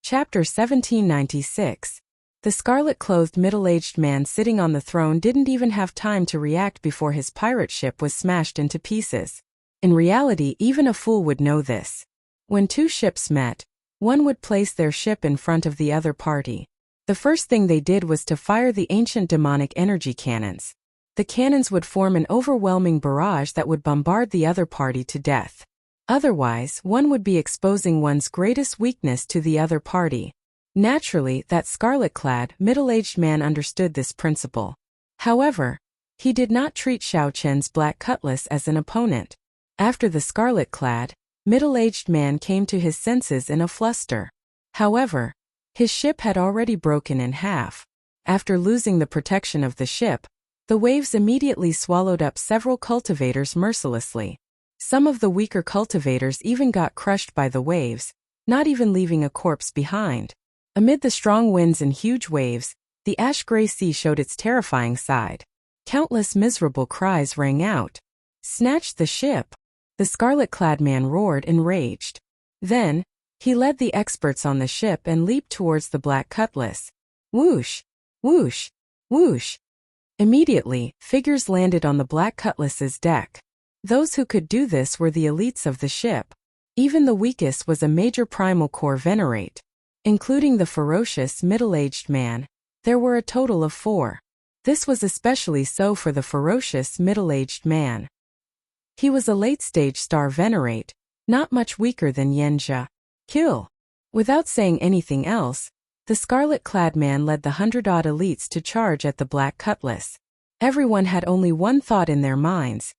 Chapter 1796. The scarlet-clothed middle-aged man sitting on the throne didn't even have time to react before his pirate ship was smashed into pieces. In reality, even a fool would know this. When two ships met, one would place their ship in front of the other party. The first thing they did was to fire the ancient demonic energy cannons. The cannons would form an overwhelming barrage that would bombard the other party to death. Otherwise, one would be exposing one's greatest weakness to the other party. Naturally, that scarlet-clad, middle-aged man understood this principle. However, he did not treat Xiao Chen's black cutlass as an opponent. After the scarlet-clad, middle-aged man came to his senses in a fluster. However, his ship had already broken in half. After losing the protection of the ship, the waves immediately swallowed up several cultivators mercilessly. Some of the weaker cultivators even got crushed by the waves, not even leaving a corpse behind. Amid the strong winds and huge waves, the ash-gray sea showed its terrifying side. Countless miserable cries rang out. "Snatch the ship!" The scarlet-clad man roared, enraged. Then, he led the experts on the ship and leaped towards the black cutlass. Whoosh! Whoosh! Whoosh! Immediately, figures landed on the black cutlass's deck. Those who could do this were the elites of the ship. Even the weakest was a major primal core venerate. Including the ferocious middle-aged man, there were a total of 4. This was especially so for the ferocious middle-aged man. He was a late-stage star venerate, not much weaker than Yenjia. Kill! Without saying anything else, the scarlet-clad man led the 100-odd elites to charge at the black cutlass. Everyone had only one thought in their minds.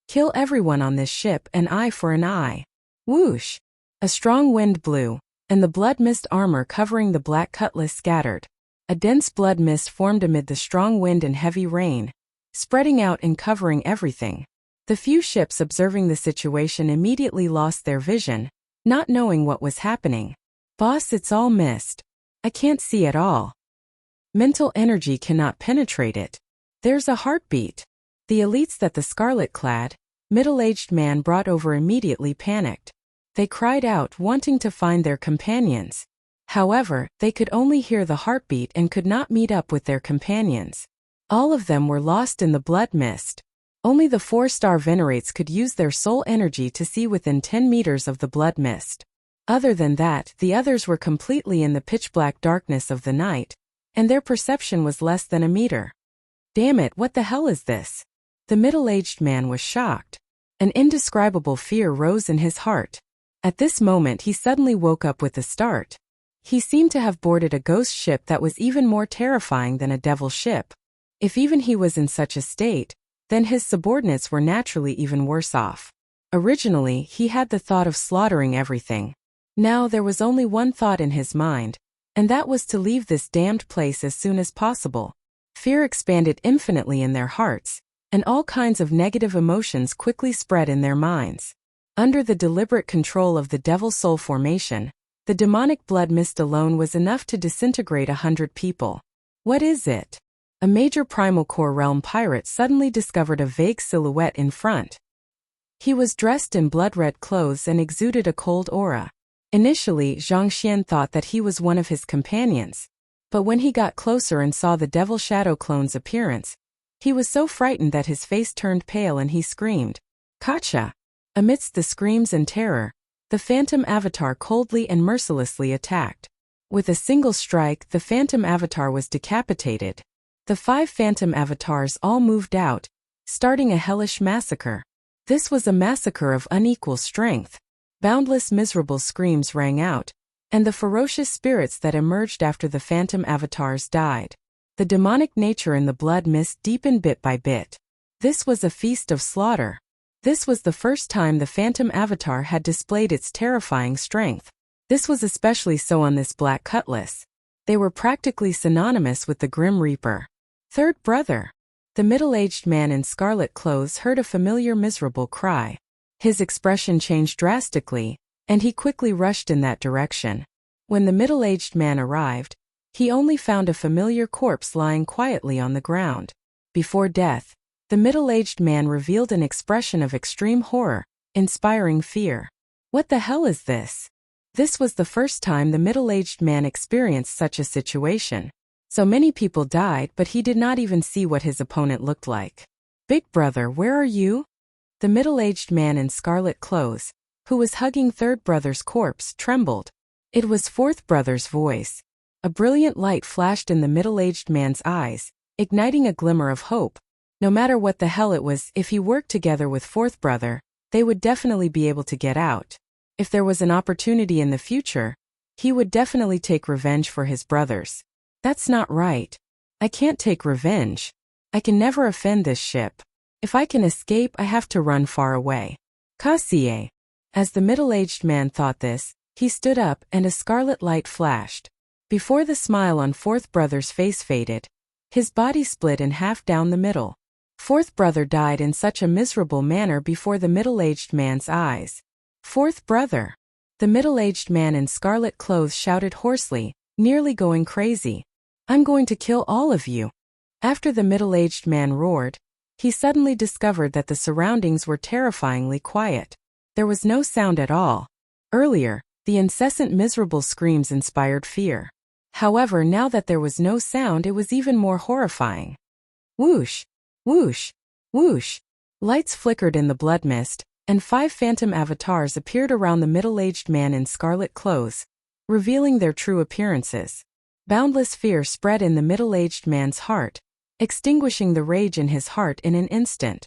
Kill everyone on this ship, an eye for an eye. Whoosh! A strong wind blew, and the blood mist armor covering the black cutlass scattered. A dense blood mist formed amid the strong wind and heavy rain, spreading out and covering everything. The few ships observing the situation immediately lost their vision, not knowing what was happening. "Boss, it's all mist. I can't see at all. Mental energy cannot penetrate it. There's a heartbeat." The elites that the scarlet-clad, middle-aged man brought over immediately panicked. They cried out, wanting to find their companions. However, they could only hear the heartbeat and could not meet up with their companions. All of them were lost in the blood mist. Only the 4-star venerates could use their soul energy to see within 10 meters of the blood mist. Other than that, the others were completely in the pitch-black darkness of the night, and their perception was less than a meter. "Damn it, what the hell is this?" The middle-aged man was shocked. An indescribable fear rose in his heart. At this moment he suddenly woke up with a start. He seemed to have boarded a ghost ship that was even more terrifying than a devil ship. If even he was in such a state, then his subordinates were naturally even worse off. Originally, he had the thought of slaughtering everything. Now there was only one thought in his mind, and that was to leave this damned place as soon as possible. Fear expanded infinitely in their hearts, and all kinds of negative emotions quickly spread in their minds. Under the deliberate control of the devil soul formation, the demonic blood mist alone was enough to disintegrate 100 people. What is it? A major primal core realm pirate suddenly discovered a vague silhouette in front. He was dressed in blood-red clothes and exuded a cold aura. Initially, Zhang Xian thought that he was one of his companions, but when he got closer and saw the devil shadow clone's appearance, he was so frightened that his face turned pale and he screamed, "Gotcha!" Amidst the screams and terror, the phantom avatar coldly and mercilessly attacked. With a single strike, the phantom avatar was decapitated. The 5 phantom avatars all moved out, starting a hellish massacre. This was a massacre of unequal strength. Boundless miserable screams rang out, and the ferocious spirits that emerged after the phantom avatars died. The demonic nature in the blood mist deepened bit by bit. This was a feast of slaughter. This was the first time the phantom avatar had displayed its terrifying strength. This was especially so on this black cutlass. They were practically synonymous with the Grim Reaper. "Third brother." The middle-aged man in scarlet clothes heard a familiar miserable cry. His expression changed drastically, and he quickly rushed in that direction. When the middle-aged man arrived, he only found a familiar corpse lying quietly on the ground. Before death, the middle-aged man revealed an expression of extreme horror, inspiring fear. "What the hell is this? This was the first time the middle-aged man experienced such a situation. So many people died, but he did not even see what his opponent looked like. "Big brother, where are you?" The middle-aged man in scarlet clothes, who was hugging third brother's corpse, trembled. It was fourth brother's voice. A brilliant light flashed in the middle-aged man's eyes, igniting a glimmer of hope. No matter what the hell it was, if he worked together with fourth brother, they would definitely be able to get out. If there was an opportunity in the future, he would definitely take revenge for his brothers. "That's not right. I can't take revenge. I can never offend this ship. If I can escape, I have to run far away." Cassier. As the middle-aged man thought this, he stood up and a scarlet light flashed. Before the smile on fourth brother's face faded, his body split in half down the middle. Fourth brother died in such a miserable manner before the middle-aged man's eyes. "Fourth brother!" The middle-aged man in scarlet clothes shouted hoarsely, nearly going crazy. "I'm going to kill all of you." After the middle-aged man roared, he suddenly discovered that the surroundings were terrifyingly quiet. There was no sound at all. Earlier, the incessant miserable screams inspired fear. However, now that there was no sound, it was even more horrifying. Whoosh! Whoosh! Whoosh! Lights flickered in the blood mist, and 5 phantom avatars appeared around the middle-aged man in scarlet clothes, revealing their true appearances. Boundless fear spread in the middle-aged man's heart, extinguishing the rage in his heart in an instant.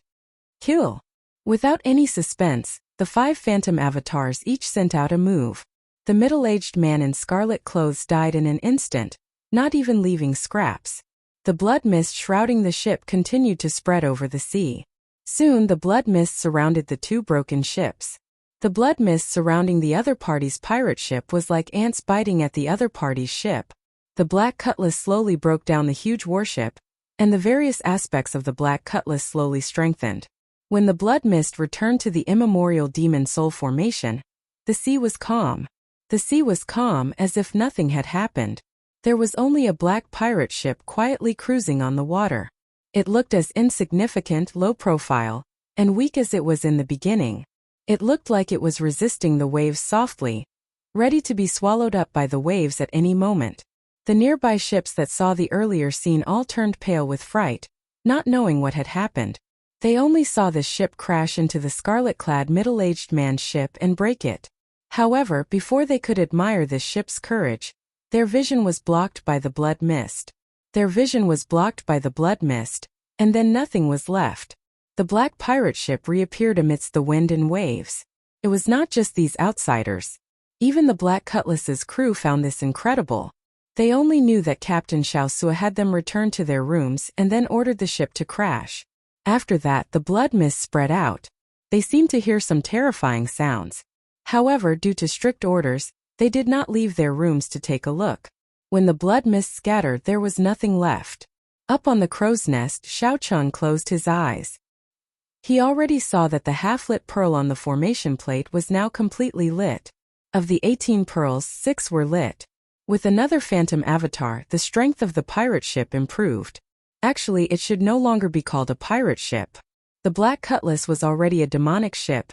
Kill! Without any suspense, the 5 phantom avatars each sent out a move. The middle-aged man in scarlet clothes died in an instant, not even leaving scraps. The blood mist shrouding the ship continued to spread over the sea. Soon the blood mist surrounded the 2 broken ships. The blood mist surrounding the other party's pirate ship was like ants biting at the other party's ship. The Black Cutlass slowly broke down the huge warship, and the various aspects of the Black Cutlass slowly strengthened. When the blood mist returned to the immemorial demon soul formation, the sea was calm. The sea was calm as if nothing had happened. There was only a black pirate ship quietly cruising on the water. It looked as insignificant, low profile, and weak as it was in the beginning. It looked like it was resisting the waves softly, ready to be swallowed up by the waves at any moment. The nearby ships that saw the earlier scene all turned pale with fright, not knowing what had happened. They only saw the ship crash into the scarlet-clad middle-aged man's ship and break it. However, before they could admire this ship's courage, their vision was blocked by the blood mist. Their vision was blocked by the blood mist, and then nothing was left. The black pirate ship reappeared amidst the wind and waves. It was not just these outsiders. Even the Black Cutlass's crew found this incredible. They only knew that Captain Xiaosua had them return to their rooms and then ordered the ship to crash. After that, the blood mist spread out. They seemed to hear some terrifying sounds. However, due to strict orders, they did not leave their rooms to take a look. When the blood mist scattered, there was nothing left. Up on the crow's nest, Xiao Cheng closed his eyes. He already saw that the half-lit pearl on the formation plate was now completely lit. Of the 18 pearls, 6 were lit. With another phantom avatar, the strength of the pirate ship improved. Actually, it should no longer be called a pirate ship. The Black Cutlass was already a demonic ship,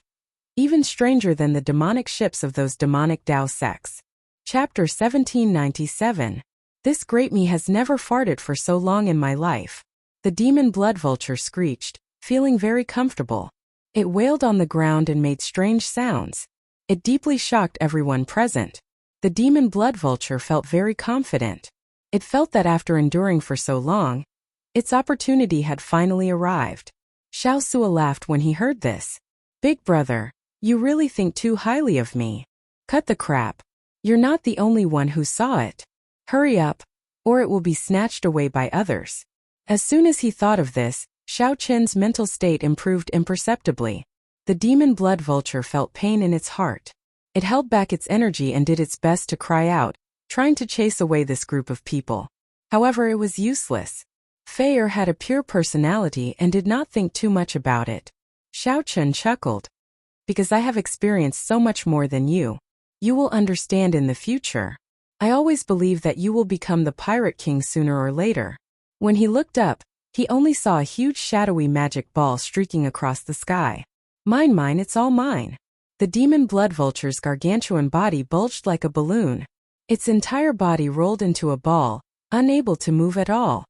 even stranger than the demonic ships of those demonic Dao sects. Chapter 1797. This great me has never farted for so long in my life. The demon blood vulture screeched, feeling very comfortable. It wailed on the ground and made strange sounds. It deeply shocked everyone present. The demon blood vulture felt very confident. It felt that after enduring for so long, its opportunity had finally arrived. Xiaosua laughed when he heard this. "Big brother, you really think too highly of me. Cut the crap. You're not the only one who saw it. Hurry up, or it will be snatched away by others." As soon as he thought of this, Xiao Chen's mental state improved imperceptibly. The demon blood vulture felt pain in its heart. It held back its energy and did its best to cry out, trying to chase away this group of people. However, it was useless. Fei had a pure personality and did not think too much about it. Xiao Chen chuckled. "Because I have experienced so much more than you. You will understand in the future. I always believe that you will become the Pirate King sooner or later." When he looked up, he only saw a huge shadowy magic ball streaking across the sky. Mine, it's all mine." The demon blood vulture's gargantuan body bulged like a balloon. Its entire body rolled into a ball, unable to move at all.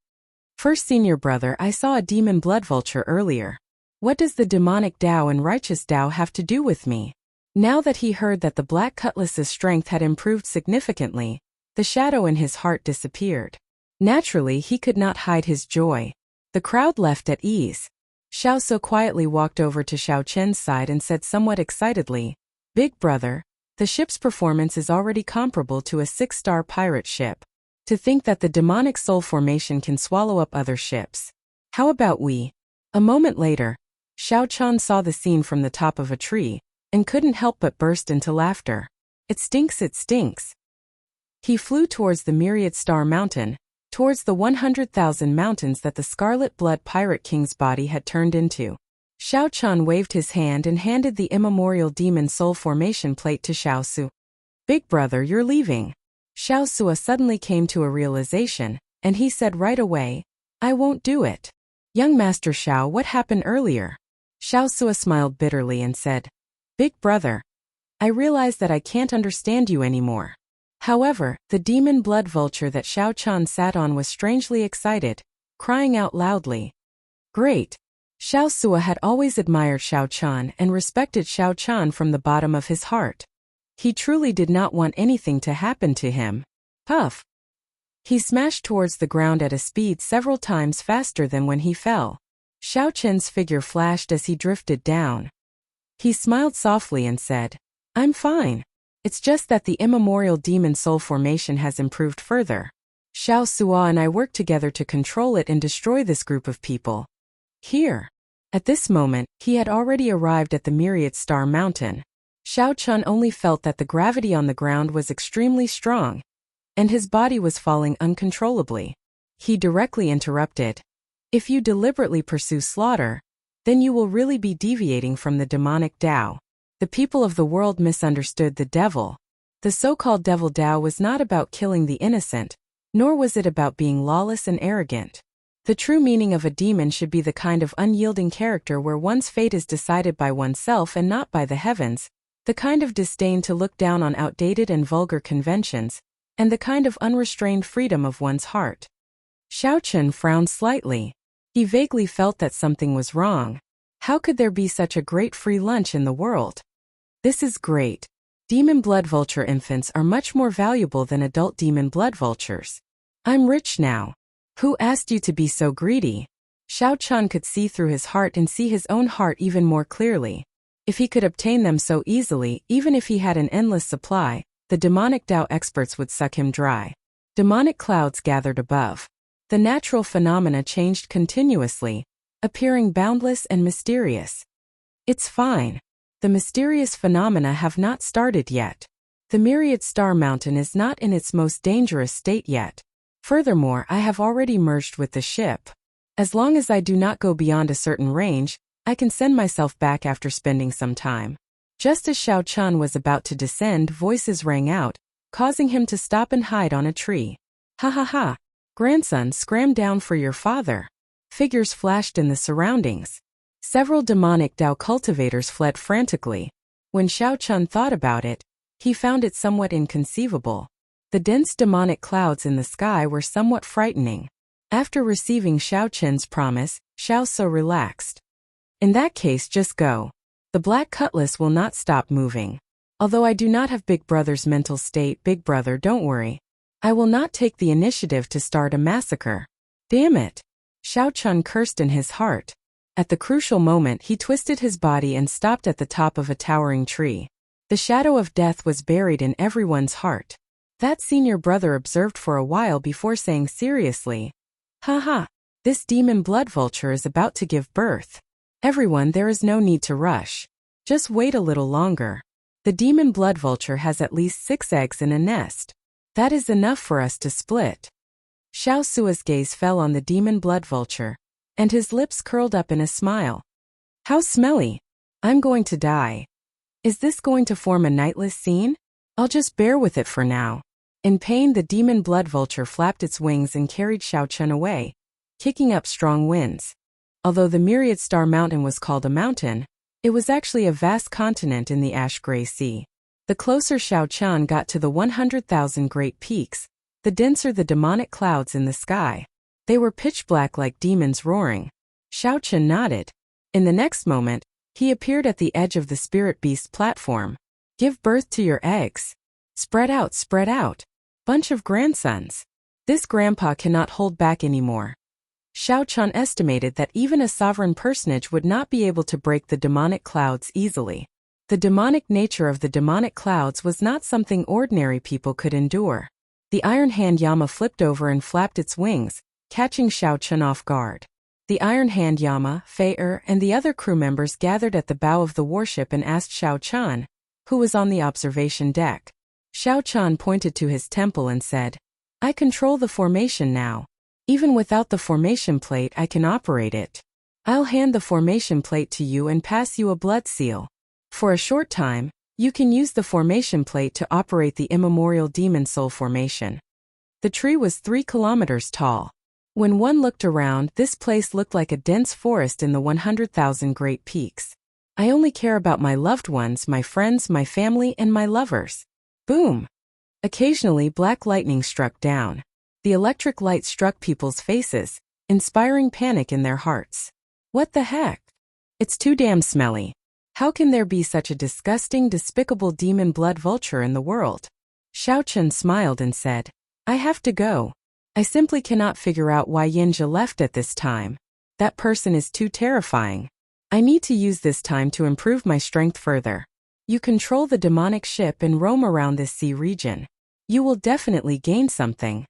First senior brother, I saw a demon blood vulture earlier. What does the demonic Tao and righteous Tao have to do with me? Now that he heard that the black cutlass's strength had improved significantly, the shadow in his heart disappeared. Naturally, he could not hide his joy. The crowd left at ease. Xiao Su quietly walked over to Xiao Chen's side and said somewhat excitedly, "Big brother, the ship's performance is already comparable to a 6-star pirate ship. To think that the demonic soul formation can swallow up other ships. How about we?" A moment later, Xiao Chen saw the scene from the top of a tree, and couldn't help but burst into laughter. "It stinks, it stinks." He flew towards the Myriad Star Mountain, towards the 100,000 mountains that the Scarlet Blood Pirate King's body had turned into. Xiao Chen waved his hand and handed the immemorial demon soul formation plate to Xiao Su. "Big brother, you're leaving." Xiao Su suddenly came to a realization, and he said right away, "I won't do it." "Young Master Xiao, what happened earlier?" Xiao Su smiled bitterly and said, "Big brother, I realize that I can't understand you anymore." However, the demon blood vulture that Xiao Chen sat on was strangely excited, crying out loudly. Great! Xiao Su had always admired Xiao Chen and respected Xiao Chen from the bottom of his heart. He truly did not want anything to happen to him. Puff! He smashed towards the ground at a speed several times faster than when he fell. Xiao Chen's figure flashed as he drifted down. He smiled softly and said, "I'm fine. It's just that the immemorial demon soul formation has improved further. Xiao Sua and I work together to control it and destroy this group of people." Here. At this moment, he had already arrived at the Myriad Star Mountain. Xiao Chen only felt that the gravity on the ground was extremely strong, and his body was falling uncontrollably. He directly interrupted. "If you deliberately pursue slaughter, then you will really be deviating from the demonic Tao. The people of the world misunderstood the devil. The so-called devil Tao was not about killing the innocent, nor was it about being lawless and arrogant. The true meaning of a demon should be the kind of unyielding character where one's fate is decided by oneself and not by the heavens, the kind of disdain to look down on outdated and vulgar conventions, and the kind of unrestrained freedom of one's heart." Xiao Chen frowned slightly. He vaguely felt that something was wrong. How could there be such a great free lunch in the world? This is great. Demon blood vulture infants are much more valuable than adult demon blood vultures. I'm rich now. Who asked you to be so greedy? Xiao Chen could see through his heart and see his own heart even more clearly. If he could obtain them so easily, even if he had an endless supply, the demonic Tao experts would suck him dry. Demonic clouds gathered above. The natural phenomena changed continuously, appearing boundless and mysterious. It's fine. The mysterious phenomena have not started yet. The Myriad Star Mountain is not in its most dangerous state yet. Furthermore, I have already merged with the ship. As long as I do not go beyond a certain range, I can send myself back after spending some time. Just as Xiao Chen was about to descend, voices rang out, causing him to stop and hide on a tree. Ha ha ha! Grandson, scram down for your father. Figures flashed in the surroundings. Several demonic Tao cultivators fled frantically. When Xiao Chen thought about it, he found it somewhat inconceivable. The dense demonic clouds in the sky were somewhat frightening. After receiving Xiao Chen's promise, Xiao Su relaxed. In that case, just go. The black cutlass will not stop moving. Although I do not have Big Brother's mental state, Big Brother, don't worry. I will not take the initiative to start a massacre. Damn it! Xiao Chen cursed in his heart. At the crucial moment, he twisted his body and stopped at the top of a towering tree. The shadow of death was buried in everyone's heart. That senior brother observed for a while before saying seriously, "Haha, this demon blood vulture is about to give birth. Everyone, there is no need to rush. Just wait a little longer. The demon blood vulture has at least 6 eggs in a nest. That is enough for us to split." Xiao Sua's gaze fell on the demon blood vulture, and his lips curled up in a smile. "How smelly! I'm going to die. Is this going to form a nightless scene? I'll just bear with it for now." In pain, the demon blood vulture flapped its wings and carried Xiao Chen away, kicking up strong winds. Although the Myriad Star Mountain was called a mountain, It was actually a vast continent in the ash-gray sea. The closer Xiao Qian got to the 100,000 great peaks, the denser the demonic clouds in the sky. They were pitch black like demons roaring. Xiao Qian nodded. In the next moment, he appeared at the edge of the spirit beast platform. Give birth to your eggs. Spread out. Bunch of grandsons. This grandpa cannot hold back anymore. Xiao Qian estimated that even a sovereign personage would not be able to break the demonic clouds easily. The demonic nature of the demonic clouds was not something ordinary people could endure. The Iron Hand Llama flipped over and flapped its wings, catching Xiao Qian off guard. The Iron Hand Llama, Fei and the other crew members gathered at the bow of the warship and asked Xiao Qian, who was on the observation deck. Xiao Qian pointed to his temple and said, I control the formation now. Even without the formation plate I can operate it. I'll hand the formation plate to you and pass you a blood seal. For a short time, you can use the formation plate to operate the immemorial demon soul formation. The tree was 3 kilometers tall. When one looked around, this place looked like a dense forest in the 100,000 great peaks. I only care about my loved ones, my friends, my family, and my lovers. Boom! Occasionally, black lightning struck down. The electric light struck people's faces, inspiring panic in their hearts. What the heck? It's too damn smelly. How can there be such a disgusting, despicable demon blood vulture in the world? Xiao Qian smiled and said, I have to go. I simply cannot figure out why Yinja left at this time. That person is too terrifying. I need to use this time to improve my strength further. You control the demonic ship and roam around this sea region. You will definitely gain something.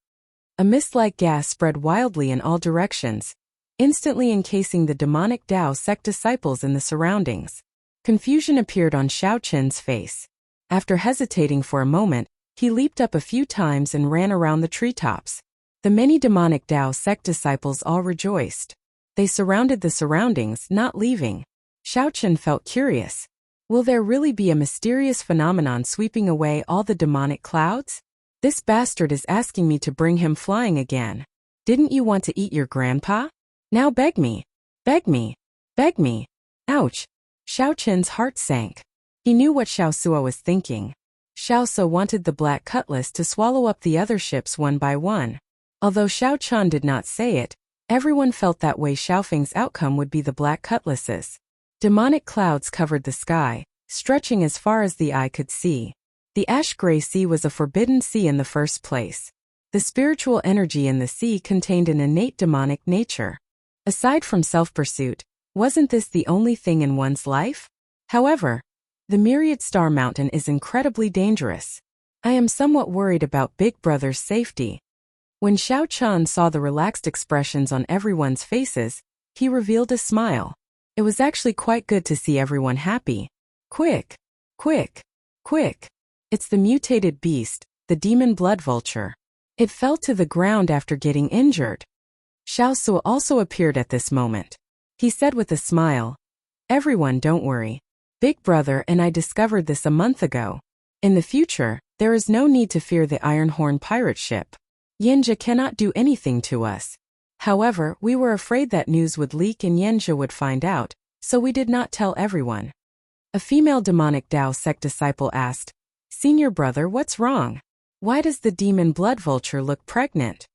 A mist-like gas spread wildly in all directions, instantly encasing the demonic Dao sect disciples in the surroundings. Confusion appeared on Xiao Qian's face. After hesitating for a moment, he leaped up a few times and ran around the treetops. The many demonic Dao sect disciples all rejoiced. They surrounded the surroundings, not leaving. Xiao Qian felt curious. Will there really be a mysterious phenomenon sweeping away all the demonic clouds? This bastard is asking me to bring him flying again. Didn't you want to eat your grandpa? Now beg me. Beg me. Beg me. Ouch. Xiao Qian's heart sank. He knew what Xiao Suo was thinking. Xiao Suo wanted the Black Cutlass to swallow up the other ships one by one. Although Xiao Qian did not say it, everyone felt that way Xiaofeng's outcome would be the Black Cutlasses. Demonic clouds covered the sky, stretching as far as the eye could see. The ash-gray sea was a forbidden sea in the first place. The spiritual energy in the sea contained an innate demonic nature. Aside from self-pursuit, wasn't this the only thing in one's life? However, the Myriad Star Mountain is incredibly dangerous. I am somewhat worried about Big Brother's safety. When Xiao Qian saw the relaxed expressions on everyone's faces, he revealed a smile. It was actually quite good to see everyone happy. Quick! Quick! Quick! It's the mutated beast, the demon blood vulture. It fell to the ground after getting injured. Xiao Suo also appeared at this moment. He said with a smile, Everyone, don't worry. Big Brother and I discovered this a month ago. In the future, there is no need to fear the Iron Horn pirate ship. Yinja cannot do anything to us. However, we were afraid that news would leak and Yinja would find out, so we did not tell everyone. A female demonic Dao sect disciple asked, Senior brother, what's wrong? Why does the demon blood vulture look pregnant?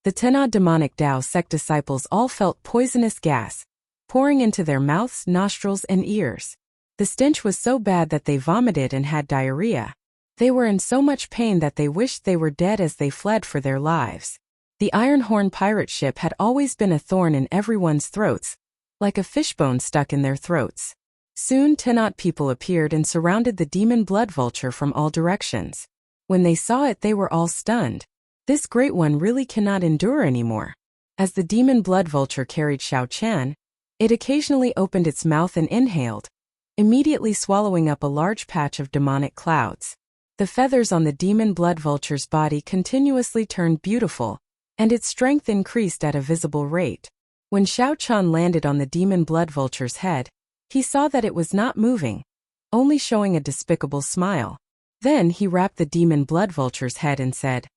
The Tenad demonic Dao sect disciples all felt poisonous gas, pouring into their mouths, nostrils, and ears. The stench was so bad that they vomited and had diarrhea. They were in so much pain that they wished they were dead as they fled for their lives. The Iron Horn pirate ship had always been a thorn in everyone's throats, like a fishbone stuck in their throats. Soon Tenad people appeared and surrounded the demon blood vulture from all directions. When they saw it, they were all stunned. This great one really cannot endure anymore. As the demon blood vulture carried Xiao Qian, it occasionally opened its mouth and inhaled, immediately swallowing up a large patch of demonic clouds. The feathers on the demon blood vulture's body continuously turned beautiful, and its strength increased at a visible rate. When Xiao Qian landed on the demon blood vulture's head, he saw that it was not moving, only showing a despicable smile. Then he rapped the demon blood vulture's head and said,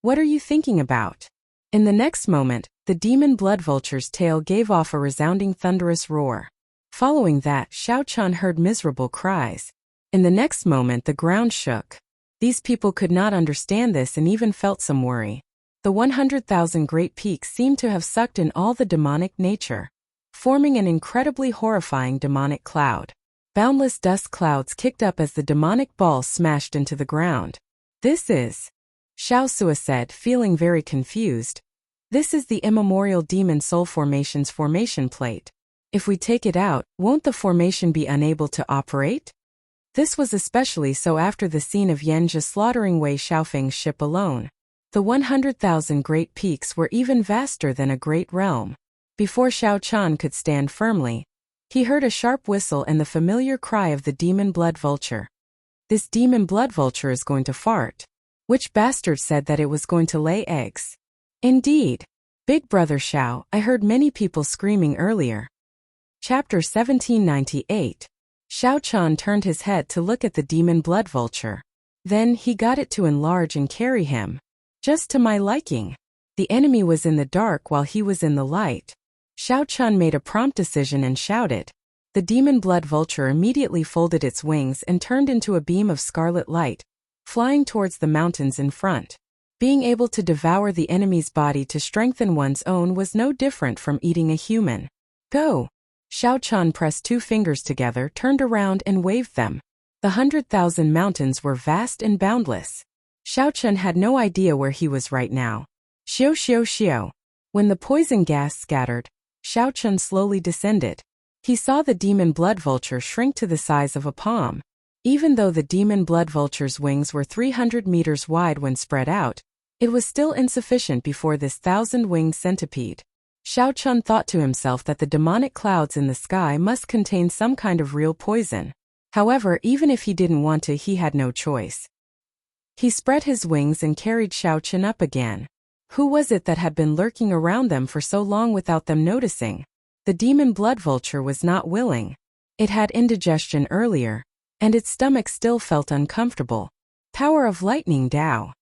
What are you thinking about? In the next moment, the demon blood vulture's tail gave off a resounding thunderous roar. Following that, Xiao Chun heard miserable cries. In the next moment, the ground shook. These people could not understand this and even felt some worry. The 100,000 great peaks seemed to have sucked in all the demonic nature, forming an incredibly horrifying demonic cloud. Boundless dust clouds kicked up as the demonic ball smashed into the ground. This is, Xiao Sua said, feeling very confused. This is the immemorial demon soul formation's formation plate. If we take it out, won't the formation be unable to operate? This was especially so after the scene of Yanjia slaughtering Wei Xiaofeng's ship alone. The 100,000 great peaks were even vaster than a great realm. Before Xiao Chun could stand firmly, he heard a sharp whistle and the familiar cry of the demon blood vulture. This demon blood vulture is going to fart. Which bastard said that it was going to lay eggs? Indeed. Big brother Xiao, I heard many people screaming earlier. Chapter 1798. Xiao Chun turned his head to look at the demon blood vulture. Then he got it to enlarge and carry him. Just to my liking. The enemy was in the dark while he was in the light. Xiao Chun made a prompt decision and shouted. The demon blood vulture immediately folded its wings and turned into a beam of scarlet light, flying towards the mountains in front. Being able to devour the enemy's body to strengthen one's own was no different from eating a human. Go! Xiao Chun pressed two fingers together, turned around and waved them. The 100,000 mountains were vast and boundless. Xiao Chun had no idea where he was right now. Xiao xiao xiao. When the poison gas scattered, Xiao Chun slowly descended. He saw the demon blood vulture shrink to the size of a palm. Even though the demon blood vulture's wings were 300 meters wide when spread out, it was still insufficient before this 1,000-winged centipede. Xiao Chun thought to himself that the demonic clouds in the sky must contain some kind of real poison. However, even if he didn't want to, he had no choice. He spread his wings and carried Xiao Chun up again. Who was it that had been lurking around them for so long without them noticing? The demon blood vulture was not willing. It had indigestion earlier, and its stomach still felt uncomfortable. Power of lightning Tao.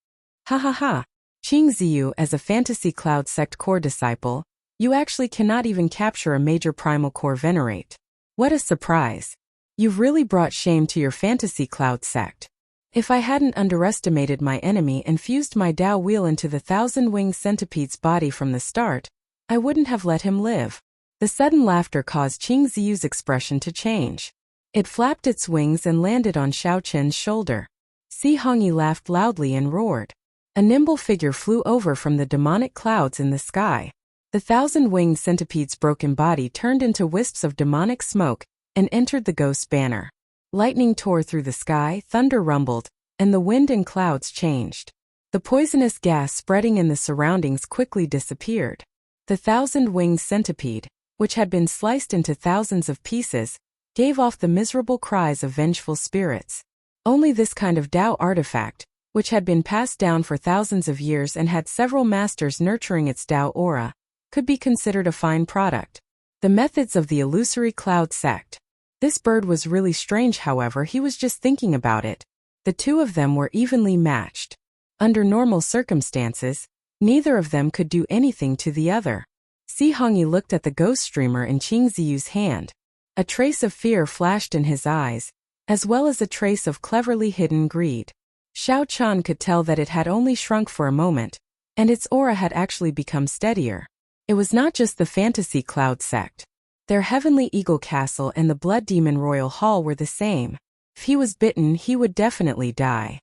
Ha ha ha. Qing Ziyu, as a fantasy cloud sect core disciple, you actually cannot even capture a major primal core venerate. What a surprise. You've really brought shame to your fantasy cloud sect. If I hadn't underestimated my enemy and fused my Tao wheel into the 1,000-winged centipede's body from the start, I wouldn't have let him live. The sudden laughter caused Qing Ziyu's expression to change. It flapped its wings and landed on Xiao Chun's shoulder. Si Hongyi laughed loudly and roared. A nimble figure flew over from the demonic clouds in the sky. The 1,000-winged centipede's broken body turned into wisps of demonic smoke and entered the ghost banner. Lightning tore through the sky, thunder rumbled, and the wind and clouds changed. The poisonous gas spreading in the surroundings quickly disappeared. The 1,000-winged centipede, which had been sliced into thousands of pieces, gave off the miserable cries of vengeful spirits. Only this kind of Tao artifact, which had been passed down for thousands of years and had several masters nurturing its Tao aura, could be considered a fine product. The methods of the illusory cloud sect. This bird was really strange, however, he was just thinking about it. The two of them were evenly matched. Under normal circumstances, neither of them could do anything to the other. Si Hongyi looked at the ghost streamer in Qing Ziyu's hand. A trace of fear flashed in his eyes, as well as a trace of cleverly hidden greed. Xiao Chun could tell that it had only shrunk for a moment, and its aura had actually become steadier. It was not just the fantasy cloud sect. Their heavenly eagle castle and the blood demon royal hall were the same. If he was bitten, he would definitely die.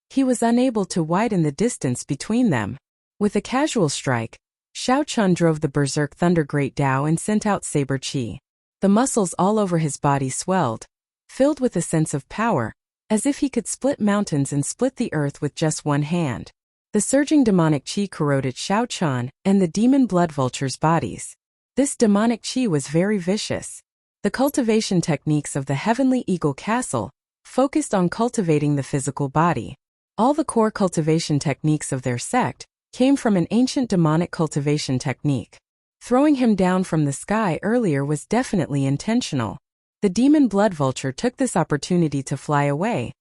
He was unable to widen the distance between them. With a casual strike, Xiao Chun drove the berserk thunder great Tao and sent out saber qi. The muscles all over his body swelled, filled with a sense of power, as if he could split mountains and split the earth with just one hand. The surging demonic qi corroded Xiao Chun and the demon blood vulture's bodies. This demonic qi was very vicious. The cultivation techniques of the Heavenly Eagle Castle focused on cultivating the physical body. All the core cultivation techniques of their sect came from an ancient demonic cultivation technique. Throwing him down from the sky earlier was definitely intentional. The demon blood vulture took this opportunity to fly away,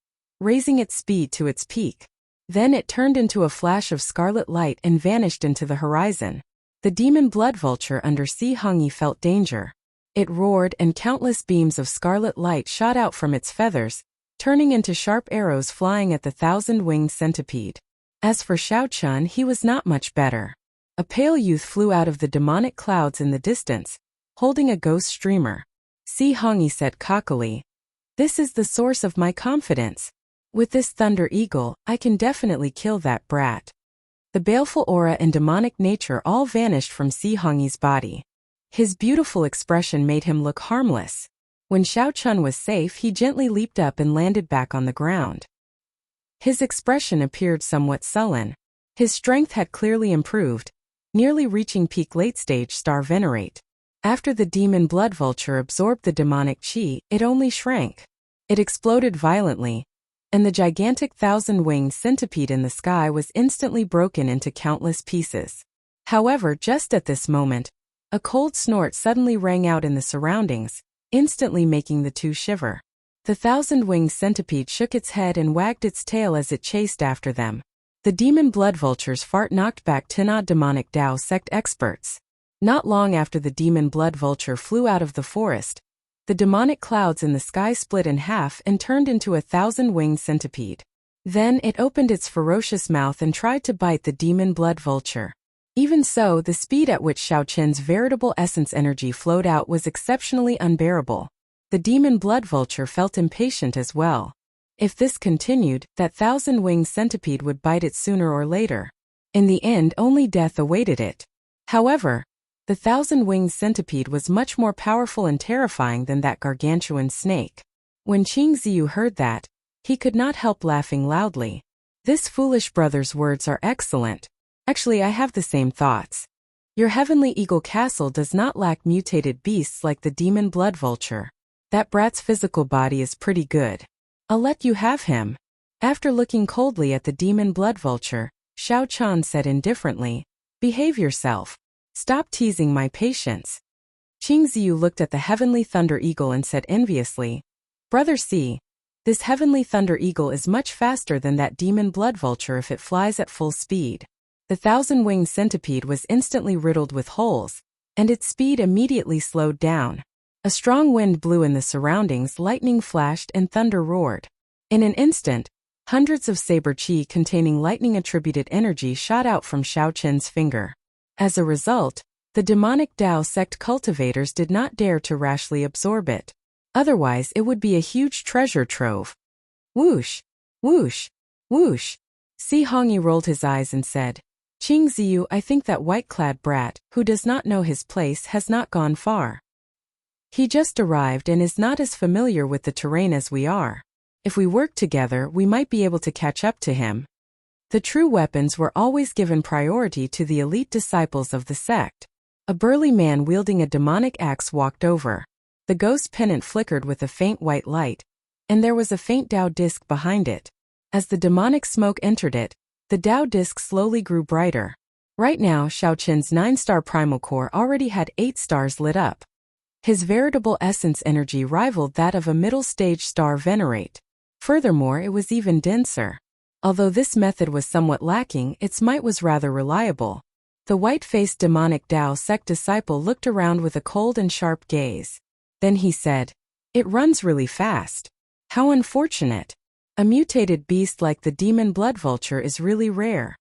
raising its speed to its peak. Then it turned into a flash of scarlet light and vanished into the horizon. The demon blood vulture under Si Hongyi felt danger. It roared, and countless beams of scarlet light shot out from its feathers, turning into sharp arrows flying at the thousand-winged centipede. As for Xiao Chun, he was not much better. A pale youth flew out of the demonic clouds in the distance, holding a ghost streamer. Si Hongyi said cockily, "This is the source of my confidence. With this thunder eagle, I can definitely kill that brat." The baleful aura and demonic nature all vanished from Si Hongyi's body. His beautiful expression made him look harmless. When Xiao Chun was safe, he gently leaped up and landed back on the ground. His expression appeared somewhat sullen. His strength had clearly improved, nearly reaching peak late-stage star venerate. After the demon blood vulture absorbed the demonic chi, it only shrank. It exploded violently, and the gigantic thousand-winged centipede in the sky was instantly broken into countless pieces. However, just at this moment, a cold snort suddenly rang out in the surroundings, instantly making the two shiver. The thousand-winged centipede shook its head and wagged its tail as it chased after them. The demon blood vulture's fart knocked back 10 odd demonic Dao sect experts. Not long after the demon blood vulture flew out of the forest, the demonic clouds in the sky split in half and turned into a thousand-winged centipede. Then it opened its ferocious mouth and tried to bite the demon blood vulture. Even so, the speed at which Xiao Chen's veritable essence energy flowed out was exceptionally unbearable. The demon blood vulture felt impatient as well. If this continued, that thousand-winged centipede would bite it sooner or later. In the end, only death awaited it. However, the thousand-winged centipede was much more powerful and terrifying than that gargantuan snake. When Qing Ziyu heard that, he could not help laughing loudly. This foolish brother's words are excellent. Actually, I have the same thoughts. Your heavenly eagle castle does not lack mutated beasts like the demon blood vulture. That brat's physical body is pretty good. I'll let you have him. After looking coldly at the demon blood vulture, Xiao Chan said indifferently, "Behave yourself. Stop teasing my patience." Qing Ziyu looked at the heavenly thunder eagle and said enviously, "Brother C, this heavenly thunder eagle is much faster than that demon blood vulture if it flies at full speed." The thousand-winged centipede was instantly riddled with holes, and its speed immediately slowed down. A strong wind blew in the surroundings, lightning flashed, and thunder roared. In an instant, hundreds of saber chi containing lightning-attributed energy shot out from Xiao Chen's finger. As a result, the demonic Dao sect cultivators did not dare to rashly absorb it. Otherwise, it would be a huge treasure trove. Whoosh! Whoosh! Whoosh! Si Hongyi rolled his eyes and said, "Qing Ziyu, I think that white-clad brat, who does not know his place, has not gone far. He just arrived and is not as familiar with the terrain as we are. If we work together, we might be able to catch up to him." The true weapons were always given priority to the elite disciples of the sect. A burly man wielding a demonic axe walked over. The ghost pennant flickered with a faint white light, and there was a faint Dao disc behind it. As the demonic smoke entered it, the Dao disc slowly grew brighter. Right now, Xiao Chen's 9-star primal core already had 8 stars lit up. His veritable essence energy rivaled that of a middle-stage star venerate. Furthermore, it was even denser. Although this method was somewhat lacking, its might was rather reliable. The white-faced demonic Dao sect disciple looked around with a cold and sharp gaze. Then he said, "It runs really fast. How unfortunate. A mutated beast like the demon blood vulture is really rare."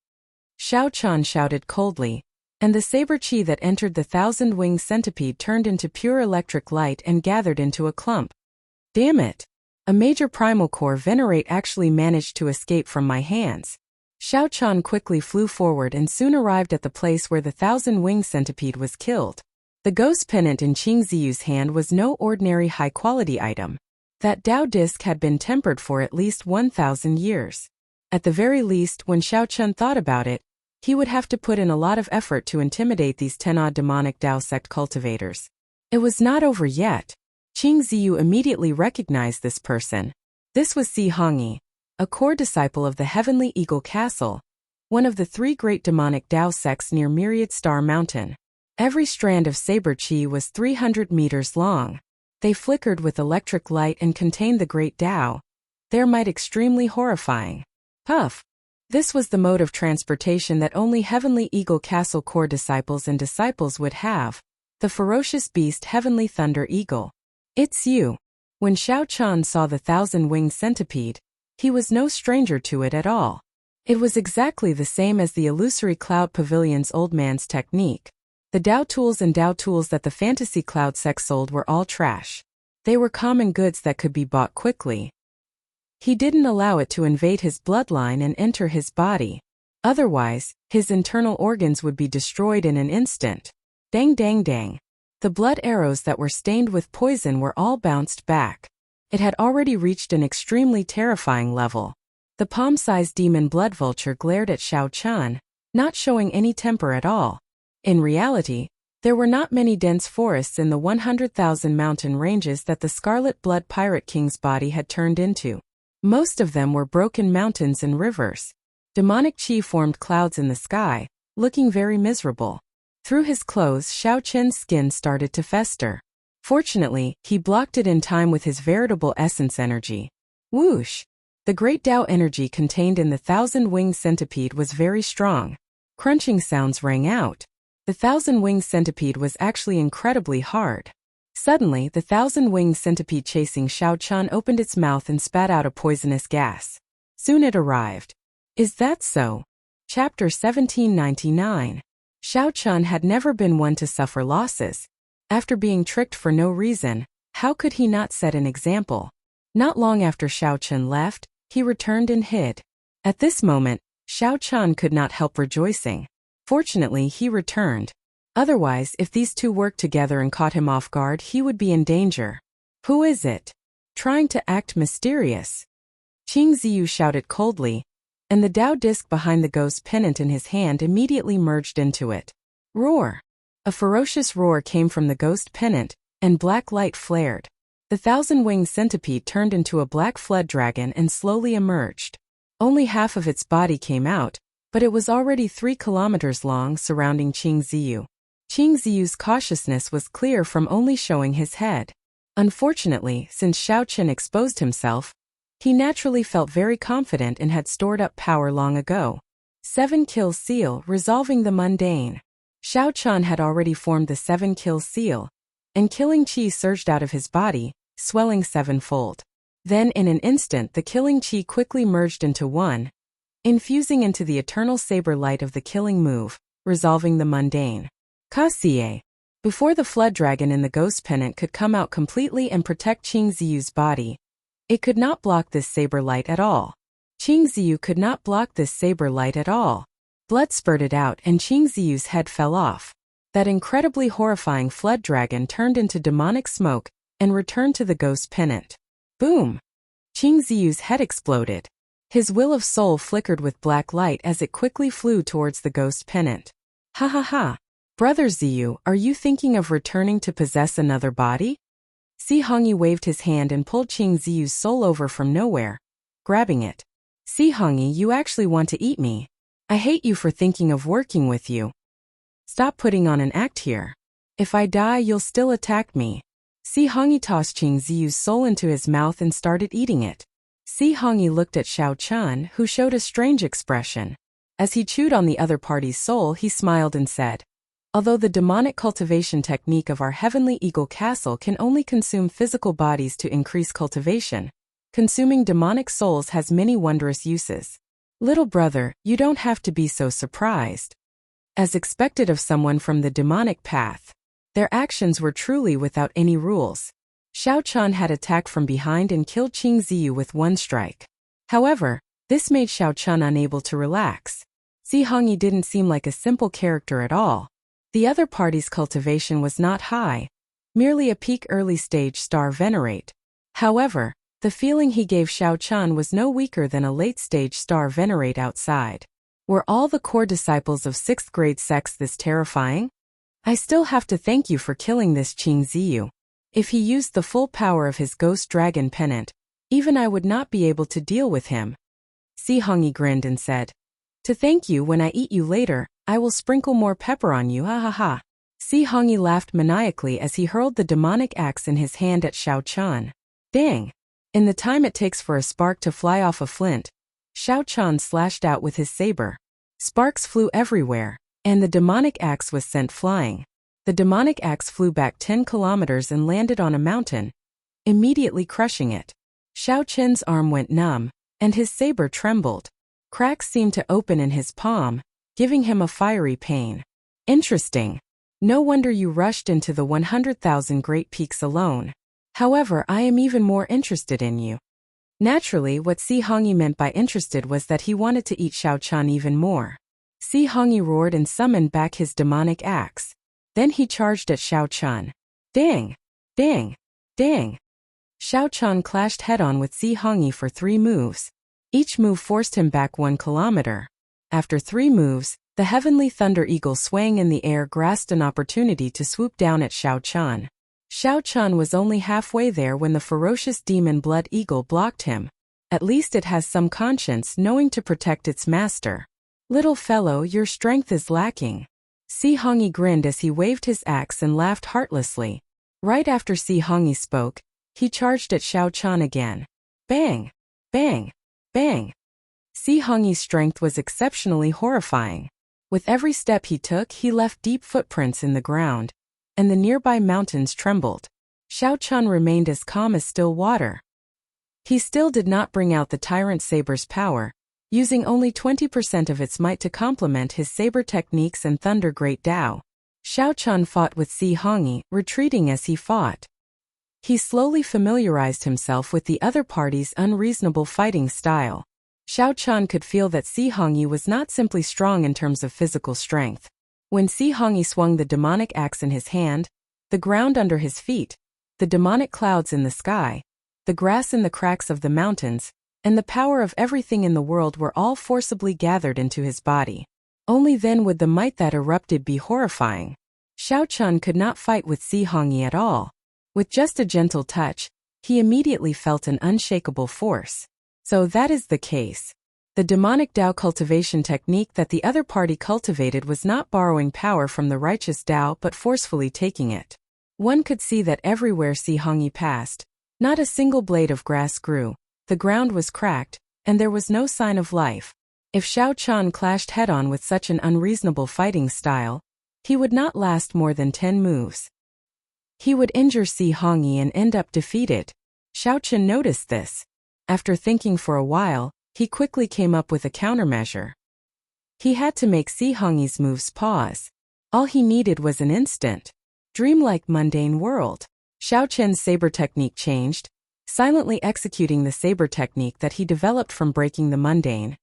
Xiao Chan shouted coldly, and the saber chi that entered the thousand-winged centipede turned into pure electric light and gathered into a clump. Damn it! A major primal core venerate actually managed to escape from my hands. Xiao Chan quickly flew forward and soon arrived at the place where the thousand-winged centipede was killed. The ghost pennant in Qing Ziyu's hand was no ordinary high-quality item. That Dao disc had been tempered for at least 1,000 years. At the very least, when Xiao Chen thought about it, he would have to put in a lot of effort to intimidate these 10-odd demonic Dao sect cultivators. It was not over yet. Qing Ziyu immediately recognized this person. This was Si Hongyi, a core disciple of the Heavenly Eagle Castle, one of the 3 great demonic Dao sects near Myriad Star Mountain. Every strand of saber chi was 300 meters long. They flickered with electric light and contained the great Dao, their might extremely horrifying. Puff! This was the mode of transportation that only Heavenly Eagle Castle core disciples and disciples would have. The ferocious beast Heavenly Thunder Eagle. It's you. When Xiao Chan saw the 1,000-winged centipede, he was no stranger to it at all. It was exactly the same as the illusory Cloud Pavilion's old man's technique. The Dao tools that the fantasy Cloud Sec sold were all trash. They were common goods that could be bought quickly. He didn't allow it to invade his bloodline and enter his body. Otherwise, his internal organs would be destroyed in an instant. Dang dang dang. The blood arrows that were stained with poison were all bounced back. It had already reached an extremely terrifying level. The palm-sized demon blood vulture glared at Xiao Chan, not showing any temper at all. In reality, there were not many dense forests in the 100,000 mountain ranges that the Scarlet Blood Pirate King's body had turned into. Most of them were broken mountains and rivers. Demonic chi formed clouds in the sky, looking very miserable. Through his clothes, Xiao Chen's skin started to fester. Fortunately, he blocked it in time with his veritable essence energy. Whoosh! The great Dao energy contained in the 1,000-winged centipede was very strong. Crunching sounds rang out. The 1,000-winged centipede was actually incredibly hard. Suddenly, the 1,000-winged centipede chasing Xiao Chan opened its mouth and spat out a poisonous gas. Soon it arrived. Is that so? Chapter 1799. Xiao Chan had never been one to suffer losses. After being tricked for no reason, how could he not set an example? Not long after Xiao Chan left, he returned and hid. At this moment, Xiao Chan could not help rejoicing. Fortunately, he returned. Otherwise, if these two worked together and caught him off guard, he would be in danger. Who is it? Trying to act mysterious. Qing Ziyu shouted coldly, and the Dao disc behind the ghost pennant in his hand immediately merged into it. Roar! A ferocious roar came from the ghost pennant, and black light flared. The 1,000-winged centipede turned into a black flood dragon and slowly emerged. Only half of its body came out, but it was already 3 kilometers long surrounding Qing Ziyu. Qing Ziyu's cautiousness was clear from only showing his head. Unfortunately, since Xiao Chen exposed himself, he naturally felt very confident and had stored up power long ago. 7-kill seal, resolving the mundane. Xiao Chan had already formed the 7-kill seal, and killing chi surged out of his body, swelling 7-fold. Then in an instant the killing chi quickly merged into one, infusing into the eternal saber light of the killing move, resolving the mundane. Kasie. Before the flood dragon in the ghost pennant could come out completely and protect Qing Ziyu's body, it could not block this saber light at all. Qing Ziyu could not block this saber light at all. Blood spurted out and Qing Ziyu's head fell off. That incredibly horrifying flood dragon turned into demonic smoke and returned to the ghost pennant. Boom! Qing Ziyu's head exploded. His will of soul flickered with black light as it quickly flew towards the ghost pennant. Ha ha ha! Brother Ziyu, are you thinking of returning to possess another body? Si Hongyi waved his hand and pulled Qing Ziyu's soul over from nowhere, grabbing it. Si Hongyi, you actually want to eat me. I hate you for thinking of working with you. Stop putting on an act here. If I die, you'll still attack me. Si Hongyi tossed Qing Ziyu's soul into his mouth and started eating it. Si Hongyi looked at Xiao Chan, who showed a strange expression. As he chewed on the other party's soul, he smiled and said, although the demonic cultivation technique of our Heavenly Eagle Castle can only consume physical bodies to increase cultivation, consuming demonic souls has many wondrous uses. Little brother, you don't have to be so surprised. As expected of someone from the demonic path, their actions were truly without any rules. Xiao Chan had attacked from behind and killed Qing Ziyu with one strike. However, this made Xiao Chan unable to relax. Si Hongyi didn't seem like a simple character at all. The other party's cultivation was not high, merely a peak early-stage star venerate. However, the feeling he gave Xiao Chan was no weaker than a late-stage star venerate outside. Were all the core disciples of 6th grade sects this terrifying? I still have to thank you for killing this Qing Ziyu. If he used the full power of his ghost dragon pennant, even I would not be able to deal with him. Si Hongyi grinned and said, to thank you when I eat you later, I will sprinkle more pepper on you, ha ha ha. Si Hongyi laughed maniacally as he hurled the demonic axe in his hand at Xiao Chan. Dang! In the time it takes for a spark to fly off a flint, Xiao Chan slashed out with his saber. Sparks flew everywhere, and the demonic axe was sent flying. The demonic axe flew back 10 kilometers and landed on a mountain, immediately crushing it. Xiao Qin's arm went numb, and his saber trembled. Cracks seemed to open in his palm, giving him a fiery pain. Interesting. No wonder you rushed into the 100,000 Great Peaks alone. However, I am even more interested in you. Naturally, what Si Hongyi meant by interested was that he wanted to eat Xiao Qian even more. Si Hongyi roared and summoned back his demonic axe. Then he charged at Xiao Qian. Ding! Ding! Ding! Xiao Qian clashed head-on with Si Hongyi for 3 moves. Each move forced him back 1 kilometer. After 3 moves, the heavenly thunder eagle swaying in the air grasped an opportunity to swoop down at Xiao Qian. Xiao Qian was only halfway there when the ferocious demon blood eagle blocked him. At least it has some conscience, knowing to protect its master. Little fellow, your strength is lacking. Si Hongyi grinned as he waved his axe and laughed heartlessly. Right after Si Hongyi spoke, he charged at Xiao Qian again. Bang! Bang! Bang! Si Hongyi's strength was exceptionally horrifying. With every step he took, he left deep footprints in the ground, and the nearby mountains trembled. Xiao Qian remained as calm as still water. He still did not bring out the tyrant saber's power, using only 20% of its might to complement his saber techniques and thunder great Dao. Xiao Qian fought with Si Hongyi, retreating as he fought. He slowly familiarized himself with the other party's unreasonable fighting style. Xiao Qian could feel that Si Hongyi was not simply strong in terms of physical strength. When Si Hongyi swung the demonic axe in his hand, the ground under his feet, the demonic clouds in the sky, the grass in the cracks of the mountains, and the power of everything in the world were all forcibly gathered into his body. Only then would the might that erupted be horrifying. Xiao Qian could not fight with Si Hongyi at all. With just a gentle touch, he immediately felt an unshakable force. So that is the case. The demonic Dao cultivation technique that the other party cultivated was not borrowing power from the righteous Dao but forcefully taking it. One could see that everywhere Si Hongyi passed, not a single blade of grass grew, the ground was cracked, and there was no sign of life. If Xiao Qian clashed head-on with such an unreasonable fighting style, he would not last more than 10 moves. He would injure Si Hongyi and end up defeated. Xiao Qian noticed this. After thinking for a while, he quickly came up with a countermeasure. He had to make Si Hongyi's moves pause. All he needed was an instant. Dreamlike mundane world. Xiao Qian's saber technique changed, silently executing the saber technique that he developed from breaking the mundane,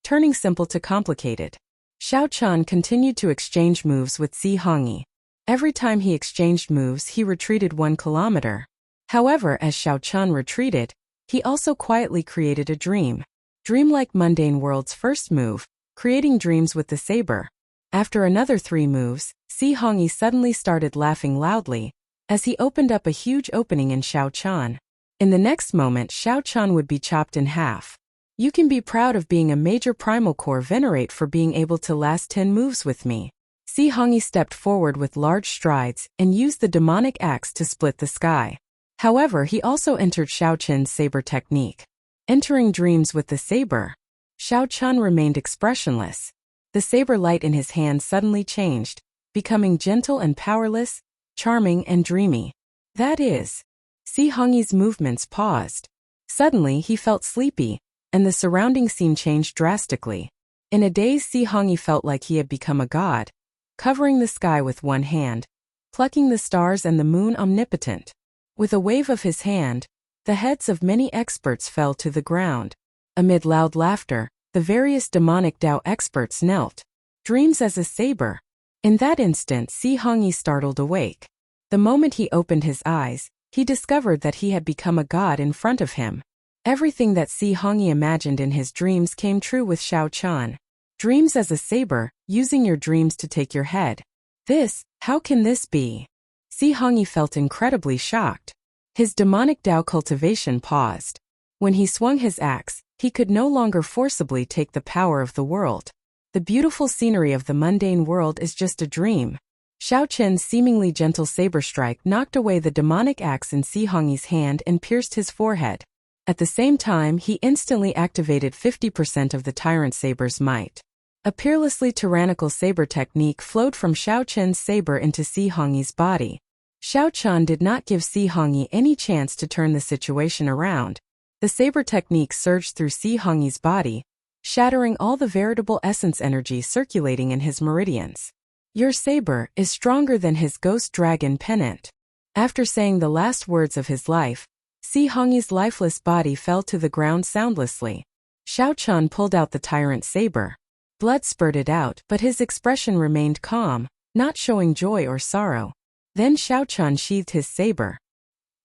turning simple to complicated. Xiao Qian continued to exchange moves with Si Hongyi. Every time he exchanged moves, he retreated 1 kilometer. However, as Xiao Qian retreated, he also quietly created a dream. Dreamlike mundane world's first move, creating dreams with the saber. After another 3 moves, Si Hongyi suddenly started laughing loudly, as he opened up a huge opening in Xiao Qian. In the next moment, Xiao Qian would be chopped in half. You can be proud of being a major primal core venerate for being able to last 10 moves with me. Si Hongyi stepped forward with large strides and used the demonic axe to split the sky. However, he also entered Xiao Qian's saber technique. Entering dreams with the saber, Xiao Qian remained expressionless. The saber light in his hand suddenly changed, becoming gentle and powerless, charming and dreamy. That is, Si Hongyi's movements paused. Suddenly he felt sleepy, and the surrounding scene changed drastically. In a daze, Si Hongyi felt like he had become a god, covering the sky with one hand, plucking the stars and the moon omnipotent. With a wave of his hand, the heads of many experts fell to the ground. Amid loud laughter, the various demonic Dao experts knelt. Dreams as a saber. In that instant, Si Hongyi startled awake. The moment he opened his eyes, he discovered that he had become a god in front of him. Everything that Si Hongyi imagined in his dreams came true with Xiao Qian. Dreams as a saber, using your dreams to take your head. How can this be? Si Hongyi felt incredibly shocked. His demonic Dao cultivation paused. When he swung his axe, he could no longer forcibly take the power of the world. The beautiful scenery of the mundane world is just a dream. Xiao Qian's seemingly gentle saber strike knocked away the demonic axe in Si Hongyi's hand and pierced his forehead. At the same time, he instantly activated 50% of the tyrant saber's might. A peerlessly tyrannical saber technique flowed from Xiao Chen's saber into Si Hongyi's body. Xiao Chen did not give Si Hongyi any chance to turn the situation around. The saber technique surged through Si Hongyi's body, shattering all the veritable essence energy circulating in his meridians. Your saber is stronger than his ghost dragon pennant. After saying the last words of his life, Si Hongyi's lifeless body fell to the ground soundlessly. Xiao Chen pulled out the tyrant saber. Blood spurted out, but his expression remained calm, not showing joy or sorrow. Then Xiao Chen sheathed his saber.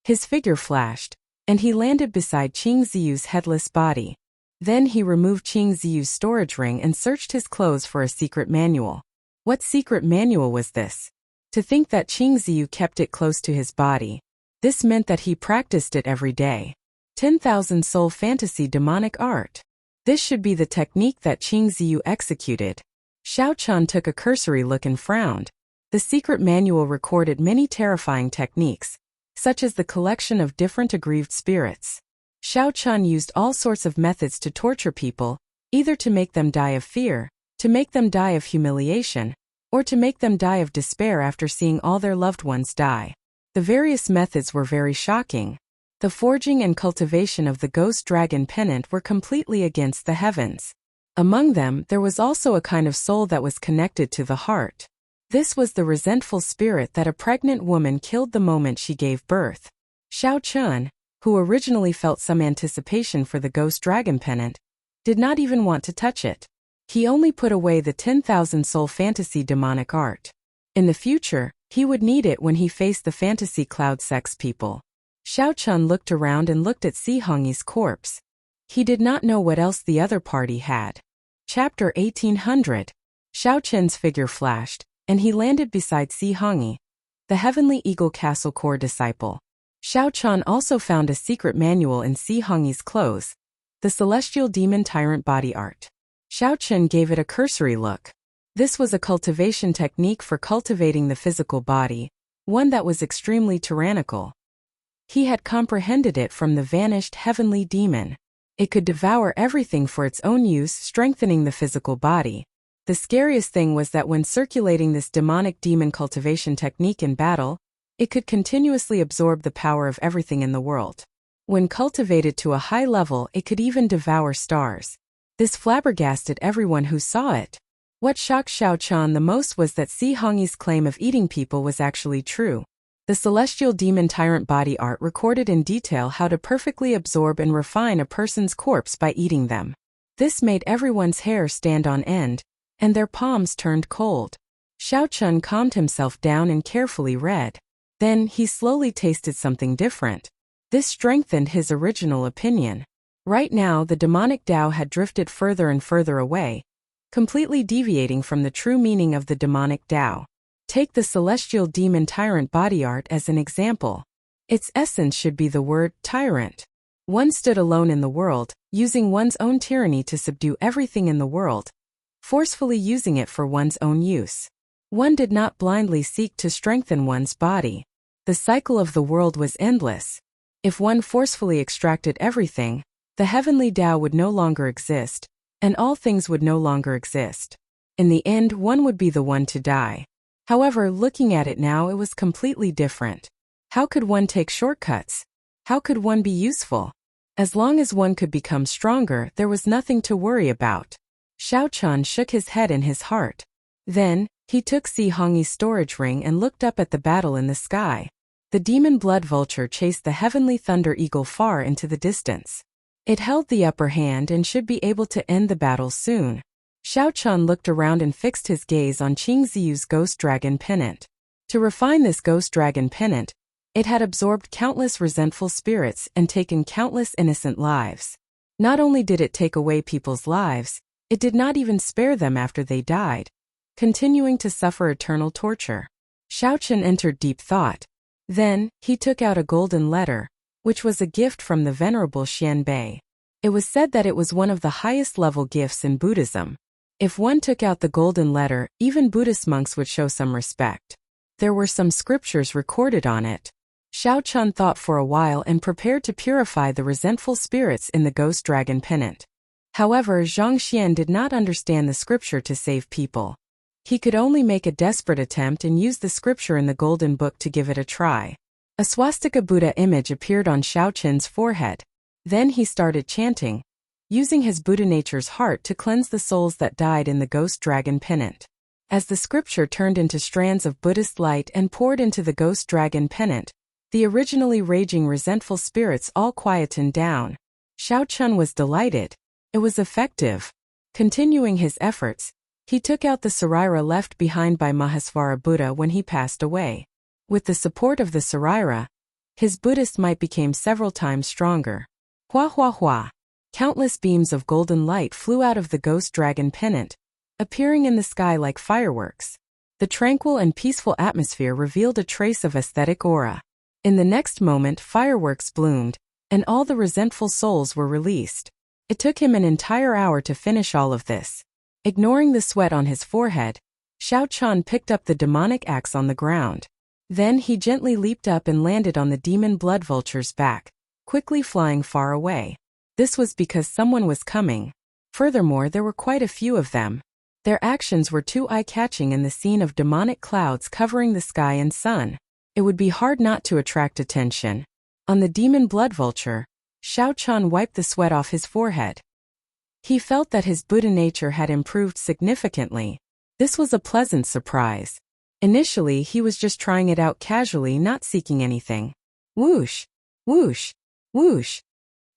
His figure flashed, and he landed beside Qing Ziyu's headless body. Then he removed Qing Ziyu's storage ring and searched his clothes for a secret manual. What secret manual was this? To think that Qing Ziyu kept it close to his body. This meant that he practiced it every day. 10,000 soul fantasy demonic art. This should be the technique that Qing Ziyu executed. Xiao Chen took a cursory look and frowned. The secret manual recorded many terrifying techniques, such as the collection of different aggrieved spirits. Xiao Chen used all sorts of methods to torture people, either to make them die of fear, to make them die of humiliation, or to make them die of despair after seeing all their loved ones die. The various methods were very shocking. The forging and cultivation of the ghost dragon pennant were completely against the heavens. Among them, there was also a kind of soul that was connected to the heart. This was the resentful spirit that a pregnant woman killed the moment she gave birth. Xiao Chen, who originally felt some anticipation for the ghost dragon pennant, did not even want to touch it. He only put away the 10,000 soul fantasy demonic art. In the future, he would need it when he faced the fantasy cloud sex people. Xiao Chen looked around and looked at Si Hongyi's corpse. He did not know what else the other party had. Chapter 1800. Xiao Chen's figure flashed, and he landed beside Si Hongyi, the Heavenly Eagle Castle core disciple. Xiao Chen also found a secret manual in Si Hongyi's clothes, the Celestial Demon Tyrant Body Art. Xiao Chen gave it a cursory look. This was a cultivation technique for cultivating the physical body, one that was extremely tyrannical. He had comprehended it from the vanished heavenly demon. It could devour everything for its own use, strengthening the physical body. The scariest thing was that when circulating this demonic demon cultivation technique in battle, it could continuously absorb the power of everything in the world. When cultivated to a high level, it could even devour stars. This flabbergasted everyone who saw it. What shocked Xiao Chen the most was that Si Hongyi's claim of eating people was actually true. The Celestial Demon Tyrant Body Art recorded in detail how to perfectly absorb and refine a person's corpse by eating them. This made everyone's hair stand on end, and their palms turned cold. Xiao Chen calmed himself down and carefully read. Then he slowly tasted something different. This strengthened his original opinion. Right now the demonic Tao had drifted further and further away, completely deviating from the true meaning of the demonic Tao. Take the Celestial Demon Tyrant Body Art as an example. Its essence should be the word tyrant. One stood alone in the world, using one's own tyranny to subdue everything in the world, forcefully using it for one's own use. One did not blindly seek to strengthen one's body. The cycle of the world was endless. If one forcefully extracted everything, the heavenly Tao would no longer exist, and all things would no longer exist. In the end, one would be the one to die. However, looking at it now, it was completely different. How could one take shortcuts? How could one be useful? As long as one could become stronger, there was nothing to worry about. Xiao Chen shook his head in his heart. Then, he took Si Hongyi's storage ring and looked up at the battle in the sky. The demon blood vulture chased the heavenly thunder eagle far into the distance. It held the upper hand and should be able to end the battle soon. Xiao Chen looked around and fixed his gaze on Qing Ziyu's ghost dragon pennant. To refine this ghost dragon pennant, it had absorbed countless resentful spirits and taken countless innocent lives. Not only did it take away people's lives, it did not even spare them after they died, continuing to suffer eternal torture. Xiao Chen entered deep thought. Then, he took out a golden letter, which was a gift from the Venerable Xianbei. It was said that it was one of the highest level gifts in Buddhism. If one took out the golden letter, even Buddhist monks would show some respect. There were some scriptures recorded on it. Xiao Chen thought for a while and prepared to purify the resentful spirits in the ghost dragon pennant. However, Zhang Xian did not understand the scripture to save people. He could only make a desperate attempt and use the scripture in the Golden Book to give it a try. A swastika Buddha image appeared on Xiao Qin's forehead. Then he started chanting, using his Buddha nature's heart to cleanse the souls that died in the ghost dragon pennant. As the scripture turned into strands of Buddhist light and poured into the ghost dragon pennant, the originally raging resentful spirits all quietened down. Xiao Qin was delighted. It was effective. Continuing his efforts, he took out the Saraira left behind by Mahasvara Buddha when he passed away. With the support of the Saraira, his Buddhist might became several times stronger. Hua hua hua. Countless beams of golden light flew out of the ghost dragon pennant, appearing in the sky like fireworks. The tranquil and peaceful atmosphere revealed a trace of aesthetic aura. In the next moment, fireworks bloomed, and all the resentful souls were released. It took him an entire hour to finish all of this. Ignoring the sweat on his forehead, Xiao Qin picked up the demonic axe on the ground. Then he gently leaped up and landed on the demon blood vulture's back, quickly flying far away. This was because someone was coming. Furthermore, there were quite a few of them. Their actions were too eye-catching in the scene of demonic clouds covering the sky and sun. It would be hard not to attract attention. On the demon blood vulture, Xiao Qin wiped the sweat off his forehead. He felt that his Buddha nature had improved significantly. This was a pleasant surprise. Initially, he was just trying it out casually, not seeking anything. Whoosh! Whoosh! Whoosh!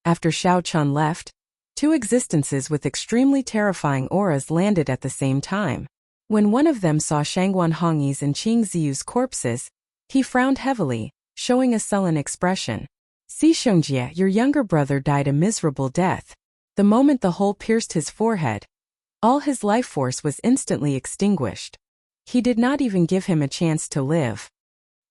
After Xiao Qin left, two existences with extremely terrifying auras landed at the same time. When one of them saw Shangguan Hongyi's and Qing Ziyu's corpses, he frowned heavily, showing a sullen expression. Si Xiangjie, your younger brother died a miserable death. The moment the hole pierced his forehead, all his life force was instantly extinguished. He did not even give him a chance to live.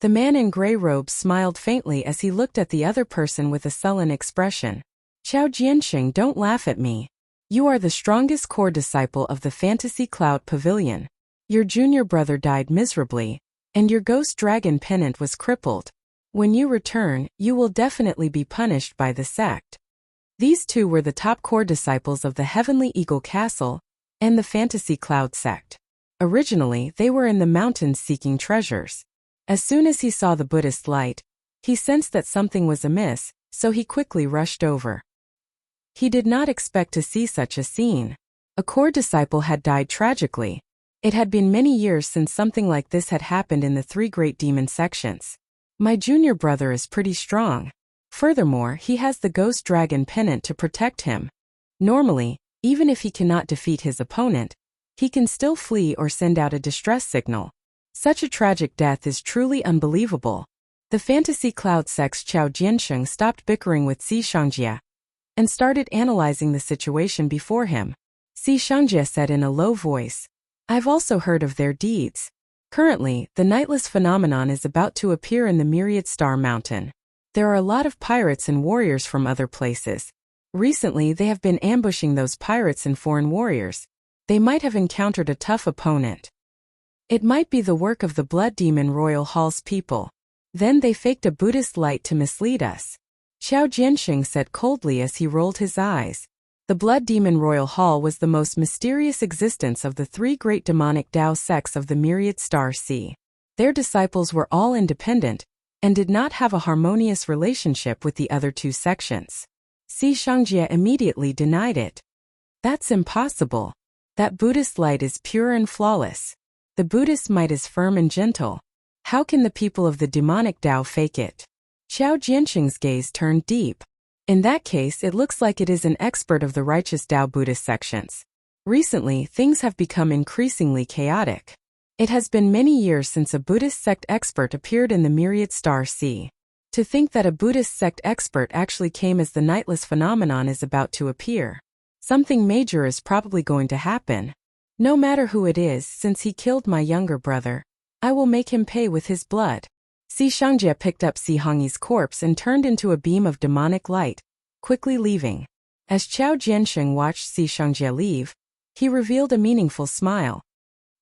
The man in gray robes smiled faintly as he looked at the other person with a sullen expression. Chao Jianxing, don't laugh at me. You are the strongest core disciple of the Fantasy Cloud Pavilion. Your junior brother died miserably, and your ghost dragon pennant was crippled. When you return, you will definitely be punished by the sect. These two were the top core disciples of the Heavenly Eagle Castle and the Fantasy Cloud sect. Originally, they were in the mountains seeking treasures. As soon as he saw the Buddhist light, he sensed that something was amiss, so he quickly rushed over. He did not expect to see such a scene. A core disciple had died tragically. It had been many years since something like this had happened in the three great demon sections. My junior brother is pretty strong. Furthermore, he has the ghost dragon pennant to protect him. Normally, even if he cannot defeat his opponent, he can still flee or send out a distress signal. Such a tragic death is truly unbelievable. The Fantasy Cloud sect's Chao Jiansheng stopped bickering with Si Xiangjie and started analyzing the situation before him. Si Xiangjie said in a low voice, I've also heard of their deeds. Currently, the nightless phenomenon is about to appear in the Myriad Star Mountain. There are a lot of pirates and warriors from other places. Recently, they have been ambushing those pirates and foreign warriors. They might have encountered a tough opponent. It might be the work of the Blood Demon Royal Hall's people. Then they faked a Buddhist light to mislead us. Chao Jianxing said coldly as he rolled his eyes. The Blood Demon Royal Hall was the most mysterious existence of the three great demonic Tao sects of the Myriad Star Sea. Their disciples were all independent and did not have a harmonious relationship with the other two sections. Si Xiangjie immediately denied it. That's impossible. That Buddhist light is pure and flawless. The Buddhist might is firm and gentle. How can the people of the demonic Tao fake it? Chao Jianxing's gaze turned deep. In that case, it looks like it is an expert of the righteous Tao Buddhist sections. Recently, things have become increasingly chaotic. It has been many years since a Buddhist sect expert appeared in the Myriad Star Sea. To think that a Buddhist sect expert actually came as the nightless phenomenon is about to appear. Something major is probably going to happen. No matter who it is, since he killed my younger brother, I will make him pay with his blood. Si Xiangjie picked up Si Hongyi's corpse and turned into a beam of demonic light, quickly leaving. As Chao Jiansheng watched Si Xiangjie leave, he revealed a meaningful smile.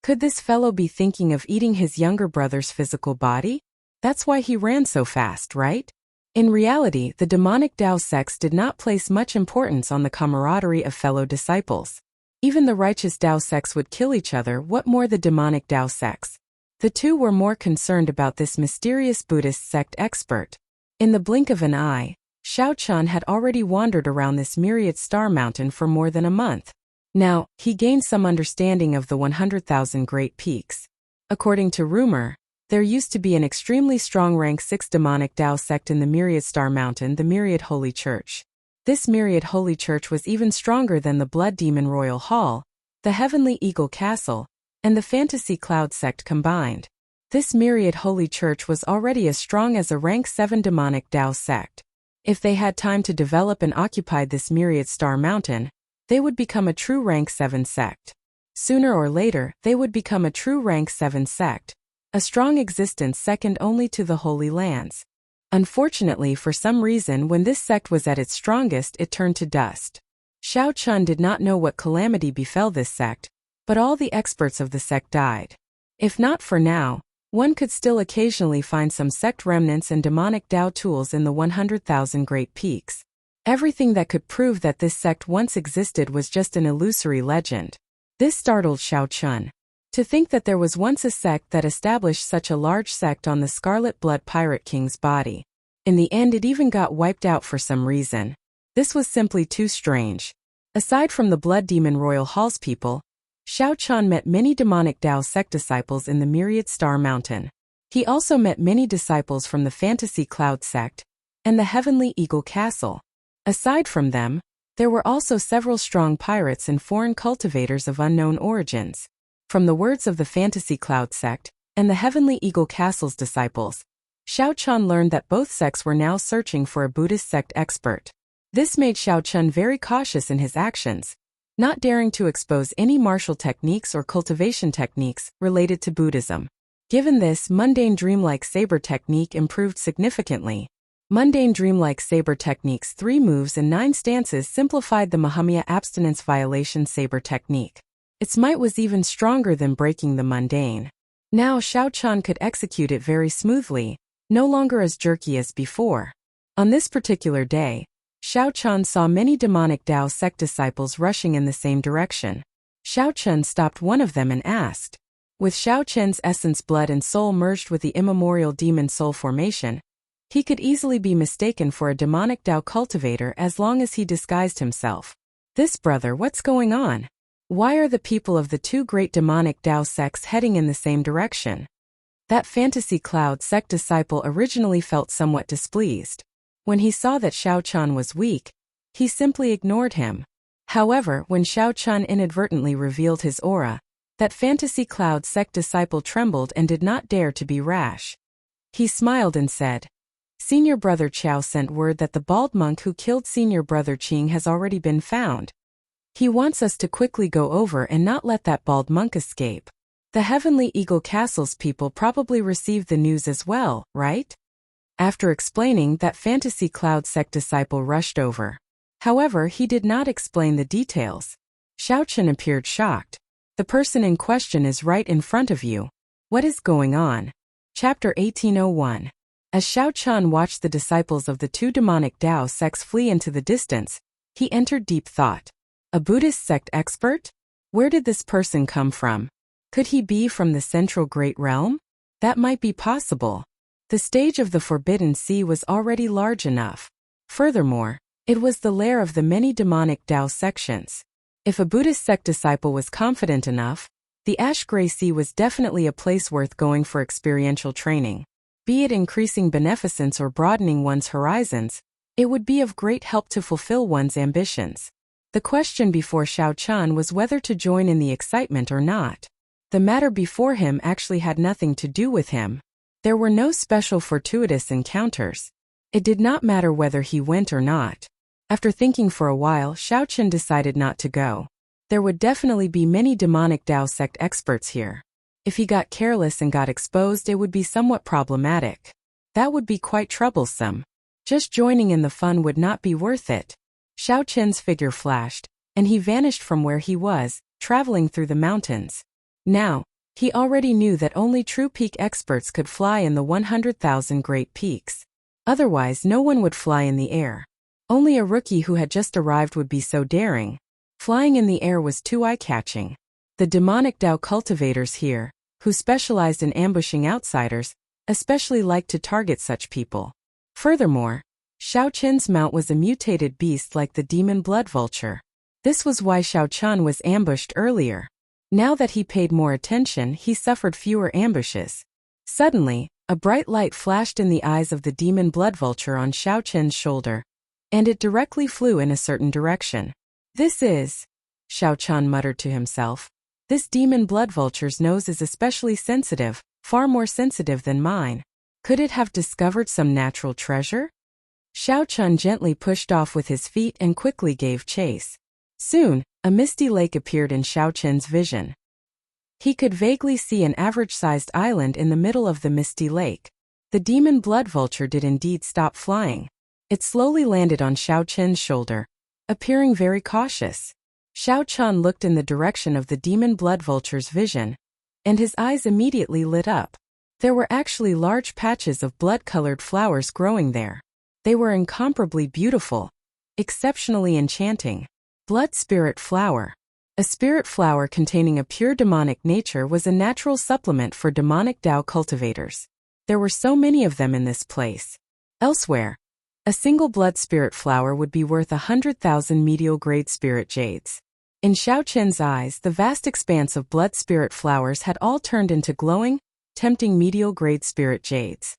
Could this fellow be thinking of eating his younger brother's physical body? That's why he ran so fast, right? In reality, the demonic Tao sects did not place much importance on the camaraderie of fellow disciples. Even the righteous Tao sects would kill each other, what more the demonic Tao sects. The two were more concerned about this mysterious Buddhist sect expert. In the blink of an eye, Xiao Chun had already wandered around this myriad star mountain for more than a month. Now, he gained some understanding of the 100,000 Great Peaks. According to rumor, there used to be an extremely strong rank 6 demonic Tao sect in the Myriad Star Mountain, the Myriad Holy Church. This Myriad Holy Church was even stronger than the Blood Demon Royal Hall, the Heavenly Eagle Castle, and the Fantasy Cloud sect combined. This Myriad Holy Church was already as strong as a rank 7 demonic Tao sect. If they had time to develop and occupied this Myriad Star Mountain, they would become a true rank 7 sect. Sooner or later, they would become a true rank 7 sect, a strong existence second only to the Holy Lands. Unfortunately, for some reason, when this sect was at its strongest, it turned to dust. Xiao Chun did not know what calamity befell this sect, but all the experts of the sect died. If not for now, one could still occasionally find some sect remnants and demonic Tao tools in the 100,000 Great Peaks. Everything that could prove that this sect once existed was just an illusory legend. This startled Xiao Chun. To think that there was once a sect that established such a large sect on the Scarlet Blood Pirate King's body. In the end, it even got wiped out for some reason. This was simply too strange. Aside from the Blood Demon Royal Hall's people, Xiao Chun met many demonic Tao sect disciples in the Myriad Star Mountain. He also met many disciples from the Fantasy Cloud sect and the Heavenly Eagle Castle. Aside from them, there were also several strong pirates and foreign cultivators of unknown origins. From the words of the Fantasy Cloud sect and the Heavenly Eagle Castle's disciples, Xiao Chun learned that both sects were now searching for a Buddhist sect expert. This made Xiao Chun very cautious in his actions, not daring to expose any martial techniques or cultivation techniques related to Buddhism. Given this, Mundane Dreamlike Saber technique improved significantly. Mundane Dreamlike Saber technique's 3 moves and 9 stances simplified the Mahamaya Abstinence Violation Saber technique. Its might was even stronger than breaking the mundane. Now Xiao Chun could execute it very smoothly, no longer as jerky as before. On this particular day, Xiao Chun saw many demonic Tao sect disciples rushing in the same direction. Xiao Chun stopped one of them and asked. With Xiao Chun's essence, blood and soul merged with the immemorial demon soul formation, he could easily be mistaken for a demonic Tao cultivator as long as he disguised himself. This brother, what's going on? Why are the people of the 2 great demonic Tao sects heading in the same direction? That Fantasy Cloud sect disciple originally felt somewhat displeased. When he saw that Xiao Chun was weak, he simply ignored him. However, when Xiao Chun inadvertently revealed his aura, that Fantasy Cloud sect disciple trembled and did not dare to be rash. He smiled and said, Senior Brother Chao sent word that the bald monk who killed Senior Brother Qing has already been found. He wants us to quickly go over and not let that bald monk escape. The Heavenly Eagle Castle's people probably received the news as well, right? After explaining, that Fantasy Cloud sect disciple rushed over. However, he did not explain the details. Xiao Chun appeared shocked. The person in question is right in front of you. What is going on? Chapter 1801. As Xiao Chun watched the disciples of the 2 demonic Tao sects flee into the distance, he entered deep thought. A Buddhist sect expert? Where did this person come from? Could he be from the Central Great Realm? That might be possible. The stage of the Forbidden Sea was already large enough. Furthermore, it was the lair of the many demonic Tao sections. If a Buddhist sect disciple was confident enough, the Ash Gray Sea was definitely a place worth going for experiential training. Be it increasing beneficence or broadening one's horizons, it would be of great help to fulfill one's ambitions. The question before Xiao Chun was whether to join in the excitement or not. The matter before him actually had nothing to do with him. There were no special fortuitous encounters. It did not matter whether he went or not. After thinking for a while, Xiao Chun decided not to go. There would definitely be many demonic Tao sect experts here. If he got careless and got exposed, it would be somewhat problematic. That would be quite troublesome. Just joining in the fun would not be worth it. Xiao Chun's figure flashed, and he vanished from where he was, traveling through the mountains. Now, he already knew that only true peak experts could fly in the 100,000 Great Peaks. Otherwise, no one would fly in the air. Only a rookie who had just arrived would be so daring. Flying in the air was too eye-catching. The demonic Dao cultivators here, who specialized in ambushing outsiders, especially liked to target such people. Furthermore, Xiao Qin's mount was a mutated beast like the demon blood vulture. This was why Xiao Qian was ambushed earlier. Now that he paid more attention, he suffered fewer ambushes. Suddenly, a bright light flashed in the eyes of the demon blood vulture on Xiao Qin's shoulder, and it directly flew in a certain direction. This is, Xiao Qian muttered to himself. This demon blood vulture's nose is especially sensitive, far more sensitive than mine. Could it have discovered some natural treasure? Xiao Qian gently pushed off with his feet and quickly gave chase. Soon, a misty lake appeared in Xiao Qian's vision. He could vaguely see an average-sized island in the middle of the misty lake. The demon blood vulture did indeed stop flying. It slowly landed on Xiao Qian's shoulder, appearing very cautious. Xiao Qian looked in the direction of the demon blood vulture's vision, and his eyes immediately lit up. There were actually large patches of blood-colored flowers growing there. They were incomparably beautiful, exceptionally enchanting. Blood spirit flower. A spirit flower containing a pure demonic nature was a natural supplement for demonic Dao cultivators. There were so many of them in this place. Elsewhere, a single blood spirit flower would be worth 100,000 medial-grade spirit jades. In Xiao Qin's eyes, the vast expanse of blood spirit flowers had all turned into glowing, tempting medial-grade spirit jades.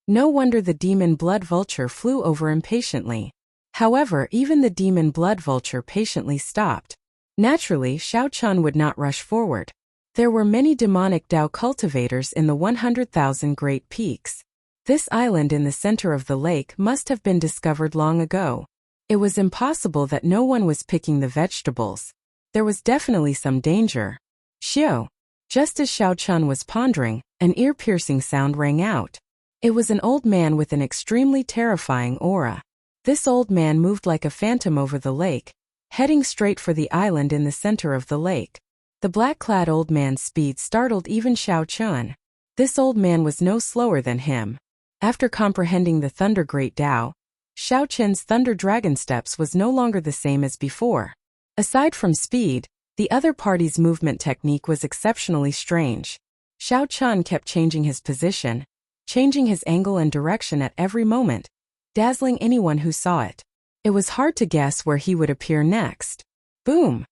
No wonder the demon blood vulture flew over impatiently. However, even the demon blood vulture patiently stopped. Naturally, Xiao Qian would not rush forward. There were many demonic Dao cultivators in the 100,000 Great Peaks. This island in the center of the lake must have been discovered long ago. It was impossible that no one was picking the vegetables. There was definitely some danger. Xiao. Just as Xiao Qian was pondering, an ear-piercing sound rang out. It was an old man with an extremely terrifying aura. This old man moved like a phantom over the lake, heading straight for the island in the center of the lake. The black-clad old man's speed startled even Xiao Qian. This old man was no slower than him. After comprehending the Thunder Great Dao, Xiao Qian's Thunder Dragon Steps was no longer the same as before. Aside from speed, the other party's movement technique was exceptionally strange. Xiao Qian kept changing his position, changing his angle and direction at every moment, dazzling anyone who saw it. It was hard to guess where he would appear next. Boom!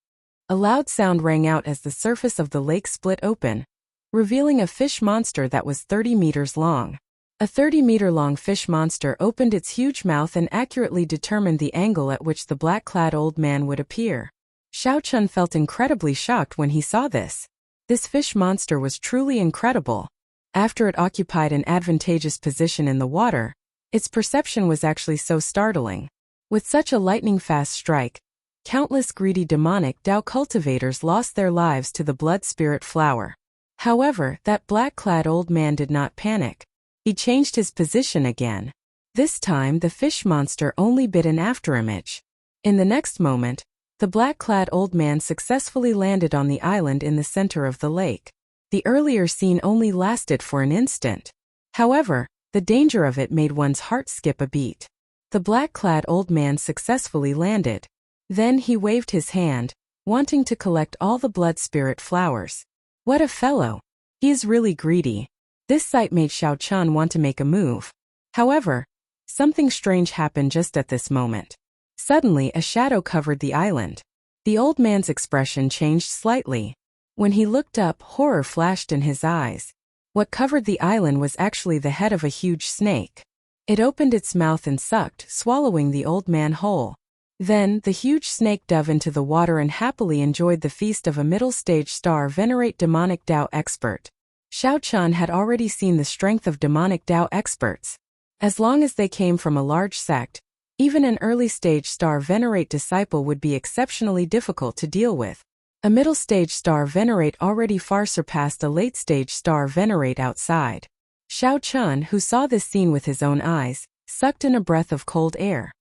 A loud sound rang out as the surface of the lake split open, revealing a fish monster that was 30 meters long. A 30-meter-long fish monster opened its huge mouth and accurately determined the angle at which the black-clad old man would appear. Xiao Qian felt incredibly shocked when he saw this. This fish monster was truly incredible. After it occupied an advantageous position in the water, its perception was actually so startling. With such a lightning-fast strike, countless greedy demonic Dao cultivators lost their lives to the blood spirit flower. However, that black-clad old man did not panic. He changed his position again. This time, the fish monster only bit an afterimage. In the next moment, the black-clad old man successfully landed on the island in the center of the lake. The earlier scene only lasted for an instant. However, the danger of it made one's heart skip a beat. The black-clad old man successfully landed. Then he waved his hand, wanting to collect all the blood spirit flowers. What a fellow! He is really greedy. This sight made Xiao Qian want to make a move. However, something strange happened just at this moment. Suddenly, a shadow covered the island. The old man's expression changed slightly. When he looked up, horror flashed in his eyes. What covered the island was actually the head of a huge snake. It opened its mouth and sucked, swallowing the old man whole. Then, the huge snake dove into the water and happily enjoyed the feast of a middle-stage star venerate demonic Dao expert. Xiao Qian had already seen the strength of demonic Dao experts. As long as they came from a large sect, even an early-stage star venerate disciple would be exceptionally difficult to deal with. A middle-stage star venerate already far surpassed a late-stage star venerate outside. Xiao Qian, who saw this scene with his own eyes, sucked in a breath of cold air.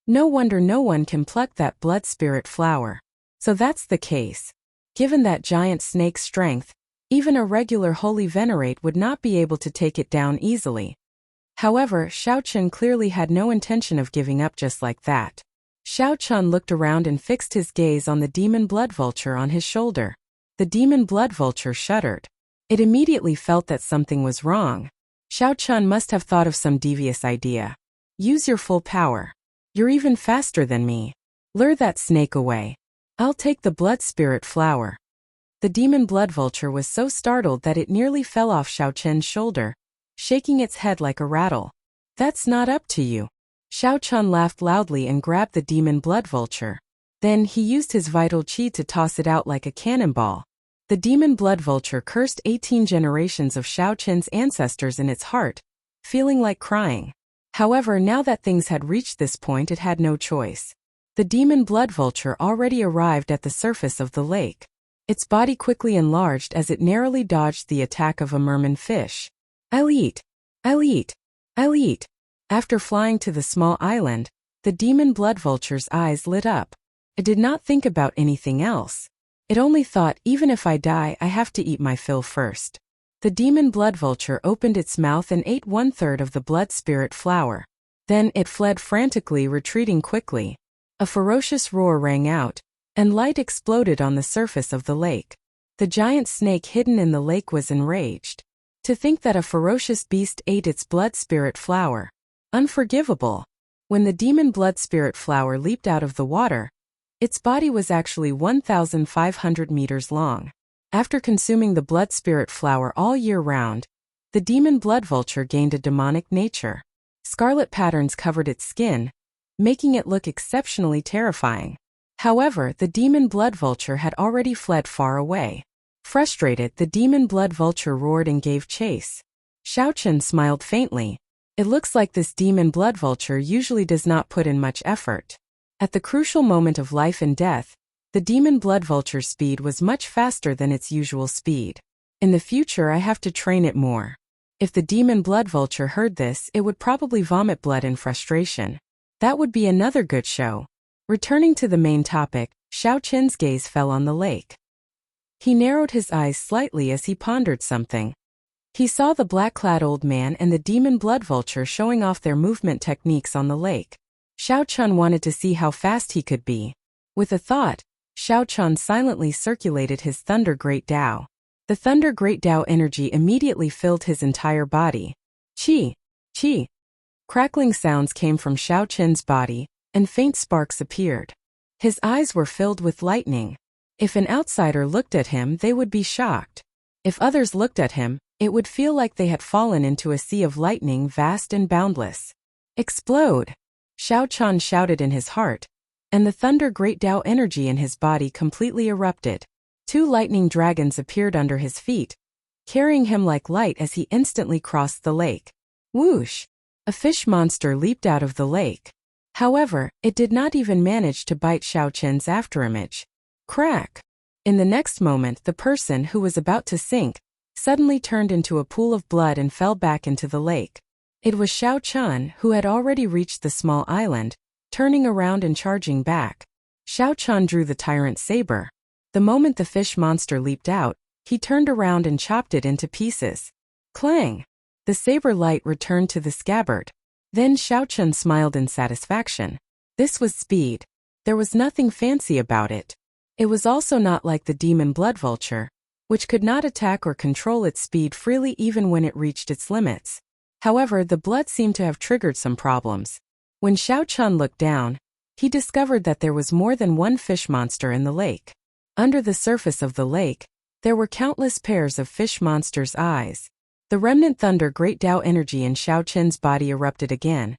No wonder no one can pluck that blood spirit flower. So that's the case. Given that giant snake's strength, even a regular holy venerate would not be able to take it down easily. However, Xiao Chun clearly had no intention of giving up just like that. Xiao Chun looked around and fixed his gaze on the demon blood vulture on his shoulder. The demon blood vulture shuddered. It immediately felt that something was wrong. Xiao Chun must have thought of some devious idea. Use your full power. You're even faster than me. Lure that snake away. I'll take the blood spirit flower. The demon blood vulture was so startled that it nearly fell off Xiao Chun's shoulder, shaking its head like a rattle. That's not up to you. Xiao Chun laughed loudly and grabbed the demon blood vulture. Then he used his vital chi to toss it out like a cannonball. The demon blood vulture cursed 18 generations of Xiao Chun's ancestors in its heart, feeling like crying. However, now that things had reached this point, it had no choice. The demon blood vulture already arrived at the surface of the lake. Its body quickly enlarged as it narrowly dodged the attack of a merman fish. I'll eat. I'll eat. I'll eat. After flying to the small island, the demon blood vulture's eyes lit up. It did not think about anything else. It only thought, even if I die, I have to eat my fill first. The demon blood vulture opened its mouth and ate 1/3 of the blood spirit flower. Then it fled frantically, retreating quickly. A ferocious roar rang out, and light exploded on the surface of the lake. The giant snake hidden in the lake was enraged. To think that a ferocious beast ate its blood spirit flower. Unforgivable. When the demon blood spirit flower leaped out of the water, its body was actually 1,500 meters long. After consuming the blood spirit flower all year round, the demon blood vulture gained a demonic nature. Scarlet patterns covered its skin, making it look exceptionally terrifying. However, the demon blood vulture had already fled far away. Frustrated, the demon blood vulture roared and gave chase. Xiao Chun smiled faintly. It looks like this demon blood vulture usually does not put in much effort. At the crucial moment of life and death, the demon blood vulture's speed was much faster than its usual speed. In the future, I have to train it more. If the demon blood vulture heard this, it would probably vomit blood in frustration. That would be another good show. Returning to the main topic, Xiao Chun's gaze fell on the lake. He narrowed his eyes slightly as he pondered something. He saw the black-clad old man and the demon blood vulture showing off their movement techniques on the lake. Xiao Chun wanted to see how fast he could be. With a thought, Xiao Chun silently circulated his Thunder Great Tao. The Thunder Great Tao energy immediately filled his entire body. Chi! Chi! Crackling sounds came from Xiao Chun's body, and faint sparks appeared. His eyes were filled with lightning. If an outsider looked at him, they would be shocked. If others looked at him, it would feel like they had fallen into a sea of lightning, vast and boundless. Explode! Xiao Chun shouted in his heart, and the Thunder Great Tao energy in his body completely erupted. 2 lightning dragons appeared under his feet, carrying him like light as he instantly crossed the lake. Whoosh! A fish monster leaped out of the lake. However, it did not even manage to bite Xiao Chun's afterimage. Crack! In the next moment, the person who was about to sink suddenly turned into a pool of blood and fell back into the lake. It was Xiao Chun, who had already reached the small island, turning around and charging back. Xiao Chun drew the tyrant saber. The moment the fish monster leaped out, he turned around and chopped it into pieces. Clang! The saber light returned to the scabbard. Then Xiao Chun smiled in satisfaction. This was speed. There was nothing fancy about it. It was also not like the demon blood vulture, which could not attack or control its speed freely even when it reached its limits. However, the blood seemed to have triggered some problems. When Xiao Chun looked down, he discovered that there was more than one fish monster in the lake. Under the surface of the lake, there were countless pairs of fish monsters' eyes. The remnant Thunder Great Tao energy in Xiao Chun's body erupted again,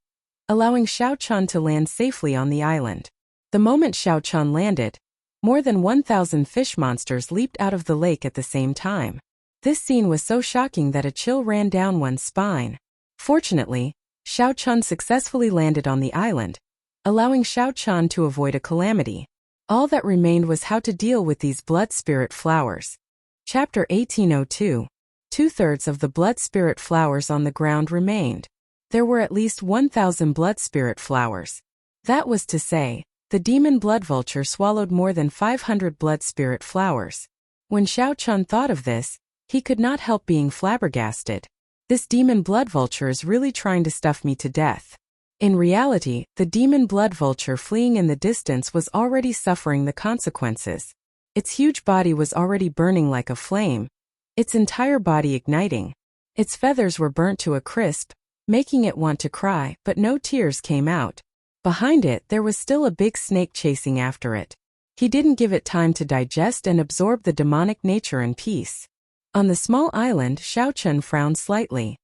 allowing Xiao Chun to land safely on the island. The moment Xiao Chun landed, more than 1,000 fish monsters leaped out of the lake at the same time. This scene was so shocking that a chill ran down one's spine. Fortunately, Xiao Chun successfully landed on the island, allowing Xiao Chun to avoid a calamity. All that remained was how to deal with these blood spirit flowers. Chapter 1802. 2/3 of the blood spirit flowers on the ground remained. There were at least 1,000 blood spirit flowers. That was to say, the demon blood vulture swallowed more than 500 blood spirit flowers. When Xiao Chun thought of this, he could not help being flabbergasted. This demon blood vulture is really trying to stuff me to death. In reality, the demon blood vulture fleeing in the distance was already suffering the consequences. Its huge body was already burning like a flame, its entire body igniting. Its feathers were burnt to a crisp, making it want to cry, but no tears came out. Behind it, there was still a big snake chasing after it. He didn't give it time to digest and absorb the demonic nature in peace. On the small island, Xiao Chun frowned slightly.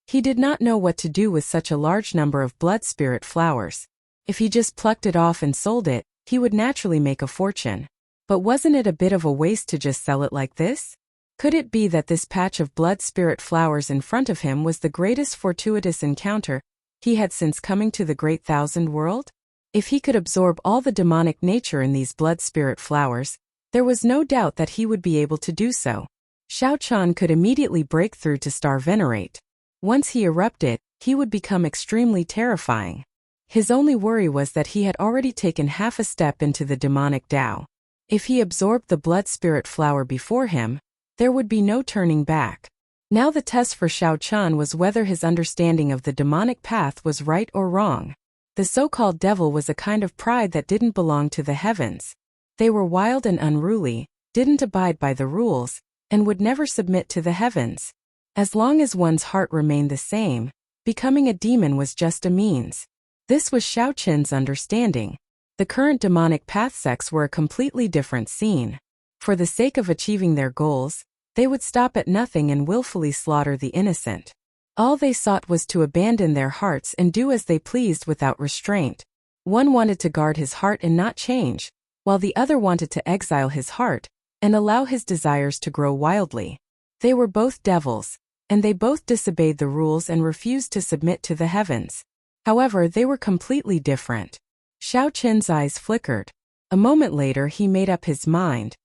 He did not know what to do with such a large number of blood spirit flowers. If he just plucked it off and sold it, he would naturally make a fortune. But wasn't it a bit of a waste to just sell it like this? Could it be that this patch of blood spirit flowers in front of him was the greatest fortuitous encounter he had since coming to the Great Thousand World? If he could absorb all the demonic nature in these blood spirit flowers, there was no doubt that he would be able to do so. Xiao Chun could immediately break through to Star Venerate. Once he erupted, he would become extremely terrifying. His only worry was that he had already taken half a step into the demonic Tao. If he absorbed the blood spirit flower before him, there would be no turning back. Now the test for Xiao Chun was whether his understanding of the demonic path was right or wrong. The so-called devil was a kind of pride that didn't belong to the heavens. They were wild and unruly, didn't abide by the rules, and would never submit to the heavens. As long as one's heart remained the same, becoming a demon was just a means. This was Xiao Chun's understanding. The current demonic path sects were a completely different scene. For the sake of achieving their goals, they would stop at nothing and willfully slaughter the innocent. All they sought was to abandon their hearts and do as they pleased without restraint. One wanted to guard his heart and not change, while the other wanted to exile his heart and allow his desires to grow wildly. They were both devils, and they both disobeyed the rules and refused to submit to the heavens. However, they were completely different. Xiao Chun's eyes flickered. A moment later he made up his mind.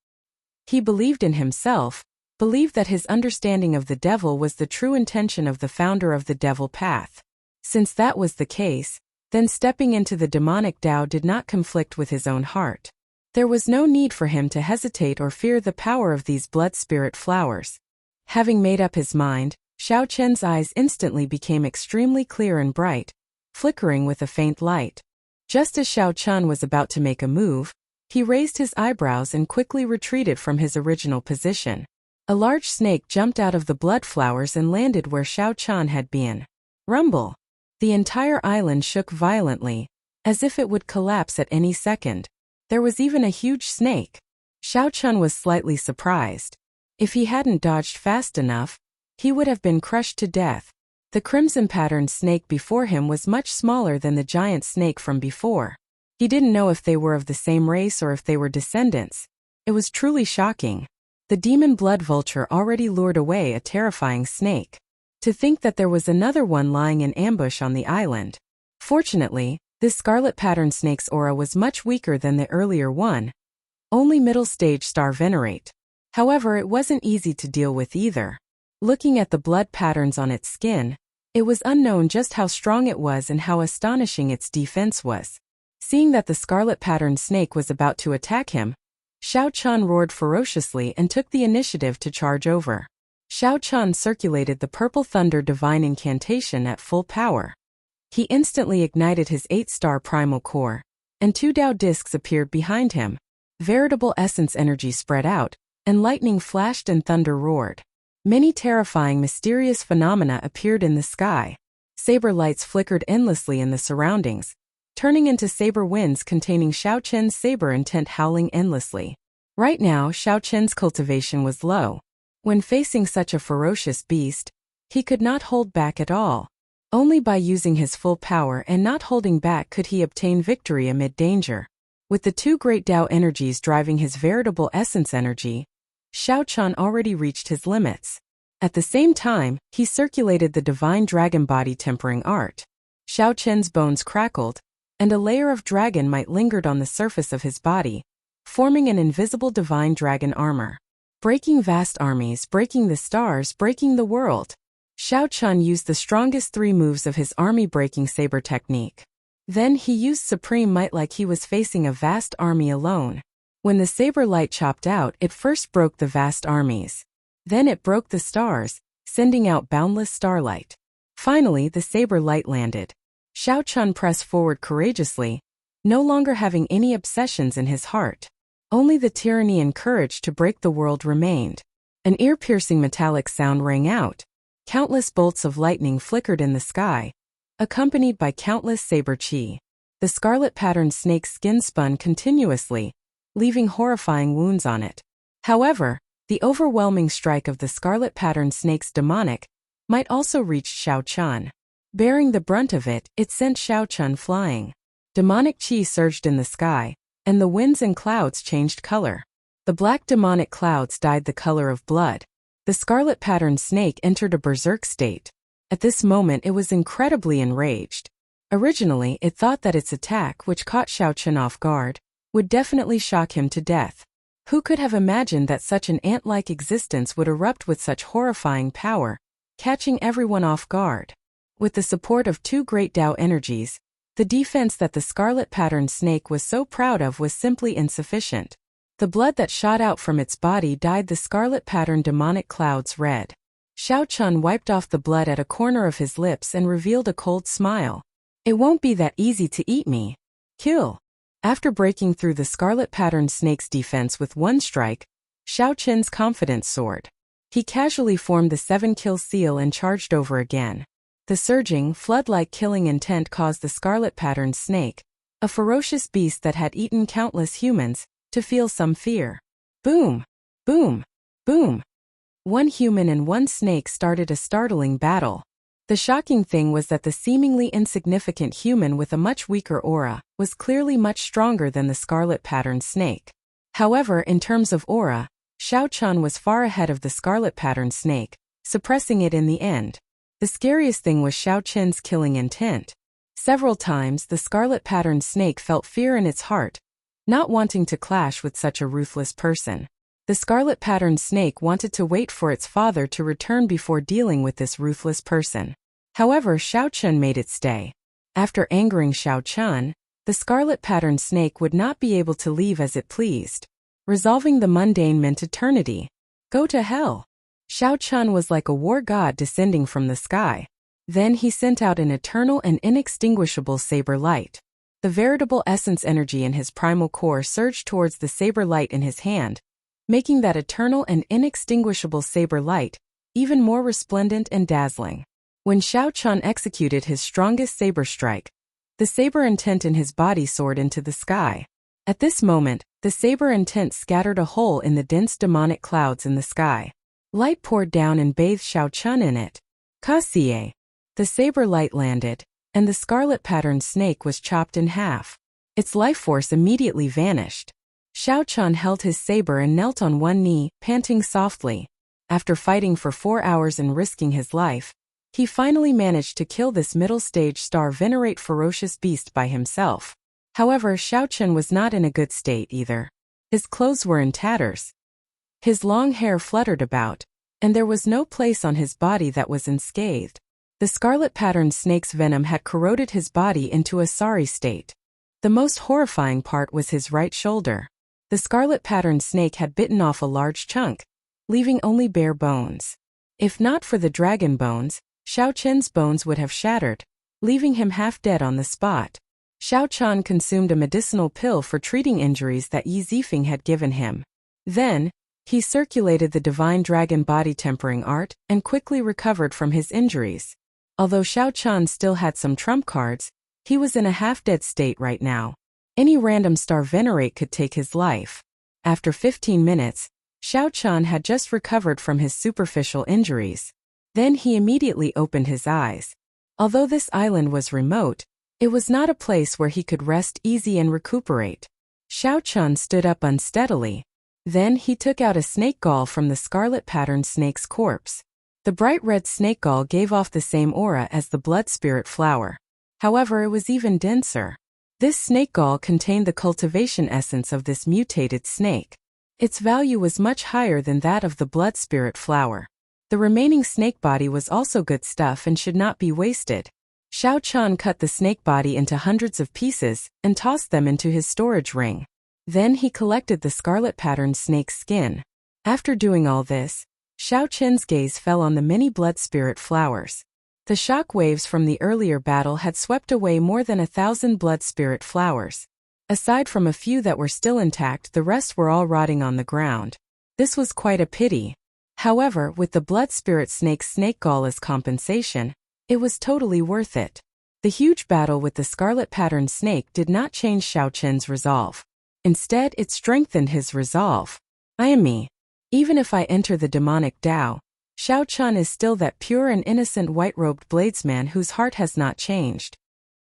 He believed in himself, believed that his understanding of the devil was the true intention of the founder of the devil path. Since that was the case, then stepping into the demonic Tao did not conflict with his own heart. There was no need for him to hesitate or fear the power of these blood spirit flowers. Having made up his mind, Xiao Chun's eyes instantly became extremely clear and bright, flickering with a faint light. Just as Xiao Chun was about to make a move, he raised his eyebrows and quickly retreated from his original position. A large snake jumped out of the blood flowers and landed where Xiao Chun had been. Rumble! The entire island shook violently, as if it would collapse at any second. There was even a huge snake. Xiao Chun was slightly surprised. If he hadn't dodged fast enough, he would have been crushed to death. The crimson-patterned snake before him was much smaller than the giant snake from before. He didn't know if they were of the same race or if they were descendants. It was truly shocking. The demon blood vulture already lured away a terrifying snake. To think that there was another one lying in ambush on the island. Fortunately, this scarlet-patterned snake's aura was much weaker than the earlier one. Only middle-stage Star Venerate. However, it wasn't easy to deal with either. Looking at the blood patterns on its skin, it was unknown just how strong it was and how astonishing its defense was. Seeing that the scarlet-patterned snake was about to attack him, Xiao Chun roared ferociously and took the initiative to charge over. Xiao Chun circulated the purple thunder divine incantation at full power. He instantly ignited his 8-star primal core, and 2 Tao discs appeared behind him. Veritable essence energy spread out, and lightning flashed and thunder roared. Many terrifying mysterious phenomena appeared in the sky. Saber lights flickered endlessly in the surroundings, turning into saber winds containing Xiao Chun's saber intent howling endlessly. Right now, Xiao Chun's cultivation was low. When facing such a ferocious beast, he could not hold back at all. Only by using his full power and not holding back could he obtain victory amid danger. With the 2 great Tao energies driving his veritable essence energy, Xiao Chun already reached his limits. At the same time, he circulated the divine dragon body tempering art. Xiao Chun's bones crackled, and a layer of dragon might lingered on the surface of his body, forming an invisible divine dragon armor. Breaking vast armies, breaking the stars, breaking the world. Xiao Chun used the strongest 3 moves of his army-breaking saber technique. Then he used supreme might like he was facing a vast army alone. When the saber light chopped out, it first broke the vast armies. Then it broke the stars, sending out boundless starlight. Finally, the saber light landed. Shao Chun pressed forward courageously, no longer having any obsessions in his heart. Only the tyranny and courage to break the world remained. An ear-piercing metallic sound rang out. Countless bolts of lightning flickered in the sky, accompanied by countless saber chi. The scarlet-patterned snake's skin spun continuously, leaving horrifying wounds on it. However, the overwhelming strike of the scarlet-patterned snake's demonic might also reach Shao Chun. Bearing the brunt of it, it sent Shao Chun flying. Demonic chi surged in the sky, and the winds and clouds changed color. The black demonic clouds dyed the color of blood. The scarlet-patterned snake entered a berserk state. At this moment it was incredibly enraged. Originally, it thought that its attack, which caught Shao Chun off guard, would definitely shock him to death. Who could have imagined that such an ant-like existence would erupt with such horrifying power, catching everyone off guard? With the support of two great Tao energies, the defense that the scarlet-patterned snake was so proud of was simply insufficient. The blood that shot out from its body dyed the scarlet-patterned demonic clouds red. Shao Chun wiped off the blood at a corner of his lips and revealed a cold smile. It won't be that easy to eat me. Kill. After breaking through the scarlet-patterned snake's defense with one strike, Shao Chun's confidence soared. He casually formed the 7-kill seal and charged over again. The surging, flood-like killing intent caused the scarlet-patterned snake, a ferocious beast that had eaten countless humans, to feel some fear. Boom! Boom! Boom! One human and one snake started a startling battle. The shocking thing was that the seemingly insignificant human with a much weaker aura was clearly much stronger than the scarlet-patterned snake. However, in terms of aura, Shao Chun was far ahead of the scarlet-patterned snake, suppressing it in the end. The scariest thing was Shao Chun's killing intent. Several times, the scarlet-patterned snake felt fear in its heart, not wanting to clash with such a ruthless person. The scarlet-patterned snake wanted to wait for its father to return before dealing with this ruthless person. However, Shao Chun made it stay. After angering Shao Chun, the scarlet-patterned snake would not be able to leave as it pleased. Resolving the mundane meant eternity. Go to hell. Shao Chun was like a war god descending from the sky. Then he sent out an eternal and inextinguishable saber light. The veritable essence energy in his primal core surged towards the saber light in his hand, making that eternal and inextinguishable saber light even more resplendent and dazzling. When Shao Chun executed his strongest saber strike, the saber intent in his body soared into the sky. At this moment, the saber intent scattered a hole in the dense demonic clouds in the sky. Light poured down and bathed Shao Chun in it. Kasie. The saber light landed, and the scarlet-patterned snake was chopped in half. Its life force immediately vanished. Shao Chun held his saber and knelt on one knee, panting softly. After fighting for 4 hours and risking his life, he finally managed to kill this middle-stage star-venerate ferocious beast by himself. However, Shao Chun was not in a good state either. His clothes were in tatters. His long hair fluttered about, and there was no place on his body that was unscathed. The scarlet-patterned snake's venom had corroded his body into a sorry state. The most horrifying part was his right shoulder. The scarlet-patterned snake had bitten off a large chunk, leaving only bare bones. If not for the dragon bones, Shao Chun's bones would have shattered, leaving him half dead on the spot. Shao Chun consumed a medicinal pill for treating injuries that Yi Zifeng had given him. Then, he circulated the divine dragon body tempering art and quickly recovered from his injuries. Although Shao Chun still had some trump cards, he was in a half-dead state right now. Any random star venerate could take his life. After 15 minutes, Shao Chun had just recovered from his superficial injuries. Then he immediately opened his eyes. Although this island was remote, it was not a place where he could rest easy and recuperate. Shao Chun stood up unsteadily. Then he took out a snake gall from the scarlet-patterned snake's corpse. The bright red snake gall gave off the same aura as the blood spirit flower. However, it was even denser. This snake gall contained the cultivation essence of this mutated snake. Its value was much higher than that of the blood spirit flower. The remaining snake body was also good stuff and should not be wasted. Shao Chun cut the snake body into hundreds of pieces and tossed them into his storage ring. Then he collected the scarlet-patterned snake's skin. After doing all this, Xiao Qin's gaze fell on the many blood spirit flowers. The shock waves from the earlier battle had swept away more than 1,000 blood spirit flowers. Aside from a few that were still intact, the rest were all rotting on the ground. This was quite a pity. However, with the blood spirit snake's snake gall as compensation, it was totally worth it. The huge battle with the scarlet patterned snake did not change Xiao Qin's resolve. Instead, it strengthened his resolve. I am me. Even if I enter the demonic Tao, Xiao Qin is still that pure and innocent white-robed bladesman whose heart has not changed.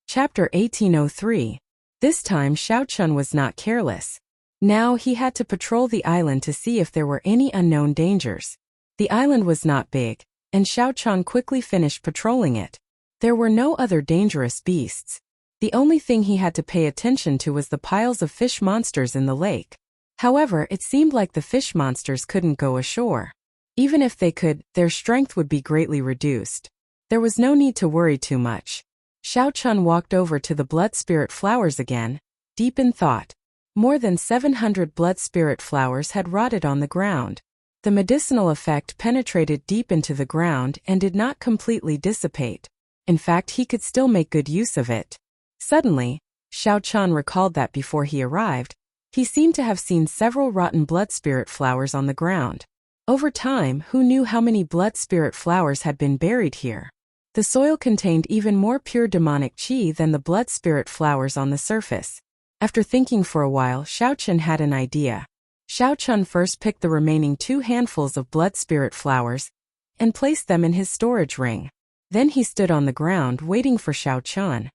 Chapter 1803. This time Xiao Qin was not careless. Now he had to patrol the island to see if there were any unknown dangers. The island was not big, and Xiao Qin quickly finished patrolling it. There were no other dangerous beasts. The only thing he had to pay attention to was the piles of fish monsters in the lake. However, it seemed like the fish monsters couldn't go ashore. Even if they could, their strength would be greatly reduced. There was no need to worry too much. Xiao Qin walked over to the blood spirit flowers again, deep in thought. More than 700 blood spirit flowers had rotted on the ground. The medicinal effect penetrated deep into the ground and did not completely dissipate. In fact, he could still make good use of it. Suddenly, Xiao Qin recalled that before he arrived, he seemed to have seen several rotten blood spirit flowers on the ground. Over time, who knew how many blood spirit flowers had been buried here? The soil contained even more pure demonic qi than the blood spirit flowers on the surface. After thinking for a while, Xiao Qin had an idea. Xiao Qin first picked the remaining 2 handfuls of blood spirit flowers and placed them in his storage ring. Then he stood on the ground waiting for Xiao Qin.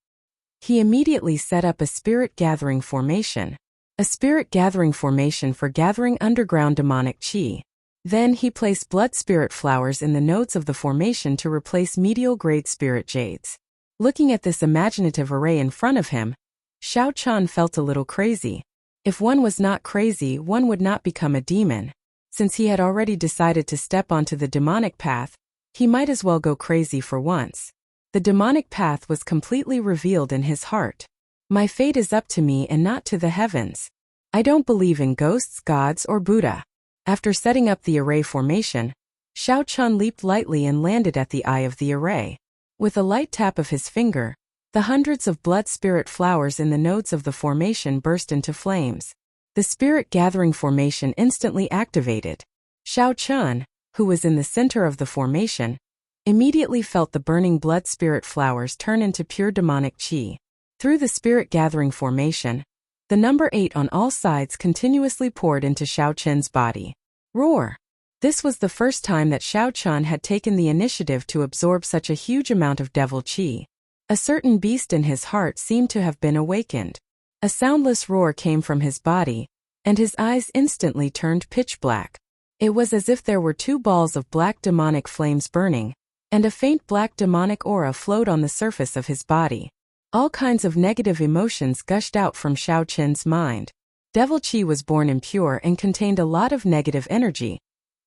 He immediately set up a spirit gathering formation. A spirit gathering formation for gathering underground demonic qi. Then he placed blood spirit flowers in the nodes of the formation to replace medial grade spirit jades. Looking at this imaginative array in front of him, Xiao Qin felt a little crazy. If one was not crazy, one would not become a demon. Since he had already decided to step onto the demonic path, he might as well go crazy for once. The demonic path was completely revealed in his heart. My fate is up to me and not to the heavens. I don't believe in ghosts, gods, or Buddha. After setting up the array formation, Xiao Qin leaped lightly and landed at the eye of the array. With a light tap of his finger, the hundreds of blood spirit flowers in the nodes of the formation burst into flames. The spirit gathering formation instantly activated. Xiao Qin, who was in the center of the formation, immediately felt the burning blood spirit flowers turn into pure demonic qi. Through the spirit gathering formation, the number 8 on all sides continuously poured into Xiao Qin's body. Roar! This was the first time that Xiao Qin had taken the initiative to absorb such a huge amount of devil qi. A certain beast in his heart seemed to have been awakened. A soundless roar came from his body, and his eyes instantly turned pitch black. It was as if there were 2 balls of black demonic flames burning, and a faint black demonic aura flowed on the surface of his body. All kinds of negative emotions gushed out from Xiao Qin's mind. Devil qi was born impure and contained a lot of negative energy,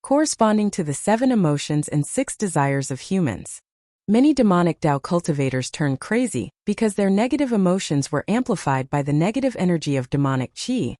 corresponding to the 7 emotions and 6 desires of humans. Many demonic Tao cultivators turned crazy because their negative emotions were amplified by the negative energy of demonic qi,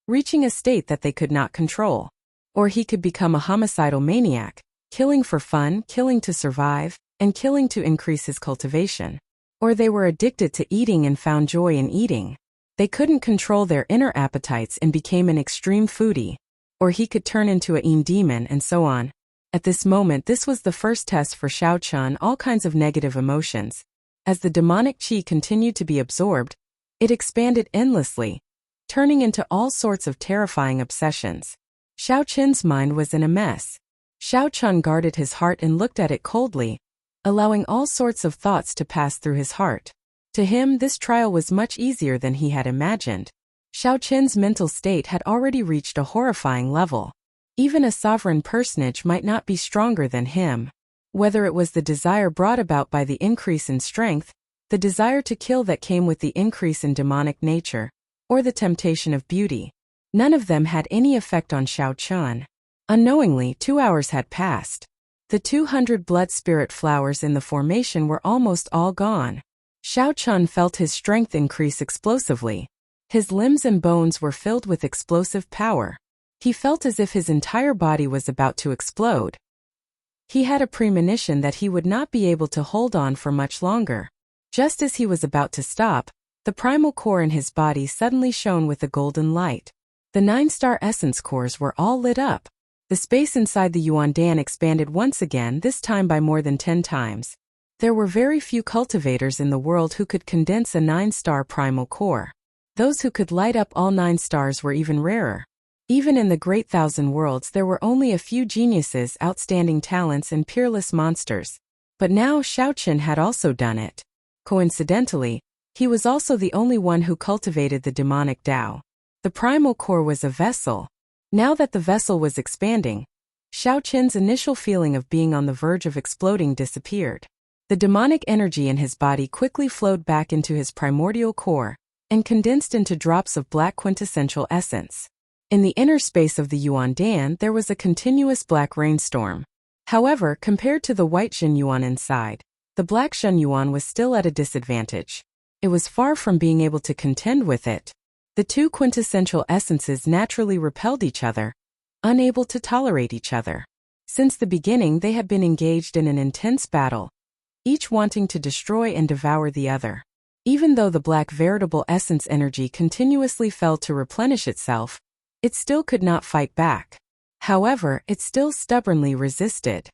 reaching a state that they could not control. Or he could become a homicidal maniac, killing for fun, killing to survive, and killing to increase his cultivation. Or they were addicted to eating and found joy in eating. They couldn't control their inner appetites and became an extreme foodie. Or he could turn into a demon and so on. At this moment, this was the first test for Xiao Qin, all kinds of negative emotions. As the demonic qi continued to be absorbed, it expanded endlessly, turning into all sorts of terrifying obsessions. Xiao Qin's mind was in a mess. Xiao Qin guarded his heart and looked at it coldly, allowing all sorts of thoughts to pass through his heart. To him, this trial was much easier than he had imagined. Xiao Qin's mental state had already reached a horrifying level. Even a sovereign personage might not be stronger than him. Whether it was the desire brought about by the increase in strength, the desire to kill that came with the increase in demonic nature, or the temptation of beauty, none of them had any effect on Xiao Qin. Unknowingly, 2 hours had passed. The 200 blood spirit flowers in the formation were almost all gone. Xiao Qin felt his strength increase explosively. His limbs and bones were filled with explosive power. He felt as if his entire body was about to explode. He had a premonition that he would not be able to hold on for much longer. Just as he was about to stop, the primal core in his body suddenly shone with a golden light. The 9-star essence cores were all lit up. The space inside the Yuandan expanded once again, this time by more than 10 times. There were very few cultivators in the world who could condense a 9-star primal core. Those who could light up all 9 stars were even rarer. Even in the Great Thousand Worlds there were only a few geniuses, outstanding talents and peerless monsters. But now Shao Chen had also done it. Coincidentally, he was also the only one who cultivated the demonic Tao. The primal core was a vessel. Now that the vessel was expanding, Shao Chen's initial feeling of being on the verge of exploding disappeared. The demonic energy in his body quickly flowed back into his primordial core and condensed into drops of black quintessential essence. In the inner space of the Yuandan there was a continuous black rainstorm. However, compared to the white Zhenyuan inside, the black Zhenyuan was still at a disadvantage. It was far from being able to contend with it. The two quintessential essences naturally repelled each other, unable to tolerate each other. Since the beginning they had been engaged in an intense battle, each wanting to destroy and devour the other. Even though the black veritable essence energy continuously failed to replenish itself, it still could not fight back. However, it still stubbornly resisted.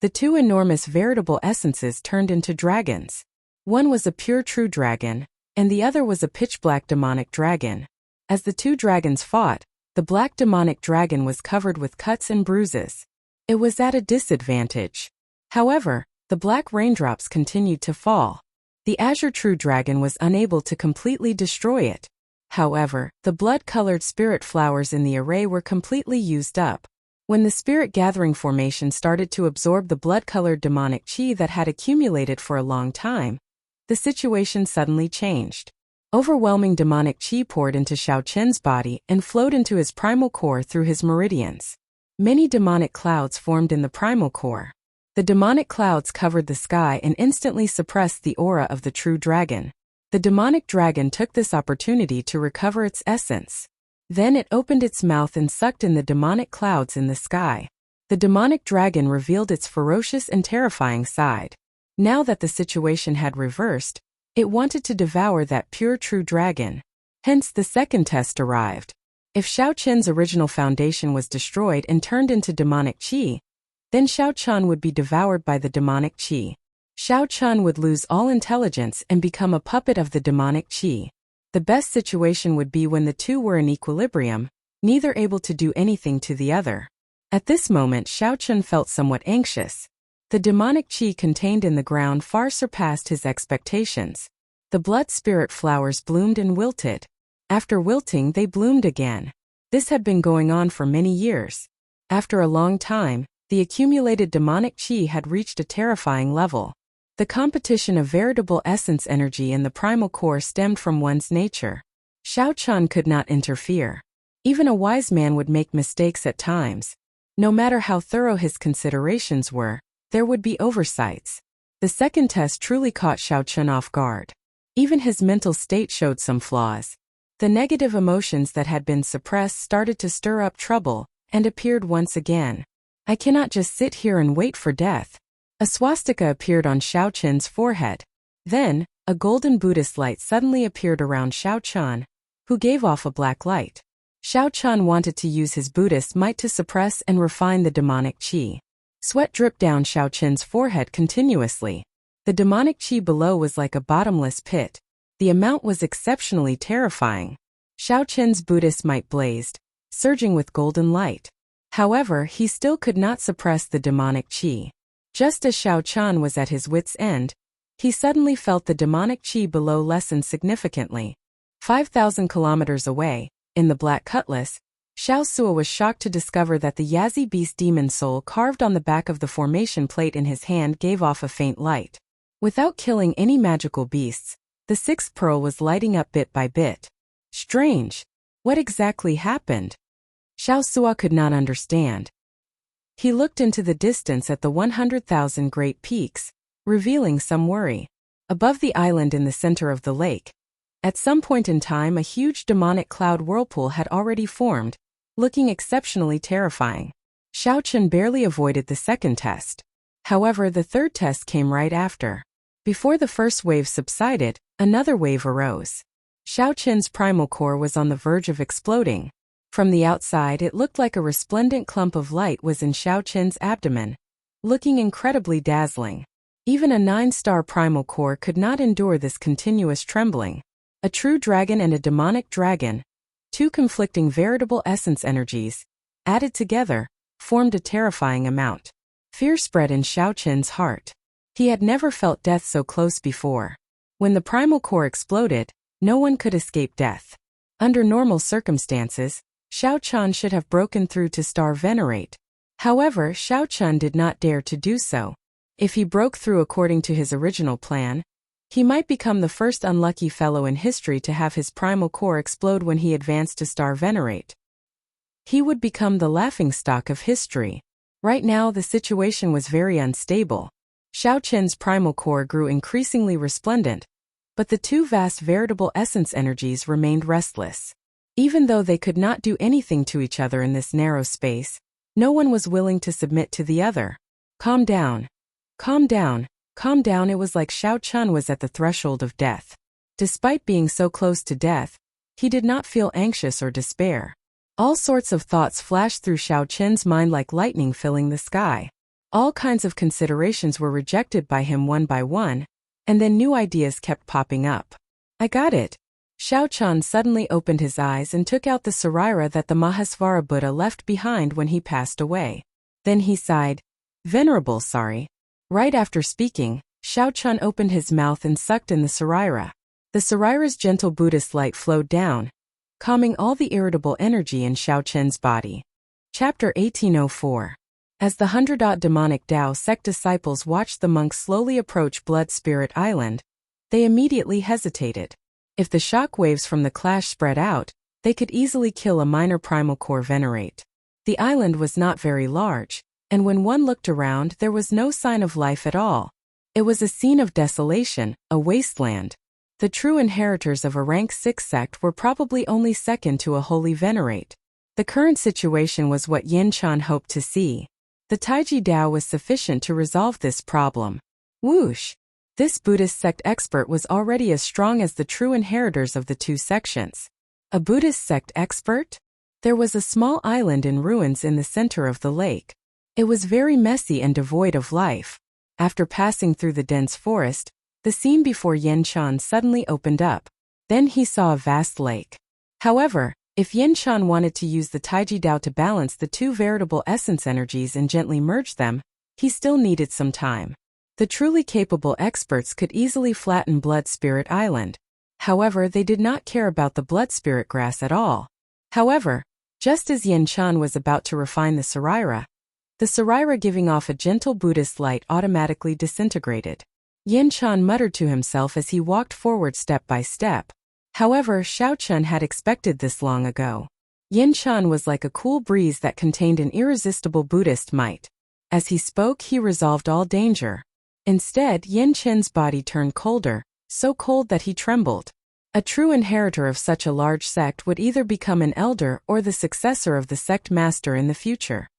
The two enormous veritable essences turned into dragons. One was a pure true dragon, and the other was a pitch-black demonic dragon. As the two dragons fought, the black demonic dragon was covered with cuts and bruises. It was at a disadvantage. However, the black raindrops continued to fall. The azure true dragon was unable to completely destroy it. However, the blood-colored spirit flowers in the array were completely used up. When the spirit gathering formation started to absorb the blood-colored demonic chi that had accumulated for a long time, the situation suddenly changed. Overwhelming demonic chi poured into Shao Chen's body and flowed into his primal core through his meridians. Many demonic clouds formed in the primal core. The demonic clouds covered the sky and instantly suppressed the aura of the true dragon. The demonic dragon took this opportunity to recover its essence. Then it opened its mouth and sucked in the demonic clouds in the sky. The demonic dragon revealed its ferocious and terrifying side. Now that the situation had reversed, it wanted to devour that pure true dragon. Hence the second test arrived. If Shao Chen's original foundation was destroyed and turned into demonic chi, then Shao Chen would be devoured by the demonic chi. Shao Chen would lose all intelligence and become a puppet of the demonic chi. The best situation would be when the two were in equilibrium, neither able to do anything to the other. At this moment Shao Chen felt somewhat anxious. The demonic chi contained in the ground far surpassed his expectations. The blood spirit flowers bloomed and wilted. After wilting they bloomed again. This had been going on for many years. After a long time, the accumulated demonic chi had reached a terrifying level. The competition of veritable essence energy in the primal core stemmed from one's nature. Shao Chen could not interfere. Even a wise man would make mistakes at times. No matter how thorough his considerations were, there would be oversights. The second test truly caught Shao Chen off guard. Even his mental state showed some flaws. The negative emotions that had been suppressed started to stir up trouble and appeared once again. I cannot just sit here and wait for death. A swastika appeared on Shao Chen's forehead. Then, a golden Buddhist light suddenly appeared around Shao Chen, who gave off a black light. Shao Chen wanted to use his Buddhist might to suppress and refine the demonic chi. Sweat dripped down Shao Chen's forehead continuously. The demonic chi below was like a bottomless pit. The amount was exceptionally terrifying. Shao Chen's Buddhist might blazed, surging with golden light. However, he still could not suppress the demonic chi. Just as Shao Chen was at his wit's end, he suddenly felt the demonic chi below lessen significantly. 5,000 kilometers away, in the Black Cutlass, Shao Sua was shocked to discover that the Yazi beast demon soul carved on the back of the formation plate in his hand gave off a faint light. Without killing any magical beasts, the sixth pearl was lighting up bit by bit. Strange. What exactly happened? Shao Sua could not understand. He looked into the distance at the 100,000 great peaks, revealing some worry. Above the island in the center of the lake, at some point in time a huge demonic cloud whirlpool had already formed, looking exceptionally terrifying. Shao Chen barely avoided the second test. However, the third test came right after. Before the first wave subsided, another wave arose. Xiao Qin's primal core was on the verge of exploding. From the outside, it looked like a resplendent clump of light was in Xiao Qin's abdomen, looking incredibly dazzling. Even a 9-star primal core could not endure this continuous trembling. A true dragon and a demonic dragon, two conflicting veritable essence energies, added together, formed a terrifying amount. Fear spread in Xiao Qin's heart. He had never felt death so close before. When the primal core exploded, no one could escape death. Under normal circumstances, Xiao Qin should have broken through to Star Venerate. However, Xiao Qin did not dare to do so. If he broke through according to his original plan, he might become the first unlucky fellow in history to have his primal core explode when he advanced to Star Venerate. He would become the laughingstock of history. Right now, the situation was very unstable. Xiao Qin's primal core grew increasingly resplendent, but the two vast veritable essence energies remained restless. Even though they could not do anything to each other in this narrow space, no one was willing to submit to the other. Calm down. Calm down. Calm down. It was like Xiao Qin was at the threshold of death. Despite being so close to death, he did not feel anxious or despair. All sorts of thoughts flashed through Xiao Qin's mind like lightning filling the sky. All kinds of considerations were rejected by him one by one, and then new ideas kept popping up. I got it. Xiao Qin suddenly opened his eyes and took out the Sarira that the Mahasvara Buddha left behind when he passed away. Then he sighed. Venerable, sorry. Right after speaking, Xiao Qin opened his mouth and sucked in the Sarira. The Sarira's gentle Buddhist light flowed down, calming all the irritable energy in Xiao Qin's body. Chapter 1804. As the 100 demonic Tao sect disciples watched the monks slowly approach Blood Spirit Island, they immediately hesitated. If the shock waves from the clash spread out, they could easily kill a minor primal core venerate. The island was not very large, and when one looked around, there was no sign of life at all. It was a scene of desolation, a wasteland. The true inheritors of a rank 6 sect were probably only second to a holy venerate. The current situation was what Yin Chan hoped to see. The Taiji Dao was sufficient to resolve this problem. Whoosh! This Buddhist sect expert was already as strong as the true inheritors of the two sections. A Buddhist sect expert? There was a small island in ruins in the center of the lake. It was very messy and devoid of life. After passing through the dense forest, the scene before Yin Chan suddenly opened up. Then he saw a vast lake. However, if Yin Chan wanted to use the Taiji Dao to balance the two veritable essence energies and gently merge them, he still needed some time. The truly capable experts could easily flatten Blood Spirit Island. However, they did not care about the Blood Spirit grass at all. However, just as Yin Chan was about to refine the Sarira giving off a gentle Buddhist light automatically disintegrated. Yin Chan muttered to himself as he walked forward step by step. However, Xiao Qin had expected this long ago. Yin Chan was like a cool breeze that contained an irresistible Buddhist might. As he spoke, he resolved all danger. Instead, Yin Chen's body turned colder, so cold that he trembled. A true inheritor of such a large sect would either become an elder or the successor of the sect master in the future.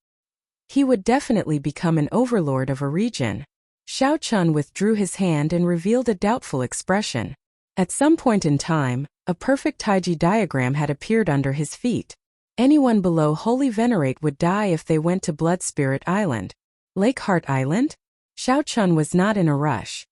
He would definitely become an overlord of a region. Xiao Qin withdrew his hand and revealed a doubtful expression. At some point in time, a perfect Taiji diagram had appeared under his feet. Anyone below Holy Venerate would die if they went to Blood Spirit Island. Lake Heart Island? Xiao Qin was not in a rush.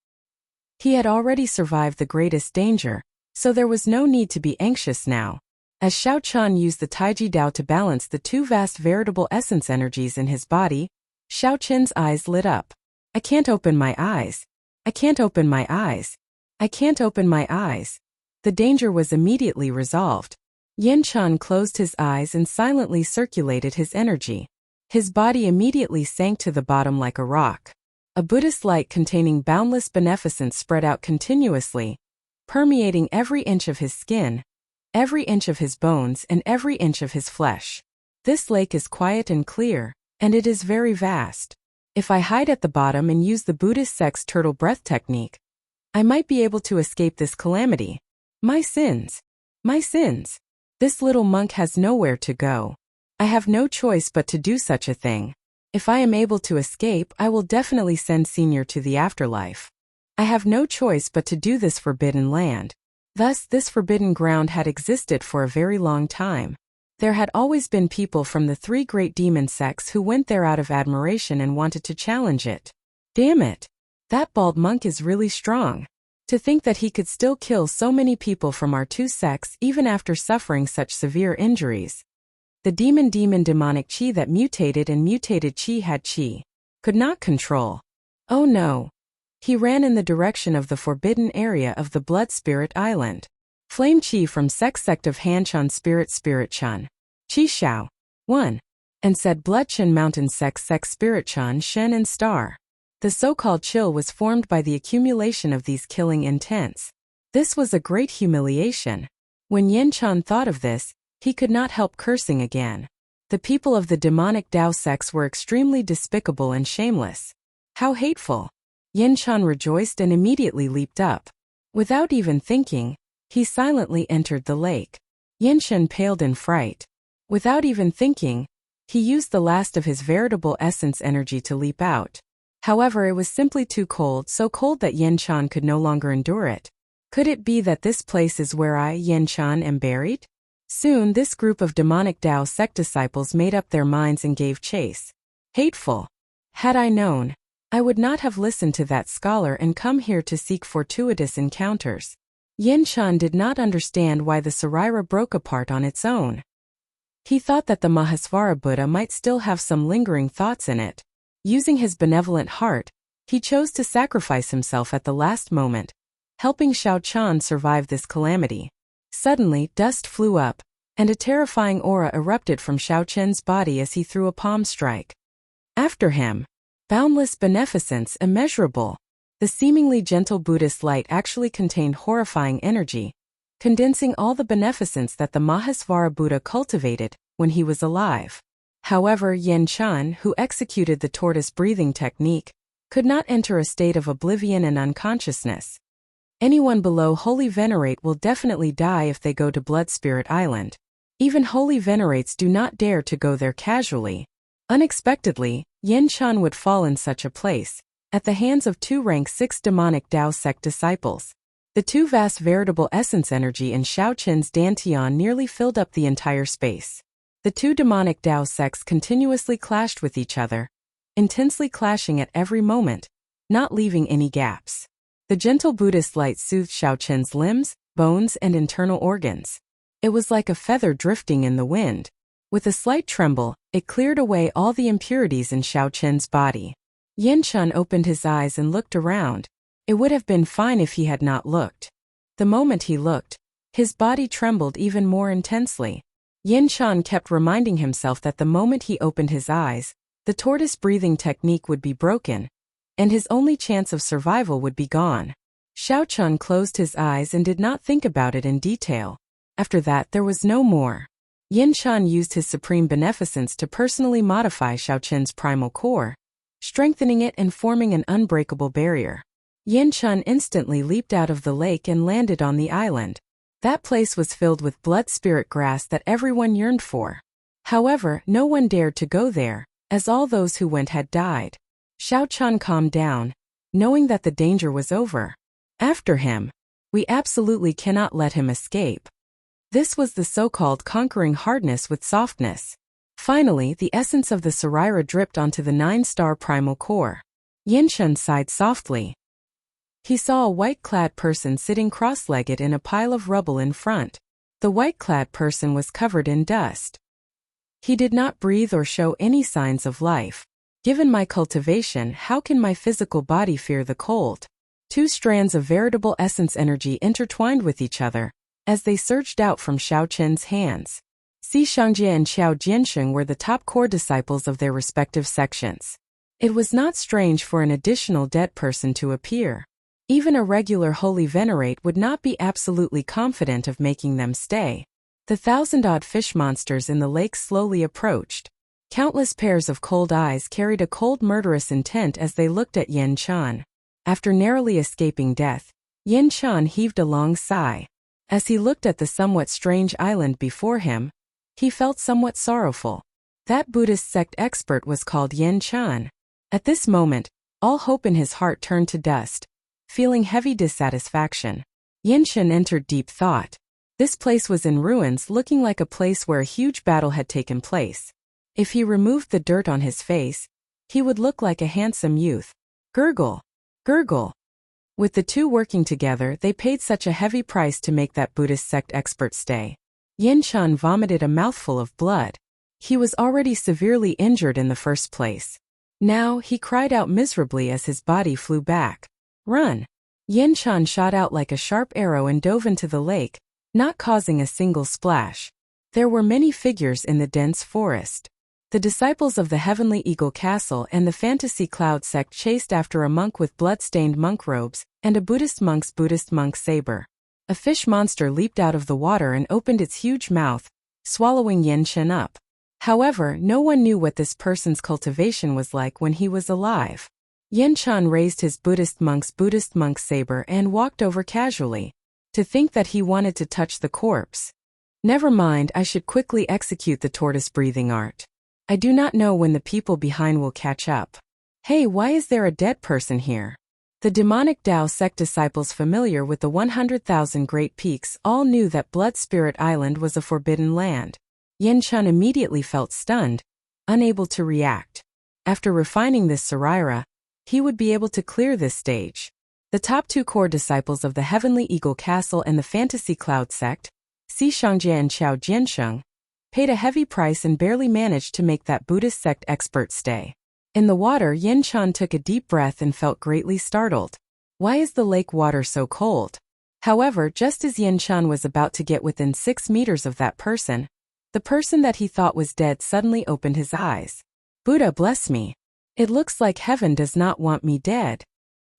He had already survived the greatest danger, so there was no need to be anxious now. As Xiao Qin used the Taiji Dao to balance the two vast veritable essence energies in his body, Xiao Qin's eyes lit up. I can't open my eyes. I can't open my eyes. I can't open my eyes. The danger was immediately resolved. Yin Chan closed his eyes and silently circulated his energy. His body immediately sank to the bottom like a rock. A Buddhist light containing boundless beneficence spread out continuously, permeating every inch of his skin, every inch of his bones, and every inch of his flesh. This lake is quiet and clear, and it is very vast. If I hide at the bottom and use the Buddhist sect's turtle breath technique, I might be able to escape this calamity. My sins. My sins. This little monk has nowhere to go. I have no choice but to do such a thing. If I am able to escape, I will definitely send Senior to the afterlife. I have no choice but to do this forbidden land. Thus, this forbidden ground had existed for a very long time. There had always been people from the 3 great demon sects who went there out of admiration and wanted to challenge it. Damn it! That bald monk is really strong. To think that he could still kill so many people from our 2 sects even after suffering such severe injuries. The demonic chi that mutated and mutated chi had chi. Could not control. Oh no. He ran in the direction of the forbidden area of the Blood Spirit Island. Flame chi from sect of Hanchan Spirit Chan. Chi Xiao. 1. And said Bloodchen Mountain sect Spirit Chan Shen and Star. The so-called chill was formed by the accumulation of these killing intents. This was a great humiliation. When Yin Chan thought of this, he could not help cursing again. The people of the demonic Dao sects were extremely despicable and shameless. How hateful! Yin Chan rejoiced and immediately leaped up. Without even thinking, he silently entered the lake. Yin Chan paled in fright. Without even thinking, he used the last of his veritable essence energy to leap out. However, it was simply too cold, so cold that Yin Chan could no longer endure it. Could it be that this place is where I, Yin Chan, am buried? Soon this group of demonic Dao sect disciples made up their minds and gave chase. Hateful. Had I known, I would not have listened to that scholar and come here to seek fortuitous encounters. Yin Chan did not understand why the Sarira broke apart on its own. He thought that the Mahasvara Buddha might still have some lingering thoughts in it. Using his benevolent heart, he chose to sacrifice himself at the last moment, helping Xiao Chan survive this calamity. Suddenly, dust flew up, and a terrifying aura erupted from Xiao Chen's body as he threw a palm strike. After him, boundless beneficence, immeasurable. The seemingly gentle Buddhist light actually contained horrifying energy, condensing all the beneficence that the Mahasvara Buddha cultivated when he was alive. However, Yin Chan, who executed the tortoise breathing technique, could not enter a state of oblivion and unconsciousness. Anyone below Holy Venerate will definitely die if they go to Blood Spirit Island. Even Holy Venerates do not dare to go there casually. Unexpectedly, Yin Chan would fall in such a place, at the hands of 2 rank 6 demonic Dao sect disciples. The 2 vast veritable essence energy in Xiao Chen's Dantian nearly filled up the entire space. The 2 demonic Dao sects continuously clashed with each other, intensely clashing at every moment, not leaving any gaps. The gentle Buddhist light soothed Xiao Chen's limbs, bones, and internal organs. It was like a feather drifting in the wind. With a slight tremble, it cleared away all the impurities in Xiao Chen's body. Yin Chan opened his eyes and looked around. It would have been fine if he had not looked. The moment he looked, his body trembled even more intensely. Yin Chan kept reminding himself that the moment he opened his eyes, the tortoise breathing technique would be broken, and his only chance of survival would be gone. Xiao Chan closed his eyes and did not think about it in detail. After that, there was no more. Yin Chan used his supreme beneficence to personally modify Xiao Chen's primal core, strengthening it and forming an unbreakable barrier. Yin Chan instantly leaped out of the lake and landed on the island. That place was filled with blood spirit grass that everyone yearned for. However, no one dared to go there, as all those who went had died. Xiao Chan calmed down, knowing that the danger was over. After him, we absolutely cannot let him escape. This was the so-called conquering hardness with softness. Finally, the essence of the Sarira dripped onto the 9-star primal core. Yin Chan sighed softly. He saw a white-clad person sitting cross-legged in a pile of rubble in front. The white-clad person was covered in dust. He did not breathe or show any signs of life. Given my cultivation, how can my physical body fear the cold? 2 strands of veritable essence energy intertwined with each other, as they surged out from Xiao Chen's hands. Si Xiangjie and Xiao Jiansheng were the top core disciples of their respective sections. It was not strange for an additional dead person to appear. Even a regular holy venerate would not be absolutely confident of making them stay. The 1,000-odd fish monsters in the lake slowly approached. Countless pairs of cold eyes carried a cold murderous intent as they looked at Yin Chan. After narrowly escaping death, Yin Chan heaved a long sigh. As he looked at the somewhat strange island before him, he felt somewhat sorrowful. That Buddhist sect expert was called Yin Chan. At this moment, all hope in his heart turned to dust. Feeling heavy dissatisfaction, Yin Chan entered deep thought. This place was in ruins, looking like a place where a huge battle had taken place. If he removed the dirt on his face, he would look like a handsome youth. Gurgle, gurgle. With the two working together, they paid such a heavy price to make that Buddhist sect expert stay. Yin Chan vomited a mouthful of blood. He was already severely injured in the first place. Now, he cried out miserably as his body flew back. Run! Yin Chan shot out like a sharp arrow and dove into the lake, not causing a single splash. There were many figures in the dense forest. The disciples of the Heavenly Eagle Castle and the Fantasy Cloud sect chased after a monk with blood-stained monk robes and a Buddhist monk's Buddhist monk saber. A fish monster leaped out of the water and opened its huge mouth, swallowing Yin Chan up. However, no one knew what this person's cultivation was like when he was alive. Yin Chan raised his Buddhist monk's Buddhist monk saber and walked over casually. To think that he wanted to touch the corpse. Never mind, I should quickly execute the tortoise breathing art. I do not know when the people behind will catch up. Hey, why is there a dead person here? The demonic Tao sect disciples familiar with the 100,000 Great Peaks all knew that Blood Spirit Island was a forbidden land. Yin Chan immediately felt stunned, unable to react. After refining this Saraira, he would be able to clear this stage. The top two core disciples of the Heavenly Eagle Castle and the Fantasy Cloud sect, Si Shangjie and Qiao Jiansheng, paid a heavy price and barely managed to make that Buddhist sect expert stay. In the water, Yin Chan took a deep breath and felt greatly startled. Why is the lake water so cold? However, just as Yin Chan was about to get within 6 meters of that person, the person that he thought was dead suddenly opened his eyes. Buddha bless me. It looks like heaven does not want me dead.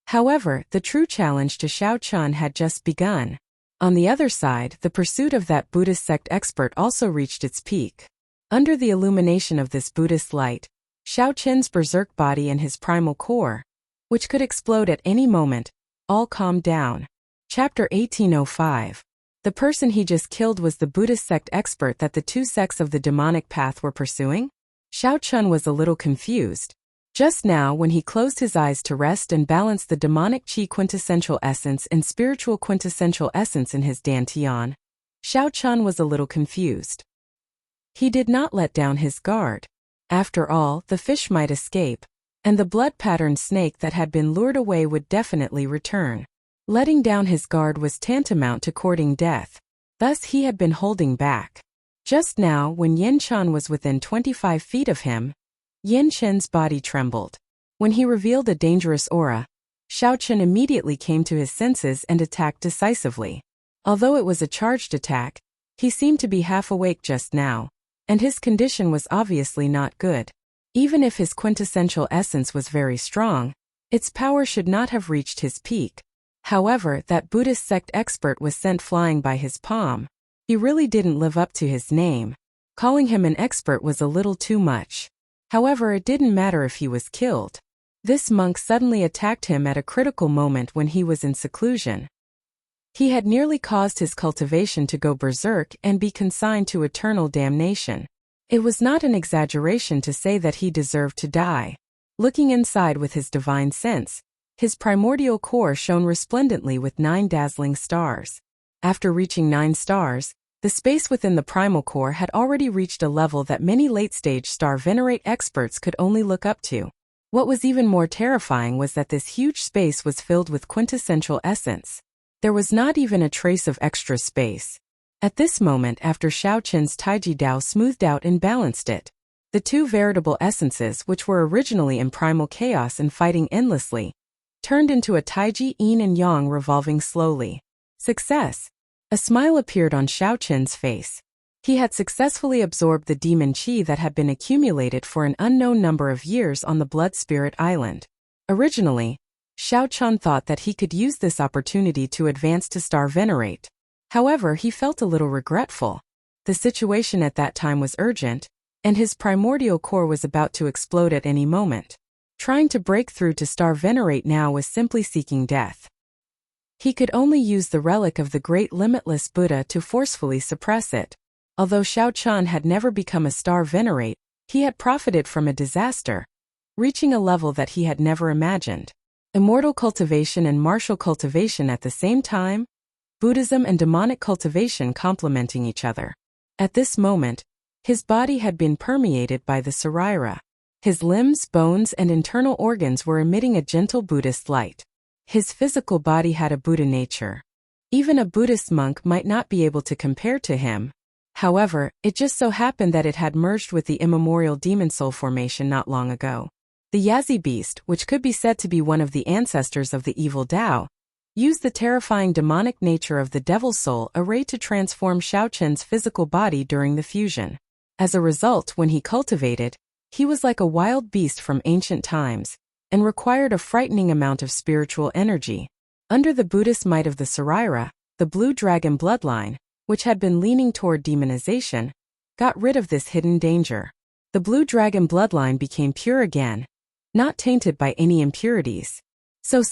However, the true challenge to Xiao Chan had just begun. On the other side, the pursuit of that Buddhist sect expert also reached its peak. Under the illumination of this Buddhist light, Xiao Chen's berserk body and his primal core, which could explode at any moment, all calmed down. Chapter 1805. The person he just killed was the Buddhist sect expert that the two sects of the demonic path were pursuing? Xiao Chen was a little confused. Just now, when he closed his eyes to rest and balance the demonic qi quintessential essence and spiritual quintessential essence in his dantian, Xiao Chen was a little confused. He did not let down his guard. After all, the fish might escape, and the blood-patterned snake that had been lured away would definitely return. Letting down his guard was tantamount to courting death. Thus he had been holding back. Just now, when Yin Chan was within 25 feet of him, Yin Chen's body trembled. When he revealed a dangerous aura, Xiao Chen immediately came to his senses and attacked decisively. Although it was a charged attack, he seemed to be half awake just now, and his condition was obviously not good. Even if his quintessential essence was very strong, its power should not have reached his peak. However, that Buddhist sect expert was sent flying by his palm. He really didn't live up to his name. Calling him an expert was a little too much. However, it didn't matter if he was killed. This monk suddenly attacked him at a critical moment when he was in seclusion. He had nearly caused his cultivation to go berserk and be consigned to eternal damnation. It was not an exaggeration to say that he deserved to die. Looking inside with his divine sense, his primordial core shone resplendently with 9 dazzling stars. After reaching 9 stars, the space within the primal core had already reached a level that many late-stage star venerate experts could only look up to. What was even more terrifying was that this huge space was filled with quintessential essence. There was not even a trace of extra space. At this moment, after Xiao Chen's Taiji Dao smoothed out and balanced it, the two veritable essences, which were originally in primal chaos and fighting endlessly, turned into a Taiji Yin and Yang revolving slowly. Success! A smile appeared on Xiao Chen's face. He had successfully absorbed the demon qi that had been accumulated for an unknown number of years on the Blood Spirit Island. Originally, Xiao Chen thought that he could use this opportunity to advance to Star Venerate. However, he felt a little regretful. The situation at that time was urgent, and his primordial core was about to explode at any moment. Trying to break through to Star Venerate now was simply seeking death. He could only use the relic of the great limitless Buddha to forcefully suppress it. Although Xiao Chen had never become a Star Venerate, He had profited from a disaster, reaching a level that he had never imagined. Immortal cultivation and martial cultivation at the same time, Buddhism and demonic cultivation complementing each other. At this moment, his body had been permeated by the Sarira. His limbs, bones, and internal organs were emitting a gentle Buddhist light. His physical body had a Buddha nature. Even a Buddhist monk might not be able to compare to him. However, it just so happened that it had merged with the immemorial demon soul formation not long ago. The Yazi beast, which could be said to be one of the ancestors of the evil Tao, used the terrifying demonic nature of the devil's soul array to transform Xiaoqian's physical body during the fusion. As a result, when he cultivated, he was like a wild beast from ancient times, and required a frightening amount of spiritual energy. Under the Buddhist might of the Sarira, the blue dragon bloodline, which had been leaning toward demonization, got rid of this hidden danger. The blue dragon bloodline became pure again, not tainted by any impurities. So.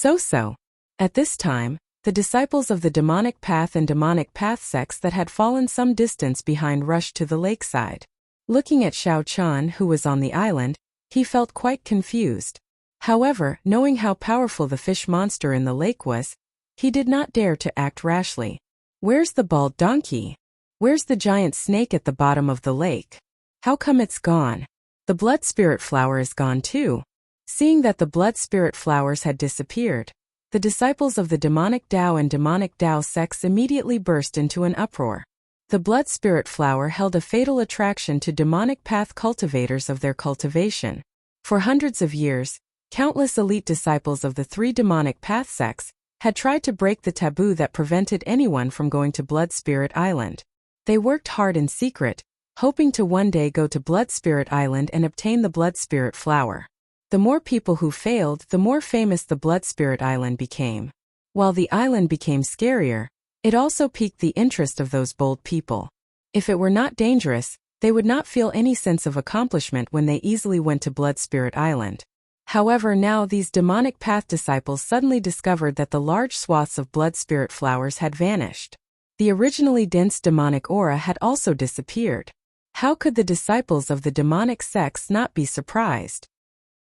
At this time, the disciples of the demonic path and demonic path sects that had fallen some distance behind rushed to the lakeside. Looking at Xiaoqian, who was on the island, he felt quite confused. However, knowing how powerful the fish monster in the lake was, he did not dare to act rashly. Where's the bald donkey? Where's the giant snake at the bottom of the lake? How come it's gone? The blood spirit flower is gone too. Seeing that the blood spirit flowers had disappeared, the disciples of the demonic Tao and demonic Tao sects immediately burst into an uproar. The blood spirit flower held a fatal attraction to demonic path cultivators of their cultivation. For hundreds of years, countless elite disciples of the three demonic path sects had tried to break the taboo that prevented anyone from going to Blood Spirit Island. They worked hard in secret, hoping to one day go to Blood Spirit Island and obtain the blood spirit flower. The more people who failed, the more famous the Blood Spirit Island became. While the island became scarier, it also piqued the interest of those bold people. If it were not dangerous, they would not feel any sense of accomplishment when they easily went to Blood Spirit Island. However, now these demonic path disciples suddenly discovered that the large swaths of blood spirit flowers had vanished. The originally dense demonic aura had also disappeared. How could the disciples of the demonic sects not be surprised?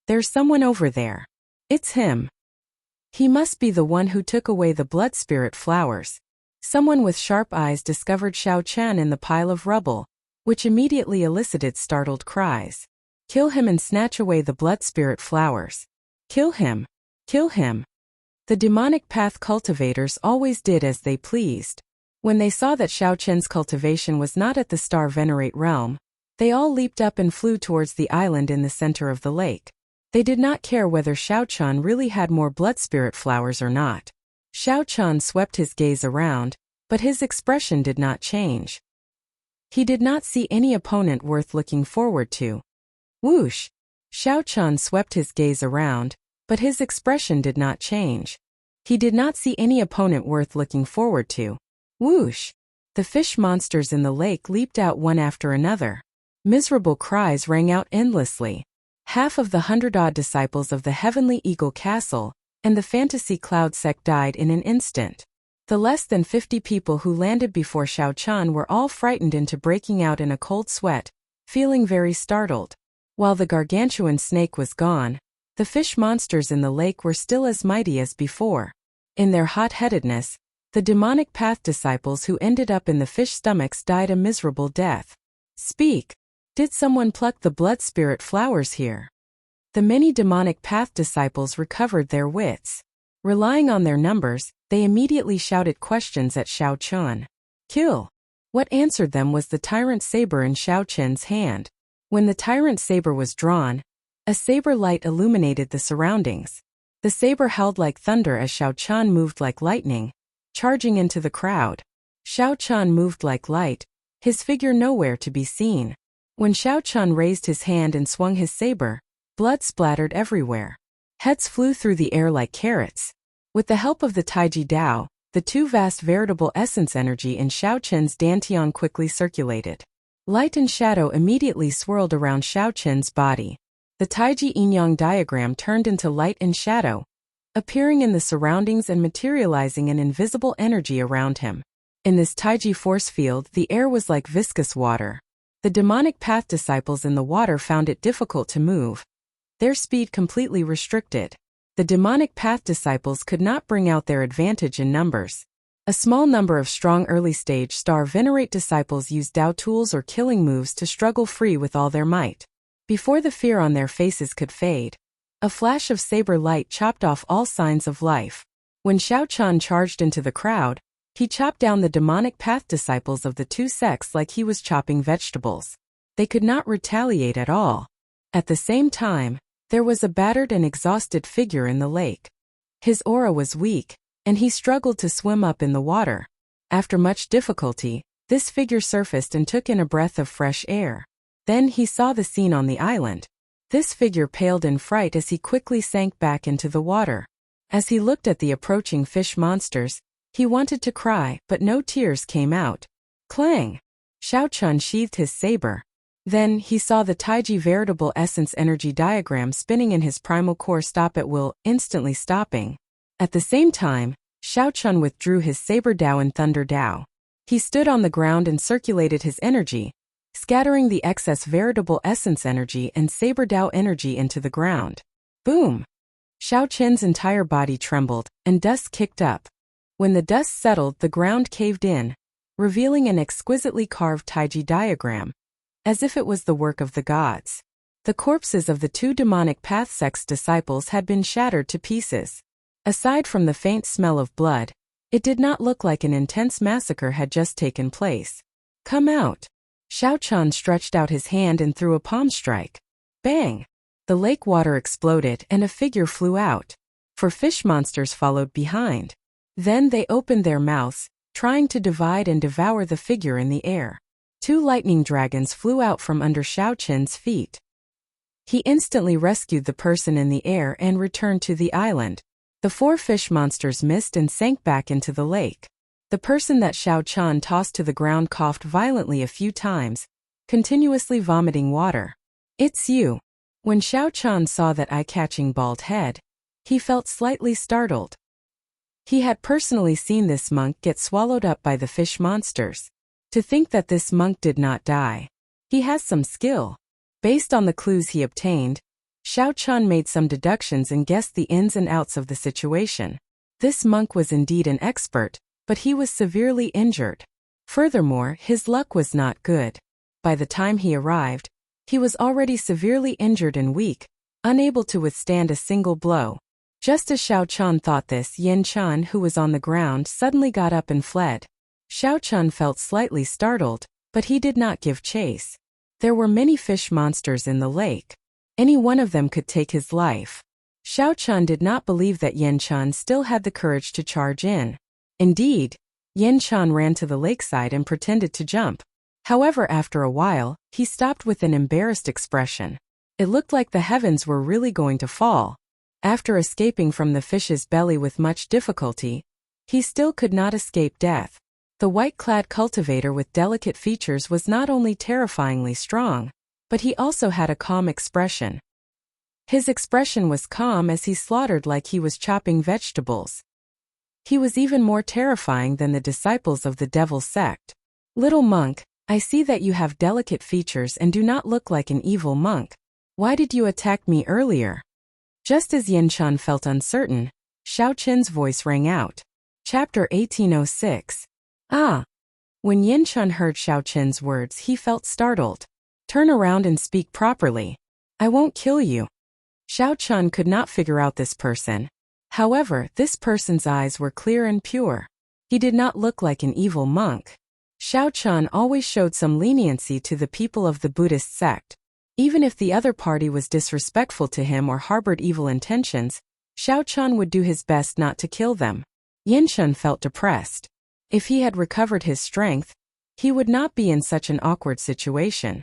There's someone over there. It's him. He must be the one who took away the blood spirit flowers. Someone with sharp eyes discovered Xiaoqian in the pile of rubble, which immediately elicited startled cries. Kill him and snatch away the blood spirit flowers. Kill him. Kill him. The demonic path cultivators always did as they pleased. When they saw that Xiaoqian's cultivation was not at the star venerate realm, they all leaped up and flew towards the island in the center of the lake. They did not care whether Xiaoqian really had more blood spirit flowers or not. Xiaoqian swept his gaze around, but his expression did not change. He did not see any opponent worth looking forward to. Whoosh! Xiaoqian swept his gaze around, but his expression did not change. He did not see any opponent worth looking forward to. Whoosh! The fish monsters in the lake leaped out one after another. Miserable cries rang out endlessly. Half of the 100-odd disciples of the Heavenly Eagle Castle and the Fantasy Cloud sect died in an instant. The less than 50 people who landed before Xiaoqian were all frightened into breaking out in a cold sweat, feeling very startled. While the gargantuan snake was gone, the fish monsters in the lake were still as mighty as before. In their hot-headedness, the demonic path disciples who ended up in the fish stomachs died a miserable death. Speak! Did someone pluck the blood spirit flowers here? The many demonic path disciples recovered their wits. Relying on their numbers, they immediately shouted questions at Xiaoqian. Kill! What answered them was the tyrant saber in Xiaoqian's hand. When the tyrant saber was drawn, a saber light illuminated the surroundings. The saber howled like thunder as Xiaoqian moved like lightning, charging into the crowd. Xiaoqian moved like light, his figure nowhere to be seen. When Xiaoqian raised his hand and swung his saber, blood splattered everywhere. Heads flew through the air like carrots. With the help of the Taiji Dao, the two vast veritable essence energy in Xiaoqian's dantian quickly circulated. Light and shadow immediately swirled around Xiaoqian's body. The Taiji yin-yang diagram turned into light and shadow, appearing in the surroundings and materializing an invisible energy around him. In this Taiji force field, the air was like viscous water. The demonic path disciples in the water found it difficult to move, their speed completely restricted. The demonic path disciples could not bring out their advantage in numbers. A small number of strong early-stage star venerate disciples used Dao tools or killing moves to struggle free with all their might. Before the fear on their faces could fade, a flash of saber light chopped off all signs of life. When Xiao Chan charged into the crowd, he chopped down the demonic path disciples of the two sects like he was chopping vegetables. They could not retaliate at all. At the same time, there was a battered and exhausted figure in the lake. His aura was weak, and he struggled to swim up in the water. After much difficulty, this figure surfaced and took in a breath of fresh air. Then he saw the scene on the island. This figure paled in fright as he quickly sank back into the water. As he looked at the approaching fish monsters, he wanted to cry, but no tears came out. Clang! Xiao Chun sheathed his saber. Then he saw the Taiji veritable essence energy diagram spinning in his primal core stop at will, instantly stopping. At the same time, Xiao Chun withdrew his saber Dao and thunder Dao. He stood on the ground and circulated his energy, scattering the excess veritable essence energy and saber Dao energy into the ground. Boom! Xiao Chen's entire body trembled, and dust kicked up. When the dust settled, the ground caved in, revealing an exquisitely carved Taiji diagram, as if it was the work of the gods. The corpses of the two demonic path sect's disciples had been shattered to pieces. Aside from the faint smell of blood, it did not look like an intense massacre had just taken place. Come out! Xiao Chan stretched out his hand and threw a palm strike. Bang! The lake water exploded and a figure flew out. Four fish monsters followed behind. Then they opened their mouths, trying to divide and devour the figure in the air. Two lightning dragons flew out from under Xiao Chen's feet. He instantly rescued the person in the air and returned to the island. The four fish monsters missed and sank back into the lake. The person that Xiao Chan tossed to the ground coughed violently a few times, continuously vomiting water. It's you. When Xiao Chan saw that eye-catching bald head, he felt slightly startled. He had personally seen this monk get swallowed up by the fish monsters. To think that this monk did not die. He has some skill. Based on the clues he obtained, Xiao Chun made some deductions and guessed the ins and outs of the situation. This monk was indeed an expert, but he was severely injured. Furthermore, his luck was not good. By the time he arrived, he was already severely injured and weak, unable to withstand a single blow. Just as Xiao Chun thought this, Yin Chun, who was on the ground, suddenly got up and fled. Xiao Chun felt slightly startled, but he did not give chase. There were many fish monsters in the lake. Any one of them could take his life. Xiao Chun did not believe that Yin Chun still had the courage to charge in. Indeed, Yin Chun ran to the lakeside and pretended to jump. However, after a while, he stopped with an embarrassed expression. It looked like the heavens were really going to fall. After escaping from the fish's belly with much difficulty, he still could not escape death. The white-clad cultivator with delicate features was not only terrifyingly strong, but he also had a calm expression. His expression was calm as he slaughtered like he was chopping vegetables. He was even more terrifying than the disciples of the devil sect. Little monk, I see that you have delicate features and do not look like an evil monk. Why did you attack me earlier? Just as Yin Chun felt uncertain, Xiao Chen's voice rang out. Chapter 1806. Ah! When Yin Chun heard Xiao Chen's words, he felt startled. Turn around and speak properly. I won't kill you. Xiao Chun could not figure out this person. However, this person's eyes were clear and pure. He did not look like an evil monk. Xiao Chun always showed some leniency to the people of the Buddhist sect. Even if the other party was disrespectful to him or harbored evil intentions, Xiao Chun would do his best not to kill them. Yin Chun felt depressed. If he had recovered his strength, he would not be in such an awkward situation.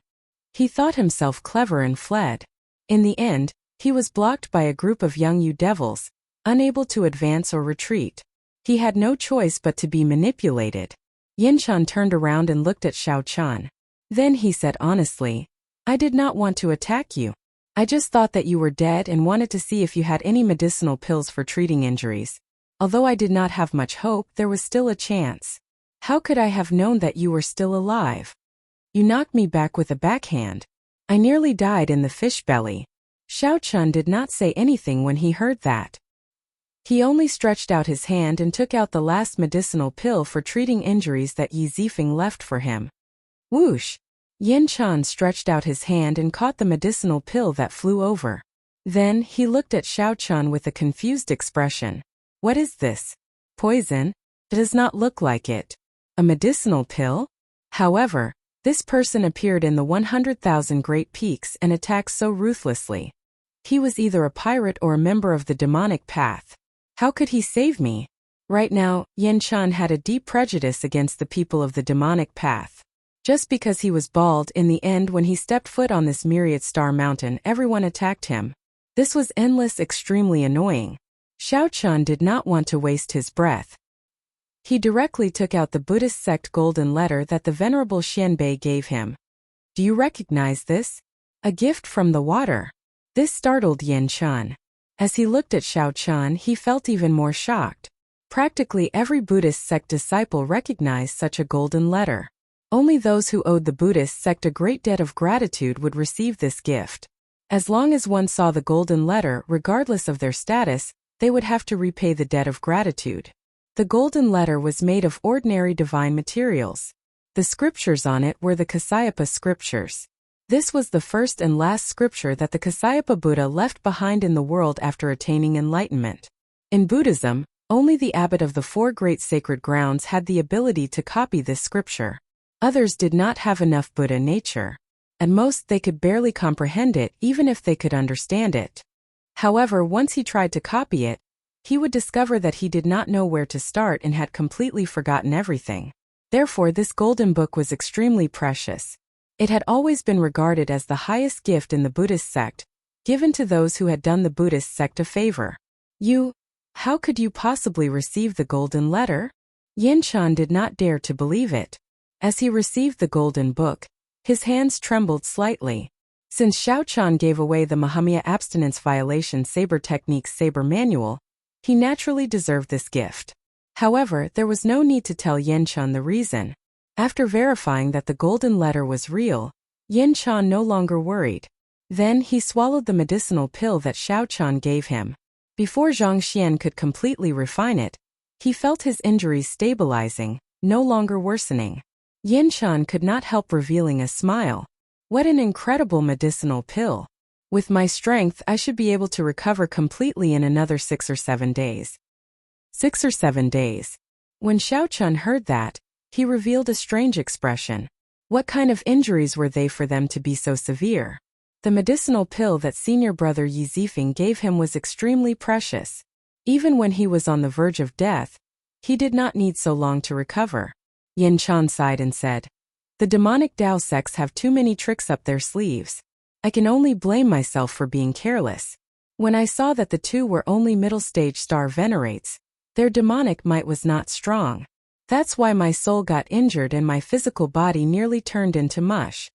He thought himself clever and fled. In the end, he was blocked by a group of young devils, unable to advance or retreat. He had no choice but to be manipulated. Yin Chun turned around and looked at Xiao Chun. Then he said honestly, I did not want to attack you. I just thought that you were dead and wanted to see if you had any medicinal pills for treating injuries. Although I did not have much hope, there was still a chance. How could I have known that you were still alive? You knocked me back with a backhand. I nearly died in the fish belly. Xiao Chun did not say anything when he heard that. He only stretched out his hand and took out the last medicinal pill for treating injuries that Yi Zifeng left for him. Whoosh! Yin Chan stretched out his hand and caught the medicinal pill that flew over. Then, he looked at Xiao Chun with a confused expression. What is this? Poison? It does not look like it. A medicinal pill? However, this person appeared in the 100,000 Great Peaks and attacked so ruthlessly. He was either a pirate or a member of the demonic path. How could he save me? Right now, Yin Chan had a deep prejudice against the people of the demonic path. Just because he was bald, in the end when he stepped foot on this myriad star mountain, everyone attacked him. This was endless, extremely annoying. Xiao Chun did not want to waste his breath. He directly took out the Buddhist sect golden letter that the Venerable Xianbei gave him. Do you recognize this? A gift from the water. This startled Yin Chan. As he looked at Xiao Chun, he felt even more shocked. Practically every Buddhist sect disciple recognized such a golden letter. Only those who owed the Buddhist sect a great debt of gratitude would receive this gift. As long as one saw the golden letter, regardless of their status, they would have to repay the debt of gratitude. The golden letter was made of ordinary divine materials. The scriptures on it were the Kasyapa scriptures. This was the first and last scripture that the Kasyapa Buddha left behind in the world after attaining enlightenment. In Buddhism, only the abbot of the 4 great sacred grounds had the ability to copy this scripture. Others did not have enough Buddha nature. At most, they could barely comprehend it, even if they could understand it. However, once he tried to copy it, he would discover that he did not know where to start and had completely forgotten everything. Therefore, this golden book was extremely precious. It had always been regarded as the highest gift in the Buddhist sect, given to those who had done the Buddhist sect a favor. How could you possibly receive the golden letter? Yin Chan did not dare to believe it. As he received the golden book, his hands trembled slightly. Since Xiao Chun gave away the Mahamaya abstinence violation saber techniques saber manual, he naturally deserved this gift. However, there was no need to tell Yin Chan the reason. After verifying that the golden letter was real, Yin Chan no longer worried. Then he swallowed the medicinal pill that Xiao Chun gave him. Before Zhang Xian could completely refine it, he felt his injuries stabilizing, no longer worsening. Yin Chan could not help revealing a smile. What an incredible medicinal pill. With my strength, I should be able to recover completely in another 6 or 7 days. 6 or 7 days. When Xiao Chun heard that, he revealed a strange expression. What kind of injuries were they for them to be so severe? The medicinal pill that senior brother Yi Zifeng gave him was extremely precious. Even when he was on the verge of death, he did not need so long to recover. Yin Chan sighed and said, "The demonic Dao sects have too many tricks up their sleeves. I can only blame myself for being careless. When I saw that the two were only middle-stage star venerates, their demonic might was not strong. That's why my soul got injured and my physical body nearly turned into mush."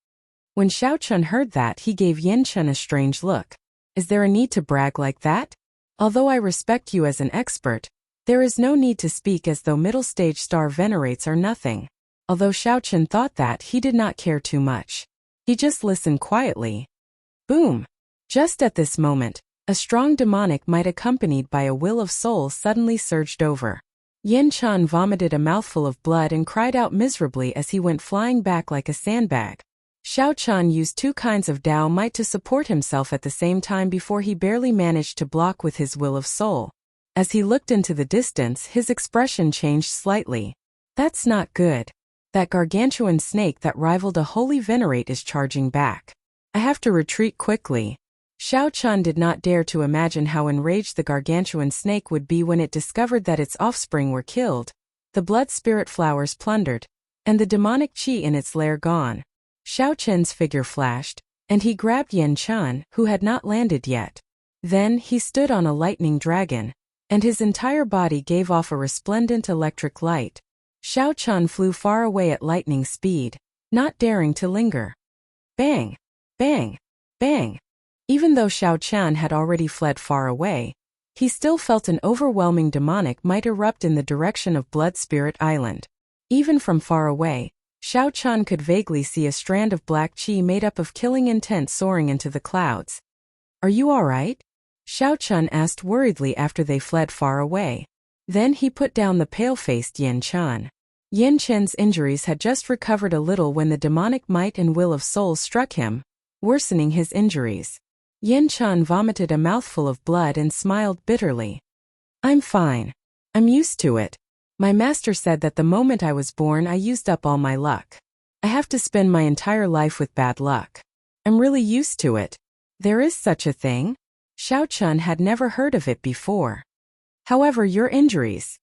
When Xiao Chun heard that, he gave Yin Chan a strange look. Is there a need to brag like that? Although I respect you as an expert, there is no need to speak as though middle-stage star venerates are nothing. Although Xiao Chun thought that, he did not care too much. He just listened quietly. Boom! Just at this moment, a strong demonic might accompanied by a will of soul suddenly surged over. Yin Chan vomited a mouthful of blood and cried out miserably as he went flying back like a sandbag. Xiao Chun used 2 kinds of Dao might to support himself at the same time before he barely managed to block with his will of soul. As he looked into the distance, his expression changed slightly. That's not good. That gargantuan snake that rivaled a holy venerate is charging back. I have to retreat quickly. Xiao Chun did not dare to imagine how enraged the gargantuan snake would be when it discovered that its offspring were killed, the blood spirit flowers plundered, and the demonic qi in its lair gone. Xiao Chun's figure flashed, and he grabbed Yin Chan, who had not landed yet. Then he stood on a lightning dragon, and his entire body gave off a resplendent electric light. Xiao Chun flew far away at lightning speed, not daring to linger. Bang! Bang! Bang! Even though Xiao Chun had already fled far away, he still felt an overwhelming demonic might erupt in the direction of Blood Spirit Island. Even from far away, Xiao Chun could vaguely see a strand of black qi made up of killing intent soaring into the clouds. "Are you all right?" Xiao Chun asked worriedly after they fled far away. Then he put down the pale-faced Yin Chun. Yin Chen's injuries had just recovered a little when the demonic might and will of souls struck him, worsening his injuries. Yin Chun vomited a mouthful of blood and smiled bitterly. "I'm fine. I'm used to it. My master said that the moment I was born I used up all my luck. I have to spend my entire life with bad luck. I'm really used to it." "There is such a thing?" Xiao Chun had never heard of it before. "However, your injuries."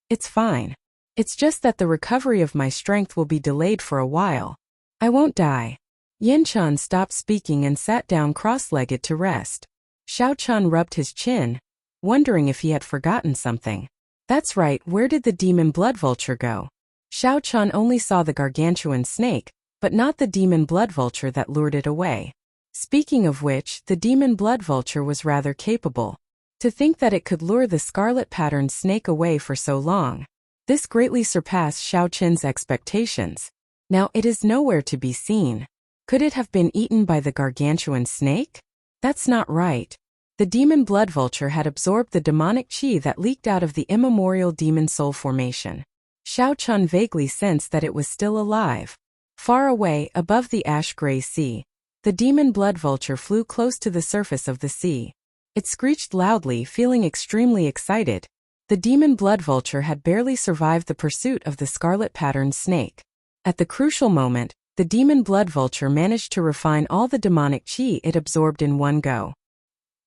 "It's fine. It's just that the recovery of my strength will be delayed for a while. I won't die." Yin Chun stopped speaking and sat down cross-legged to rest. Xiao Chun rubbed his chin, wondering if he had forgotten something. "That's right, where did the demon blood vulture go?" Xiao Chun only saw the gargantuan snake, but not the demon blood vulture that lured it away. Speaking of which, the demon blood vulture was rather capable. To think that it could lure the scarlet-patterned snake away for so long. This greatly surpassed Xiao Chun's expectations. Now it is nowhere to be seen. Could it have been eaten by the gargantuan snake? That's not right. The demon blood vulture had absorbed the demonic qi that leaked out of the immemorial demon soul formation. Xiao Chun vaguely sensed that it was still alive. Far away, above the ash-gray sea, the demon blood vulture flew close to the surface of the sea. It screeched loudly, feeling extremely excited. The demon blood vulture had barely survived the pursuit of the scarlet-patterned snake. At the crucial moment, the demon blood vulture managed to refine all the demonic qi it absorbed in one go.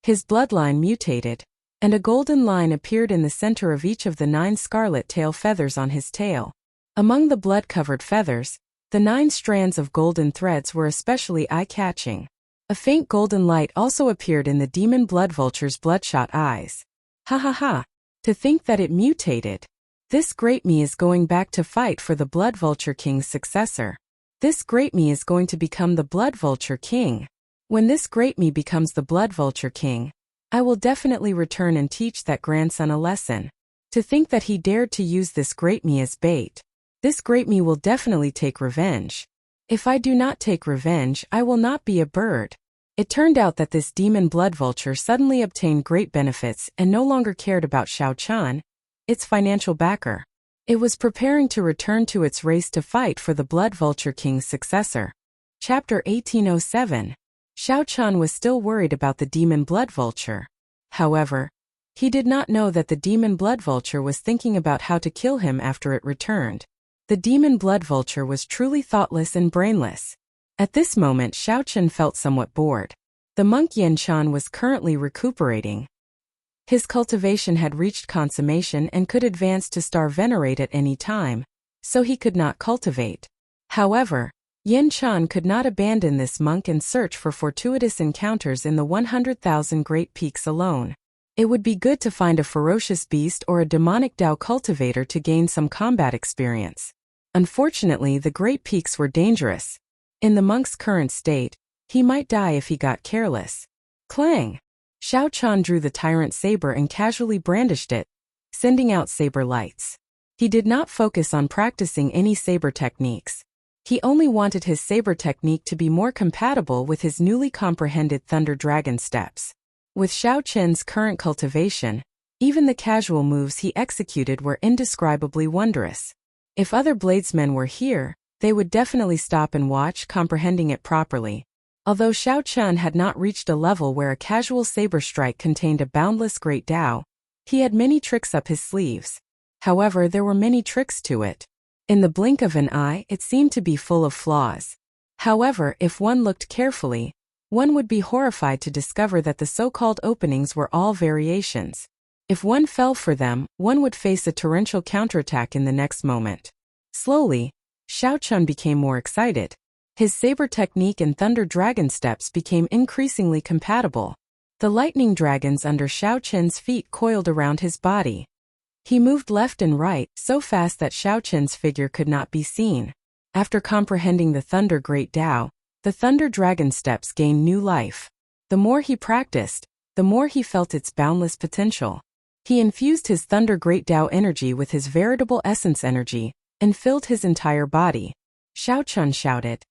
His bloodline mutated, and a golden line appeared in the center of each of the 9 scarlet tail feathers on his tail. Among the blood-covered feathers, the 9 strands of golden threads were especially eye-catching. A faint golden light also appeared in the demon blood vulture's bloodshot eyes. "Ha ha ha! To think that it mutated! This great me is going back to fight for the blood vulture king's successor. This great me is going to become the blood vulture king. When this great me becomes the blood vulture king, I will definitely return and teach that grandson a lesson. To think that he dared to use this great me as bait. This great me will definitely take revenge. If I do not take revenge, I will not be a bird." It turned out that this demon blood vulture suddenly obtained great benefits and no longer cared about Xiao Chun, its financial backer. It was preparing to return to its race to fight for the blood vulture king's successor. Chapter 1807. Xiao Chun was still worried about the demon blood vulture. However, he did not know that the demon blood vulture was thinking about how to kill him after it returned. The demon blood vulture was truly thoughtless and brainless. At this moment, Xiao Chun felt somewhat bored. The monk Yin Chun was currently recuperating. His cultivation had reached consummation and could advance to star venerate at any time, so he could not cultivate. However, Yin Chun could not abandon this monk and search for fortuitous encounters in the 100,000 Great Peaks alone. It would be good to find a ferocious beast or a demonic Dao cultivator to gain some combat experience. Unfortunately, the Great Peaks were dangerous. In the monk's current state, he might die if he got careless. Clang! Xiao Chun drew the tyrant saber and casually brandished it, sending out saber lights. He did not focus on practicing any saber techniques. He only wanted his saber technique to be more compatible with his newly comprehended Thunder Dragon steps. With Xiao Chun's current cultivation, even the casual moves he executed were indescribably wondrous. If other bladesmen were here, they would definitely stop and watch, comprehending it properly. Although Xiao Chun had not reached a level where a casual saber strike contained a boundless great Dao, he had many tricks up his sleeves. However, there were many tricks to it. In the blink of an eye, it seemed to be full of flaws. However, if one looked carefully, one would be horrified to discover that the so-called openings were all variations. If one fell for them, one would face a torrential counterattack in the next moment. Slowly, Xiao Chun became more excited. His saber technique and Thunder Dragon steps became increasingly compatible. The lightning dragons under Xiao Chun's feet coiled around his body. He moved left and right, so fast that Xiao Chun's figure could not be seen. After comprehending the Thunder Great Dao, the Thunder Dragon steps gained new life. The more he practiced, the more he felt its boundless potential. He infused his Thunder Great Dao energy with his veritable essence energy, and filled his entire body. Xiao Chun shouted.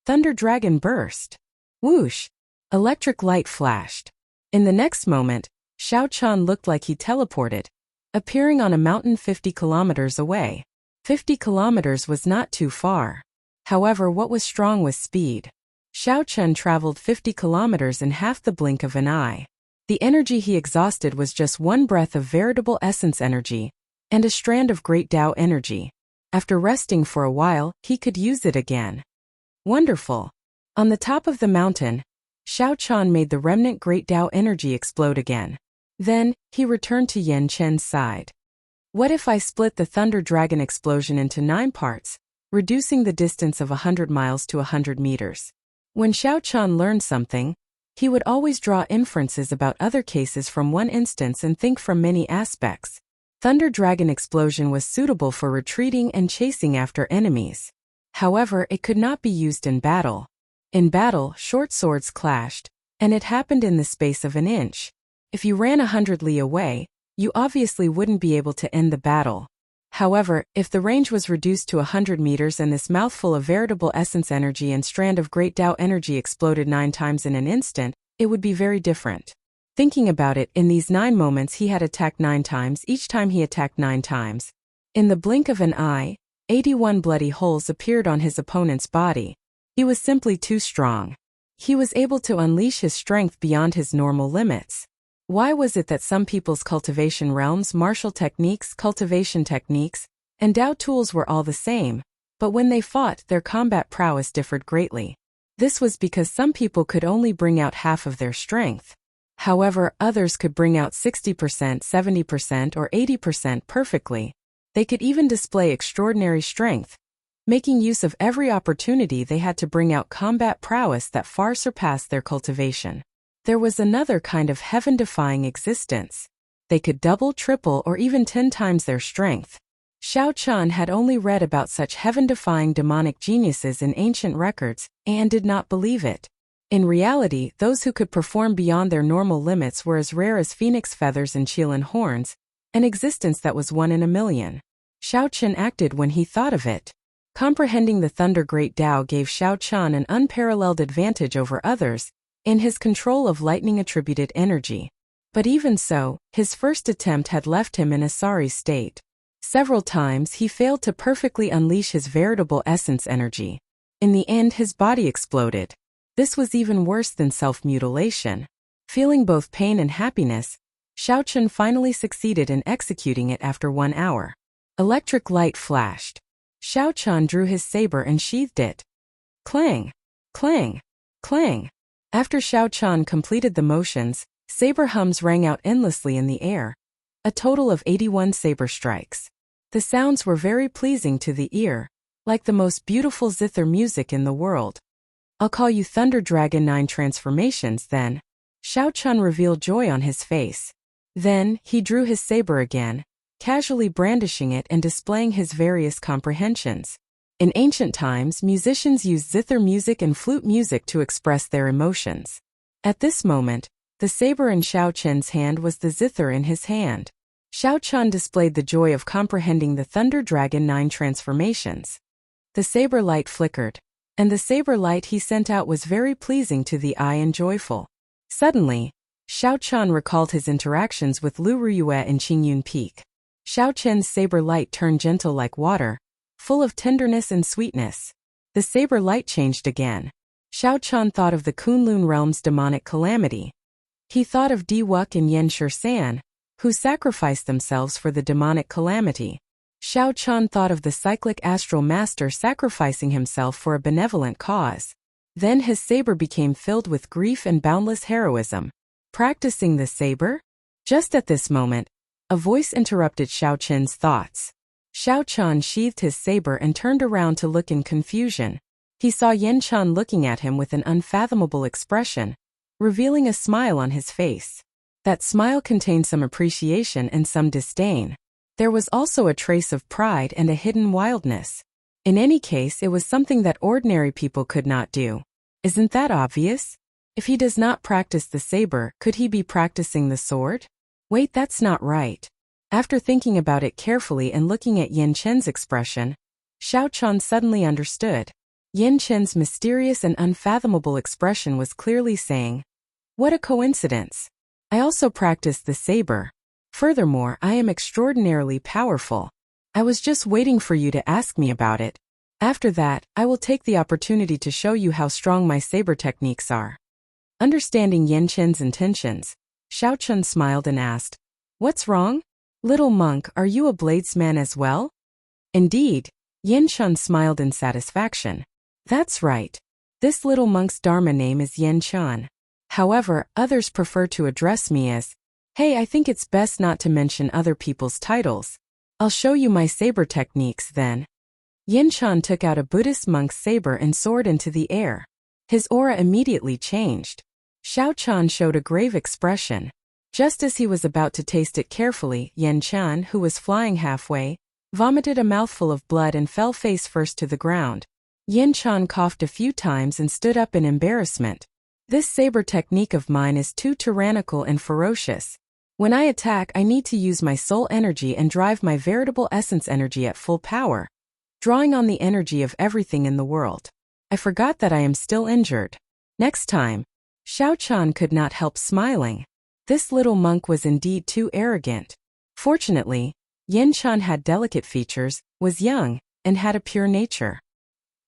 Thunder Dragon burst. Whoosh! Electric light flashed. In the next moment, Xiao Chun looked like he teleported, appearing on a mountain 50 kilometers away. 50 kilometers was not too far. However, what was strong was speed. Xiao Chun traveled 50 kilometers in half the blink of an eye. The energy he exhausted was just one breath of veritable essence energy, and a strand of great Tao energy. After resting for a while, he could use it again. Wonderful. On the top of the mountain, Xiao Chun made the remnant great Tao energy explode again. Then, he returned to Yan Chen's side. What if I split the Thunder Dragon explosion into 9 parts, reducing the distance of 100 miles to 100 meters? When Xiao Chun learned something, he would always draw inferences about other cases from one instance and think from many aspects. Thunder Dragon explosion was suitable for retreating and chasing after enemies. However, it could not be used in battle. In battle, short swords clashed, and it happened in the space of an inch. If you ran 100 li away, you obviously wouldn't be able to end the battle. However, if the range was reduced to 100 meters and this mouthful of veritable essence energy and strand of great Tao energy exploded 9 times in an instant, it would be very different. Thinking about it, in these 9 moments he had attacked 9 times, each time he attacked 9 times. In the blink of an eye, 81 bloody holes appeared on his opponent's body. He was simply too strong. He was able to unleash his strength beyond his normal limits. Why was it that some people's cultivation realms, martial techniques, cultivation techniques, and Tao tools were all the same, but when they fought, their combat prowess differed greatly? This was because some people could only bring out half of their strength. However, others could bring out 60%, 70%, or 80% perfectly. They could even display extraordinary strength, making use of every opportunity they had to bring out combat prowess that far surpassed their cultivation. There was another kind of heaven-defying existence. They could double, triple, or even 10 times their strength. Xiao Chun had only read about such heaven-defying demonic geniuses in ancient records, and did not believe it. In reality, those who could perform beyond their normal limits were as rare as phoenix feathers and Qilin horns, an existence that was 1 in a million. Xiao Chun acted when he thought of it. Comprehending the Thunder Great Tao gave Xiao Chun an unparalleled advantage over others in his control of lightning-attributed energy. But even so, his first attempt had left him in a sorry state. Several times he failed to perfectly unleash his veritable essence energy. In the end, his body exploded. This was even worse than self-mutilation. Feeling both pain and happiness, Xiao Chun finally succeeded in executing it after 1 hour. Electric light flashed. Xiao Chun drew his saber and sheathed it. Clang! Clang! Clang! After Xiao Chun completed the motions, saber hums rang out endlessly in the air. A total of 81 saber strikes. The sounds were very pleasing to the ear, like the most beautiful zither music in the world. I'll call you Thunder Dragon 9 transformations then. Xiao Chun revealed joy on his face. Then, he drew his saber again, casually brandishing it and displaying his various comprehensions. In ancient times, musicians used zither music and flute music to express their emotions. At this moment, the saber in Xiao Chun's hand was the zither in his hand. Xiao Chun displayed the joy of comprehending the Thunder Dragon 9 transformations. The saber light flickered, and the saber light he sent out was very pleasing to the eye and joyful. Suddenly, Xiao Chun recalled his interactions with Lu Ruyue in Qingyun Peak. Xiao Chun's saber light turned gentle like water, full of tenderness and sweetness. The saber light changed again. Xiao Chun thought of the Kunlun realm's demonic calamity. He thought of Di Wuk and Yen Shirsan, who sacrificed themselves for the demonic calamity. Xiao Chun thought of the cyclic astral master sacrificing himself for a benevolent cause. Then his saber became filled with grief and boundless heroism. Practicing the saber? Just at this moment, a voice interrupted Xiao Chun's thoughts. Xiao Chun sheathed his saber and turned around to look in confusion. He saw Yan Chun looking at him with an unfathomable expression, revealing a smile on his face. That smile contained some appreciation and some disdain. There was also a trace of pride and a hidden wildness. In any case, it was something that ordinary people could not do. Isn't that obvious? If he does not practice the saber, could he be practicing the sword? Wait, that's not right. After thinking about it carefully and looking at Yan Chen's expression, Xiao Qian suddenly understood. Yin Chen's mysterious and unfathomable expression was clearly saying, "What a coincidence. I also practiced the saber. Furthermore, I am extraordinarily powerful. I was just waiting for you to ask me about it. After that, I will take the opportunity to show you how strong my saber techniques are." Understanding Yin Chen's intentions, Xiao Qian smiled and asked, "What's wrong? Little monk, are you a bladesman as well?" Indeed, Yin Chen smiled in satisfaction. "That's right. This little monk's dharma name is Yin Chen. However, others prefer to address me as, hey, I think it's best not to mention other people's titles. I'll show you my saber techniques then." Yin Chen took out a Buddhist monk's saber and soared into the air. His aura immediately changed. Xiao Qian showed a grave expression. Just as he was about to taste it carefully, Yin Chen, who was flying halfway, vomited a mouthful of blood and fell face first to the ground. Yin Chen coughed a few times and stood up in embarrassment. "This saber technique of mine is too tyrannical and ferocious. When I attack, I need to use my soul energy and drive my veritable essence energy at full power, drawing on the energy of everything in the world. I forgot that I am still injured. Next time." Xiao Qian could not help smiling. This little monk was indeed too arrogant. Fortunately, Yin Chen had delicate features, was young, and had a pure nature.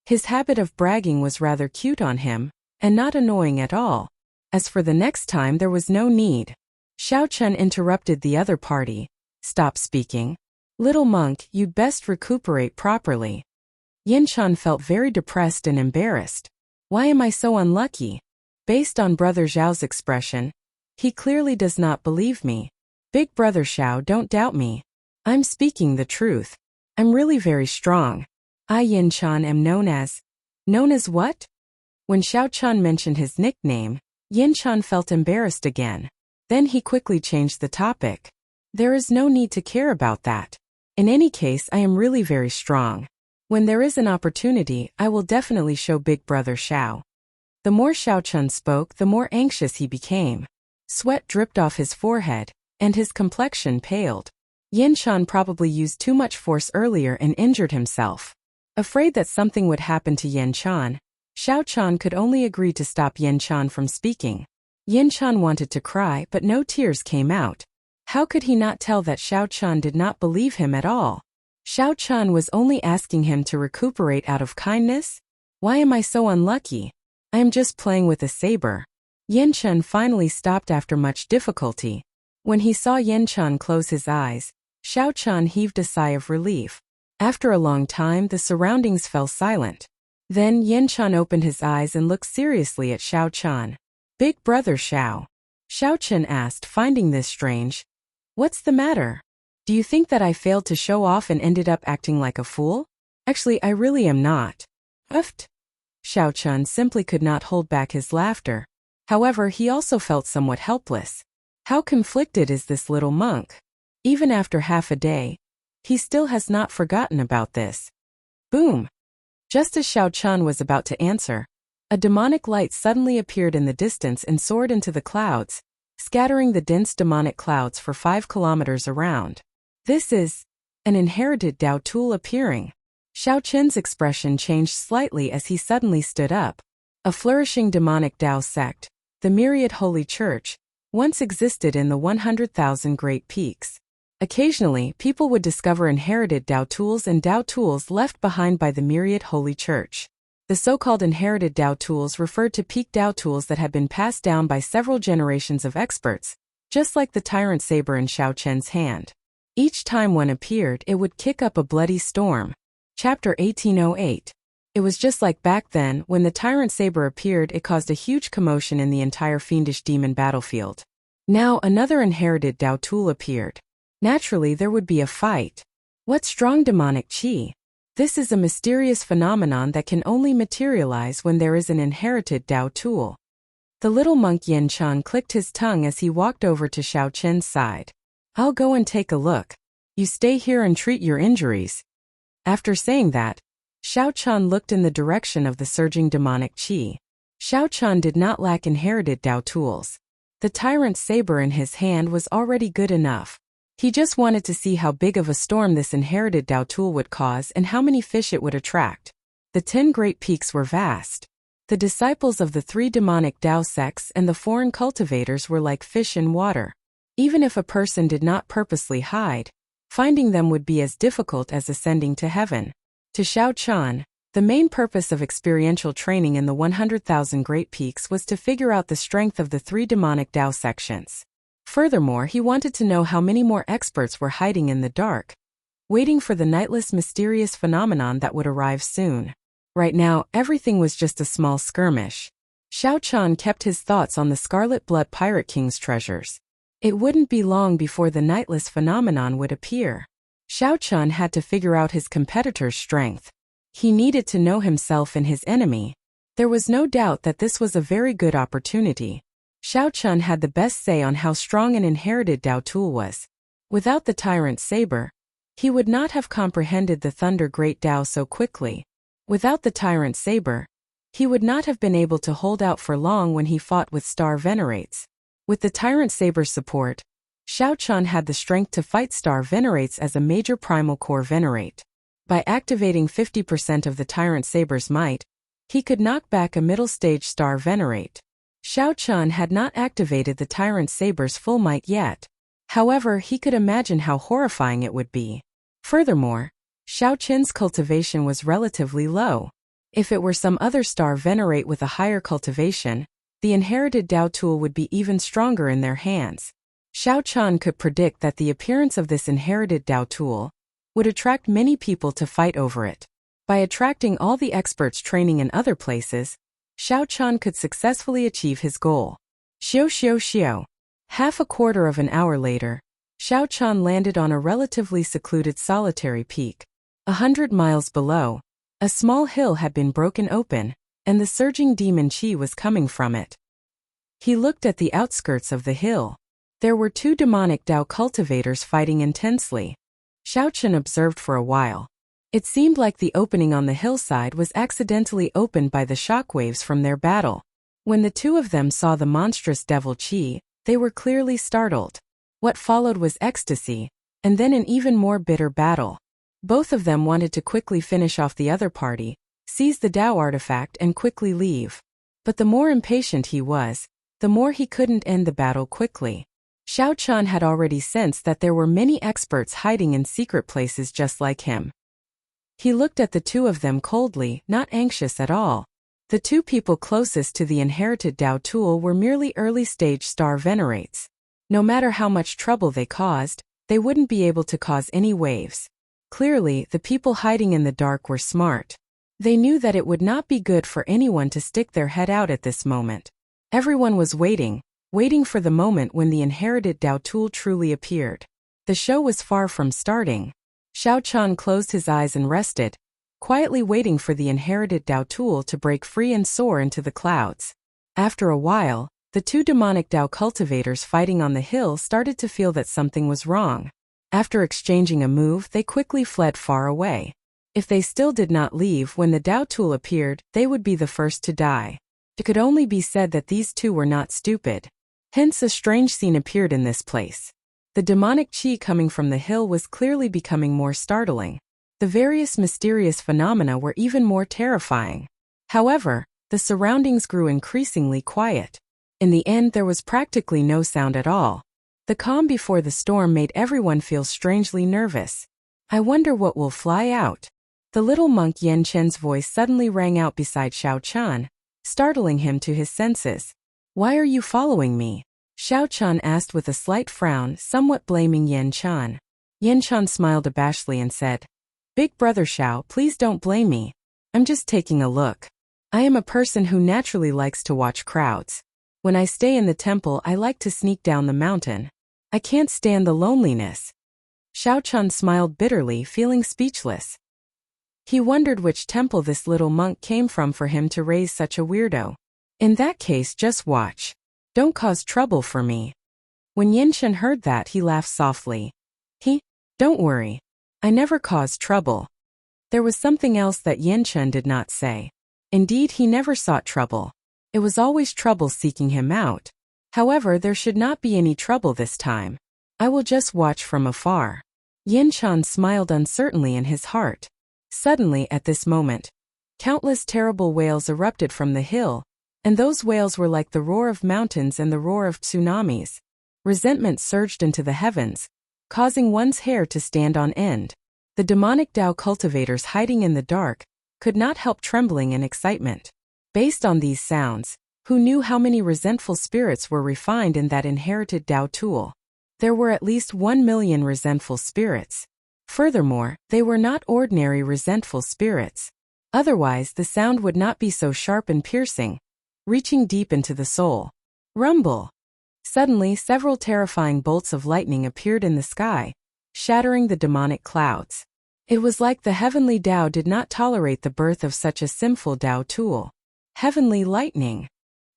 His habit of bragging was rather cute on him, and not annoying at all. As for the next time, there was no need. Xiao Qian interrupted the other party. "Stop speaking. Little monk, you'd best recuperate properly." Yin Chen felt very depressed and embarrassed. "Why am I so unlucky?" Based on Brother Zhao's expression, he clearly does not believe me. "Big Brother Xiao, don't doubt me. I'm speaking the truth. I'm really very strong. I, Yin Chen, am known as..." "Known as what?" When Xiao Qian mentioned his nickname, Yin Chen felt embarrassed again. Then he quickly changed the topic. "There is no need to care about that. In any case, I am really very strong. When there is an opportunity, I will definitely show Big Brother Xiao." The more Xiao Qian spoke, the more anxious he became. Sweat dripped off his forehead, and his complexion paled. Yin Chen probably used too much force earlier and injured himself. Afraid that something would happen to Yin Chen, Xiao Qian could only agree to stop Yin Chen from speaking. Yin Chen wanted to cry, but no tears came out. How could he not tell that Xiao Qian did not believe him at all? Xiao Qian was only asking him to recuperate out of kindness? Why am I so unlucky? I am just playing with a saber. Yin Chen finally stopped after much difficulty. When he saw Yin Chen close his eyes, Xiao Qian heaved a sigh of relief. After a long time, the surroundings fell silent. Then Yin Chen opened his eyes and looked seriously at Xiao Qian. "Big Brother Xiao." Xiao Qian asked, finding this strange. "What's the matter? Do you think that I failed to show off and ended up acting like a fool? Actually, I really am not." "Uft." Xiao Qian simply could not hold back his laughter. However, he also felt somewhat helpless. How conflicted is this little monk? Even after half a day, he still has not forgotten about this. Boom! Just as Xiao Qian was about to answer, a demonic light suddenly appeared in the distance and soared into the clouds, scattering the dense demonic clouds for 5 kilometers around. "This is an inherited Dao tool appearing." Xiao Qian's expression changed slightly as he suddenly stood up. A flourishing demonic Dao sect, the Myriad Holy Church, once existed in the 100,000 Great Peaks. Occasionally, people would discover inherited Dao tools and Dao tools left behind by the Myriad Holy Church. The so-called inherited Dao tools referred to peak Dao tools that had been passed down by several generations of experts, just like the tyrant saber in Xiao Qian's hand. Each time one appeared, it would kick up a bloody storm. Chapter 1808. It was just like back then, when the tyrant saber appeared, it caused a huge commotion in the entire fiendish demon battlefield. Now another inherited Dao tool appeared. Naturally, there would be a fight. What strong demonic qi? This is a mysterious phenomenon that can only materialize when there is an inherited Dao tool. The little monk Yin Chen clicked his tongue as he walked over to Xiao Qian's side. "I'll go and take a look. You stay here and treat your injuries." After saying that, Xiao Qian looked in the direction of the surging demonic qi. Xiao Qian did not lack inherited Dao tools. The tyrant's saber in his hand was already good enough. He just wanted to see how big of a storm this inherited Dao tool would cause and how many fish it would attract. The 10 great peaks were vast. The disciples of the 3 demonic Dao sects and the foreign cultivators were like fish in water. Even if a person did not purposely hide, finding them would be as difficult as ascending to heaven. To Xiao Chan, the main purpose of experiential training in the 100,000 Great Peaks was to figure out the strength of the 3 demonic Dao sections. Furthermore, he wanted to know how many more experts were hiding in the dark, waiting for the nightless mysterious phenomenon that would arrive soon. Right now, everything was just a small skirmish. Xiao Chan kept his thoughts on the Scarlet Blood Pirate King's treasures. It wouldn't be long before the nightless phenomenon would appear. Xiao Chan had to figure out his competitor's strength. He needed to know himself and his enemy. There was no doubt that this was a very good opportunity. Xiao Chan had the best say on how strong an inherited Dao tool was. Without the Tyrant Saber, he would not have comprehended the Thunder Great Dao so quickly. Without the Tyrant Saber, he would not have been able to hold out for long when he fought with Star Venerates. With the Tyrant Saber's support, Xiao Chan had the strength to fight Star Venerates as a major Primal Core Venerate. By activating 50% of the Tyrant Saber's might, he could knock back a middle-stage Star Venerate. Xiao Chan had not activated the Tyrant Saber's full might yet. However, he could imagine how horrifying it would be. Furthermore, Xiao Chen's cultivation was relatively low. If it were some other Star Venerate with a higher cultivation, the inherited Dao tool would be even stronger in their hands. Xiao Chan could predict that the appearance of this inherited Dao tool would attract many people to fight over it. By attracting all the experts training in other places, Xiao Chan could successfully achieve his goal. Xiao. Half a quarter of an hour later, Xiao Chan landed on a relatively secluded solitary peak. 100 miles below, a small hill had been broken open, and the surging demon chi was coming from it. He looked at the outskirts of the hill. There were 2 demonic Dao cultivators fighting intensely. Xiao Chan observed for a while. It seemed like the opening on the hillside was accidentally opened by the shockwaves from their battle. When the 2 of them saw the monstrous devil chi, they were clearly startled. What followed was ecstasy, and then an even more bitter battle. Both of them wanted to quickly finish off the other party, seize the Dao artifact and quickly leave. But the more impatient he was, the more he couldn't end the battle quickly. Xiao Chan had already sensed that there were many experts hiding in secret places just like him. He looked at the 2 of them coldly, not anxious at all. The 2 people closest to the inherited Dao tool were merely early-stage Star Venerates. No matter how much trouble they caused, they wouldn't be able to cause any waves. Clearly, the people hiding in the dark were smart. They knew that it would not be good for anyone to stick their head out at this moment. Everyone was waiting for the moment when the inherited Dao tool truly appeared. The show was far from starting. Xiao Chan closed his eyes and rested, quietly waiting for the inherited Dao tool to break free and soar into the clouds. After a while, the 2 demonic Dao cultivators fighting on the hill started to feel that something was wrong. After exchanging a move, they quickly fled far away. If they still did not leave when the Dao tool appeared, they would be the first to die. It could only be said that these 2 were not stupid. Hence a strange scene appeared in this place. The demonic chi coming from the hill was clearly becoming more startling. The various mysterious phenomena were even more terrifying. However, the surroundings grew increasingly quiet. In the end, there was practically no sound at all. The calm before the storm made everyone feel strangely nervous. I wonder what will fly out. The little monk Yan Chen's voice suddenly rang out beside Xiao Chan, startling him to his senses. Why are you following me? Xiao Chan asked with a slight frown, somewhat blaming Yan Chan. Yan Chan smiled abashedly and said, Big brother Xiao, please don't blame me. I'm just taking a look. I am a person who naturally likes to watch crowds. When I stay in the temple, I like to sneak down the mountain. I can't stand the loneliness. Xiao Chan smiled bitterly, feeling speechless. He wondered which temple this little monk came from for him to raise such a weirdo. In that case, just watch. Don't cause trouble for me. When Yin Shen heard that, he laughed softly. Don't worry. I never caused trouble. There was something else that Yin Shen did not say. Indeed, he never sought trouble. It was always trouble seeking him out. However, there should not be any trouble this time. I will just watch from afar. Yin Chan smiled uncertainly in his heart. Suddenly, at this moment, countless terrible wails erupted from the hill, and those wails were like the roar of mountains and the roar of tsunamis. Resentment surged into the heavens, causing one's hair to stand on end. The demonic Tao cultivators hiding in the dark could not help trembling in excitement. Based on these sounds, who knew how many resentful spirits were refined in that inherited Tao tool? There were at least 1,000,000 resentful spirits. Furthermore, they were not ordinary resentful spirits. Otherwise, the sound would not be so sharp and piercing, reaching deep into the soul. Rumble! Suddenly, several terrifying bolts of lightning appeared in the sky, shattering the demonic clouds. It was like the heavenly Tao did not tolerate the birth of such a sinful Tao tool. Heavenly lightning.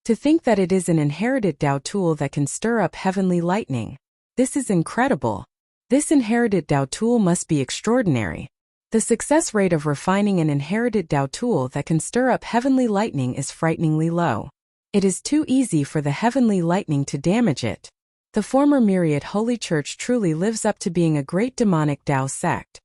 To think that it is an inherited Tao tool that can stir up heavenly lightning. This is incredible. This inherited Tao tool must be extraordinary. The success rate of refining an inherited Tao tool that can stir up heavenly lightning is frighteningly low. It is too easy for the heavenly lightning to damage it. The former Myriad Holy Church truly lives up to being a great demonic Tao sect.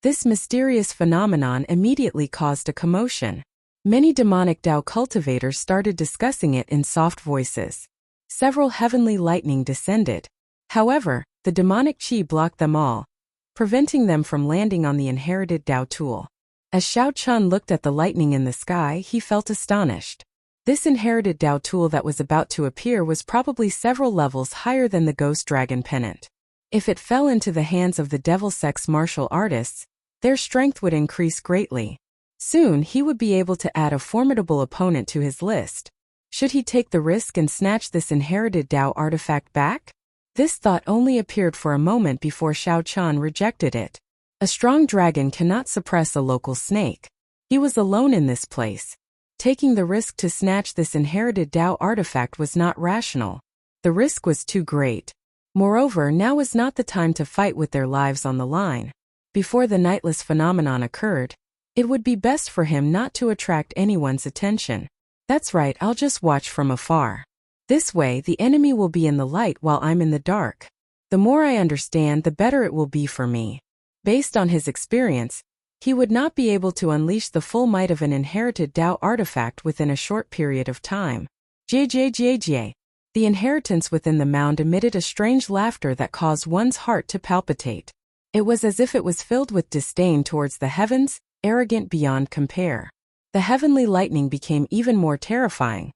This mysterious phenomenon immediately caused a commotion. Many demonic Tao cultivators started discussing it in soft voices. Several heavenly lightning descended. However, the demonic chi blocked them all, preventing them from landing on the inherited Tao tool. As Xiao Chun looked at the lightning in the sky, he felt astonished. This inherited Tao tool that was about to appear was probably several levels higher than the Ghost Dragon Pennant. If it fell into the hands of the Devil Sex martial artists, their strength would increase greatly. Soon he would be able to add a formidable opponent to his list. Should he take the risk and snatch this inherited Tao artifact back? This thought only appeared for a moment before Xiao Chan rejected it. A strong dragon cannot suppress a local snake. He was alone in this place. Taking the risk to snatch this inherited Tao artifact was not rational. The risk was too great. Moreover, now was not the time to fight with their lives on the line. Before the nightless phenomenon occurred, it would be best for him not to attract anyone's attention. That's right, I'll just watch from afar. This way, the enemy will be in the light while I'm in the dark. The more I understand, the better it will be for me. Based on his experience, he would not be able to unleash the full might of an inherited Tao artifact within a short period of time. JJJJ. The inheritance within the mound emitted a strange laughter that caused one's heart to palpitate. It was as if it was filled with disdain towards the heavens, arrogant beyond compare. The heavenly lightning became even more terrifying,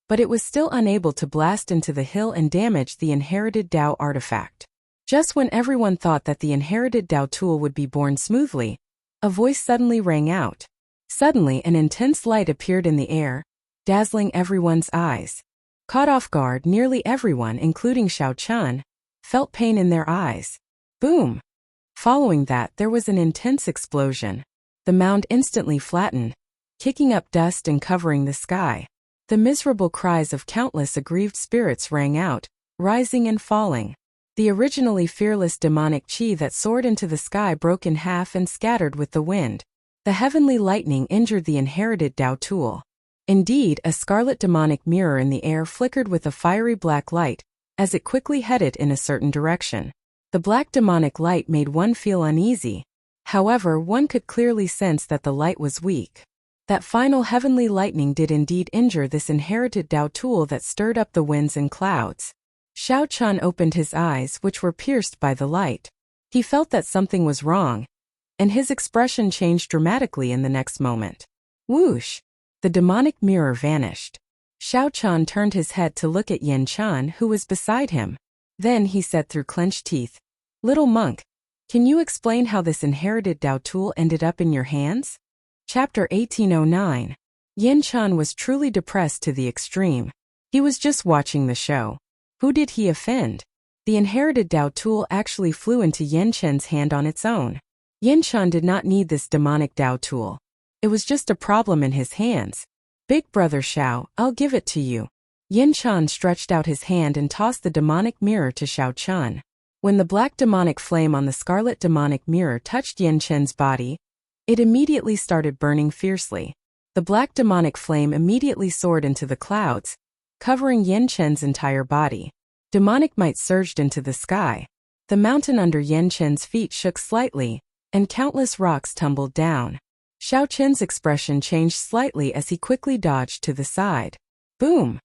but it was still unable to blast into the hill and damage the inherited Tao artifact. Just when everyone thought that the inherited Tao tool would be born smoothly, a voice suddenly rang out. Suddenly, an intense light appeared in the air, dazzling everyone's eyes. Caught off guard, nearly everyone, including Xiao Chun, felt pain in their eyes. Boom! Following that, there was an intense explosion. The mound instantly flattened, kicking up dust and covering the sky. The miserable cries of countless aggrieved spirits rang out, rising and falling. The originally fearless demonic chi that soared into the sky broke in half and scattered with the wind. The heavenly lightning injured the inherited Tao tool. Indeed, a scarlet demonic mirror in the air flickered with a fiery black light, as it quickly headed in a certain direction. The black demonic light made one feel uneasy. However, one could clearly sense that the light was weak. That final heavenly lightning did indeed injure this inherited Tao tool that stirred up the winds and clouds. Xiao Chun opened his eyes, which were pierced by the light. He felt that something was wrong, and his expression changed dramatically in the next moment. Whoosh! The demonic mirror vanished. Xiao Chun turned his head to look at Yin Chan, who was beside him. Then he said through clenched teeth, "Little monk, can you explain how this inherited Tao tool ended up in your hands?" Chapter 1809. Yin Chan was truly depressed to the extreme. He was just watching the show. Who did he offend? The inherited Tao tool actually flew into Yin Chen's hand on its own. Yin Chan did not need this demonic Tao tool. It was just a problem in his hands. Big brother Xiao, I'll give it to you. Yin Chan stretched out his hand and tossed the demonic mirror to Xiao Chun. When the black demonic flame on the scarlet demonic mirror touched Yin Chen's body, it immediately started burning fiercely. The black demonic flame immediately soared into the clouds, covering Yin Chen's entire body. Demonic might surged into the sky. The mountain under Yan Chen's feet shook slightly, and countless rocks tumbled down. Xiao Chen's expression changed slightly as he quickly dodged to the side. Boom!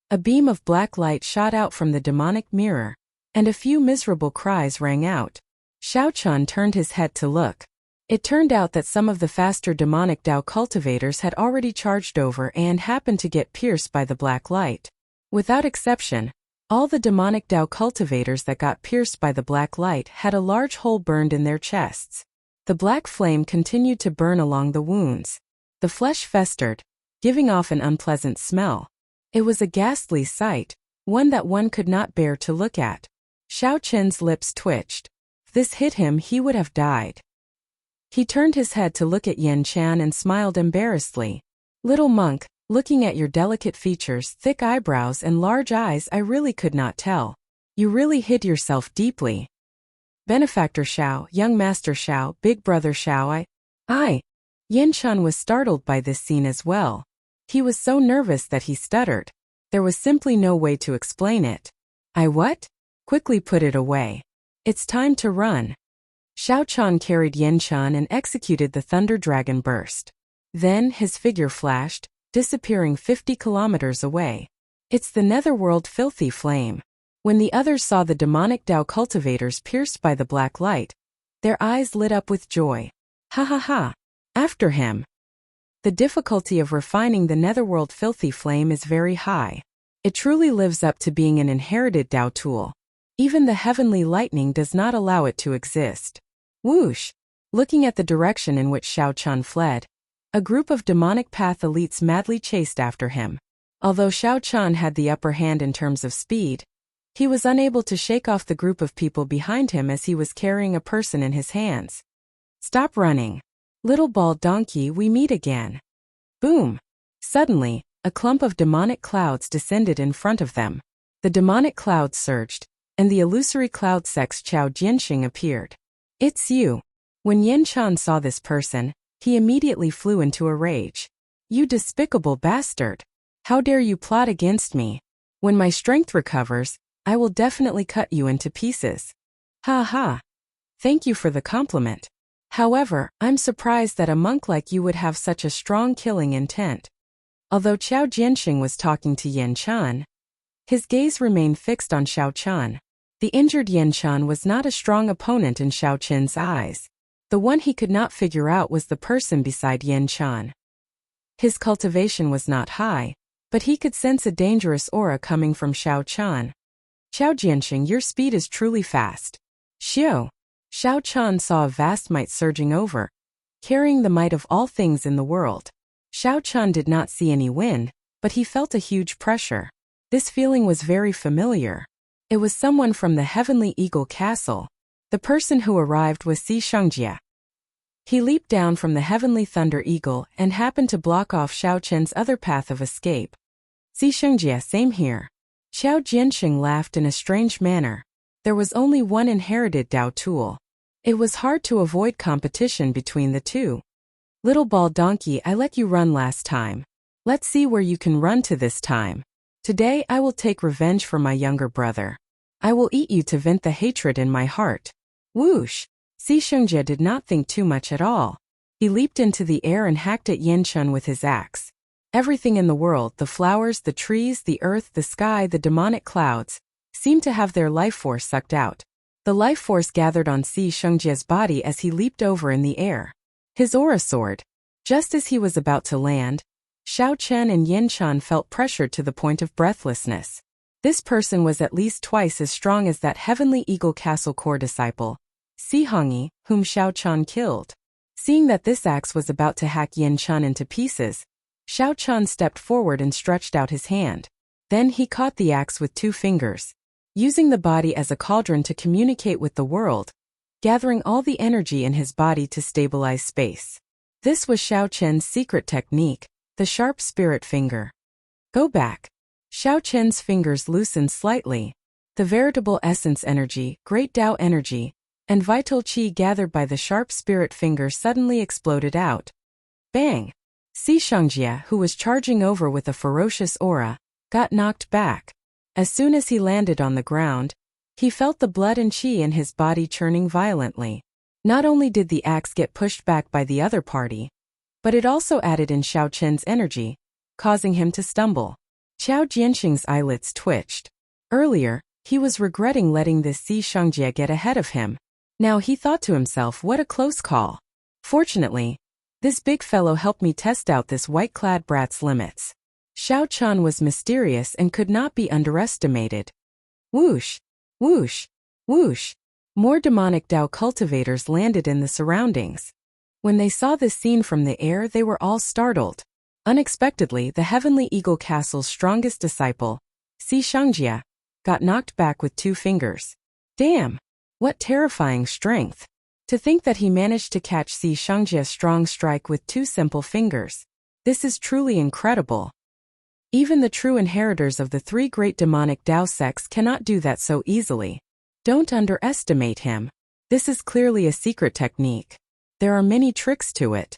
A beam of black light shot out from the demonic mirror, and a few miserable cries rang out. Xiao Chen turned his head to look. It turned out that some of the faster demonic Dao cultivators had already charged over and happened to get pierced by the black light. Without exception, all the demonic Dao cultivators that got pierced by the black light had a large hole burned in their chests. The black flame continued to burn along the wounds. The flesh festered, giving off an unpleasant smell. It was a ghastly sight, one that one could not bear to look at. Xiao Chen's lips twitched. If this hit him, he would have died. He turned his head to look at Yan Chan and smiled embarrassedly. Little monk, looking at your delicate features, thick eyebrows and large eyes, I really could not tell. You really hid yourself deeply. Benefactor Xiao, young master Xiao, big brother Xiao, I. Yan Chan was startled by this scene as well. He was so nervous that he stuttered. There was simply no way to explain it. I what? Quickly put it away. It's time to run. Xiao Chan carried Yan Chan and executed the Thunder Dragon Burst. Then his figure flashed, disappearing 50 kilometers away. It's the netherworld filthy flame. When the others saw the demonic Dao cultivators pierced by the black light, their eyes lit up with joy. Ha ha ha! After him! The difficulty of refining the netherworld filthy flame is very high. It truly lives up to being an inherited Dao tool. Even the heavenly lightning does not allow it to exist. Whoosh! Looking at the direction in which Xiao Chan fled, a group of demonic path elites madly chased after him. Although Xiao Chan had the upper hand in terms of speed, he was unable to shake off the group of people behind him as he was carrying a person in his hands. Stop running. Little bald donkey, we meet again. Boom! Suddenly, a clump of demonic clouds descended in front of them. The demonic clouds surged, and the illusory cloud sex Chao Jianxing appeared. It's you. When Yan Chan saw this person, he immediately flew into a rage. You despicable bastard! How dare you plot against me? When my strength recovers, I will definitely cut you into pieces. Ha ha! Thank you for the compliment. However, I'm surprised that a monk like you would have such a strong killing intent. Although Chao Jianxing was talking to Yan Chan, his gaze remained fixed on Xiao Chan. The injured Yan Chan was not a strong opponent in Xiao Chen's eyes. The one he could not figure out was the person beside Yan Chan. His cultivation was not high, but he could sense a dangerous aura coming from Xiao Chan. Chao Jianxing, your speed is truly fast. Xiao Chan saw a vast might surging over, carrying the might of all things in the world. Xiao Chan did not see any wind, but he felt a huge pressure. This feeling was very familiar. It was someone from the Heavenly Eagle Castle. The person who arrived was Si Shengjie. He leaped down from the Heavenly Thunder Eagle and happened to block off Xiao Chen's other path of escape. Si Shengjie, same here. Chao Jianxing laughed in a strange manner. There was only one inherited Dao tool. It was hard to avoid competition between the two. Little bald donkey, I let you run last time. Let's see where you can run to this time. Today I will take revenge for my younger brother. I will eat you to vent the hatred in my heart. Whoosh! Si Shengjie did not think too much at all. He leaped into the air and hacked at Yan Chan with his axe. Everything in the world, the flowers, the trees, the earth, the sky, the demonic clouds, seemed to have their life force sucked out. The life force gathered on Si Shengjie's body as he leaped over in the air. His aura soared. Just as he was about to land, Xiao Chen and Yan Chan felt pressured to the point of breathlessness. This person was at least twice as strong as that Heavenly Eagle Castle core disciple, Si Hongyi, whom Xiao Chan killed. Seeing that this axe was about to hack Yan Chan into pieces, Xiao Chan stepped forward and stretched out his hand. Then he caught the axe with 2 fingers, using the body as a cauldron to communicate with the world, gathering all the energy in his body to stabilize space. This was Xiao Chen's secret technique, the sharp spirit finger. Go back. Xiao Chen's fingers loosened slightly. The veritable essence energy, great Dao energy, and vital qi gathered by the sharp spirit finger suddenly exploded out. Bang! Si Shengjie, who was charging over with a ferocious aura, got knocked back. As soon as he landed on the ground, He felt the blood and qi in his body churning violently. Not only did the axe get pushed back by the other party, but it also added in Xiao Chen's energy, causing him to stumble. Qiao Jianxing's eyelids twitched. Earlier, he was regretting letting this Si Shengjie get ahead of him. Now he thought to himself, what a close call. Fortunately, this big fellow helped me test out this white-clad brat's limits. Xiao Chen was mysterious and could not be underestimated. Whoosh! Whoosh! Whoosh! More demonic Dao cultivators landed in the surroundings. When they saw this scene from the air, they were all startled. Unexpectedly, the Heavenly Eagle Castle's strongest disciple, Si Shengjie, got knocked back with 2 fingers. Damn! What terrifying strength! To think that he managed to catch Si Shengjie's strong strike with 2 simple fingers. This is truly incredible. Even the true inheritors of the 3 great demonic Dao sects cannot do that so easily. Don't underestimate him. This is clearly a secret technique. There are many tricks to it.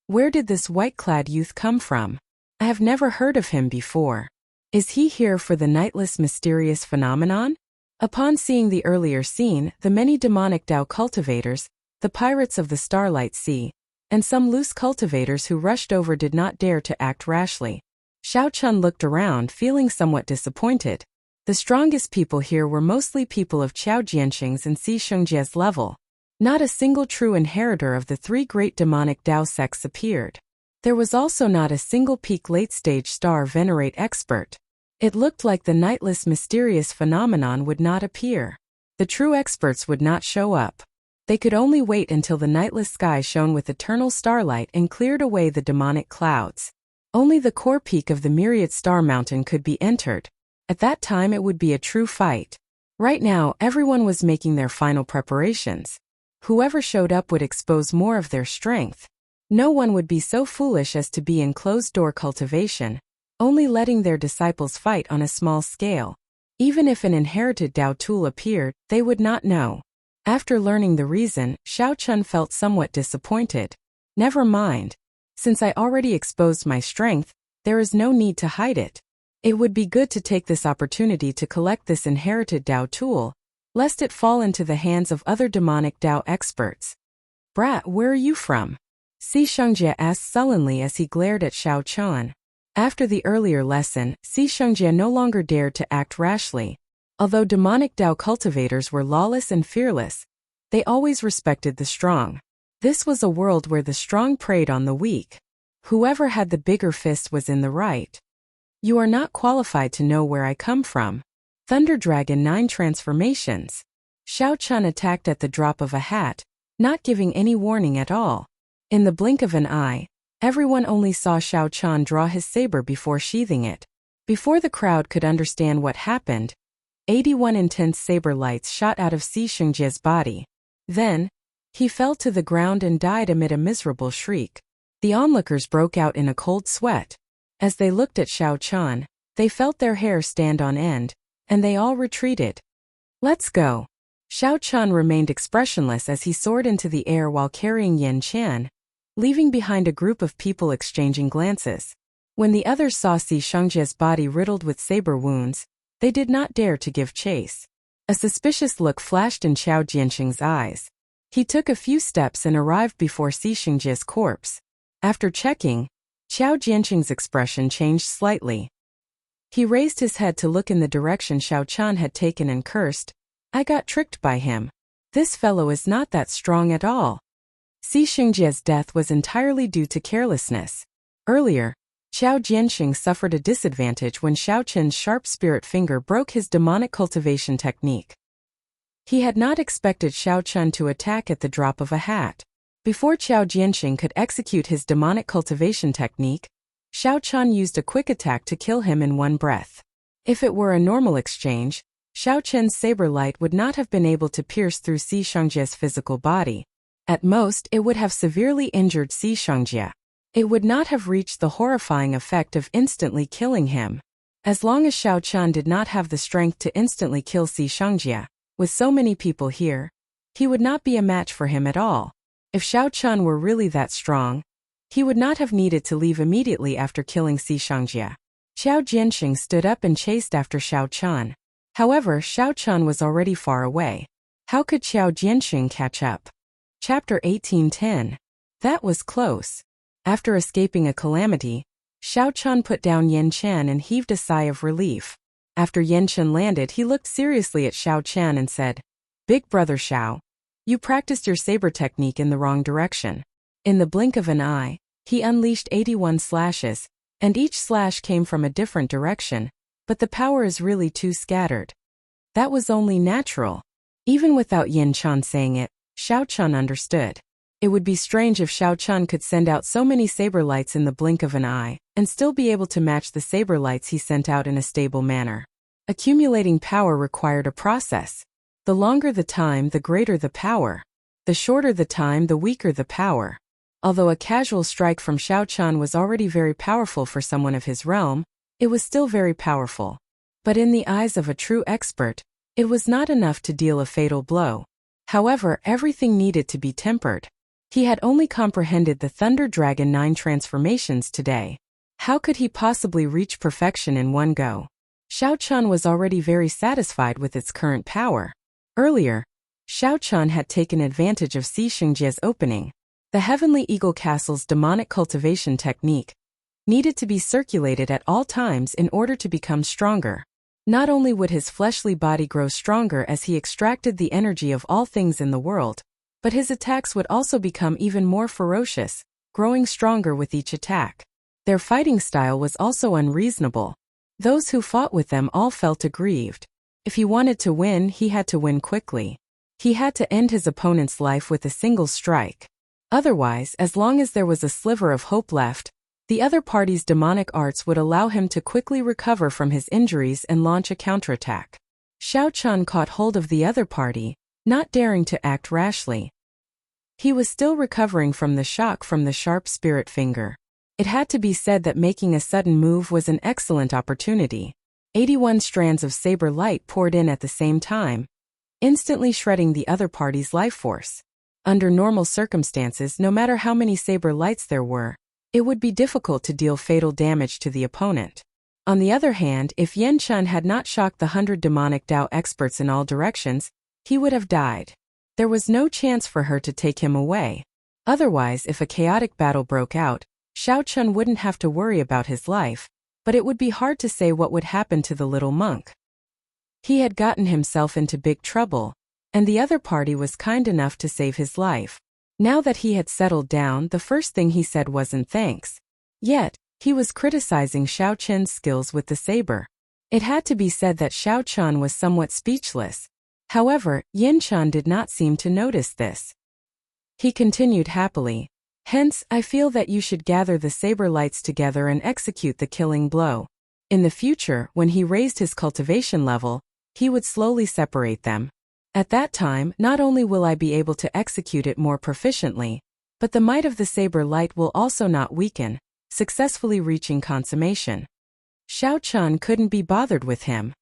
Where did this white-clad youth come from? I have never heard of him before. Is he here for the nightless mysterious phenomenon? Upon seeing the earlier scene, the many demonic Dao cultivators, the pirates of the Starlight Sea, and some loose cultivators who rushed over did not dare to act rashly. Xiao Chen looked around, feeling somewhat disappointed. The strongest people here were mostly people of Qiao Jianxing's and Si Shengjie's level. Not a single true inheritor of the 3 great demonic Dao sects appeared. There was also not a single peak late-stage star venerate expert. It looked like the nightless mysterious phenomenon would not appear. The true experts would not show up. They could only wait until the nightless sky shone with eternal starlight and cleared away the demonic clouds. Only the core peak of the myriad star mountain could be entered. At that time it would be a true fight. Right now, everyone was making their final preparations. Whoever showed up would expose more of their strength. No one would be so foolish as to be in closed-door cultivation, only letting their disciples fight on a small scale. Even if an inherited Dao tool appeared, they would not know. After learning the reason, Xiao Chen felt somewhat disappointed. Never mind. Since I already exposed my strength, there is no need to hide it. It would be good to take this opportunity to collect this inherited Dao tool, lest it fall into the hands of other demonic Dao experts. Brat, where are you from? Si Shengjie asked sullenly as he glared at Xiao Chen. After the earlier lesson, Si Shengjie no longer dared to act rashly. Although demonic Dao cultivators were lawless and fearless, they always respected the strong. This was a world where the strong preyed on the weak. Whoever had the bigger fist was in the right. You are not qualified to know where I come from. Thunder Dragon 9 transformations. Xiao Chen attacked at the drop of a hat, not giving any warning at all. In the blink of an eye, everyone only saw Xiao Chen draw his saber before sheathing it. Before the crowd could understand what happened, 81 intense saber lights shot out of Si Shengjie's body. Then, he fell to the ground and died amid a miserable shriek. The onlookers broke out in a cold sweat. As they looked at Xiao Chen, they felt their hair stand on end, and they all retreated. Let's go. Xiao Chen remained expressionless as he soared into the air while carrying Yan Qian, leaving behind a group of people exchanging glances. When the others saw Si Shengjie's body riddled with saber wounds, they did not dare to give chase. A suspicious look flashed in Qiao Jianxing's eyes. He took a few steps and arrived before Si Shengjie's corpse. After checking, Qiao Jianxing's expression changed slightly. He raised his head to look in the direction Xiao Chen had taken and cursed, I got tricked by him. This fellow is not that strong at all. Si Shengjie's death was entirely due to carelessness. Earlier, Qiao Jianxing suffered a disadvantage when Xiao Chen's sharp spirit finger broke his demonic cultivation technique. He had not expected Xiao Chen to attack at the drop of a hat. Before Qiao Jianxing could execute his demonic cultivation technique, Xiao Chen used a quick attack to kill him in one breath. If it were a normal exchange, Xiao Chen's saber light would not have been able to pierce through Si Shengjie's physical body. At most, it would have severely injured Si Shengjie. It would not have reached the horrifying effect of instantly killing him. As long as Xiao Chen did not have the strength to instantly kill Si Shengjie, with so many people here, he would not be a match for him at all. If Xiao Chen were really that strong, he would not have needed to leave immediately after killing Si Shengjie. Qiao Jianxing stood up and chased after Xiao Chen. However, Xiao Chun was already far away. How could Xiao Jianxing catch up? Chapter 1810. That was close. After escaping a calamity, Xiao Chun put down Yan Chen and heaved a sigh of relief. After Yan Chen landed, he looked seriously at Xiao Chen and said, "Big brother Xiao, you practiced your saber technique in the wrong direction." In the blink of an eye, he unleashed 81 slashes, and each slash came from a different direction, but the power is really too scattered. That was only natural. Even without Yan Chen saying it, Xiao Chun understood. It would be strange if Xiao Chun could send out so many saber lights in the blink of an eye, and still be able to match the saber lights he sent out in a stable manner. Accumulating power required a process. The longer the time, the greater the power. The shorter the time, the weaker the power. Although a casual strike from Xiao Chun was already very powerful for someone of his realm, it was still very powerful. But in the eyes of a true expert, it was not enough to deal a fatal blow. However, everything needed to be tempered. He had only comprehended the Thunder Dragon 9 transformations today. How could he possibly reach perfection in one go? Xiao Chun was already very satisfied with its current power. Earlier, Xiao Chun had taken advantage of Si Xingjie's opening. The Heavenly Eagle Castle's demonic cultivation technique needed to be circulated at all times in order to become stronger. Not only would his fleshly body grow stronger as he extracted the energy of all things in the world, but his attacks would also become even more ferocious, growing stronger with each attack. Their fighting style was also unreasonable. Those who fought with them all felt aggrieved. If he wanted to win, he had to win quickly. He had to end his opponent's life with a single strike. Otherwise, as long as there was a sliver of hope left, the other party's demonic arts would allow him to quickly recover from his injuries and launch a counterattack. Xiao Chun caught hold of the other party, not daring to act rashly. He was still recovering from the shock from the sharp spirit finger. It had to be said that making a sudden move was an excellent opportunity. 81 strands of saber light poured in at the same time, instantly shredding the other party's life force. Under normal circumstances, no matter how many saber lights there were, it would be difficult to deal fatal damage to the opponent. On the other hand, if Yan Chen had not shocked the 100 demonic Dao experts in all directions, he would have died. There was no chance for her to take him away. Otherwise, if a chaotic battle broke out, Xiao Chun wouldn't have to worry about his life, but it would be hard to say what would happen to the little monk. He had gotten himself into big trouble, and the other party was kind enough to save his life. Now that he had settled down, the first thing he said wasn't thanks. Yet, he was criticizing Xiao Chen's skills with the saber. It had to be said that Xiao Chun was somewhat speechless. However, Yan Chen did not seem to notice this. He continued happily. Hence, I feel that you should gather the saber lights together and execute the killing blow. In the future, when he raised his cultivation level, he would slowly separate them. At that time, not only will I be able to execute it more proficiently, but the might of the saber light will also not weaken, successfully reaching consummation. Xiao Chun couldn't be bothered with him.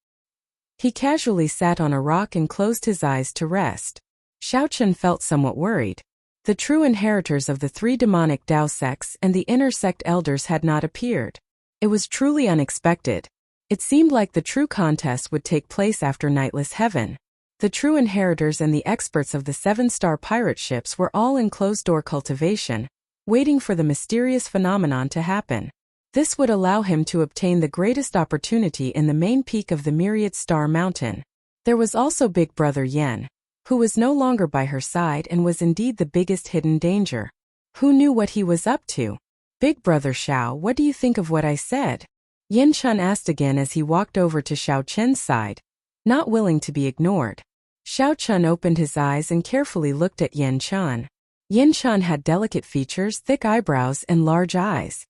He casually sat on a rock and closed his eyes to rest. Xiao Chun felt somewhat worried. The true inheritors of the 3 demonic Dao sects and the inner sect elders had not appeared. It was truly unexpected. It seemed like the true contest would take place after Nightless Heaven. The true inheritors and the experts of the 7-star pirate ships were all in closed-door cultivation, waiting for the mysterious phenomenon to happen. This would allow him to obtain the greatest opportunity in the main peak of the Myriad Star Mountain. There was also Big Brother Yen, who was no longer by her side and was indeed the biggest hidden danger. Who knew what he was up to? Big Brother Xiao, what do you think of what I said? Yan Chen asked again as he walked over to Xiao Chen's side, not willing to be ignored. Xiao Chun opened his eyes and carefully looked at Yan Chen. Yan Chen had delicate features, thick eyebrows, and large eyes.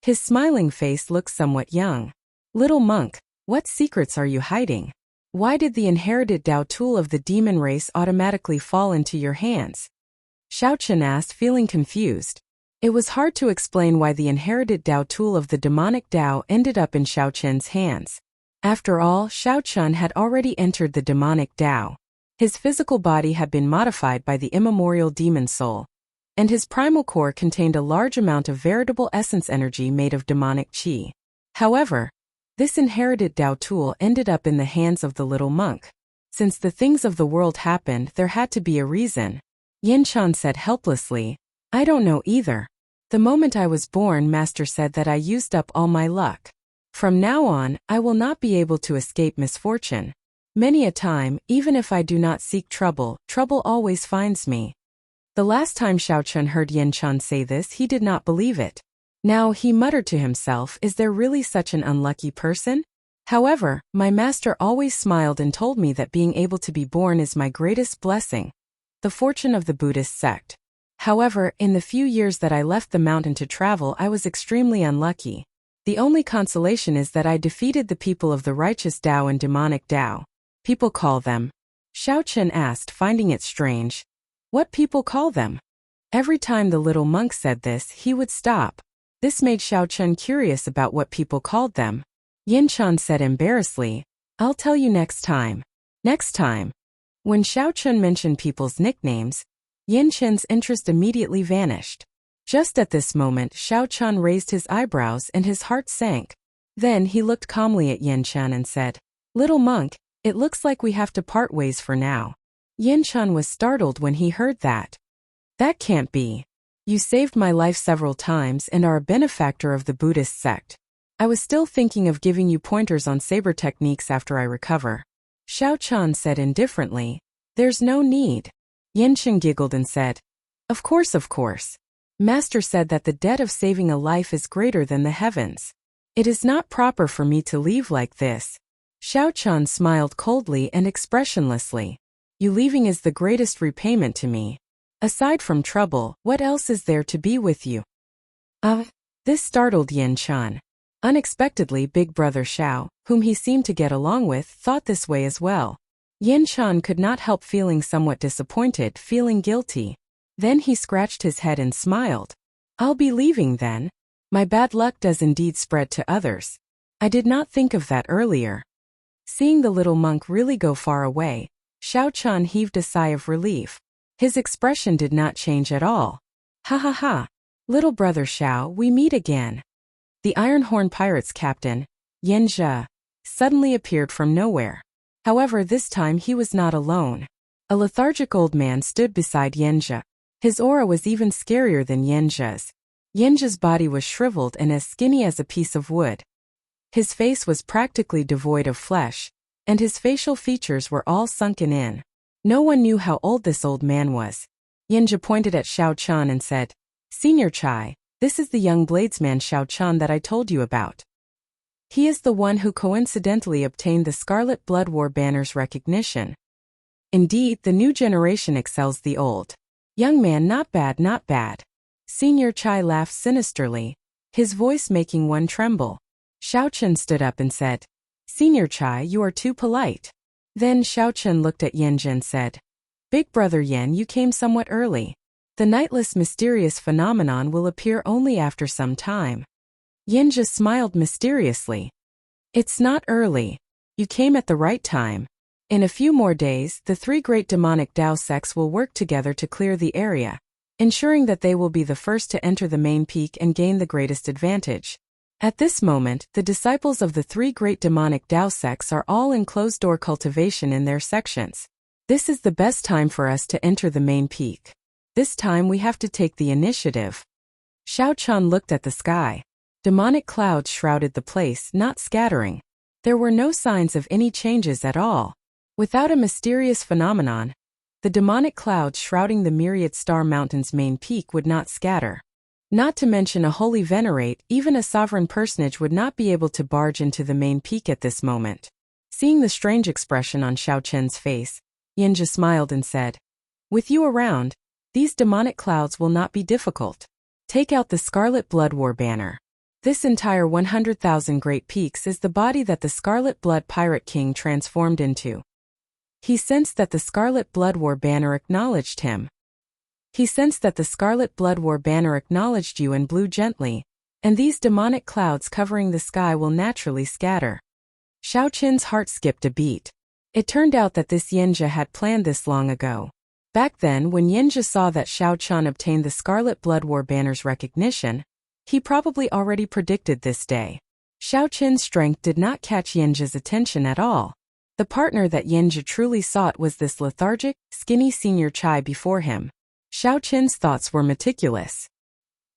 His smiling face looked somewhat young. Little monk, what secrets are you hiding? Why did the inherited Dao tool of the demon race automatically fall into your hands? Xiao Chen asked, feeling confused. It was hard to explain why the inherited Dao tool of the demonic Dao ended up in Xiao Chen's hands. After all, Xiao Chun had already entered the demonic Dao. His physical body had been modified by the immemorial demon soul, and his primal core contained a large amount of veritable essence energy made of demonic qi. However, This inherited Dao tool ended up in the hands of the little monk. Since the things of the world happened, there had to be a reason. Yin Chan said helplessly, I don't know either. The moment I was born, Master said that I used up all my luck. From now on, I will not be able to escape misfortune. Many a time, even if I do not seek trouble, trouble always finds me. The last time Xiao Chun heard Yin Chan say this, he did not believe it. Now he muttered to himself, is there really such an unlucky person? However, my master always smiled and told me that being able to be born is my greatest blessing. The fortune of the Buddhist sect. However, in the few years that I left the mountain to travel, I was extremely unlucky. The only consolation is that I defeated the people of the righteous Tao and demonic Tao. People call them. Xiao Chun asked, finding it strange. What people call them? Every time the little monk said this, he would stop. This made Xiao Chun curious about what people called them. Yin Chan said embarrassedly, I'll tell you next time. Next time. When Xiao Chun mentioned people's nicknames, Yin Chen's interest immediately vanished. Just at this moment, Xiao Chun raised his eyebrows and his heart sank. Then he looked calmly at Yin Chen and said, Little monk, it looks like we have to part ways for now. Yin Chen was startled when he heard that. That can't be. You saved my life several times and are a benefactor of the Buddhist sect. I was still thinking of giving you pointers on saber techniques after I recover. Xiao Chun said indifferently, There's no need. Yin Chen giggled and said, Of course, of course. Master said that the debt of saving a life is greater than the heavens. It is not proper for me to leave like this. Xiao Chun smiled coldly and expressionlessly. You leaving is the greatest repayment to me. Aside from trouble, what else is there to be with you? This startled Yin Chan. Unexpectedly, Big Brother Xiao, whom he seemed to get along with, thought this way as well. Yin Chan could not help feeling somewhat disappointed, feeling guilty. Then he scratched his head and smiled. I'll be leaving then. My bad luck does indeed spread to others. I did not think of that earlier. Seeing the little monk really go far away, Xiao Chun heaved a sigh of relief. His expression did not change at all. Ha ha ha. Little brother Xiao, we meet again. The Ironhorn Pirates captain, Yen Zhe, suddenly appeared from nowhere. However, this time he was not alone. A lethargic old man stood beside Yen Zhe. His aura was even scarier than Yen Zhe's. Yen Zhe's body was shriveled and as skinny as a piece of wood. His face was practically devoid of flesh, and his facial features were all sunken in. No one knew how old this old man was. Yen Zhe pointed at Xiao Chun and said, Senior Chai, this is the young bladesman Xiao Chun that I told you about. He is the one who coincidentally obtained the Scarlet Blood War banner's recognition. Indeed, the new generation excels the old. Young man, not bad, not bad. Senior Chai laughed sinisterly, his voice making one tremble. Xiao Chun stood up and said, Senior Chai, you are too polite. Then Xiao Chun looked at Yen Zhe and said, Big brother Yen, you came somewhat early. The nightless mysterious phenomenon will appear only after some time. Yen Zhe smiled mysteriously. It's not early. You came at the right time. In a few more days, the three great demonic Dao sects will work together to clear the area, ensuring that they will be the first to enter the main peak and gain the greatest advantage. At this moment, the disciples of the three great demonic Dao sects are all in closed-door cultivation in their sections. This is the best time for us to enter the main peak. This time we have to take the initiative. Xiao Chun looked at the sky. Demonic clouds shrouded the place, not scattering. There were no signs of any changes at all. Without a mysterious phenomenon, the demonic clouds shrouding the myriad star mountain's main peak would not scatter. Not to mention a holy venerate, even a sovereign personage would not be able to barge into the main peak at this moment. Seeing the strange expression on Xiao Chen's face, Yen Zhe smiled and said, With you around, these demonic clouds will not be difficult. Take out the Scarlet Blood War banner. This entire 100,000 great peaks is the body that the Scarlet Blood Pirate King transformed into. He sensed that the Scarlet Blood War banner acknowledged him. He sensed that the Scarlet Blood War banner acknowledged you and blew gently, and these demonic clouds covering the sky will naturally scatter. Xiao Chen's heart skipped a beat. It turned out that this Yen Zhe had planned this long ago. Back then, when Yen Zhe saw that Xiao Chun obtained the Scarlet Blood War banner's recognition, he probably already predicted this day. Xiao Qin's strength did not catch Yanji's attention at all. The partner that Yanji truly sought was this lethargic, skinny senior Chai before him. Xiao Qin's thoughts were meticulous.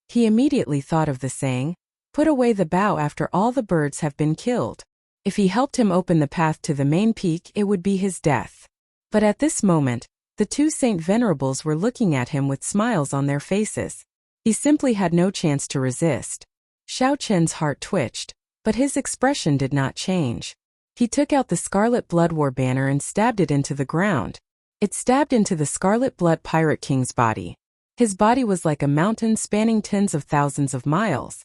He immediately thought of the saying, "Put away the bow after all the birds have been killed." If he helped him open the path to the main peak, it would be his death. But at this moment, the two Saint Venerables were looking at him with smiles on their faces. He simply had no chance to resist. Xiao Qin's heart twitched, but his expression did not change. He took out the Scarlet Blood War banner and stabbed it into the ground. It stabbed into the Scarlet Blood Pirate King's body. His body was like a mountain spanning tens of thousands of miles.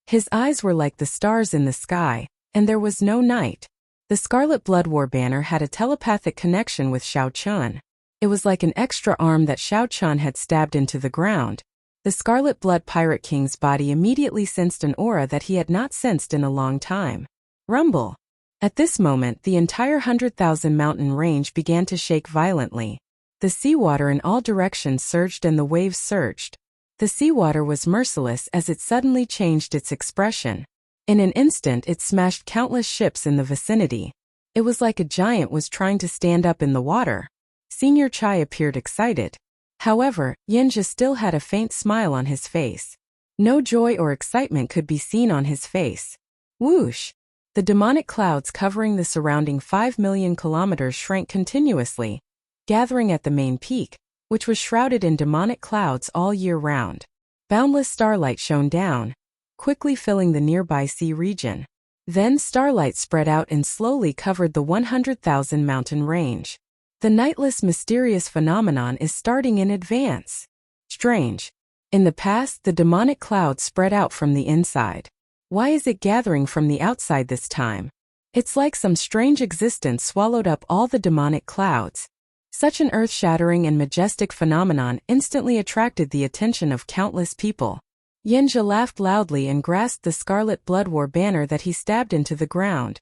His eyes were like the stars in the sky, and there was no night. The Scarlet Blood War banner had a telepathic connection with Xiao Qin. It was like an extra arm that Xiao Qin had stabbed into the ground. The Scarlet Blood Pirate King's body immediately sensed an aura that he had not sensed in a long time. Rumble. At this moment, the entire 100,000 mountain range began to shake violently. The seawater in all directions surged and the waves surged. The seawater was merciless as it suddenly changed its expression. In an instant, it smashed countless ships in the vicinity. It was like a giant was trying to stand up in the water. Senior Chai appeared excited. However, Yanji still had a faint smile on his face. No joy or excitement could be seen on his face. Whoosh! The demonic clouds covering the surrounding 5 million kilometers shrank continuously, gathering at the main peak, which was shrouded in demonic clouds all year round. Boundless starlight shone down, quickly filling the nearby sea region. Then starlight spread out and slowly covered the 100,000 mountain range. The nightless mysterious phenomenon is starting in advance. Strange. In the past, the demonic cloud spread out from the inside. Why is it gathering from the outside this time? It's like some strange existence swallowed up all the demonic clouds. Such an earth-shattering and majestic phenomenon instantly attracted the attention of countless people. Yanji laughed loudly and grasped the Scarlet Blood War banner that he stabbed into the ground.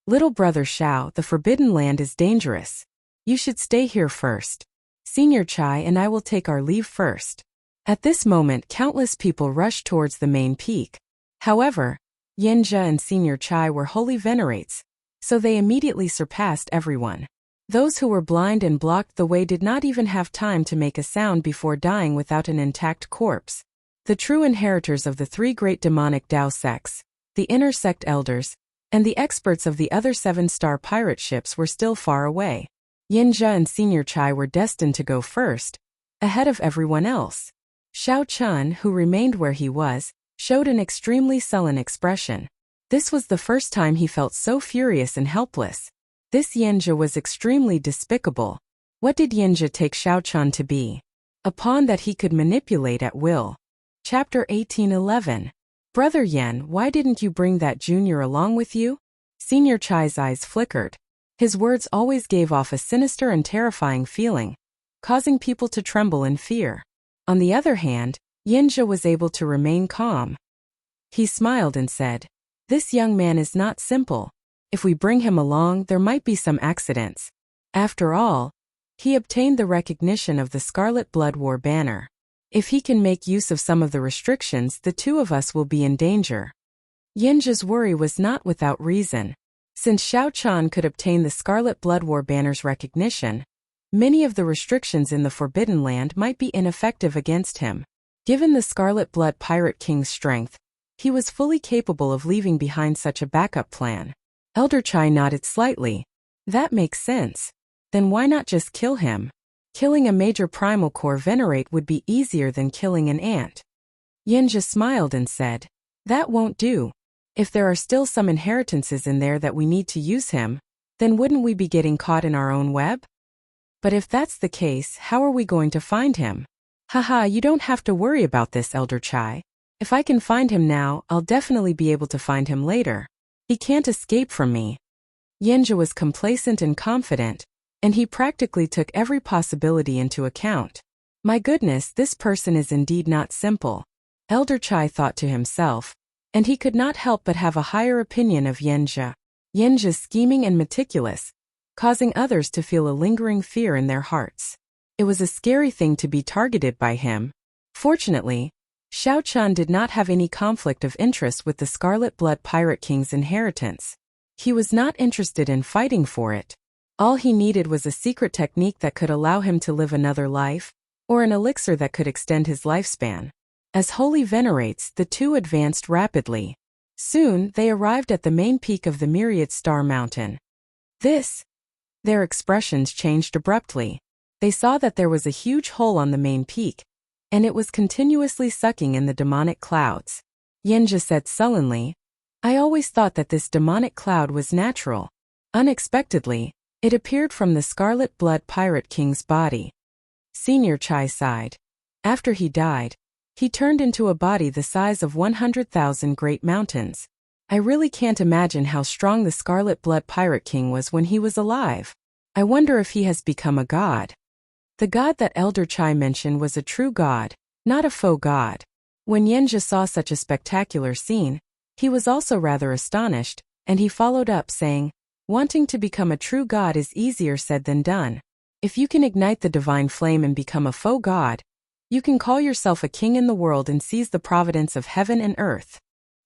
Little brother Xiao, the Forbidden Land is dangerous. You should stay here first. Senior Chai and I will take our leave first. At this moment, countless people rushed towards the main peak. However, Yanji and Senior Chai were holy venerates, so they immediately surpassed everyone. Those who were blind and blocked the way did not even have time to make a sound before dying without an intact corpse. The true inheritors of the three great demonic Dao sects, the inner sect elders, and the experts of the other 7-star pirate ships were still far away. Yanji and Senior Chai were destined to go first, ahead of everyone else. Xiao Qin, who remained where he was, showed an extremely sullen expression. This was the first time he felt so furious and helpless. This Yanji was extremely despicable. What did Yanji take Xiao Qin to be? A pawn that he could manipulate at will. Chapter 1811. Brother Yan, why didn't you bring that junior along with you? Senior Chai's eyes flickered. His words always gave off a sinister and terrifying feeling, causing people to tremble in fear. On the other hand, Yanji was able to remain calm. He smiled and said, "This young man is not simple. If we bring him along, there might be some accidents. After all, he obtained the recognition of the Scarlet Blood War banner. If he can make use of some of the restrictions, the two of us will be in danger." Yanji's worry was not without reason. Since Xiao Qin could obtain the Scarlet Blood War banner's recognition, many of the restrictions in the Forbidden Land might be ineffective against him. Given the Scarlet Blood Pirate King's strength, he was fully capable of leaving behind such a backup plan. Elder Chai nodded slightly. That makes sense. Then why not just kill him? Killing a major primal core venerate would be easier than killing an ant. Yanji smiled and said, "That won't do. If there are still some inheritances in there that we need to use him, then wouldn't we be getting caught in our own web? But if that's the case, how are we going to find him?" "Haha, you don't have to worry about this, Elder Chai. If I can find him now, I'll definitely be able to find him later. He can't escape from me." Yanji was complacent and confident, and he practically took every possibility into account. My goodness, this person is indeed not simple, Elder Chai thought to himself, and he could not help but have a higher opinion of Yanji. Yanji's scheming and meticulous, causing others to feel a lingering fear in their hearts. It was a scary thing to be targeted by him. Fortunately, Xiao Chun did not have any conflict of interest with the Scarlet Blood Pirate King's inheritance. He was not interested in fighting for it. All he needed was a secret technique that could allow him to live another life, or an elixir that could extend his lifespan. As holy venerates, the two advanced rapidly. Soon, they arrived at the main peak of the Myriad Star Mountain. Their expressions changed abruptly. They saw that there was a huge hole on the main peak, and it was continuously sucking in the demonic clouds. Yenja said sullenly, "I always thought that this demonic cloud was natural." Unexpectedly, it appeared from the Scarlet Blood Pirate King's body. Senior Chai sighed. After he died, he turned into a body the size of 100,000 great mountains. I really can't imagine how strong the Scarlet Blood Pirate King was when he was alive. I wonder if he has become a god. The god that Elder Chai mentioned was a true god, not a faux god. When Yenja saw such a spectacular scene, he was also rather astonished, and he followed up saying, "Wanting to become a true god is easier said than done. If you can ignite the divine flame and become a faux god, you can call yourself a king in the world and seize the providence of heaven and earth."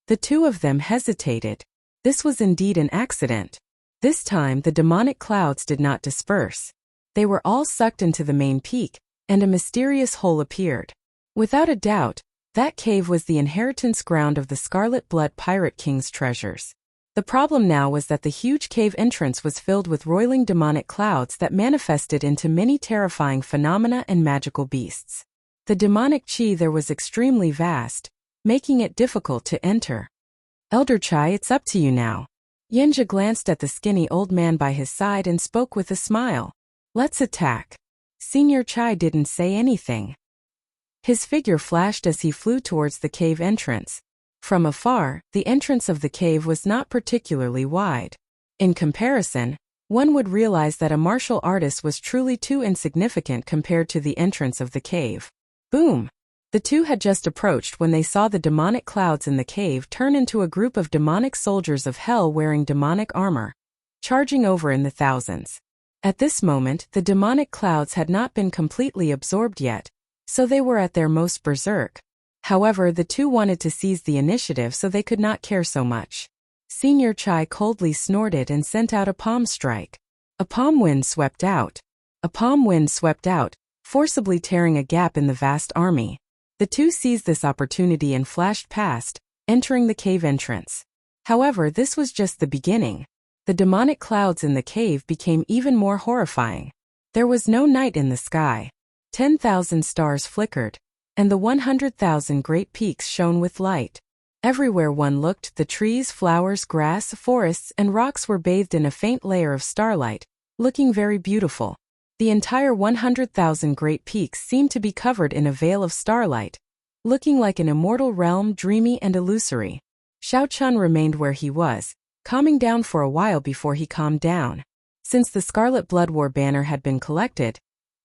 The two of them hesitated. This was indeed an accident. This time the demonic clouds did not disperse. They were all sucked into the main peak, and a mysterious hole appeared. Without a doubt, that cave was the inheritance ground of the Scarlet Blood Pirate King's treasures. The problem now was that the huge cave entrance was filled with roiling demonic clouds that manifested into many terrifying phenomena and magical beasts. The demonic chi there was extremely vast, making it difficult to enter. "Elder Chai, it's up to you now." Yenja glanced at the skinny old man by his side and spoke with a smile. "Let's attack." Senior Chai didn't say anything. His figure flashed as he flew towards the cave entrance. From afar, the entrance of the cave was not particularly wide. In comparison, one would realize that a martial artist was truly too insignificant compared to the entrance of the cave. Boom! The two had just approached when they saw the demonic clouds in the cave turn into a group of demonic soldiers of hell wearing demonic armor, charging over in the thousands. At this moment, the demonic clouds had not been completely absorbed yet, so they were at their most berserk. However, the two wanted to seize the initiative, so they could not care so much. Senior Chai coldly snorted and sent out a palm strike. A palm wind swept out. Forcibly tearing a gap in the vast army. The two seized this opportunity and flashed past, entering the cave entrance. However, this was just the beginning. The demonic clouds in the cave became even more horrifying. There was no night in the sky. 10,000 stars flickered, and the 100,000 great peaks shone with light. Everywhere one looked, the trees, flowers, grass, forests, and rocks were bathed in a faint layer of starlight, looking very beautiful. The entire 100,000 great peaks seemed to be covered in a veil of starlight, looking like an immortal realm, dreamy and illusory. Xiao Chun remained where he was, calming down for a while before he calmed down. Since the Scarlet Blood War banner had been collected,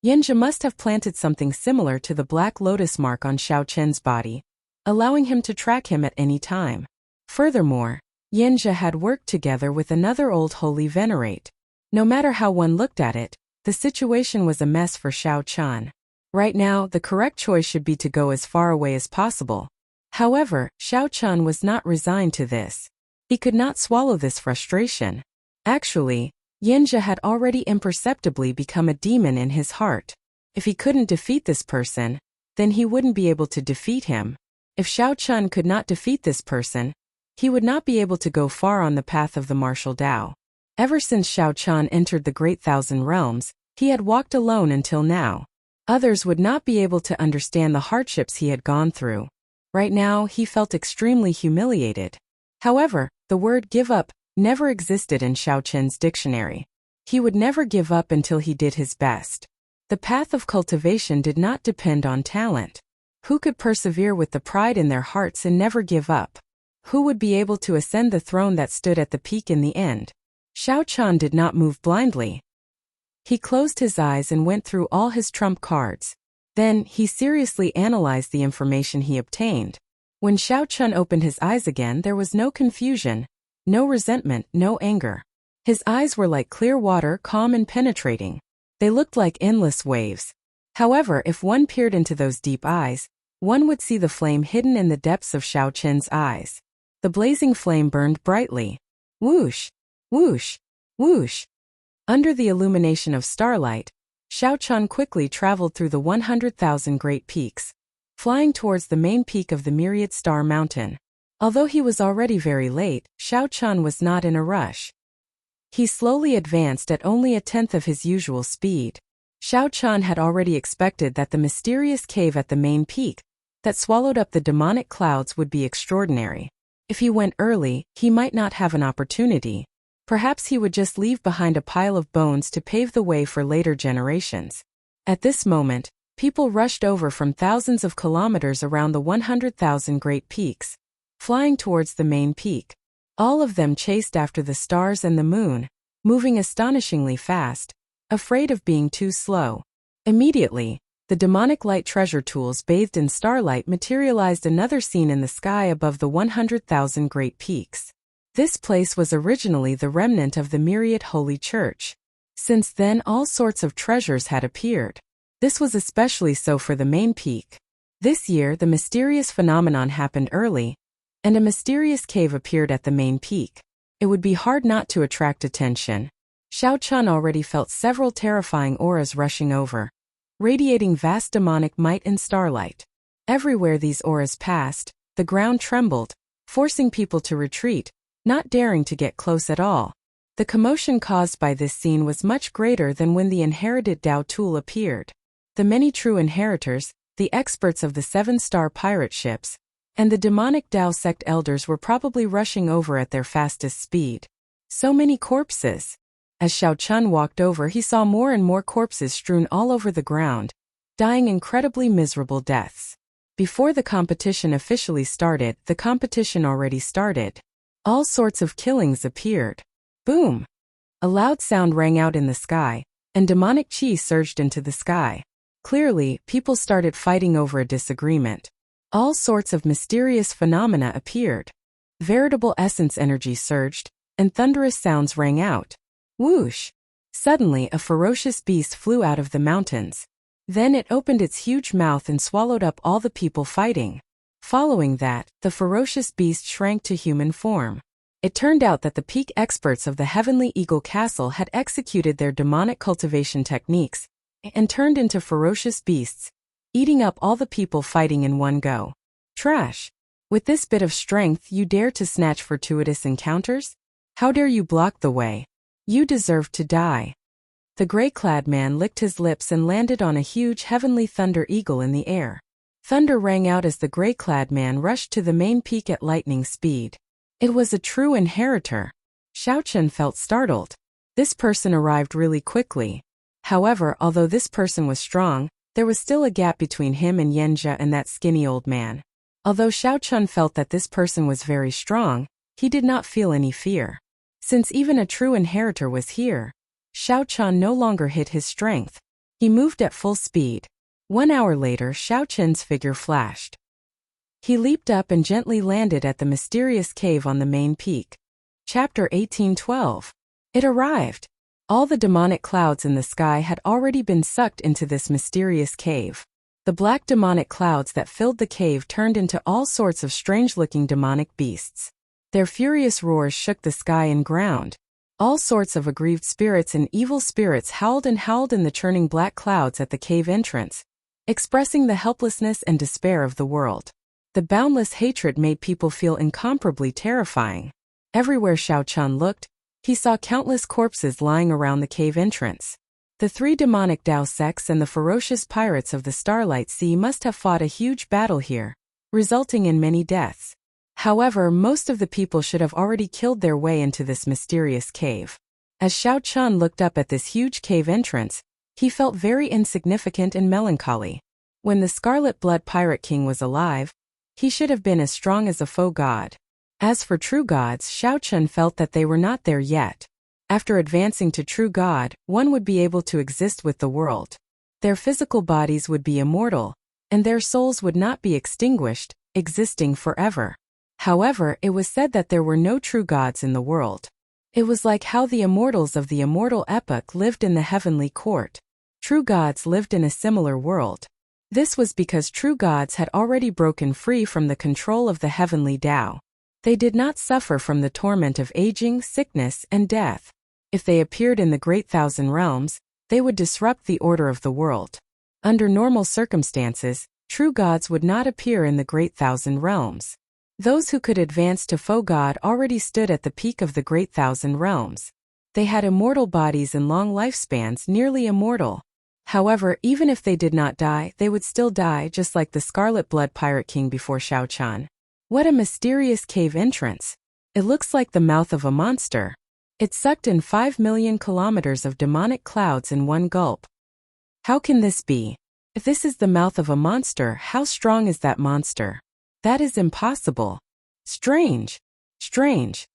Yenja must have planted something similar to the black lotus mark on Xiao Chen's body, allowing him to track him at any time. Furthermore, Yenja had worked together with another old holy venerate. No matter how one looked at it, the situation was a mess for Xiao Chun. Right now, the correct choice should be to go as far away as possible. However, Xiao Chun was not resigned to this. He could not swallow this frustration. Actually, Yenja had already imperceptibly become a demon in his heart. If he couldn't defeat this person, then he wouldn't be able to defeat him. If Xiao Chun could not defeat this person, he would not be able to go far on the path of the martial Tao. Ever since Xiao Chun entered the Great Thousand Realms, he had walked alone until now. Others would not be able to understand the hardships he had gone through. Right now, he felt extremely humiliated. However, the word give up never existed in Xiao Chen's dictionary. He would never give up until he did his best. The path of cultivation did not depend on talent. Who could persevere with the pride in their hearts and never give up? Who would be able to ascend the throne that stood at the peak in the end? Xiao Chun did not move blindly. He closed his eyes and went through all his trump cards. Then, he seriously analyzed the information he obtained. When Xiao Chun opened his eyes again, there was no confusion, no resentment, no anger. His eyes were like clear water, calm and penetrating. They looked like endless waves. However, if one peered into those deep eyes, one would see the flame hidden in the depths of Xiao Chen's eyes. The blazing flame burned brightly. Whoosh! Whoosh! Whoosh! Under the illumination of starlight, Xiao Chen quickly traveled through the 100,000 great peaks, flying towards the main peak of the Myriad Star Mountain. Although he was already very late, Xiao Chen was not in a rush. He slowly advanced at only a tenth of his usual speed. Xiao Chen had already expected that the mysterious cave at the main peak that swallowed up the demonic clouds would be extraordinary. If he went early, he might not have an opportunity. Perhaps he would just leave behind a pile of bones to pave the way for later generations. At this moment, people rushed over from thousands of kilometers around the 100,000 great peaks, flying towards the main peak. All of them chased after the stars and the moon, moving astonishingly fast, afraid of being too slow. Immediately, the demonic light treasure tools bathed in starlight materialized another scene in the sky above the 100,000 great peaks. This place was originally the remnant of the Myriad Holy Church. Since then, all sorts of treasures had appeared. This was especially so for the main peak. This year, the mysterious phenomenon happened early, and a mysterious cave appeared at the main peak. It would be hard not to attract attention. Xiao Chen already felt several terrifying auras rushing over, radiating vast demonic might and starlight. Everywhere these auras passed, the ground trembled, forcing people to retreat, not daring to get close at all. The commotion caused by this scene was much greater than when the inherited Dao tool appeared. The many true inheritors, the experts of the 7-star pirate ships, and the demonic Dao sect elders were probably rushing over at their fastest speed. So many corpses! As Xiao Chen walked over, he saw more and more corpses strewn all over the ground, dying incredibly miserable deaths. Before the competition officially started, the competition already started. All sorts of killings appeared. Boom! A loud sound rang out in the sky, and demonic chi surged into the sky. Clearly, people started fighting over a disagreement. All sorts of mysterious phenomena appeared. Veritable essence energy surged, and thunderous sounds rang out. Whoosh! Suddenly, a ferocious beast flew out of the mountains. Then it opened its huge mouth and swallowed up all the people fighting. Following that, the ferocious beast shrank to human form. It turned out that the peak experts of the Heavenly Eagle Castle had executed their demonic cultivation techniques and turned into ferocious beasts, eating up all the people fighting in one go. Trash! With this bit of strength you dare to snatch fortuitous encounters? How dare you block the way? You deserve to die. The gray-clad man licked his lips and landed on a huge heavenly thunder eagle in the air. Thunder rang out as the gray-clad man rushed to the main peak at lightning speed. It was a true inheritor. Xiao Chen felt startled. This person arrived really quickly. However, although this person was strong, there was still a gap between him and Yanjia and that skinny old man. Although Xiao Chen felt that this person was very strong, he did not feel any fear. Since even a true inheritor was here, Xiao Chen no longer hid his strength. He moved at full speed. 1 hour later, Xiao Chen's figure flashed. He leaped up and gently landed at the mysterious cave on the main peak. Chapter 1812. It arrived. All the demonic clouds in the sky had already been sucked into this mysterious cave. The black demonic clouds that filled the cave turned into all sorts of strange-looking demonic beasts. Their furious roars shook the sky and ground. All sorts of aggrieved spirits and evil spirits howled and howled in the churning black clouds at the cave entrance, expressing the helplessness and despair of the world. The boundless hatred made people feel incomparably terrifying. Everywhere Xiao Chen looked, he saw countless corpses lying around the cave entrance. The 3 demonic Dao sects and the ferocious pirates of the Starlight Sea must have fought a huge battle here, resulting in many deaths. However, most of the people should have already killed their way into this mysterious cave. As Xiao Chen looked up at this huge cave entrance, he felt very insignificant and melancholy. When the Scarlet Blood Pirate King was alive, he should have been as strong as a faux god. As for true gods, Xiao Chen felt that they were not there yet. After advancing to true god, one would be able to exist with the world. Their physical bodies would be immortal, and their souls would not be extinguished, existing forever. However, it was said that there were no true gods in the world. It was like how the immortals of the immortal epoch lived in the heavenly court. True gods lived in a similar world. This was because true gods had already broken free from the control of the heavenly Tao. They did not suffer from the torment of aging, sickness, and death. If they appeared in the Great Thousand Realms, they would disrupt the order of the world. Under normal circumstances, true gods would not appear in the Great Thousand Realms. Those who could advance to faux god already stood at the peak of the Great Thousand Realms. They had immortal bodies and long lifespans, nearly immortal. However, even if they did not die, they would still die, just like the Scarlet Blood Pirate King before Shao Chun. What a mysterious cave entrance. It looks like the mouth of a monster. It sucked in 5 million kilometers of demonic clouds in one gulp. How can this be? If this is the mouth of a monster, how strong is that monster? That is impossible. Strange. Strange.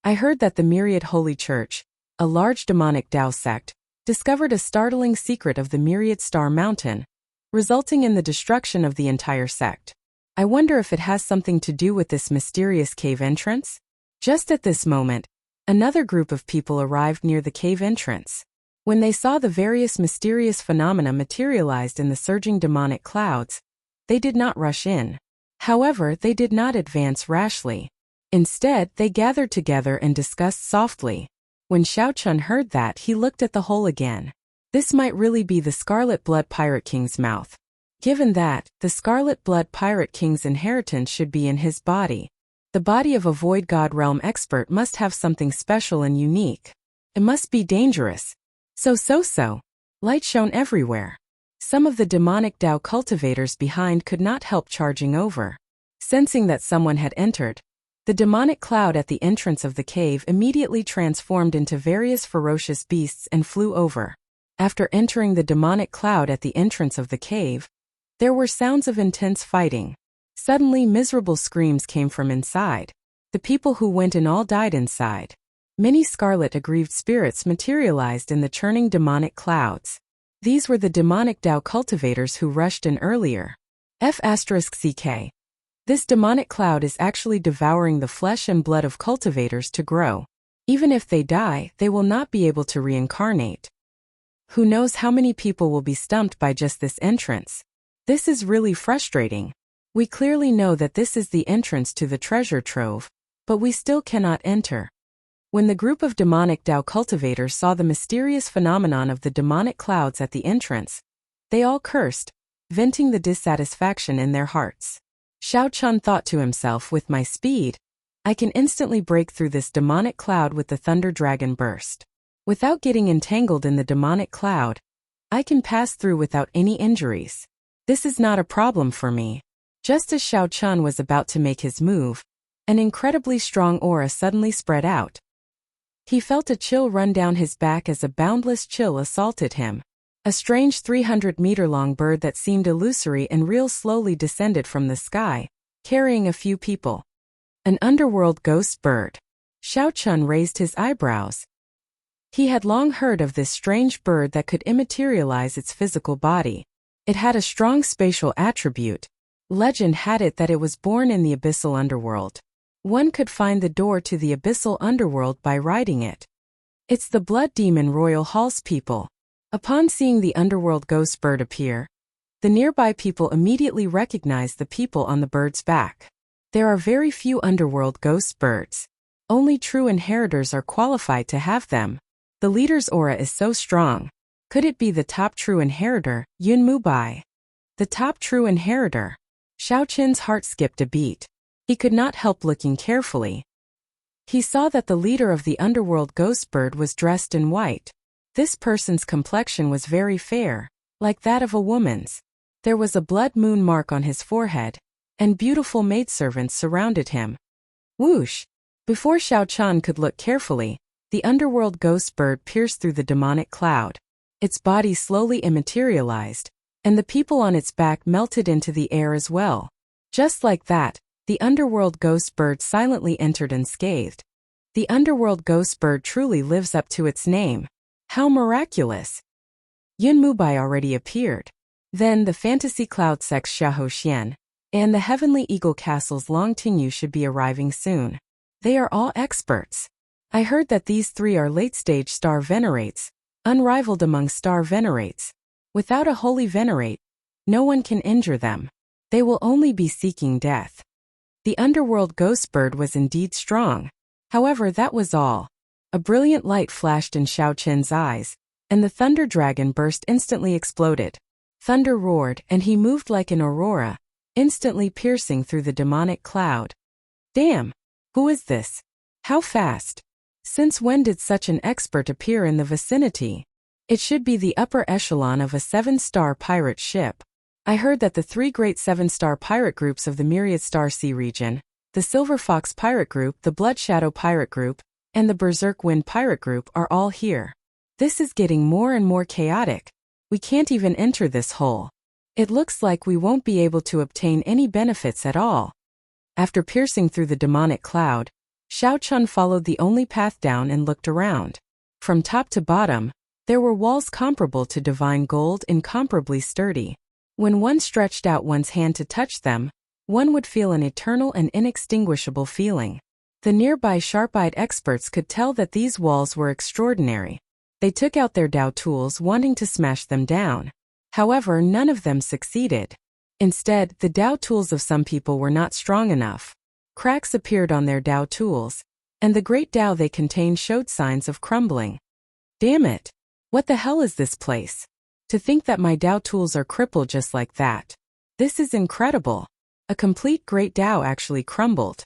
I heard that the Myriad Holy Church, a large demonic Tao sect, discovered a startling secret of the Myriad Star Mountain, resulting in the destruction of the entire sect. I wonder if it has something to do with this mysterious cave entrance? Just at this moment, another group of people arrived near the cave entrance. When they saw the various mysterious phenomena materialized in the surging demonic clouds, they did not rush in. However, they did not advance rashly. Instead, they gathered together and discussed softly. When Shao Chun heard that, he looked at the hole again. This might really be the Scarlet Blood Pirate King's mouth. Given that, the Scarlet Blood Pirate King's inheritance should be in his body. The body of a Void God Realm expert must have something special and unique. It must be dangerous. So. Light shone everywhere. Some of the demonic Tao cultivators behind could not help charging over. Sensing that someone had entered, the demonic cloud at the entrance of the cave immediately transformed into various ferocious beasts and flew over. After entering the demonic cloud at the entrance of the cave, there were sounds of intense fighting. Suddenly, miserable screams came from inside. The people who went in all died inside. Many scarlet aggrieved spirits materialized in the churning demonic clouds. These were the demonic Tao cultivators who rushed in earlier. F***CK. This demonic cloud is actually devouring the flesh and blood of cultivators to grow. Even if they die, they will not be able to reincarnate. Who knows how many people will be stumped by just this entrance? This is really frustrating. We clearly know that this is the entrance to the treasure trove, but we still cannot enter. When the group of demonic Tao cultivators saw the mysterious phenomenon of the demonic clouds at the entrance, they all cursed, venting the dissatisfaction in their hearts. Shao Chun thought to himself, with my speed, I can instantly break through this demonic cloud with the Thunder Dragon Burst. Without getting entangled in the demonic cloud, I can pass through without any injuries. This is not a problem for me. Just as Shao Chun was about to make his move, an incredibly strong aura suddenly spread out. He felt a chill run down his back as a boundless chill assaulted him. A strange 300-meter-long bird that seemed illusory and real slowly descended from the sky, carrying a few people. An underworld ghost bird. Shao Chun raised his eyebrows. He had long heard of this strange bird that could immaterialize its physical body. It had a strong spatial attribute. Legend had it that it was born in the abyssal underworld. One could find the door to the abyssal underworld by riding it. It's the blood demon Royal Hall's people. Upon seeing the underworld ghost bird appear, the nearby people immediately recognized the people on the bird's back. There are very few underworld ghost birds. Only true inheritors are qualified to have them. The leader's aura is so strong. Could it be the top true inheritor, Yun Mubai? The top true inheritor. Shao Chun's heart skipped a beat. He could not help looking carefully. He saw that the leader of the underworld ghost bird was dressed in white. This person's complexion was very fair, like that of a woman's. There was a blood moon mark on his forehead, and beautiful maidservants surrounded him. Whoosh! Before Shao Chun could look carefully, the underworld ghost bird pierced through the demonic cloud. Its body slowly immaterialized, and the people on its back melted into the air as well. Just like that, the underworld ghost bird silently entered unscathed. The underworld ghost bird truly lives up to its name. How miraculous! Yun Mubai already appeared. Then the fantasy cloud sect's Xiahou Xian and the heavenly eagle castle's Long Tingyu should be arriving soon. They are all experts. I heard that these three are late-stage star venerates, unrivaled among star venerates. Without a holy venerate, No one can injure them. They will only be seeking death. The underworld ghost bird was indeed strong. However, that was all. A brilliant light flashed in Xiao Qin's eyes, and the thunder dragon burst instantly exploded. Thunder roared, and he moved like an aurora, instantly piercing through the demonic cloud. Damn! Who is this? How fast? Since when did such an expert appear in the vicinity? It should be the upper echelon of a 7-star pirate ship. I heard that the 3 great 7-star pirate groups of the Myriad Star Sea region, the Silver Fox Pirate Group, the Blood Shadow Pirate Group, and the Berserk Wind Pirate Group are all here. This is getting more and more chaotic. We can't even enter this hole. It looks like we won't be able to obtain any benefits at all. After piercing through the demonic cloud, Xiao Chun followed the only path down and looked around. From top to bottom, there were walls comparable to divine gold, incomparably sturdy. When one stretched out one's hand to touch them, one would feel an eternal and inextinguishable feeling. The nearby sharp-eyed experts could tell that these walls were extraordinary. They took out their Dao tools wanting to smash them down. However, none of them succeeded. Instead, the Dao tools of some people were not strong enough. Cracks appeared on their Dao tools, and the great Dao they contained showed signs of crumbling. Damn it! What the hell is this place? To think that my Dao tools are crippled just like that. This is incredible. A complete great Dao actually crumbled.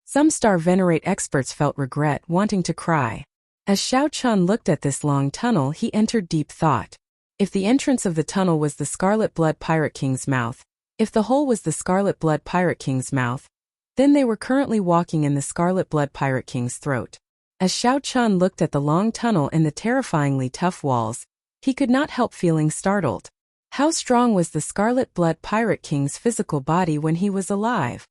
Some star venerate experts felt regret, wanting to cry. As Xiao Chun looked at this long tunnel, he entered deep thought. If the entrance of the tunnel was the Scarlet Blood Pirate King's mouth, if the hole was the Scarlet Blood Pirate King's mouth, then they were currently walking in the Scarlet Blood Pirate King's throat. As Xiao Chun looked at the long tunnel and the terrifyingly tough walls, he could not help feeling startled. How strong was the Scarlet Blood Pirate King's physical body when he was alive?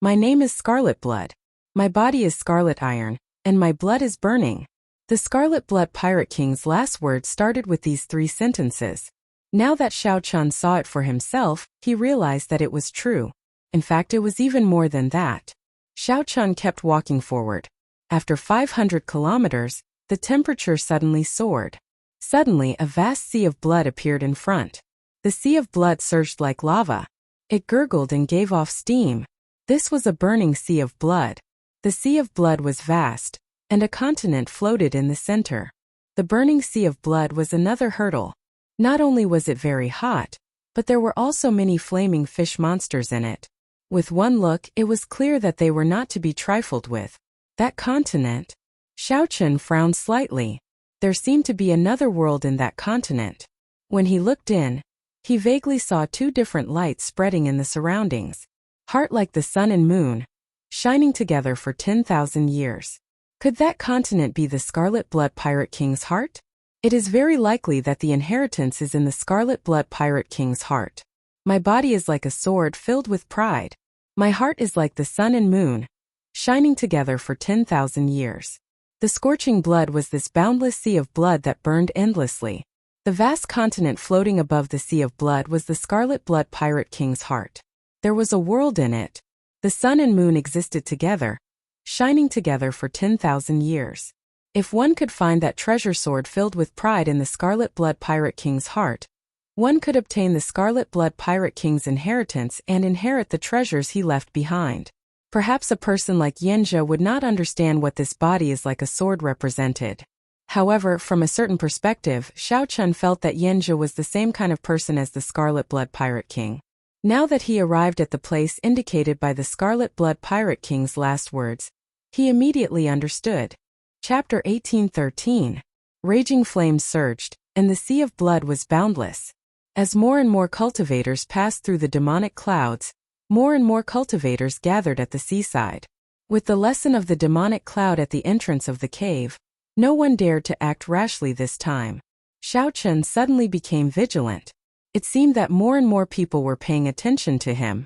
My name is Scarlet Blood. My body is Scarlet Iron, and my blood is burning. The Scarlet Blood Pirate King's last words started with these 3 sentences. Now that Xiao Chun saw it for himself, he realized that it was true. In fact, it was even more than that. Xiao Chun kept walking forward. After 500 kilometers, the temperature suddenly soared. Suddenly, a vast sea of blood appeared in front. The sea of blood surged like lava. It gurgled and gave off steam. This was a burning sea of blood. The sea of blood was vast, and a continent floated in the center. The burning sea of blood was another hurdle. Not only was it very hot, but there were also many flaming fish monsters in it. With one look, it was clear that they were not to be trifled with. That continent? Xiao Chun frowned slightly. There seemed to be another world in that continent. When he looked in, he vaguely saw 2 different lights spreading in the surroundings. Heart like the sun and moon, shining together for 10,000 years. Could that continent be the Scarlet Blood Pirate King's heart? It is very likely that the inheritance is in the Scarlet Blood Pirate King's heart. My body is like a sword filled with pride. My heart is like the sun and moon, shining together for 10,000 years. The scorching blood was this boundless sea of blood that burned endlessly. The vast continent floating above the sea of blood was the Scarlet Blood Pirate King's heart. There was a world in it. The sun and moon existed together, shining together for 10,000 years. If one could find that treasure sword filled with pride in the Scarlet Blood Pirate King's heart, one could obtain the Scarlet Blood Pirate King's inheritance and inherit the treasures he left behind. Perhaps a person like Yanjia would not understand what this body is like a sword represented. However, from a certain perspective, Xiao Chun felt that Yanjia was the same kind of person as the Scarlet Blood Pirate King. Now that he arrived at the place indicated by the Scarlet Blood Pirate King's last words, he immediately understood. Chapter 1813. Raging flames surged, and the sea of blood was boundless. As more and more cultivators passed through the demonic clouds, more and more cultivators gathered at the seaside. With the lesson of the demonic cloud at the entrance of the cave, no one dared to act rashly this time. Xiao Chun suddenly became vigilant. It seemed that more and more people were paying attention to him.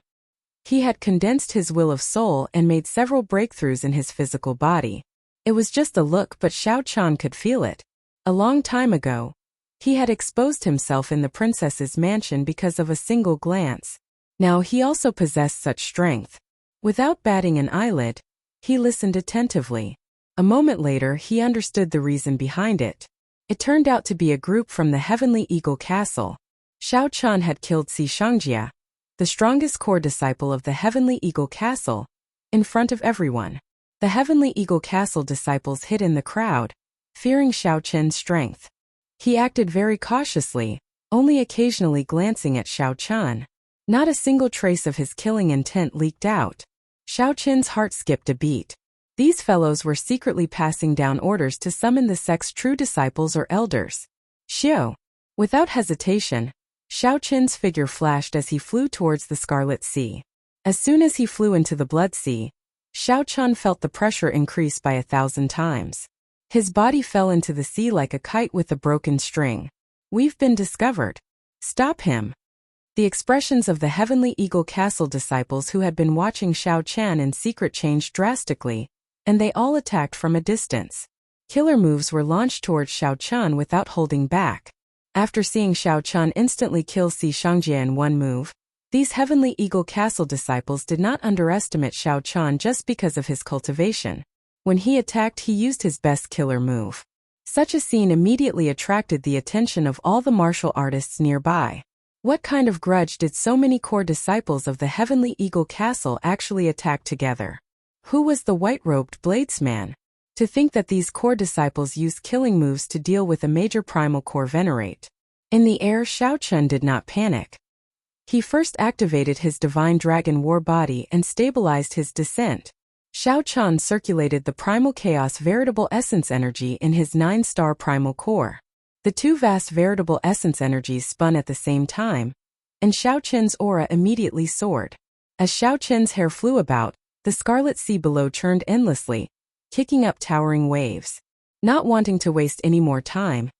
He had condensed his will of soul and made several breakthroughs in his physical body. It was just a look, but Xiao Chun could feel it. A long time ago, he had exposed himself in the princess's mansion because of a single glance. Now he also possessed such strength. Without batting an eyelid, he listened attentively. A moment later, he understood the reason behind it. It turned out to be a group from the Heavenly Eagle Castle. Xiao Chan had killed Si Shangjia, the strongest core disciple of the Heavenly Eagle Castle, in front of everyone. The Heavenly Eagle Castle disciples hid in the crowd, fearing Xiao Chen's strength. He acted very cautiously, only occasionally glancing at Xiao Chan. Not a single trace of his killing intent leaked out. Xiao Chen's heart skipped a beat. These fellows were secretly passing down orders to summon the sect's true disciples or elders. Xiao. Without hesitation, Xiao Chen's figure flashed as he flew towards the Scarlet Sea. As soon as he flew into the Blood Sea, Xiao Chan felt the pressure increase by 1,000 times. His body fell into the sea like a kite with a broken string. We've been discovered. Stop him. The expressions of the Heavenly Eagle Castle disciples who had been watching Xiao Chan in secret changed drastically, and they all attacked from a distance. Killer moves were launched towards Xiao Chan without holding back. After seeing Xiao Chan instantly kill Si Shangjia in one move, these Heavenly Eagle Castle disciples did not underestimate Xiao Chan just because of his cultivation. When he attacked, he used his best killer move. Such a scene immediately attracted the attention of all the martial artists nearby. What kind of grudge did so many core disciples of the Heavenly Eagle Castle actually attack together? Who was the white-robed bladesman? To think that these core disciples used killing moves to deal with a major primal core venerate. In the air, Xiao Chan did not panic. He first activated his divine dragon war body and stabilized his descent. Xiao Chan circulated the primal chaos veritable essence energy in his 9-star primal core. The two vast veritable essence energies spun at the same time, and Xiao Chen's aura immediately soared. As Xiao Chen's hair flew about, the Scarlet Sea below churned endlessly, kicking up towering waves. Not wanting to waste any more time,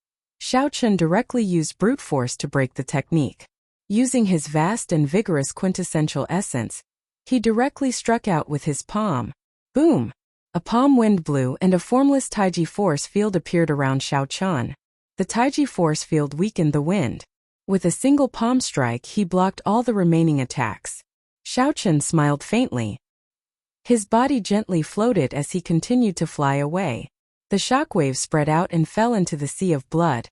Xiao Chen directly used brute force to break the technique. Using his vast and vigorous quintessential essence, he directly struck out with his palm. Boom! A palm wind blew and a formless Taiji force field appeared around Xiao Chan. The Taiji force field weakened the wind. With a single palm strike, he blocked all the remaining attacks. Xiao Chan smiled faintly. His body gently floated as he continued to fly away. The shockwaves spread out and fell into the sea of blood,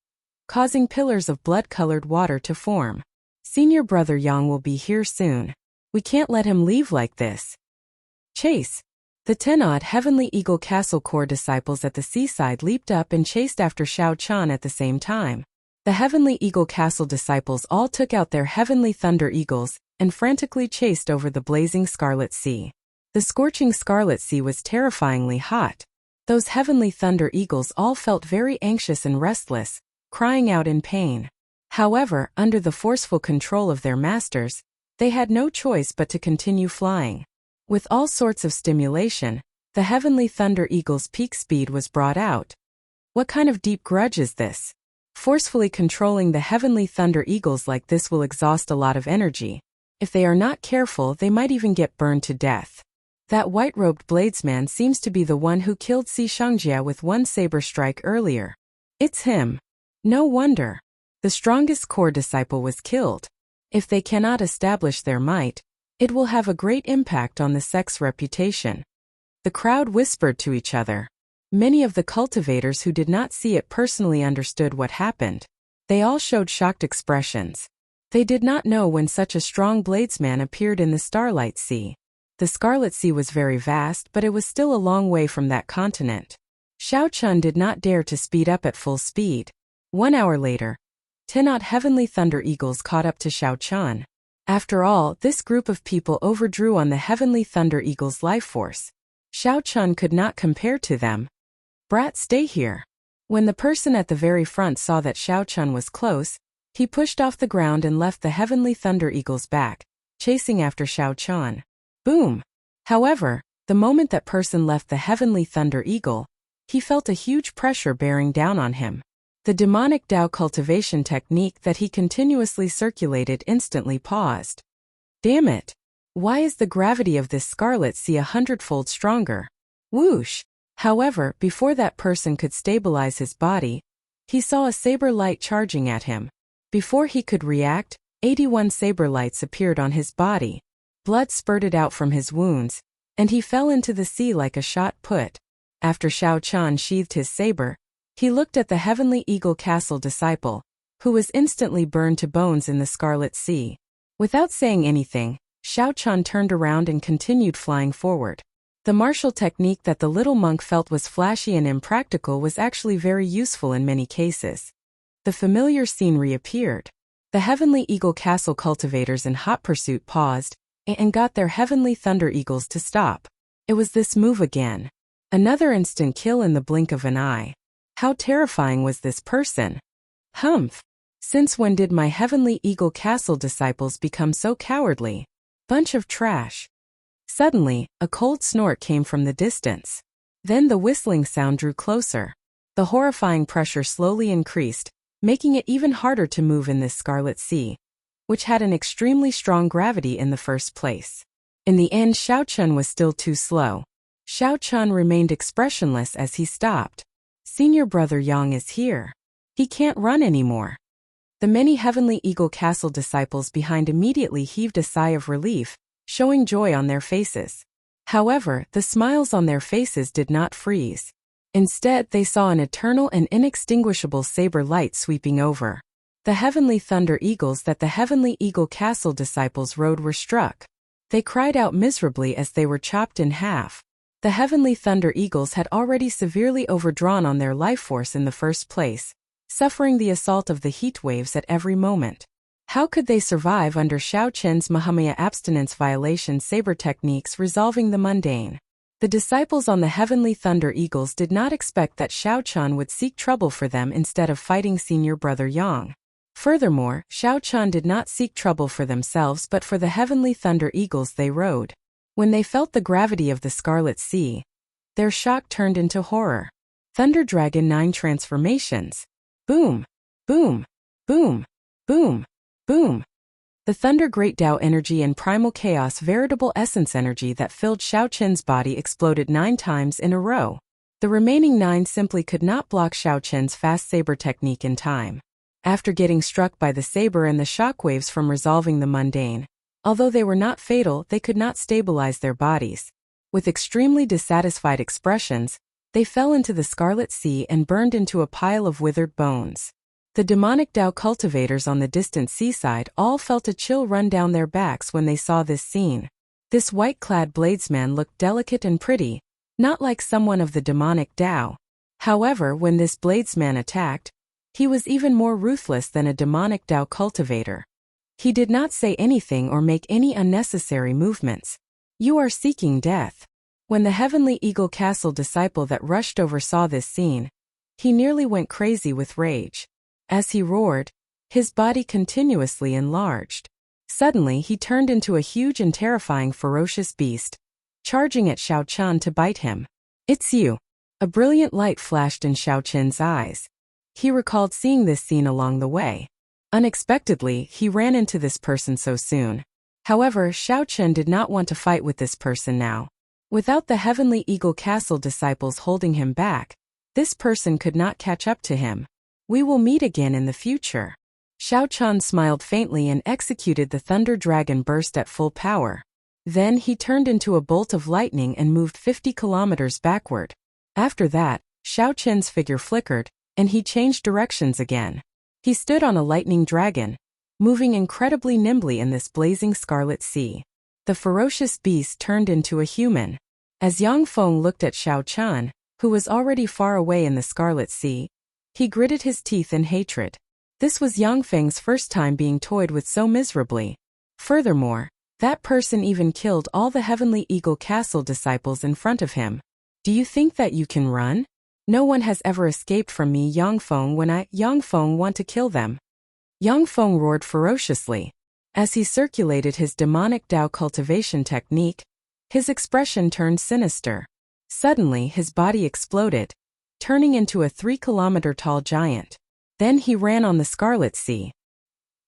causing pillars of blood-colored water to form. Senior brother Yang will be here soon. We can't let him leave like this. Chase! The 10-odd Heavenly Eagle Castle core disciples at the seaside leaped up and chased after Xiao Chan at the same time. The Heavenly Eagle Castle disciples all took out their Heavenly Thunder Eagles and frantically chased over the blazing Scarlet Sea. The scorching Scarlet Sea was terrifyingly hot. Those Heavenly Thunder Eagles all felt very anxious and restless, crying out in pain. However, under the forceful control of their masters, they had no choice but to continue flying. With all sorts of stimulation, the Heavenly Thunder Eagle's peak speed was brought out. What kind of deep grudge is this? Forcefully controlling the Heavenly Thunder Eagles like this will exhaust a lot of energy. If they are not careful, they might even get burned to death. That white-robed bladesman seems to be the one who killed Si Shangjia with one saber strike earlier. It's him. No wonder. The strongest core disciple was killed. If they cannot establish their might, it will have a great impact on the sect's reputation. The crowd whispered to each other. Many of the cultivators who did not see it personally understood what happened. They all showed shocked expressions. They did not know when such a strong bladesman appeared in the Starlight Sea. The Scarlet Sea was very vast, but it was still a long way from that continent. Xiao Chan did not dare to speed up at full speed. 1 hour later, 10-odd Heavenly Thunder Eagles caught up to Xiao Chan. After all, this group of people overdrew on the Heavenly Thunder Eagle's life force. Xiao Chan could not compare to them. Brat, stay here. When the person at the very front saw that Xiao Chan was close, he pushed off the ground and left the Heavenly Thunder Eagles back, chasing after Xiao Chan. Boom! However, the moment that person left the Heavenly Thunder Eagle, he felt a huge pressure bearing down on him. The demonic Tao cultivation technique that he continuously circulated instantly paused. Damn it! Why is the gravity of this Scarlet Sea 100-fold stronger? Whoosh! However, before that person could stabilize his body, he saw a saber light charging at him. Before he could react, 81 saber lights appeared on his body. Blood spurted out from his wounds, and he fell into the sea like a shot put. After Xiao Chan sheathed his saber, he looked at the Heavenly Eagle Castle disciple, who was instantly burned to bones in the Scarlet Sea. Without saying anything, Xiao Chun turned around and continued flying forward. The martial technique that the little monk felt was flashy and impractical was actually very useful in many cases. The familiar scene reappeared. The Heavenly Eagle Castle cultivators in hot pursuit paused and got their Heavenly Thunder Eagles to stop. It was this move again. Another instant kill in the blink of an eye. How terrifying was this person? Humph! Since when did my Heavenly Eagle Castle disciples become so cowardly? Bunch of trash. Suddenly, a cold snort came from the distance. Then the whistling sound drew closer. The horrifying pressure slowly increased, making it even harder to move in this Scarlet Sea, which had an extremely strong gravity in the first place. In the end, Xiao Chun was still too slow. Xiao Chun remained expressionless as he stopped. Senior Brother Yang is here. He can't run anymore. The many Heavenly Eagle Castle disciples behind immediately heaved a sigh of relief, showing joy on their faces. However, the smiles on their faces did not freeze. Instead, they saw an eternal and inextinguishable saber light sweeping over. The Heavenly Thunder Eagles that the Heavenly Eagle Castle disciples rode were struck. They cried out miserably as they were chopped in half. The Heavenly Thunder Eagles had already severely overdrawn on their life force in the first place, suffering the assault of the heat waves at every moment. How could they survive under Xiao Chen's Mahamaya abstinence violation saber techniques resolving the mundane? The disciples on the Heavenly Thunder Eagles did not expect that Xiao Chun would seek trouble for them instead of fighting Senior Brother Yang. Furthermore, Xiao Chun did not seek trouble for themselves but for the Heavenly Thunder Eagles they rode. When they felt the gravity of the Scarlet Sea, their shock turned into horror. Thunder Dragon 9 transformations. Boom! Boom! Boom! Boom! Boom! The Thunder Great Tao energy and Primal Chaos veritable essence energy that filled Xiao Chen's body exploded 9 times in a row. The remaining 9 simply could not block Xiao Chen's fast saber technique in time. After getting struck by the saber and the shockwaves from resolving the mundane, although they were not fatal, they could not stabilize their bodies. With extremely dissatisfied expressions, they fell into the Scarlet Sea and burned into a pile of withered bones. The demonic Tao cultivators on the distant seaside all felt a chill run down their backs when they saw this scene. This white-clad bladesman looked delicate and pretty, not like someone of the demonic Tao. However, when this bladesman attacked, he was even more ruthless than a demonic Tao cultivator. He did not say anything or make any unnecessary movements. You are seeking death. When the Heavenly Eagle Castle disciple that rushed over saw this scene, he nearly went crazy with rage. As he roared, his body continuously enlarged. Suddenly he turned into a huge and terrifying ferocious beast, charging at Xiao Chun to bite him. It's you. A brilliant light flashed in Xiao Chen's eyes. He recalled seeing this scene along the way. Unexpectedly, he ran into this person so soon. However, Xiao Chen did not want to fight with this person now. Without the Heavenly Eagle Castle disciples holding him back, this person could not catch up to him. We will meet again in the future. Xiao Chun smiled faintly and executed the Thunder Dragon burst at full power. Then he turned into a bolt of lightning and moved 50 kilometers backward. After that, Xiao Chen's figure flickered, and he changed directions again. He stood on a lightning dragon, moving incredibly nimbly in this blazing Scarlet Sea. The ferocious beast turned into a human. As Yang Feng looked at Xiao Chun, who was already far away in the Scarlet Sea, he gritted his teeth in hatred. This was Yang Feng's first time being toyed with so miserably. Furthermore, that person even killed all the Heavenly Eagle Castle disciples in front of him. Do you think that you can run? No one has ever escaped from me, Yang Feng, when I, Yang Feng, want to kill them. Yang Feng roared ferociously. As he circulated his demonic Tao cultivation technique, his expression turned sinister. Suddenly his body exploded, turning into a 3-kilometer-tall giant. Then he ran on the Scarlet Sea.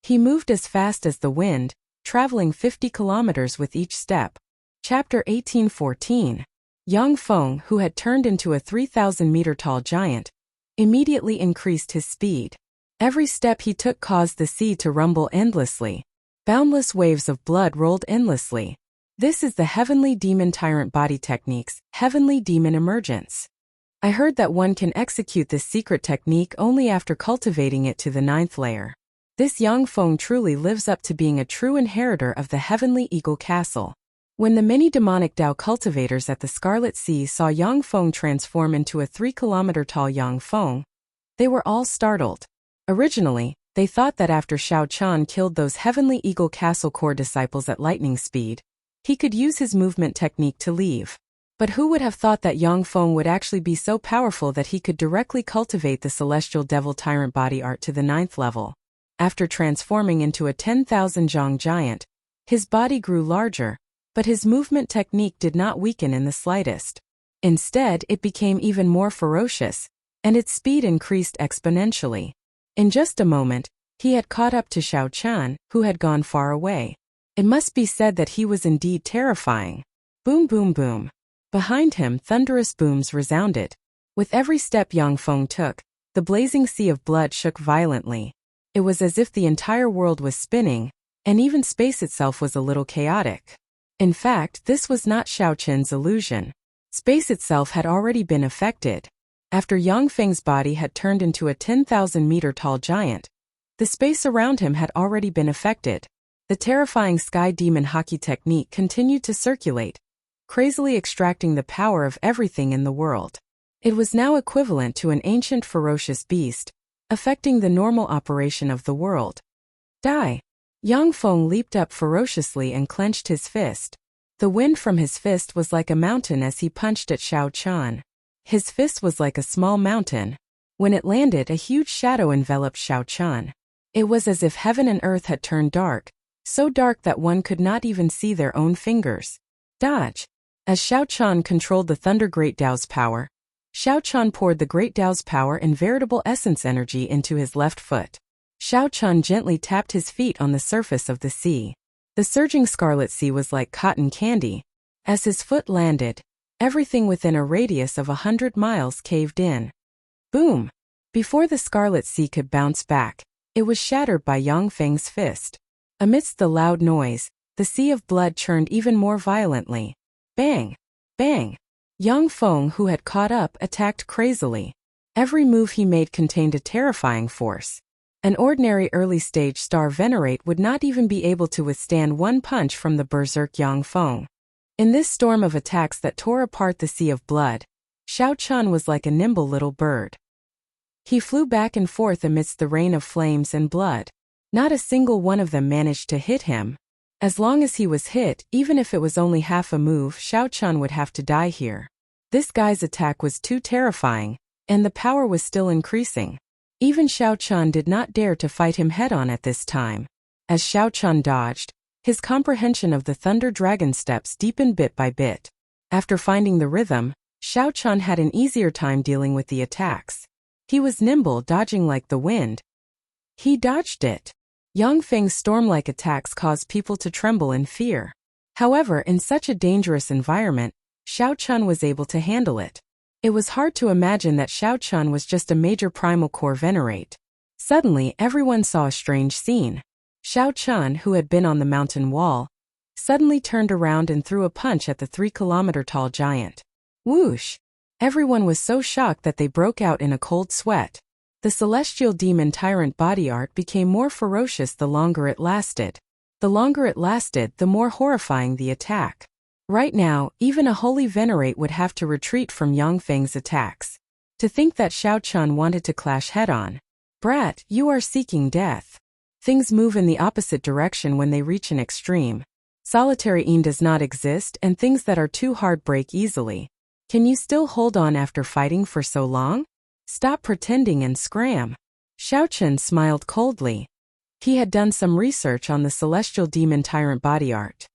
He moved as fast as the wind, traveling 50 kilometers with each step. Chapter 18:14. Yang Feng, who had turned into a 3,000-meter-tall giant, immediately increased his speed. Every step he took caused the sea to rumble endlessly. Boundless waves of blood rolled endlessly. This is the Heavenly Demon Tyrant Body Techniques, Heavenly Demon Emergence. I heard that one can execute this secret technique only after cultivating it to the 9th layer. This Yang Feng truly lives up to being a true inheritor of the heavenly eagle castle. When the many demonic Dao cultivators at the Scarlet Sea saw Yang Feng transform into a 3-kilometer-tall Yang Feng, they were all startled. Originally, they thought that after Xiao Chan killed those heavenly eagle castle core disciples at lightning speed, he could use his movement technique to leave. But who would have thought that Yang Feng would actually be so powerful that he could directly cultivate the celestial devil tyrant body art to the 9th level? After transforming into a 10,000 zhang giant, his body grew larger, but his movement technique did not weaken in the slightest. Instead, it became even more ferocious, and its speed increased exponentially. In just a moment, he had caught up to Xiao Chan, who had gone far away. It must be said that he was indeed terrifying. Boom boom boom. Behind him, thunderous booms resounded. With every step Yang Feng took, the blazing sea of blood shook violently. It was as if the entire world was spinning, and even space itself was a little chaotic. In fact, this was not Xiao Chen's illusion. Space itself had already been affected. After Yang Feng's body had turned into a 10,000-meter-tall giant, the space around him had already been affected. The terrifying sky demon haki technique continued to circulate, crazily extracting the power of everything in the world. It was now equivalent to an ancient ferocious beast, affecting the normal operation of the world. Die! Yang Feng leaped up ferociously and clenched his fist. The wind from his fist was like a mountain as he punched at Xiao Chan. His fist was like a small mountain. When it landed, a huge shadow enveloped Xiao Chan. It was as if heaven and earth had turned dark, so dark that one could not even see their own fingers. Dodge! As Xiao Chan controlled the Thunder Great Dao's power, Xiao Chan poured the Great Dao's power and veritable essence energy into his left foot. Xiao Chan gently tapped his feet on the surface of the sea. The surging Scarlet Sea was like cotton candy. As his foot landed, everything within a radius of 100 miles caved in. Boom! Before the Scarlet Sea could bounce back, it was shattered by Yang Feng's fist. Amidst the loud noise, the sea of blood churned even more violently. Bang! Bang! Yang Feng, who had caught up, attacked crazily. Every move he made contained a terrifying force. An ordinary early-stage star venerate would not even be able to withstand one punch from the berserk Yang Feng. In this storm of attacks that tore apart the sea of blood, Xiao Chan was like a nimble little bird. He flew back and forth amidst the rain of flames and blood. Not a single one of them managed to hit him. As long as he was hit, even if it was only half a move, Xiao Chan would have to die here. This guy's attack was too terrifying, and the power was still increasing. Even Xiao Chan did not dare to fight him head-on at this time. As Xiao Chan dodged, his comprehension of the Thunder Dragon steps deepened bit by bit. After finding the rhythm, Xiao Chan had an easier time dealing with the attacks. He was nimble, dodging like the wind. He dodged it. Yang Feng's storm-like attacks caused people to tremble in fear. However, in such a dangerous environment, Xiao Chan was able to handle it. It was hard to imagine that Xiao Chan was just a major primal core venerate. Suddenly, everyone saw a strange scene. Xiao Chan, who had been on the mountain wall, suddenly turned around and threw a punch at the 3-kilometer-tall giant. Whoosh! Everyone was so shocked that they broke out in a cold sweat. The celestial demon tyrant body art became more ferocious the longer it lasted. The longer it lasted, the more horrifying the attack. Right now, even a holy venerate would have to retreat from Yang Feng's attacks. To think that Xiao Chan wanted to clash head-on. Brat, you are seeking death. Things move in the opposite direction when they reach an extreme. Solitary aim does not exist, and things that are too hard break easily. Can you still hold on after fighting for so long? Stop pretending and scram. Xiao Chen smiled coldly. He had done some research on the celestial demon tyrant body art.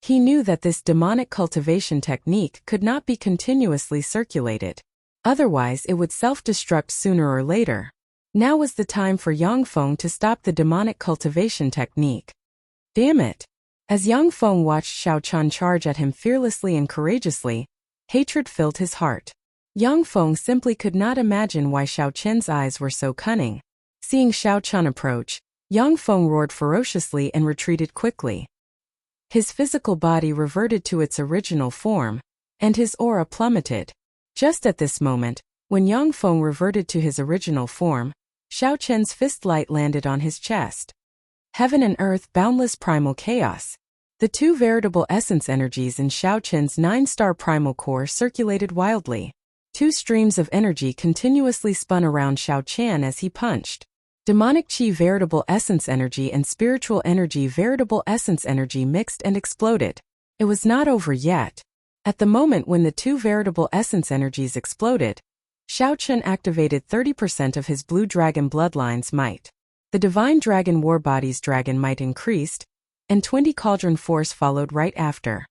He knew that this demonic cultivation technique could not be continuously circulated. Otherwise, it would self-destruct sooner or later. Now was the time for Yang Feng to stop the demonic cultivation technique. Damn it! As Yang Feng watched Xiao Chan charge at him fearlessly and courageously, hatred filled his heart. Yang Feng simply could not imagine why Xiao Chen's eyes were so cunning. Seeing Xiao Chan approach, Yang Feng roared ferociously and retreated quickly. His physical body reverted to its original form, and his aura plummeted. Just at this moment, when Yang Feng reverted to his original form, Xiao Chen's fist light landed on his chest. Heaven and earth, boundless primal chaos. The two veritable essence energies in Xiao Chen's 9-star primal core circulated wildly. Two streams of energy continuously spun around Xiao Chen as he punched. Demonic chi veritable essence energy and spiritual energy veritable essence energy mixed and exploded. It was not over yet. At the moment when the two veritable essence energies exploded, Xiao Chen activated 30% of his blue dragon bloodline's might. The divine dragon warbody's dragon might increased, and 20 cauldron force followed right after.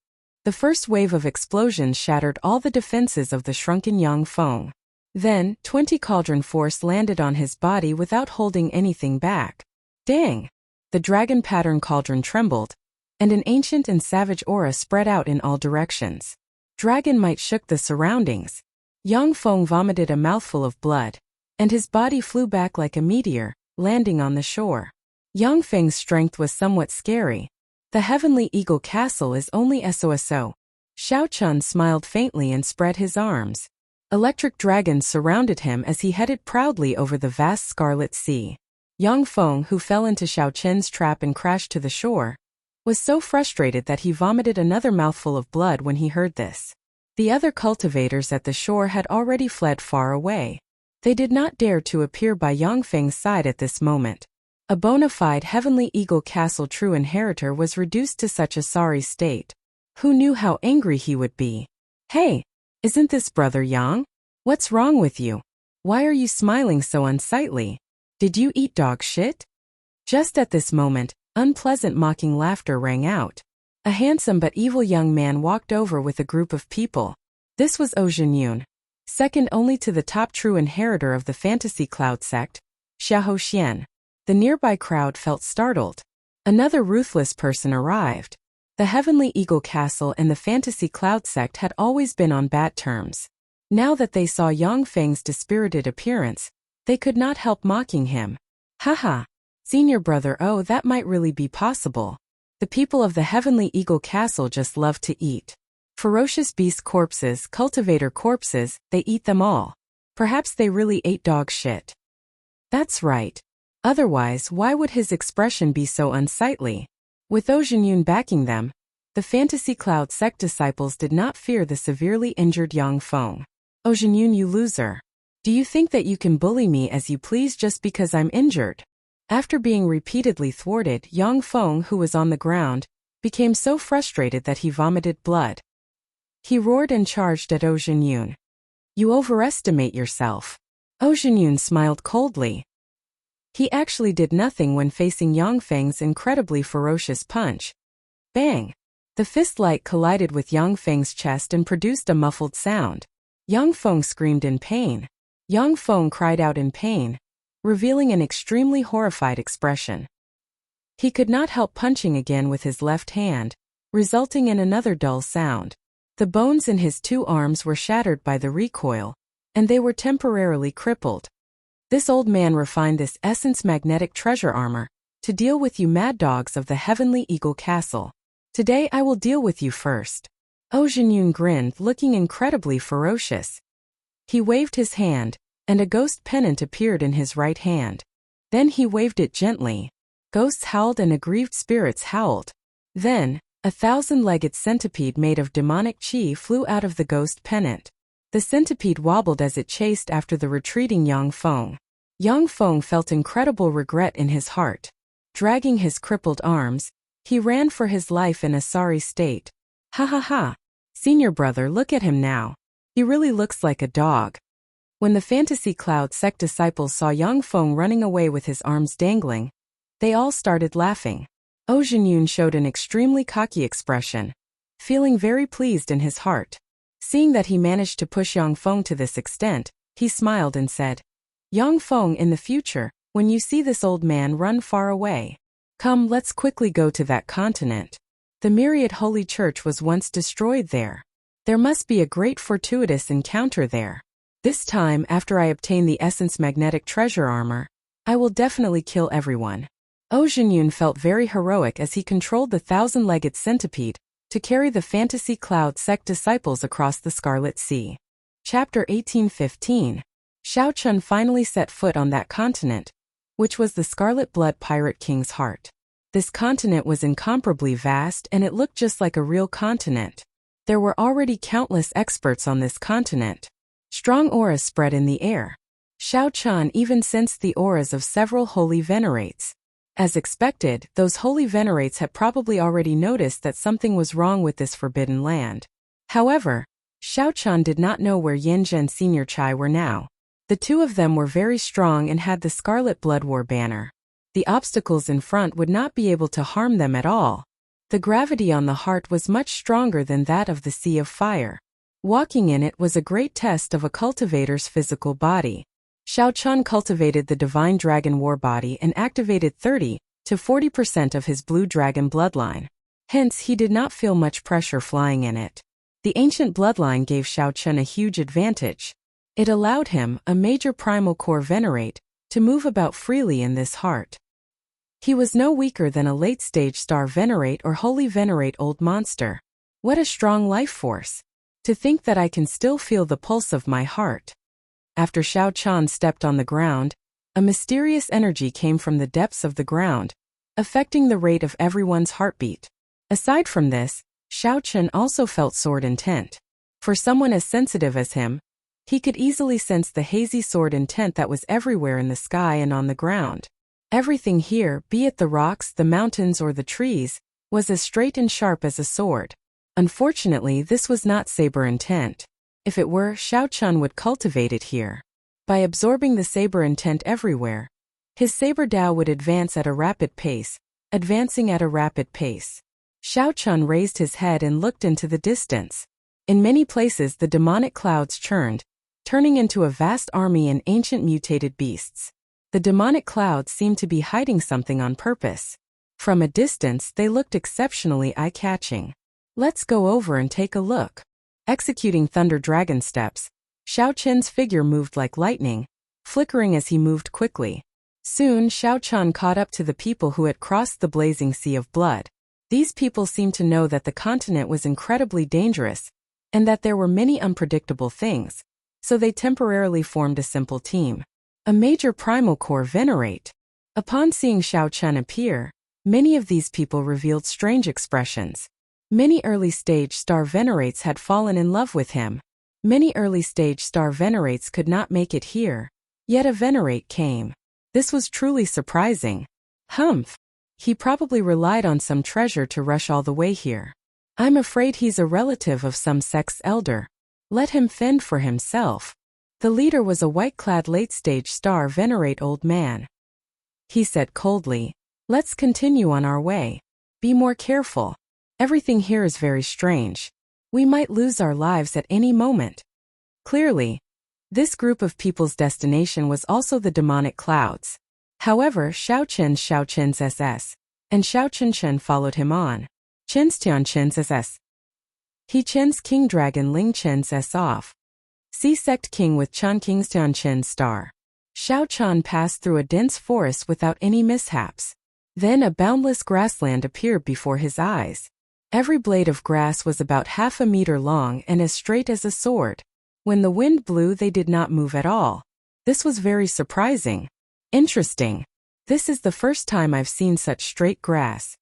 The first wave of explosions shattered all the defenses of the shrunken Yang Feng. Then, 20 cauldron force landed on his body without holding anything back. Dang! The dragon pattern cauldron trembled, and an ancient and savage aura spread out in all directions. Dragon might shook the surroundings. Yang Feng vomited a mouthful of blood, and his body flew back like a meteor, landing on the shore. Yang Feng's strength was somewhat scary. The Heavenly Eagle Castle is only SOSO. Xiao Chun smiled faintly and spread his arms. Electric dragons surrounded him as he headed proudly over the vast Scarlet Sea. Yang Feng, who fell into Xiao Chen's trap and crashed to the shore, was so frustrated that he vomited another mouthful of blood when he heard this. The other cultivators at the shore had already fled far away. They did not dare to appear by Yang Feng's side at this moment. A bona fide Heavenly Eagle Castle true inheritor was reduced to such a sorry state. Who knew how angry he would be? Hey! Isn't this Brother Yang? What's wrong with you? Why are you smiling so unsightly? Did you eat dog shit? Just at this moment, unpleasant mocking laughter rang out. A handsome but evil young man walked over with a group of people. This was Zhou Zhenyun, second only to the top true inheritor of the Fantasy Cloud sect, Xiahou Xian. The nearby crowd felt startled. Another ruthless person arrived. The Heavenly Eagle Castle and the Fantasy Cloud sect had always been on bad terms. Now that they saw Yang Feng's dispirited appearance, they could not help mocking him. Haha, senior brother, oh, that might really be possible. The people of the Heavenly Eagle Castle just love to eat. Ferocious beast corpses, cultivator corpses, they eat them all. Perhaps they really ate dog shit. That's right. Otherwise, why would his expression be so unsightly? With Zhou Zhenyun backing them, the Fantasy Cloud sect disciples did not fear the severely injured Yang Feng. Zhou Zhenyun, you loser. Do you think that you can bully me as you please just because I'm injured? After being repeatedly thwarted, Yang Feng, who was on the ground, became so frustrated that he vomited blood. He roared and charged at Zhou Zhenyun. You overestimate yourself. Zhou Zhenyun smiled coldly. He actually did nothing when facing Yang Feng's incredibly ferocious punch. Bang! The fist light collided with Yang Feng's chest and produced a muffled sound. Yang Feng screamed in pain. Yang Feng cried out in pain, revealing an extremely horrified expression. He could not help punching again with his left hand, resulting in another dull sound. The bones in his two arms were shattered by the recoil, and they were temporarily crippled. This old man refined this essence magnetic treasure armor to deal with you mad dogs of the Heavenly Eagle Castle. Today I will deal with you first. Zhou Zhenyun grinned, looking incredibly ferocious. He waved his hand, and a ghost pennant appeared in his right hand. Then he waved it gently. Ghosts howled and aggrieved spirits howled. Then, a 1,000-legged centipede made of demonic chi flew out of the ghost pennant. The centipede wobbled as it chased after the retreating Yang Feng. Yang Feng felt incredible regret in his heart. Dragging his crippled arms, he ran for his life in a sorry state. Ha ha ha! Senior brother, look at him now. He really looks like a dog. When the Fantasy Cloud sect disciples saw Yang Feng running away with his arms dangling, they all started laughing. Zhou Zhenyun showed an extremely cocky expression, feeling very pleased in his heart. Seeing that he managed to push Yang Feng to this extent, he smiled and said, Yang Feng, in the future, when you see this old man, run far away. Come, let's quickly go to that continent. The myriad holy church was once destroyed there. There must be a great fortuitous encounter there. This time, after I obtain the essence magnetic treasure armor, I will definitely kill everyone. Zhou Zhenyun felt very heroic as he controlled the 1,000-legged centipede to carry the Fantasy Cloud sect disciples across the Scarlet Sea. Chapter 1815. Shao Chun finally set foot on that continent, which was the Scarlet Blood Pirate King's heart. This continent was incomparably vast and it looked just like a real continent. There were already countless experts on this continent. Strong auras spread in the air. Shao Chun even sensed the auras of several holy venerates. As expected, those holy venerates had probably already noticed that something was wrong with this forbidden land. However, Shao Chun did not know where Yanzhe and Senior Chai were now. The two of them were very strong and had the Scarlet Blood War banner. The obstacles in front would not be able to harm them at all. The gravity on the heart was much stronger than that of the Sea of Fire. Walking in it was a great test of a cultivator's physical body. Shao Chun cultivated the Divine Dragon War body and activated 30 to 40% of his Blue Dragon bloodline. Hence, he did not feel much pressure flying in it. The ancient bloodline gave Shao Chun a huge advantage. It allowed him, a major primal core venerate, to move about freely in this heart. He was no weaker than a late-stage star venerate or holy venerate old monster. What a strong life force! To think that I can still feel the pulse of my heart. After Shao Chun stepped on the ground, a mysterious energy came from the depths of the ground, affecting the rate of everyone's heartbeat. Aside from this, Shao Chun also felt sword intent. For someone as sensitive as him, he could easily sense the hazy sword intent that was everywhere in the sky and on the ground. Everything here, be it the rocks, the mountains, or the trees, was as straight and sharp as a sword. Unfortunately, this was not saber intent. If it were, Shao Chun would cultivate it here. By absorbing the saber intent everywhere, his saber Dao would advance at a rapid pace, advancing at a rapid pace. Shao Chun raised his head and looked into the distance. In many places the demonic clouds churned, turning into a vast army and ancient mutated beasts. The demonic clouds seemed to be hiding something on purpose. From a distance they looked exceptionally eye-catching. Let's go over and take a look. Executing Thunder Dragon steps, Shao Chun's figure moved like lightning, flickering as he moved quickly. Soon Shao Chun caught up to the people who had crossed the blazing sea of blood. These people seemed to know that the continent was incredibly dangerous, and that there were many unpredictable things, so they temporarily formed a simple team. A major primal core venerate. Upon seeing Shao Chun appear, many of these people revealed strange expressions. Many early-stage star venerates had fallen in love with him. Many early-stage star venerates could not make it here, yet a venerate came. This was truly surprising. Humph! He probably relied on some treasure to rush all the way here. I'm afraid he's a relative of some sect's elder. Let him fend for himself. The leader was a white-clad late-stage star venerate old man. He said coldly, "Let's continue on our way. Be more careful. Everything here is very strange. We might lose our lives at any moment." Clearly, this group of people's destination was also the demonic clouds. However, Shao Chun's SS, and Shao Chun followed him on. Chen's SS. He Chen's King Dragon Ling Chen's S off. C-Sect King with Chun King's Chen's star. Shao Chun passed through a dense forest without any mishaps. Then a boundless grassland appeared before his eyes. Every blade of grass was about half a meter long and as straight as a sword. When the wind blew, they did not move at all. This was very surprising. Interesting. This is the first time I've seen such straight grass.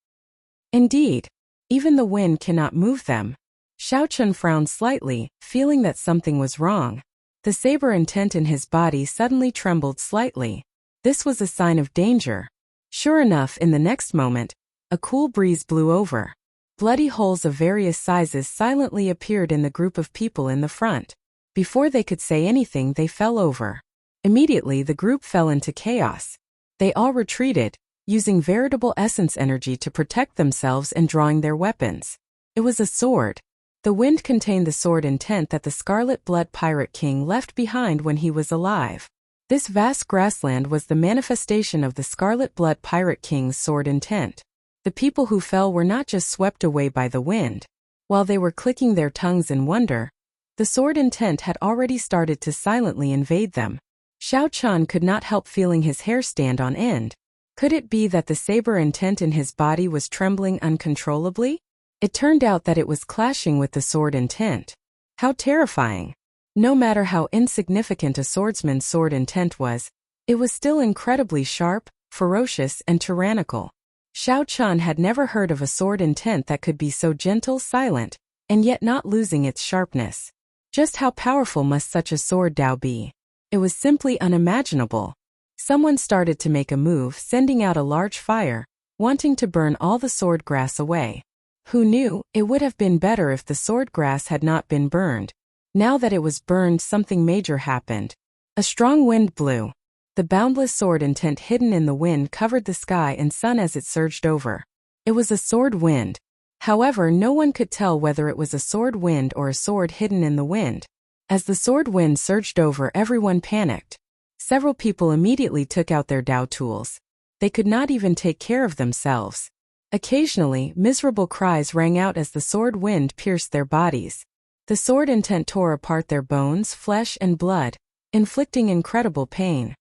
Indeed, even the wind cannot move them. Shao Chun frowned slightly, feeling that something was wrong. The saber intent in his body suddenly trembled slightly. This was a sign of danger. Sure enough, in the next moment, a cool breeze blew over. Bloody holes of various sizes silently appeared in the group of people in the front. Before they could say anything, they fell over. Immediately, the group fell into chaos. They all retreated, using veritable essence energy to protect themselves and drawing their weapons. It was a sword. The wind contained the sword intent that the Scarlet Blood Pirate King left behind when he was alive. This vast grassland was the manifestation of the Scarlet Blood Pirate King's sword intent. The people who fell were not just swept away by the wind. While they were clicking their tongues in wonder, the sword intent had already started to silently invade them. Shao Chun could not help feeling his hair stand on end. Could it be that the saber intent in his body was trembling uncontrollably? It turned out that it was clashing with the sword intent. How terrifying! No matter how insignificant a swordsman's sword intent was, it was still incredibly sharp, ferocious, and tyrannical. Xiao Chan had never heard of a sword intent that could be so gentle, silent, and yet not losing its sharpness. Just how powerful must such a sword Dao be? It was simply unimaginable. Someone started to make a move, sending out a large fire, wanting to burn all the sword grass away. Who knew, it would have been better if the sword grass had not been burned. Now that it was burned, something major happened. A strong wind blew. The boundless sword intent hidden in the wind covered the sky and sun as it surged over. It was a sword wind. However, no one could tell whether it was a sword wind or a sword hidden in the wind. As the sword wind surged over, everyone panicked. Several people immediately took out their Dao tools. They could not even take care of themselves. Occasionally, miserable cries rang out as the sword wind pierced their bodies. The sword intent tore apart their bones, flesh, and blood, inflicting incredible pain.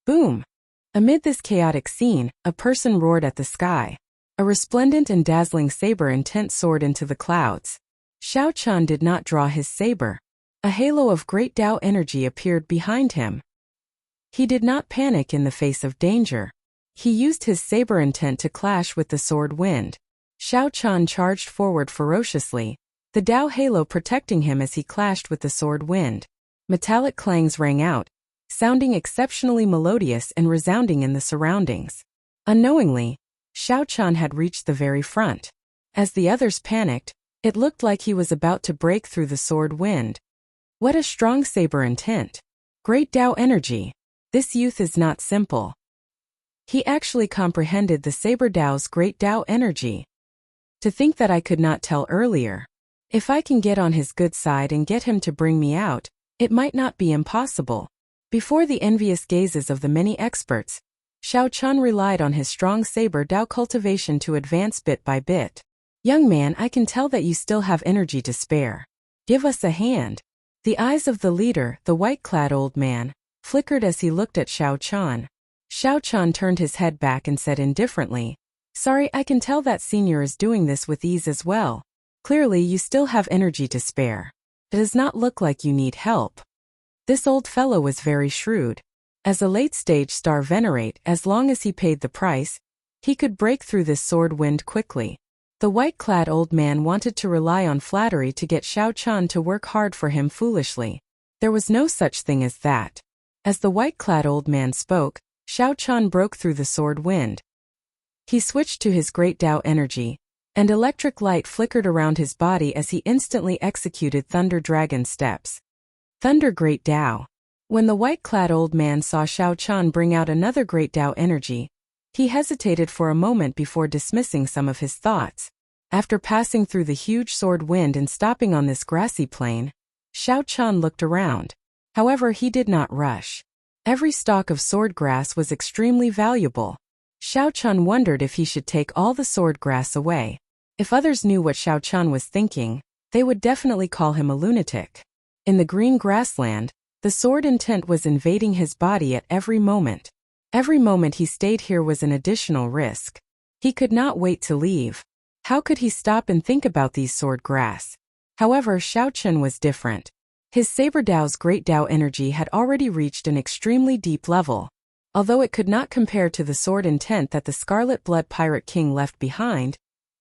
Boom! Amid this chaotic scene, a person roared at the sky. A resplendent and dazzling saber intent soared into the clouds. Xiao Chan did not draw his saber. A halo of great Dao energy appeared behind him. He did not panic in the face of danger. He used his saber intent to clash with the sword wind. Xiao Chan charged forward ferociously, the Dao halo protecting him as he clashed with the sword wind. Metallic clangs rang out, sounding exceptionally melodious and resounding in the surroundings. Unknowingly, Xiao Chan had reached the very front. As the others panicked, it looked like he was about to break through the sword wind. What a strong saber intent! Great Dao energy! This youth is not simple. He actually comprehended the saber Dao's great Dao energy. To think that I could not tell earlier. If I can get on his good side and get him to bring me out, it might not be impossible. Before the envious gazes of the many experts, Xiao Chan relied on his strong saber Dao cultivation to advance bit by bit. Young man, I can tell that you still have energy to spare. Give us a hand. The eyes of the leader, the white-clad old man, flickered as he looked at Xiao Chan. Xiao Chan turned his head back and said indifferently, "Sorry, I can tell that senior is doing this with ease as well. Clearly you still have energy to spare. It does not look like you need help." This old fellow was very shrewd. As a late-stage star venerate, as long as he paid the price, he could break through this sword wind quickly. The white-clad old man wanted to rely on flattery to get Xiao Chan to work hard for him foolishly. There was no such thing as that. As the white-clad old man spoke, Xiao Chan broke through the sword wind. He switched to his great Dao energy, and electric light flickered around his body as he instantly executed Thunder Dragon steps. Thunder Great Dao. When the white-clad old man saw Xiao Chan bring out another great Dao energy, he hesitated for a moment before dismissing some of his thoughts. After passing through the huge sword wind and stopping on this grassy plain, Xiao Chan looked around. However, he did not rush. Every stalk of sword grass was extremely valuable. Xiao Chan wondered if he should take all the sword grass away. If others knew what Xiao Chan was thinking, they would definitely call him a lunatic. In the green grassland, the sword intent was invading his body at every moment. Every moment he stayed here was an additional risk. He could not wait to leave. How could he stop and think about these sword grass? However, Xiao Chan was different. His saber Dao's great Dao energy had already reached an extremely deep level. Although it could not compare to the sword intent that the Scarlet Blood Pirate King left behind,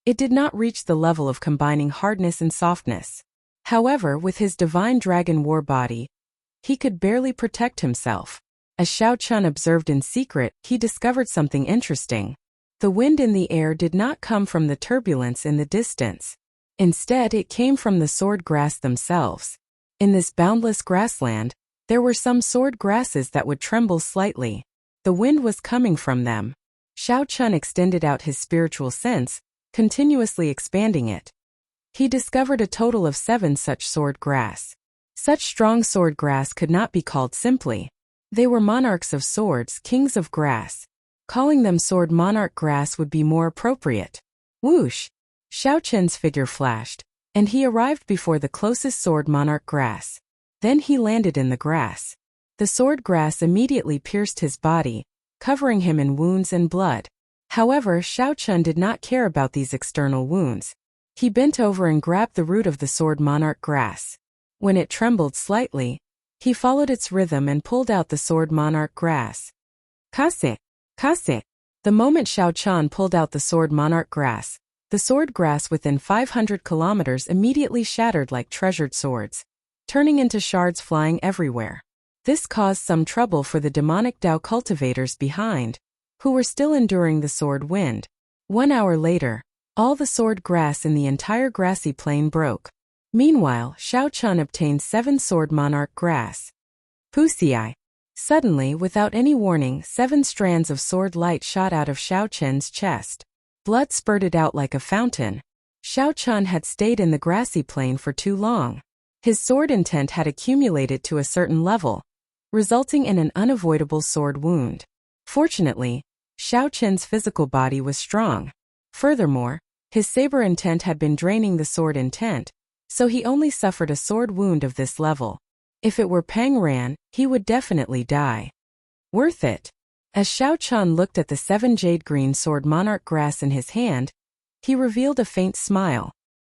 it did not reach the level of combining hardness and softness. However, with his divine dragon war body, he could barely protect himself. As Xiao Chan observed in secret, he discovered something interesting. The wind in the air did not come from the turbulence in the distance. Instead, it came from the sword grass themselves. In this boundless grassland, there were some sword grasses that would tremble slightly. The wind was coming from them. Xiao Chan extended out his spiritual sense, continuously expanding it. He discovered a total of 7 such sword grass. Such strong sword grass could not be called simply. They were monarchs of swords, kings of grass. Calling them sword monarch grass would be more appropriate. Whoosh! Xiao Chen's figure flashed, and he arrived before the closest sword monarch grass. Then he landed in the grass. The sword grass immediately pierced his body, covering him in wounds and blood. However, Xiao Chen did not care about these external wounds. He bent over and grabbed the root of the sword monarch grass. When it trembled slightly, he followed its rhythm and pulled out the sword monarch grass. Kase! Kase! The moment Xiao Chan pulled out the sword monarch grass, the sword grass within 500 kilometers immediately shattered like treasured swords, turning into shards flying everywhere. This caused some trouble for the demonic Dao cultivators behind, who were still enduring the sword wind. 1 hour later, all the sword grass in the entire grassy plain broke. Meanwhile, Xiao Chan obtained 7 sword monarch grass. Pusii. Suddenly, without any warning, 7 strands of sword light shot out of Xiao Chen's chest. Blood spurted out like a fountain. Xiao Chan had stayed in the grassy plain for too long. His sword intent had accumulated to a certain level, resulting in an unavoidable sword wound. Fortunately, Xiao Chen's physical body was strong. Furthermore, his saber intent had been draining the sword intent, so he only suffered a sword wound of this level. If it were Pang Ran, he would definitely die. Worth it. As Xiao Chan looked at the 7 jade-green sword monarch grass in his hand, he revealed a faint smile.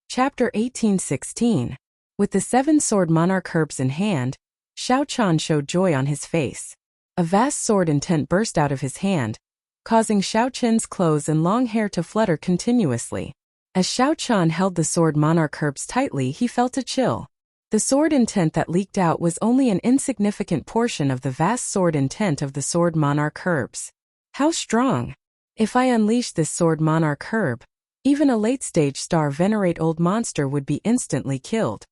Chapter 1816. With the 7 sword monarch herbs in hand, Xiao Chan showed joy on his face. A vast sword intent burst out of his hand, causing Xiao Chen's clothes and long hair to flutter continuously. As Xiao Chan held the sword monarch herbs tightly, he felt a chill. The sword intent that leaked out was only an insignificant portion of the vast sword intent of the sword monarch herbs. How strong! If I unleashed this sword monarch herb, even a late-stage star venerate old monster would be instantly killed.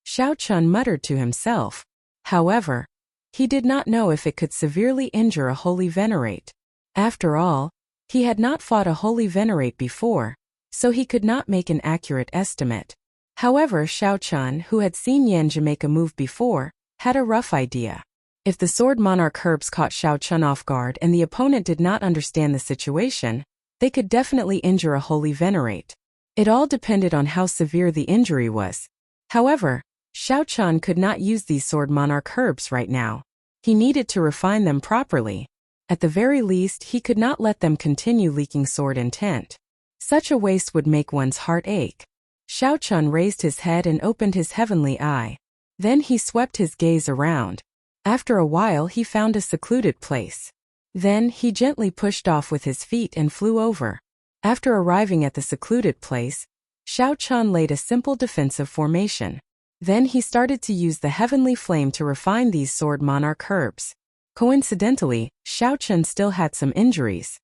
Xiao Chan muttered to himself. However, he did not know if it could severely injure a holy venerate. After all, he had not fought a holy venerate before, so he could not make an accurate estimate. However, Xiao Chan, who had seen Yanji make a move before, had a rough idea. If the sword monarch herbs caught Xiao Chan off guard and the opponent did not understand the situation, they could definitely injure a holy venerate. It all depended on how severe the injury was. However, Xiao Chan could not use these sword monarch herbs right now. He needed to refine them properly. At the very least, he could not let them continue leaking sword intent. Such a waste would make one's heart ache. Xiao Chan raised his head and opened his heavenly eye. Then he swept his gaze around. After a while he found a secluded place. Then he gently pushed off with his feet and flew over. After arriving at the secluded place, Xiao Chan laid a simple defensive formation. Then he started to use the heavenly flame to refine these sword monarch herbs. Coincidentally, Xiao Chan still had some injuries.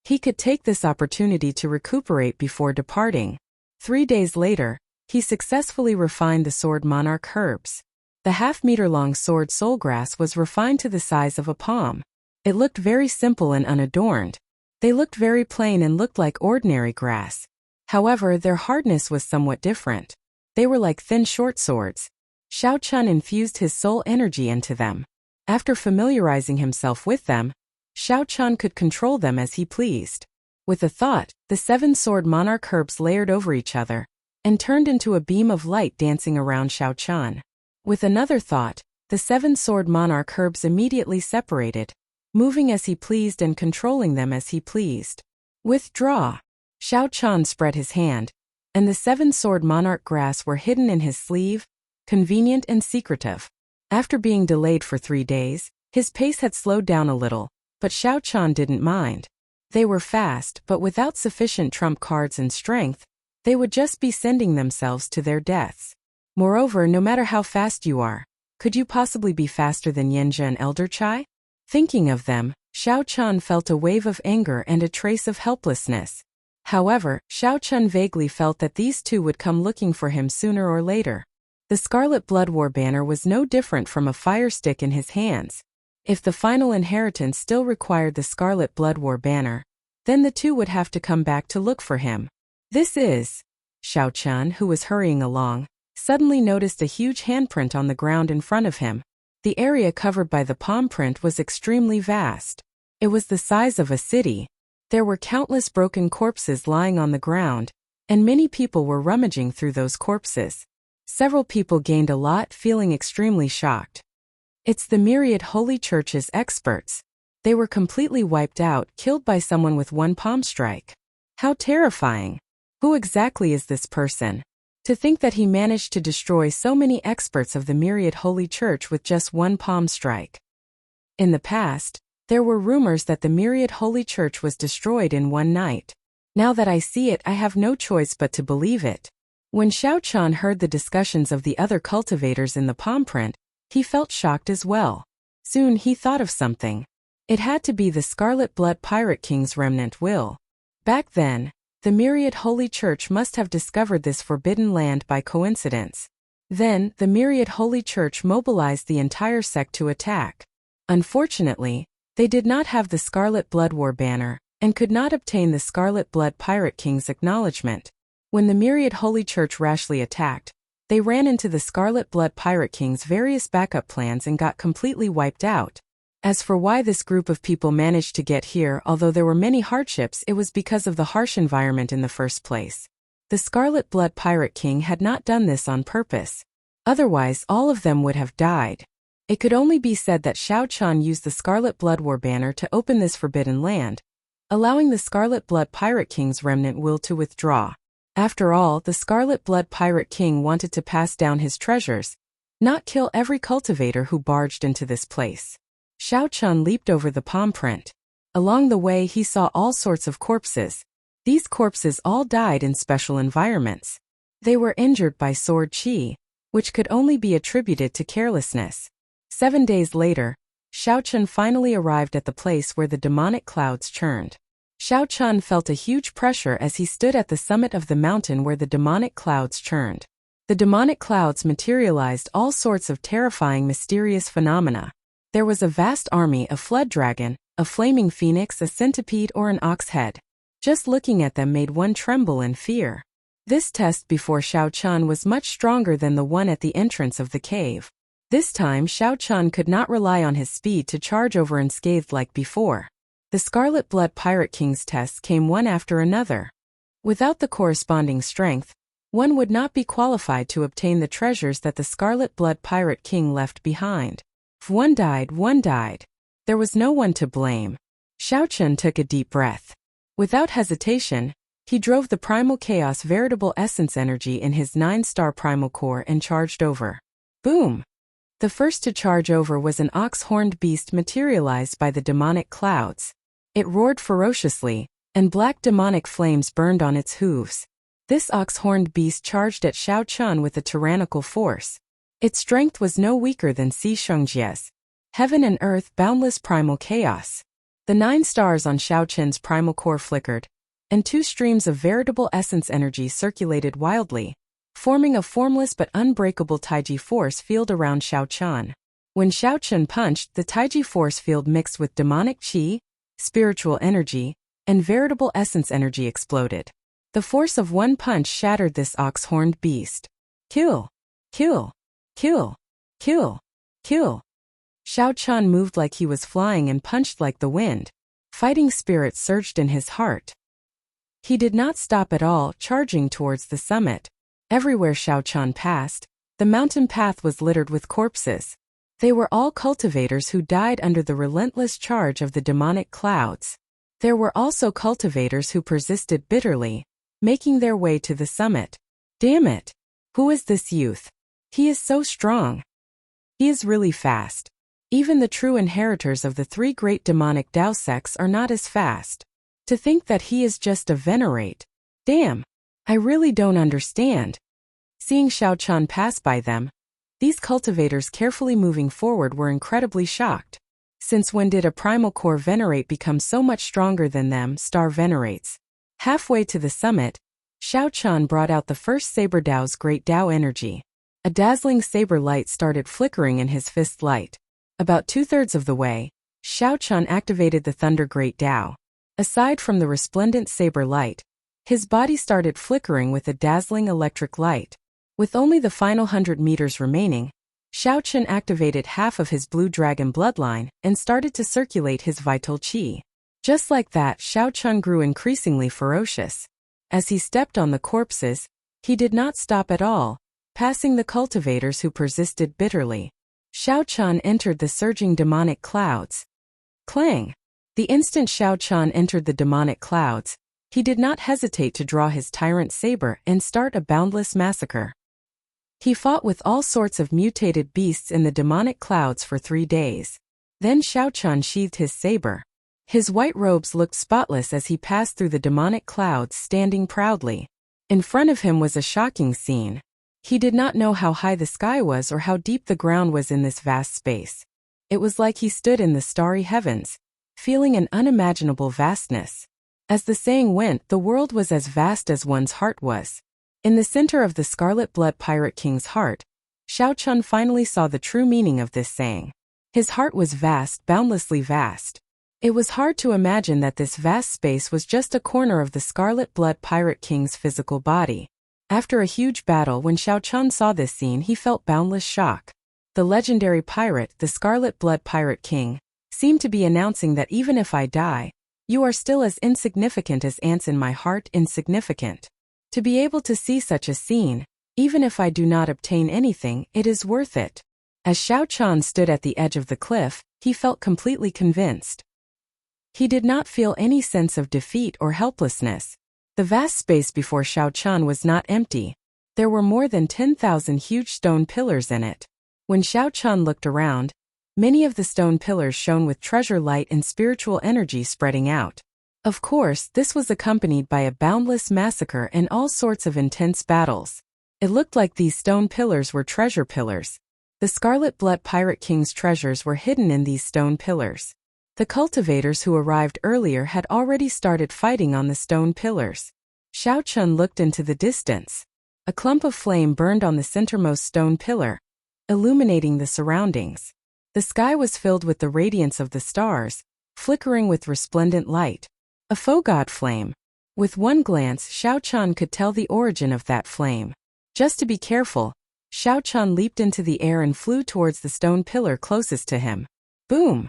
He could take this opportunity to recuperate before departing. 3 days later, he successfully refined the sword monarch herbs. The half-meter-long sword soulgrass was refined to the size of a palm. It looked very simple and unadorned. They looked very plain and looked like ordinary grass. However, their hardness was somewhat different. They were like thin short swords. Xiao Chan infused his soul energy into them. After familiarizing himself with them, Xiao Chan could control them as he pleased. With a thought, the 7 sword monarch herbs layered over each other and turned into a beam of light dancing around Xiao Chan. With another thought, the 7 sword monarch herbs immediately separated, moving as he pleased and controlling them as he pleased. Withdraw! Xiao Chan spread his hand, and the 7 sword monarch grass were hidden in his sleeve, convenient and secretive. After being delayed for 3 days, his pace had slowed down a little, but Xiao Chan didn't mind. They were fast, but without sufficient trump cards and strength, they would just be sending themselves to their deaths. Moreover, no matter how fast you are, could you possibly be faster than Yanji and Elder Chai? Thinking of them, Xiao Chan felt a wave of anger and a trace of helplessness. However, Xiao Chan vaguely felt that these two would come looking for him sooner or later. The Scarlet Blood War banner was no different from a fire stick in his hands. If the final inheritance still required the Scarlet Blood War banner, then the two would have to come back to look for him. This is... Xiao Chan, who was hurrying along, suddenly noticed a huge handprint on the ground in front of him. The area covered by the palm print was extremely vast. It was the size of a city. There were countless broken corpses lying on the ground, and many people were rummaging through those corpses. Several people gained a lot, feeling extremely shocked. It's the myriad holy church's experts. They were completely wiped out, killed by someone with one palm strike. How terrifying! Who exactly is this person? To think that he managed to destroy so many experts of the myriad Holy Church with just one palm strike. In the past, there were rumors that the myriad Holy Church was destroyed in one night. Now that I see it, I have no choice but to believe it. When Xiao Chan heard the discussions of the other cultivators in the palm print, he felt shocked as well. Soon he thought of something. It had to be the Scarlet Blood Pirate King's remnant will. Back then, the myriad Holy Church must have discovered this forbidden land by coincidence. Then, the myriad Holy Church mobilized the entire sect to attack. Unfortunately, they did not have the Scarlet Blood War banner, and could not obtain the Scarlet Blood Pirate King's acknowledgement. When the myriad Holy Church rashly attacked, they ran into the Scarlet Blood Pirate King's various backup plans and got completely wiped out. As for why this group of people managed to get here, although there were many hardships, it was because of the harsh environment in the first place. The Scarlet Blood Pirate King had not done this on purpose. Otherwise, all of them would have died. It could only be said that Xiao Chan used the Scarlet Blood War banner to open this forbidden land, allowing the Scarlet Blood Pirate King's remnant will to withdraw. After all, the Scarlet Blood Pirate King wanted to pass down his treasures, not kill every cultivator who barged into this place. Xiao Chan leaped over the palm print. Along the way he saw all sorts of corpses. These corpses all died in special environments. They were injured by sword chi, which could only be attributed to carelessness. 7 days later, Xiao Chan finally arrived at the place where the demonic clouds churned. Xiao Chan felt a huge pressure as he stood at the summit of the mountain where the demonic clouds churned. The demonic clouds materialized all sorts of terrifying mysterious phenomena. There was a vast army, a flood dragon, a flaming phoenix, a centipede, or an ox head. Just looking at them made one tremble in fear. This test before Xiao Chan was much stronger than the one at the entrance of the cave. This time Xiao Chan could not rely on his speed to charge over unscathed like before. The Scarlet Blood Pirate King's tests came one after another. Without the corresponding strength, one would not be qualified to obtain the treasures that the Scarlet Blood Pirate King left behind. If one died. There was no one to blame. Xiao Chan took a deep breath. Without hesitation, he drove the primal chaos veritable essence energy in his 9-star primal core and charged over. Boom! The first to charge over was an ox-horned beast materialized by the demonic clouds. It roared ferociously, and black demonic flames burned on its hooves. This ox-horned beast charged at Xiao Chan with a tyrannical force. Its strength was no weaker than Si Shengjia's. Heaven and earth, boundless primal chaos. The 9 stars on Xiao Chen's primal core flickered, and 2 streams of veritable essence energy circulated wildly, forming a formless but unbreakable Taiji force field around Xiao Chan. When Xiao Chan punched, the Taiji force field mixed with demonic qi, spiritual energy, and veritable essence energy exploded. The force of one punch shattered this ox-horned beast. Kill! Kill! Kill! Kill! Kill! Xiao Chan moved like he was flying and punched like the wind. Fighting spirit surged in his heart. He did not stop at all, charging towards the summit. Everywhere Xiao Chan passed, the mountain path was littered with corpses. They were all cultivators who died under the relentless charge of the demonic clouds. There were also cultivators who persisted bitterly, making their way to the summit. Damn it! Who is this youth? He is so strong. He is really fast. Even the true inheritors of the 3 great demonic Dao sects are not as fast. To think that he is just a venerate. Damn! I really don't understand. Seeing Xiao Chan pass by them, these cultivators carefully moving forward were incredibly shocked. Since when did a primal core venerate become so much stronger than them, star venerates? Halfway to the summit, Xiao Chan brought out the first Saber Dao's great Dao energy. A dazzling saber light started flickering in his fist light. About 2/3 of the way, Xiao Chan activated the Thunder Great Dao. Aside from the resplendent saber light, his body started flickering with a dazzling electric light. With only the final 100 meters remaining, Xiao Chan activated half of his blue dragon bloodline and started to circulate his vital qi. Just like that, Xiao Chan grew increasingly ferocious. As he stepped on the corpses, he did not stop at all, passing the cultivators who persisted bitterly. Xiao Chan entered the surging demonic clouds. Clang! The instant Xiao Chan entered the demonic clouds, He did not hesitate to draw his tyrant saber and start a boundless massacre. He fought with all sorts of mutated beasts in the demonic clouds for 3 days. Then Xiao Chun sheathed his saber. His white robes looked spotless as he passed through the demonic clouds, standing proudly. In front of him was a shocking scene. He did not know how high the sky was or how deep the ground was in this vast space. It was like he stood in the starry heavens, feeling an unimaginable vastness. As the saying went, the world was as vast as one's heart was. In the center of the Scarlet Blood Pirate King's heart, Xiao Chun finally saw the true meaning of this saying. His heart was vast, boundlessly vast. It was hard to imagine that this vast space was just a corner of the Scarlet Blood Pirate King's physical body. After a huge battle, when Xiao Chun saw this scene, he felt boundless shock. The legendary pirate, the Scarlet Blood Pirate King, seemed to be announcing that even if I die, you are still as insignificant as ants in my heart, insignificant. To be able to see such a scene, even if I do not obtain anything, it is worth it. As Xiao Chun stood at the edge of the cliff, he felt completely convinced. He did not feel any sense of defeat or helplessness. The vast space before Xiao Chun was not empty. There were more than 10,000 huge stone pillars in it. When Xiao Chun looked around, many of the stone pillars shone with treasure light and spiritual energy spreading out. Of course, this was accompanied by a boundless massacre and all sorts of intense battles. It looked like these stone pillars were treasure pillars. The Scarlet Blood Pirate King's treasures were hidden in these stone pillars. The cultivators who arrived earlier had already started fighting on the stone pillars. Xiao Chun looked into the distance. A clump of flame burned on the centermost stone pillar, illuminating the surroundings. The sky was filled with the radiance of the stars, flickering with resplendent light. A faux god flame. With one glance, Xiao Chun could tell the origin of that flame. Just to be careful, Xiao Chun leaped into the air and flew towards the stone pillar closest to him. Boom!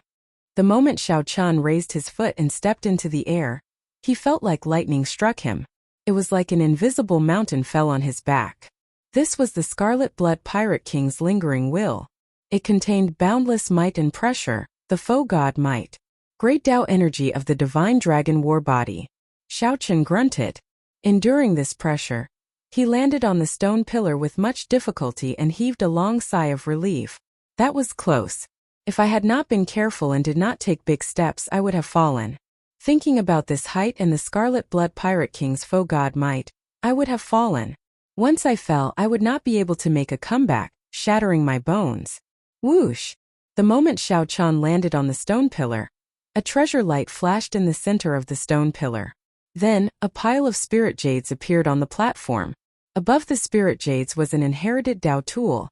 The moment Xiao Chun raised his foot and stepped into the air, he felt like lightning struck him. It was like an invisible mountain fell on his back. This was the Scarlet Blood Pirate King's lingering will. It contained boundless might and pressure, the faux god might. Great Tao energy of the divine dragon war body. Xiao Chun grunted. Enduring this pressure, he landed on the stone pillar with much difficulty and heaved a long sigh of relief. That was close. If I had not been careful and did not take big steps, I would have fallen. Thinking about this height and the Scarlet Blood Pirate King's faux god might, I would have fallen. Once I fell, I would not be able to make a comeback, shattering my bones. Whoosh! The moment Xiao Chun landed on the stone pillar, a treasure light flashed in the center of the stone pillar. Then, a pile of spirit jades appeared on the platform. Above the spirit jades was an inherited Tao tool,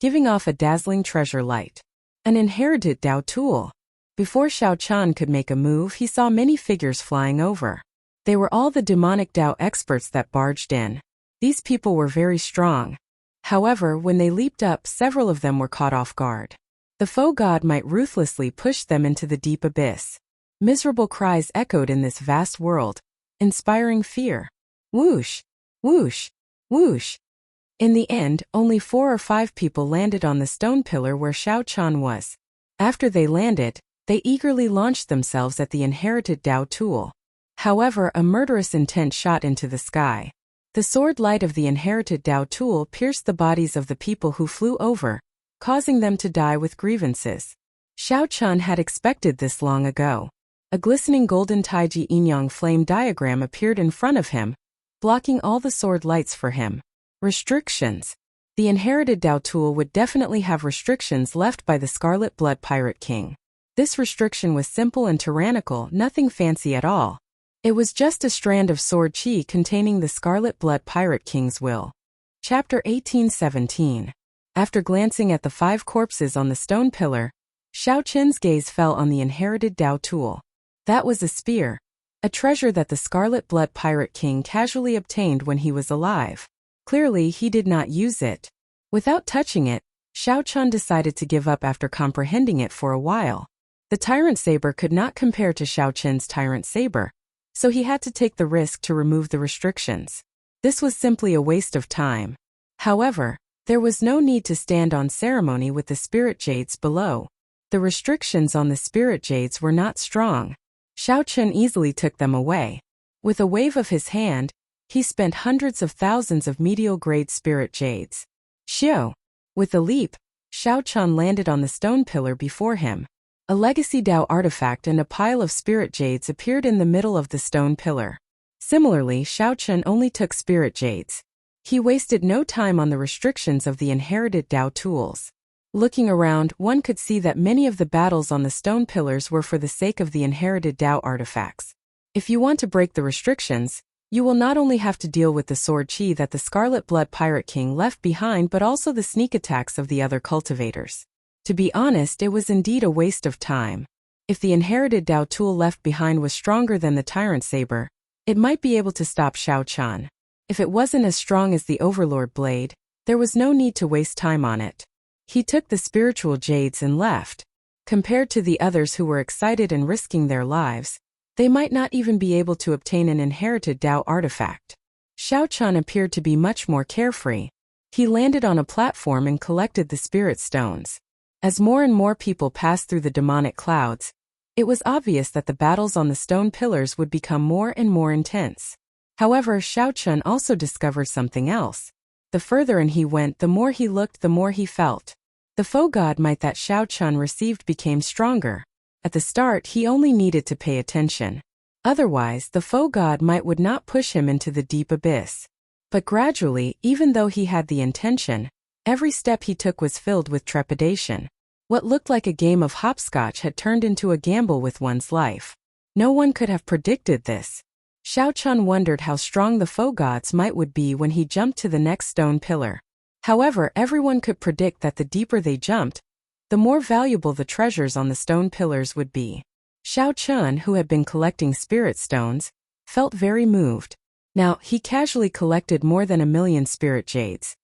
giving off a dazzling treasure light. An inherited Tao tool. Before Xiao Chun could make a move, he saw many figures flying over. They were all the demonic Tao experts that barged in. These people were very strong. However, when they leaped up, several of them were caught off guard. The faux god might ruthlessly push them into the deep abyss. Miserable cries echoed in this vast world, inspiring fear. Whoosh! Whoosh! Whoosh! In the end, only 4 or 5 people landed on the stone pillar where Xiao Chun was. After they landed, they eagerly launched themselves at the inherited Tao tool. However, a murderous intent shot into the sky. The sword light of the inherited Tao tool pierced the bodies of the people who flew over, causing them to die with grievances. Xiao Chun had expected this long ago. A glistening golden Taiji Yin-Yang flame diagram appeared in front of him, blocking all the sword lights for him. Restrictions. The inherited Tao tool would definitely have restrictions left by the Scarlet Blood Pirate King. This restriction was simple and tyrannical, nothing fancy at all. It was just a strand of sword chi containing the Scarlet Blood Pirate King's will. Chapter 1817. After glancing at the 5 corpses on the stone pillar, Xiao Chun's gaze fell on the inherited Tao tool. That was a spear, a treasure that the Scarlet Blood Pirate King casually obtained when he was alive. Clearly, he did not use it. Without touching it, Xiao Chun decided to give up after comprehending it for a while. The Tyrant Saber could not compare to Xiao Chun's Tyrant Saber, so he had to take the risk to remove the restrictions. This was simply a waste of time. However, there was no need to stand on ceremony with the spirit jades below. The restrictions on the spirit jades were not strong. Xiao Chun easily took them away. With a wave of his hand, he spent hundreds of thousands of medial-grade spirit jades. Xiao! With a leap, Shao Chun landed on the stone pillar before him. A legacy Dao artifact and a pile of spirit jades appeared in the middle of the stone pillar. Similarly, Shao Chun only took spirit jades. He wasted no time on the restrictions of the inherited Dao tools. Looking around, one could see that many of the battles on the stone pillars were for the sake of the inherited Dao artifacts. If you want to break the restrictions, you will not only have to deal with the sword chi that the Scarlet Blood Pirate King left behind but also the sneak attacks of the other cultivators. To be honest, it was indeed a waste of time. If the inherited Dao tool left behind was stronger than the Tyrant Saber, it might be able to stop Shao Chun. If it wasn't as strong as the Overlord Blade, there was no need to waste time on it. He took the spiritual jades and left. Compared to the others who were excited and risking their lives, they might not even be able to obtain an inherited Dao artifact. Shao Chun appeared to be much more carefree. He landed on a platform and collected the spirit stones. As more and more people passed through the demonic clouds, it was obvious that the battles on the stone pillars would become more and more intense. However, Shao Chun also discovered something else. The further in he went, the more he looked, the more he felt. The foe god might that Shao Chun received became stronger. At the start, he only needed to pay attention. Otherwise, the foe god might would not push him into the deep abyss. But gradually, even though he had the intention, every step he took was filled with trepidation. What looked like a game of hopscotch had turned into a gamble with one's life. No one could have predicted this. Shao Chun wondered how strong the foe gods might would be when he jumped to the next stone pillar. However, everyone could predict that the deeper they jumped, the more valuable the treasures on the stone pillars would be. Shao Chun, who had been collecting spirit stones, felt very moved. Now, he casually collected more than 1,000,000 spirit jades.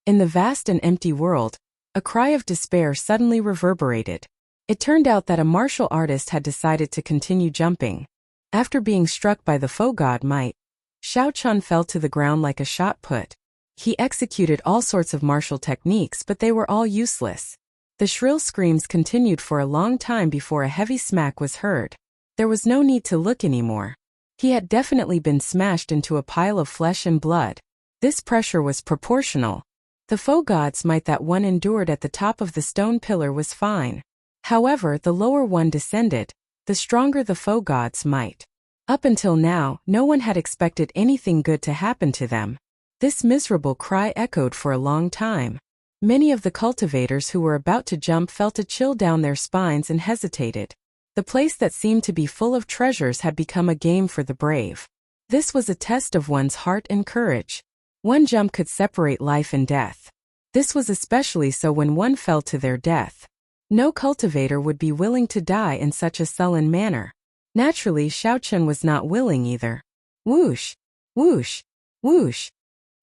In the vast and empty world, a cry of despair suddenly reverberated. It turned out that a martial artist had decided to continue jumping. After being struck by the foe god might, Shao Chun fell to the ground like a shot put. He executed all sorts of martial techniques, but they were all useless. The shrill screams continued for a long time before a heavy smack was heard. There was no need to look anymore. He had definitely been smashed into a pile of flesh and blood. This pressure was proportional. The foe god's might that one endured at the top of the stone pillar was fine. However, the lower one descended, the stronger the foe god's might. Up until now, no one had expected anything good to happen to them. This miserable cry echoed for a long time. Many of the cultivators who were about to jump felt a chill down their spines and hesitated. The place that seemed to be full of treasures had become a game for the brave. This was a test of one's heart and courage. One jump could separate life and death. This was especially so when one fell to their death. No cultivator would be willing to die in such a sullen manner. Naturally, Shao Chun was not willing either. Whoosh! Whoosh! Whoosh!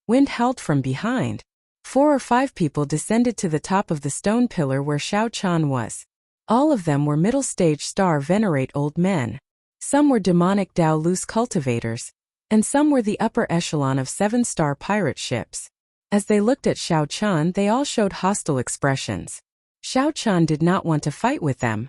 Wind howled from behind. 4 or 5 people descended to the top of the stone pillar where Shao Chun was. All of them were middle-stage star venerate old men. Some were demonic Dao loose cultivators, and some were the upper echelon of 7-star pirate ships. As they looked at Shao Chun, they all showed hostile expressions. Shao Chun did not want to fight with them.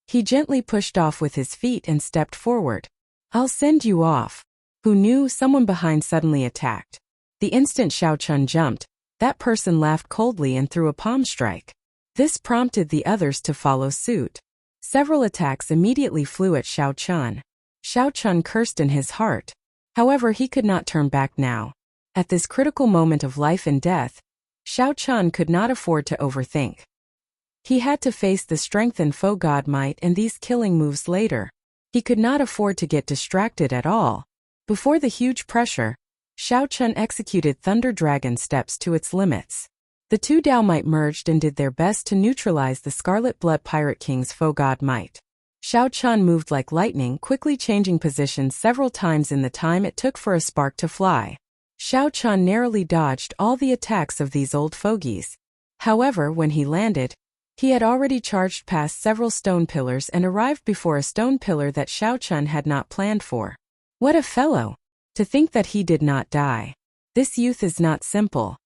He gently pushed off with his feet and stepped forward. "I'll send you off." Who knew? Someone behind suddenly attacked. The instant Shao Chun jumped, that person laughed coldly and threw a palm strike. This prompted the others to follow suit. Several attacks immediately flew at Shao Chun. Shao Chun cursed in his heart. However, he could not turn back now. At this critical moment of life and death, Shao Chun could not afford to overthink. He had to face the strengthened foe god might and these killing moves later. He could not afford to get distracted at all. Before the huge pressure, Shao Chun executed Thunder Dragon steps to its limits. The two Dao might merged and did their best to neutralize the Scarlet Blood Pirate King's foe god might. Shao Chun moved like lightning, quickly changing positions several times in the time it took for a spark to fly. Shao Chun narrowly dodged all the attacks of these old fogies. However, when he landed, he had already charged past several stone pillars and arrived before a stone pillar that Shao Chun had not planned for. What a fellow! To think that he did not die. This youth is not simple.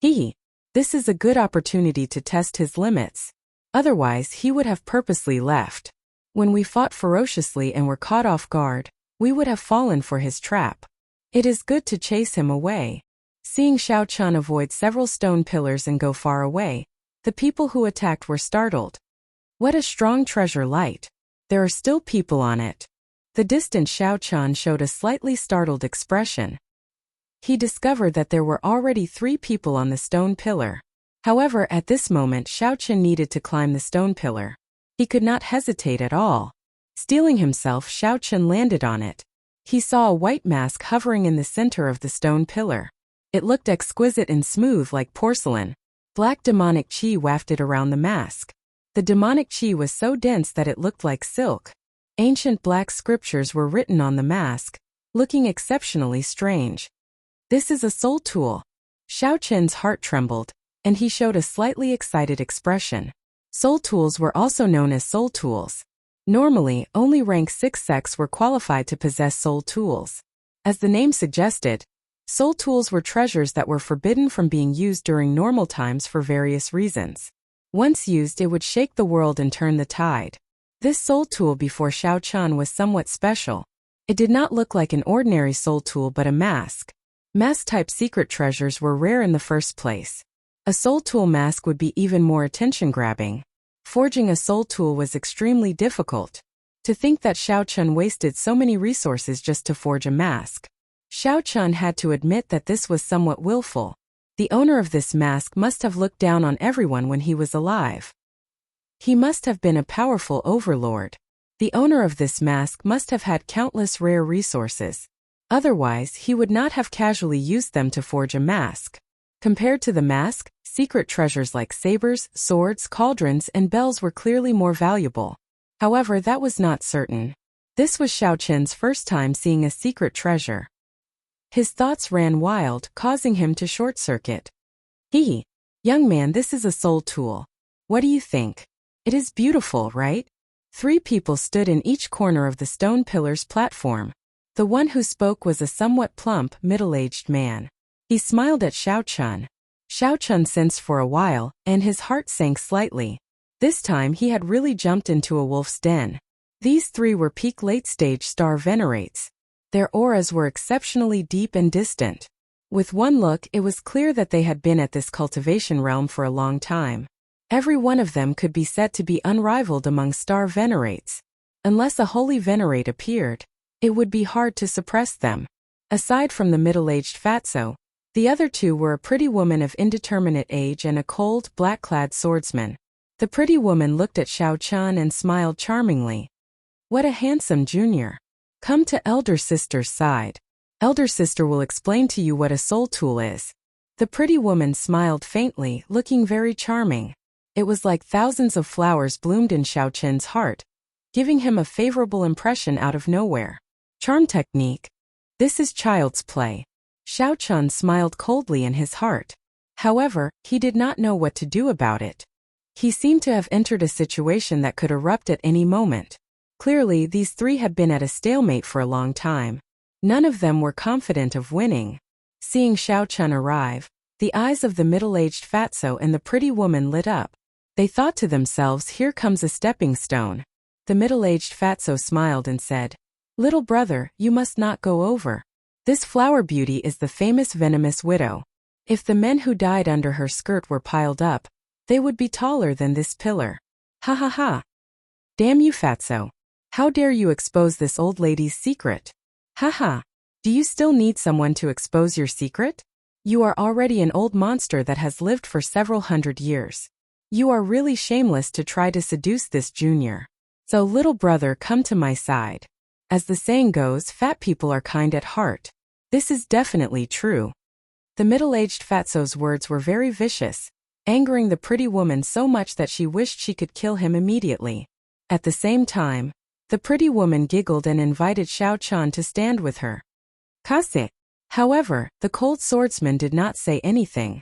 This is a good opportunity to test his limits. Otherwise, he would have purposely left. When we fought ferociously and were caught off guard, We would have fallen for his trap. It is good to chase him away. Seeing Xiao Chun avoid several stone pillars and go far away, the people who attacked were startled. What a strong treasure light. There are still people on it. The distant Xiao Chun showed a slightly startled expression. He discovered that there were already 3 people on the stone pillar. However, at this moment Xiao Chun needed to climb the stone pillar. He could not hesitate at all. Steeling himself, Xiao Chun landed on it. He saw a white mask hovering in the center of the stone pillar. It looked exquisite and smooth like porcelain. Black demonic qi wafted around the mask. The demonic qi was so dense that it looked like silk. Ancient black scriptures were written on the mask, looking exceptionally strange. This is a soul tool. Xiao Chun's heart trembled, and he showed a slightly excited expression. Soul tools were also known as soul tools. Normally, only rank 6 sects were qualified to possess soul tools. As the name suggested, soul tools were treasures that were forbidden from being used during normal times for various reasons. Once used, it would shake the world and turn the tide. This soul tool before Xiao Chun was somewhat special. It did not look like an ordinary soul tool but a mask. Mask-type secret treasures were rare in the first place. A soul tool mask would be even more attention-grabbing. Forging a soul tool was extremely difficult. To think that Xiao Chun wasted so many resources just to forge a mask. Xiao Chun had to admit that this was somewhat willful. The owner of this mask must have looked down on everyone when he was alive. He must have been a powerful overlord. The owner of this mask must have had countless rare resources. Otherwise, he would not have casually used them to forge a mask. Compared to the mask, secret treasures like sabers, swords, cauldrons, and bells were clearly more valuable. However, that was not certain. This was Xiao Chun's first time seeing a secret treasure. His thoughts ran wild, causing him to short-circuit. Young man, this is a soul tool. What do you think? It is beautiful, right? 3 people stood in each corner of the stone pillar's platform. The one who spoke was a somewhat plump, middle-aged man. He smiled at Xiao Chun. Xiao Chun sensed for a while, and his heart sank slightly. This time he had really jumped into a wolf's den. These 3 were peak late-stage star venerates. Their auras were exceptionally deep and distant. With one look, it was clear that they had been at this cultivation realm for a long time. Every one of them could be said to be unrivaled among star venerates. Unless a holy venerate appeared, it would be hard to suppress them. Aside from the middle-aged fatso, the other 2 were a pretty woman of indeterminate age and a cold, black-clad swordsman. The pretty woman looked at Xiao Chun and smiled charmingly. What a handsome junior. Come to elder sister's side. Elder sister will explain to you what a soul tool is. The pretty woman smiled faintly, looking very charming. It was like thousands of flowers bloomed in Xiao Chun's heart, giving him a favorable impression out of nowhere. Charm technique. This is child's play. Xiao Chun smiled coldly in his heart. However, he did not know what to do about it. He seemed to have entered a situation that could erupt at any moment. Clearly, these 3 had been at a stalemate for a long time. None of them were confident of winning. Seeing Xiao Chun arrive, the eyes of the middle-aged fatso and the pretty woman lit up. They thought to themselves, here comes a stepping stone. The middle-aged fatso smiled and said, "Little brother, you must not go over. This flower beauty is the famous venomous widow. If the men who died under her skirt were piled up, they would be taller than this pillar. Ha ha ha. Damn you, fatso. How dare you expose this old lady's secret? Ha ha. Do you still need someone to expose your secret? You are already an old monster that has lived for several hundred years. You are really shameless to try to seduce this junior. So little brother, come to my side. As the saying goes, fat people are kind at heart. This is definitely true." The middle-aged fatso's words were very vicious, angering the pretty woman so much that she wished she could kill him immediately. At the same time, the pretty woman giggled and invited Xiao Chun to stand with her. Kase. However, the cold swordsman did not say anything.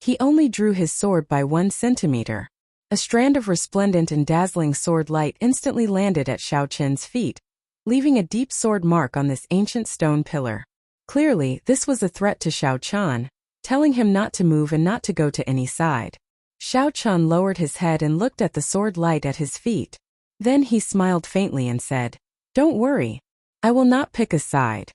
He only drew his sword by 1 centimeter. A strand of resplendent and dazzling sword light instantly landed at Xiao Chun's feet, leaving a deep sword mark on this ancient stone pillar. Clearly, this was a threat to Xiao Chun, telling him not to move and not to go to any side. Xiao Chun lowered his head and looked at the sword light at his feet. Then he smiled faintly and said, "Don't worry. I will not pick a side.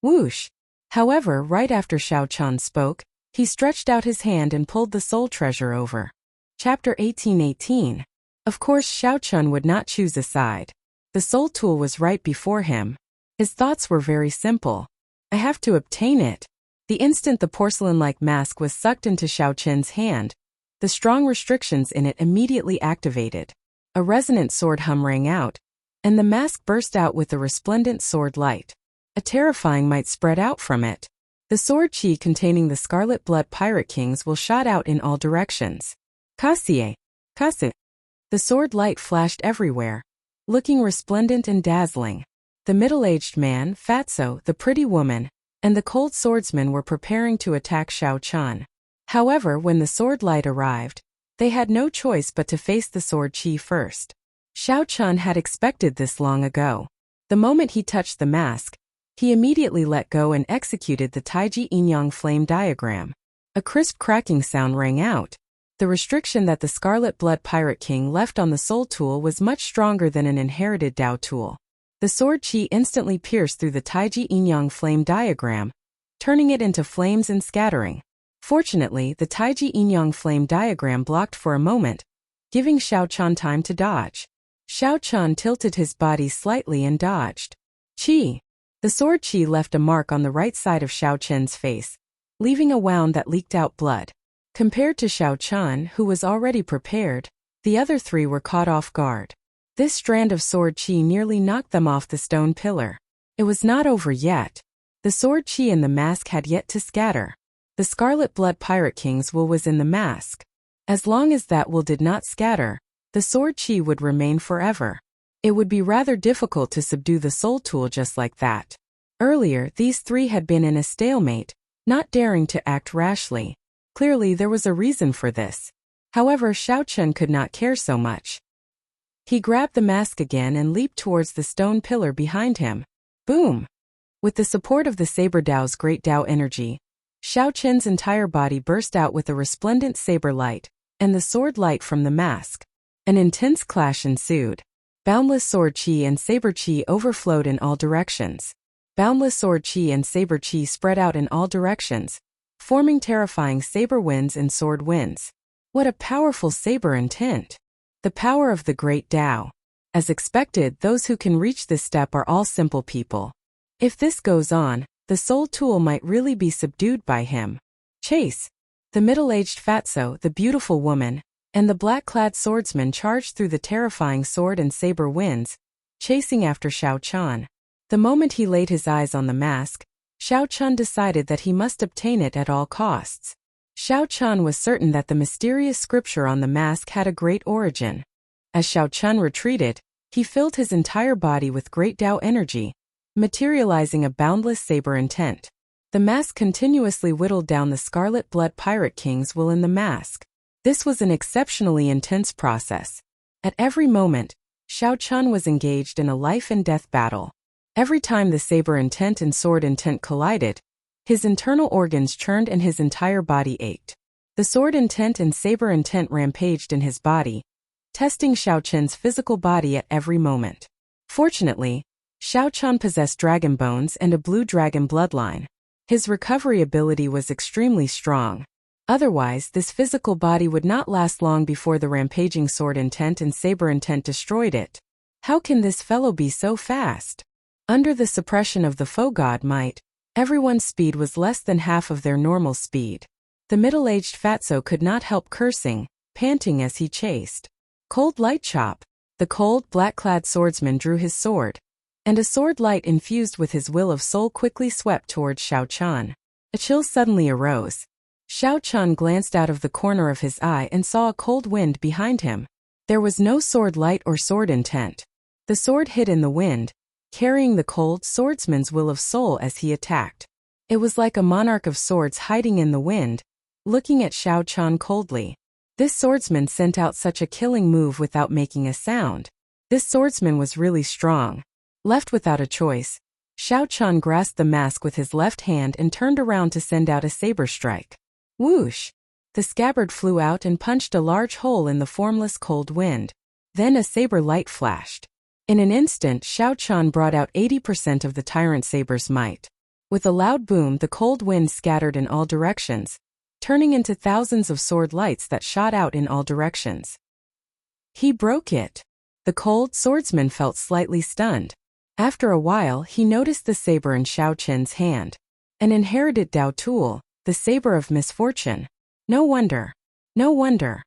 Whoosh! However, right after Xiao Chun spoke, he stretched out his hand and pulled the soul treasure over. Chapter 1818. Of course Xiao Chun would not choose a side. The soul tool was right before him. His thoughts were very simple. I have to obtain it. The instant the porcelain-like mask was sucked into Xiao Chun's hand, the strong restrictions in it immediately activated. A resonant sword hum rang out, and the mask burst out with a resplendent sword light. A terrifying might spread out from it. The sword chi containing the Scarlet Blood Pirate Kings will shot out in all directions. Kasie, Kasu. The sword light flashed everywhere, looking resplendent and dazzling. The middle-aged man, Fatso, the pretty woman, and the cold swordsman were preparing to attack Xiao Chun. However, when the sword light arrived, they had no choice but to face the sword chi first. Xiao Chun had expected this long ago. The moment he touched the mask, he immediately let go and executed the Taiji Yin-Yang flame diagram. A crisp cracking sound rang out. The restriction that the Scarlet Blood Pirate King left on the soul tool was much stronger than an inherited Dao tool. The sword chi instantly pierced through the Taiji Yin-Yang flame diagram, turning it into flames and scattering. Fortunately, the Taiji Yin-Yang flame diagram blocked for a moment, giving Xiao Chun time to dodge. Xiao Chun tilted his body slightly and dodged. Chi! The sword chi left a mark on the right side of Xiao Chun's face, leaving a wound that leaked out blood. Compared to Xiao Chun, who was already prepared, the other three were caught off guard. This strand of sword chi nearly knocked them off the stone pillar. It was not over yet. The sword chi in the mask had yet to scatter. The Scarlet Blood Pirate King's will was in the mask. As long as that will did not scatter, the sword chi would remain forever. It would be rather difficult to subdue the soul tool just like that. Earlier, these three had been in a stalemate, not daring to act rashly. Clearly there was a reason for this. However, Xiao Chun could not care so much. He grabbed the mask again and leaped towards the stone pillar behind him. Boom! With the support of the Saber Dao's great Dao energy, Xiao Chun's entire body burst out with a resplendent saber light, and the sword light from the mask. An intense clash ensued. Boundless sword chi and saber chi overflowed in all directions. Boundless sword chi and saber chi spread out in all directions, forming terrifying saber winds and sword winds. What a powerful saber intent! The power of the great Dao. As expected, those who can reach this step are all simple people. If this goes on, the soul tool might really be subdued by him. Chase! The middle-aged Fatso, the beautiful woman, and the black-clad swordsman charged through the terrifying sword and saber winds, chasing after Xiao Chun. The moment he laid his eyes on the mask, Xiao Chun decided that he must obtain it at all costs. Xiao Chun was certain that the mysterious scripture on the mask had a great origin. As Xiao Chun retreated, he filled his entire body with great Dao energy, materializing a boundless saber intent. The mask continuously whittled down the Scarlet Blood Pirate King's will in the mask. This was an exceptionally intense process. At every moment, Xiao Chun was engaged in a life-and-death battle. Every time the saber intent and sword intent collided, his internal organs churned and his entire body ached. The sword intent and saber intent rampaged in his body, testing Xiao Chun's physical body at every moment. Fortunately, Xiao Chun possessed dragon bones and a blue dragon bloodline. His recovery ability was extremely strong. Otherwise, this physical body would not last long before the rampaging sword intent and saber intent destroyed it. How can this fellow be so fast? Under the suppression of the foe god might, everyone's speed was less than half of their normal speed. The middle-aged Fatso could not help cursing, panting as he chased. Cold light chop! The cold, black-clad swordsman drew his sword, and a sword light infused with his will of soul quickly swept towards Xiao Chun. A chill suddenly arose. Xiao Chun glanced out of the corner of his eye and saw a cold wind behind him. There was no sword light or sword intent. The sword hid in the wind, carrying the cold swordsman's will of soul as he attacked. It was like a monarch of swords hiding in the wind, looking at Xiao Chun coldly. This swordsman sent out such a killing move without making a sound. This swordsman was really strong. Left without a choice, Xiao Chun grasped the mask with his left hand and turned around to send out a saber strike. Whoosh! The scabbard flew out and punched a large hole in the formless cold wind. Then a saber light flashed. In an instant, Xiao Chan brought out 80% of the tyrant saber's might. With a loud boom, the cold wind scattered in all directions, turning into thousands of sword lights that shot out in all directions. He broke it. The cold swordsman felt slightly stunned. After a while, he noticed the saber in Xiao Chen's hand. An inherited Dao tool, the saber of misfortune. No wonder. No wonder.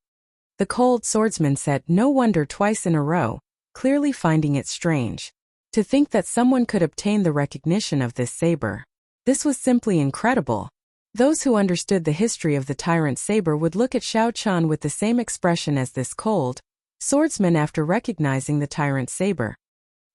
The cold swordsman said no wonder twice in a row, clearly finding it strange. To think that someone could obtain the recognition of this saber. This was simply incredible. Those who understood the history of the tyrant saber would look at Xiao Chan with the same expression as this cold swordsman after recognizing the tyrant saber.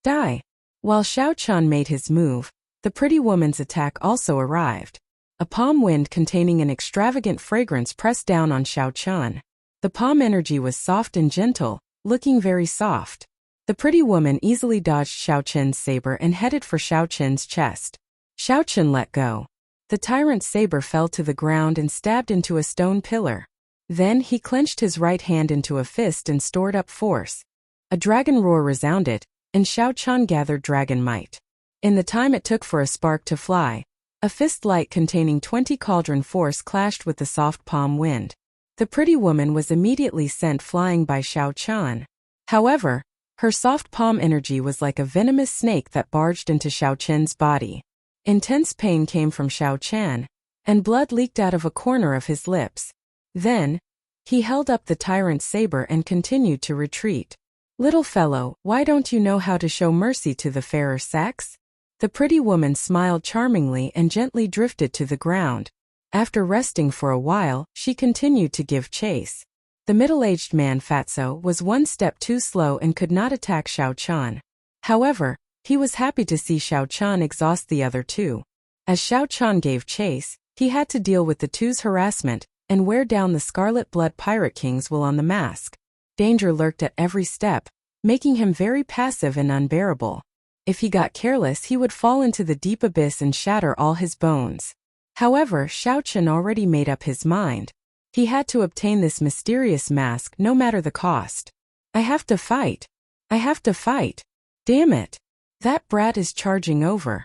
Die. While Xiao Chan made his move, the pretty woman's attack also arrived. A palm wind containing an extravagant fragrance pressed down on Xiao Chan. The palm energy was soft and gentle, looking very soft. The pretty woman easily dodged Xiao Chen's saber and headed for Xiao Chen's chest. Xiao Chen let go. The tyrant's saber fell to the ground and stabbed into a stone pillar. Then he clenched his right hand into a fist and stored up force. A dragon roar resounded, and Xiao Chan gathered dragon might. In the time it took for a spark to fly, a fist light containing 20 cauldron force clashed with the soft palm wind. The pretty woman was immediately sent flying by Xiao Chan. However, her soft palm energy was like a venomous snake that barged into Xiao Chen's body. Intense pain came from Xiao Chan, and blood leaked out of a corner of his lips. Then, he held up the tyrant's saber and continued to retreat. Little fellow, why don't you know how to show mercy to the fairer sex? The pretty woman smiled charmingly and gently drifted to the ground. After resting for a while, she continued to give chase. The middle-aged man Fatso was one step too slow and could not attack Xiao Chan. However, he was happy to see Xiao Chan exhaust the other two. As Xiao Chan gave chase, he had to deal with the two's harassment and wear down the Scarlet Blood Pirate King's will on the mask. Danger lurked at every step, making him very passive and unbearable. If he got careless, he would fall into the deep abyss and shatter all his bones. However, Xiao Chen already made up his mind. He had to obtain this mysterious mask no matter the cost. I have to fight. I have to fight. Damn it. That brat is charging over.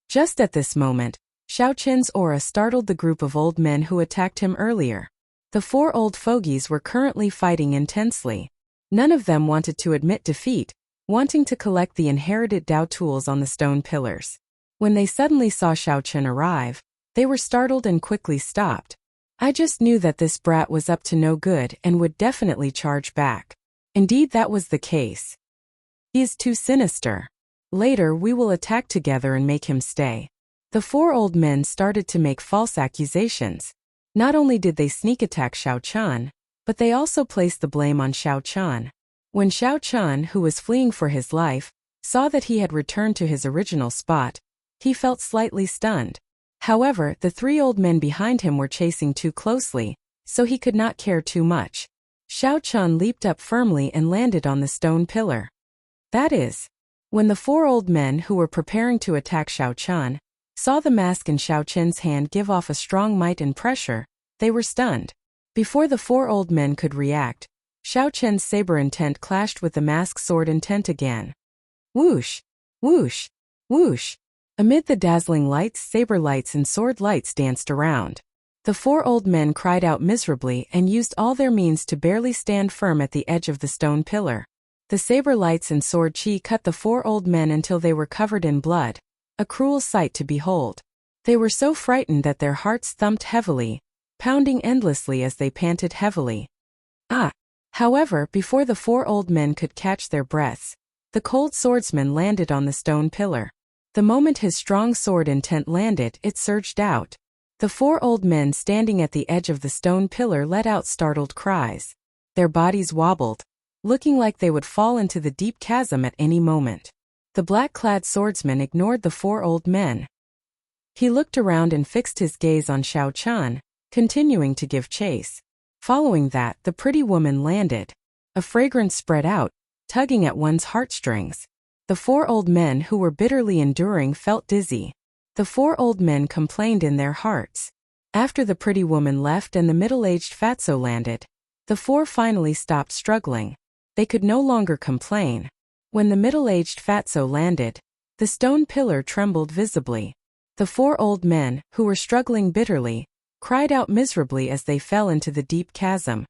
Just at this moment, Xiao Chen's aura startled the group of old men who attacked him earlier. The four old fogies were currently fighting intensely. None of them wanted to admit defeat, wanting to collect the inherited Dao tools on the stone pillars. When they suddenly saw Xiao Chen arrive, they were startled and quickly stopped. I just knew that this brat was up to no good and would definitely charge back. Indeed, that was the case. He is too sinister. Later, we will attack together and make him stay. The four old men started to make false accusations. Not only did they sneak attack Xiao Chan, but they also placed the blame on Xiao Chan. When Xiao Chan, who was fleeing for his life, saw that he had returned to his original spot, he felt slightly stunned. However, the three old men behind him were chasing too closely, so he could not care too much. Xiao Chan leaped up firmly and landed on the stone pillar. That is, when the four old men who were preparing to attack Xiao Chan saw the mask in Xiao Chen's hand give off a strong might and pressure, they were stunned. Before the four old men could react, Xiao Chen's saber intent clashed with the mask's sword intent again. Whoosh! Whoosh! Whoosh! Amid the dazzling lights, saber lights and sword lights danced around. The four old men cried out miserably and used all their means to barely stand firm at the edge of the stone pillar. The saber lights and sword chi cut the four old men until they were covered in blood, a cruel sight to behold. They were so frightened that their hearts thumped heavily, pounding endlessly as they panted heavily. However, before the four old men could catch their breaths, the cold swordsman landed on the stone pillar. The moment his strong sword intent landed, it surged out. The four old men standing at the edge of the stone pillar let out startled cries. Their bodies wobbled, looking like they would fall into the deep chasm at any moment. The black-clad swordsman ignored the four old men. He looked around and fixed his gaze on Xiao Chan, continuing to give chase. Following that, the pretty woman landed. A fragrance spread out, tugging at one's heartstrings. The four old men who were bitterly enduring felt dizzy. The four old men complained in their hearts. After the pretty woman left and the middle-aged fatso landed, the four finally stopped struggling. They could no longer complain. When the middle-aged fatso landed, the stone pillar trembled visibly. The four old men, who were struggling bitterly, cried out miserably as they fell into the deep chasm.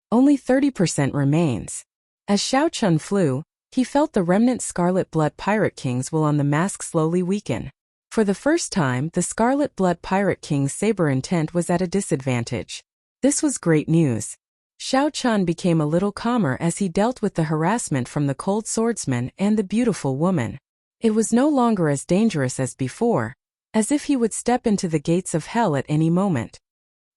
Only 30% remains. As Xiao Chun flew, he felt the remnant Scarlet Blood Pirate King's will on the mask slowly weaken. For the first time, the Scarlet Blood Pirate King's saber intent was at a disadvantage. This was great news. Xiao Chun became a little calmer as he dealt with the harassment from the cold swordsman and the beautiful woman. It was no longer as dangerous as before, as if he would step into the gates of hell at any moment.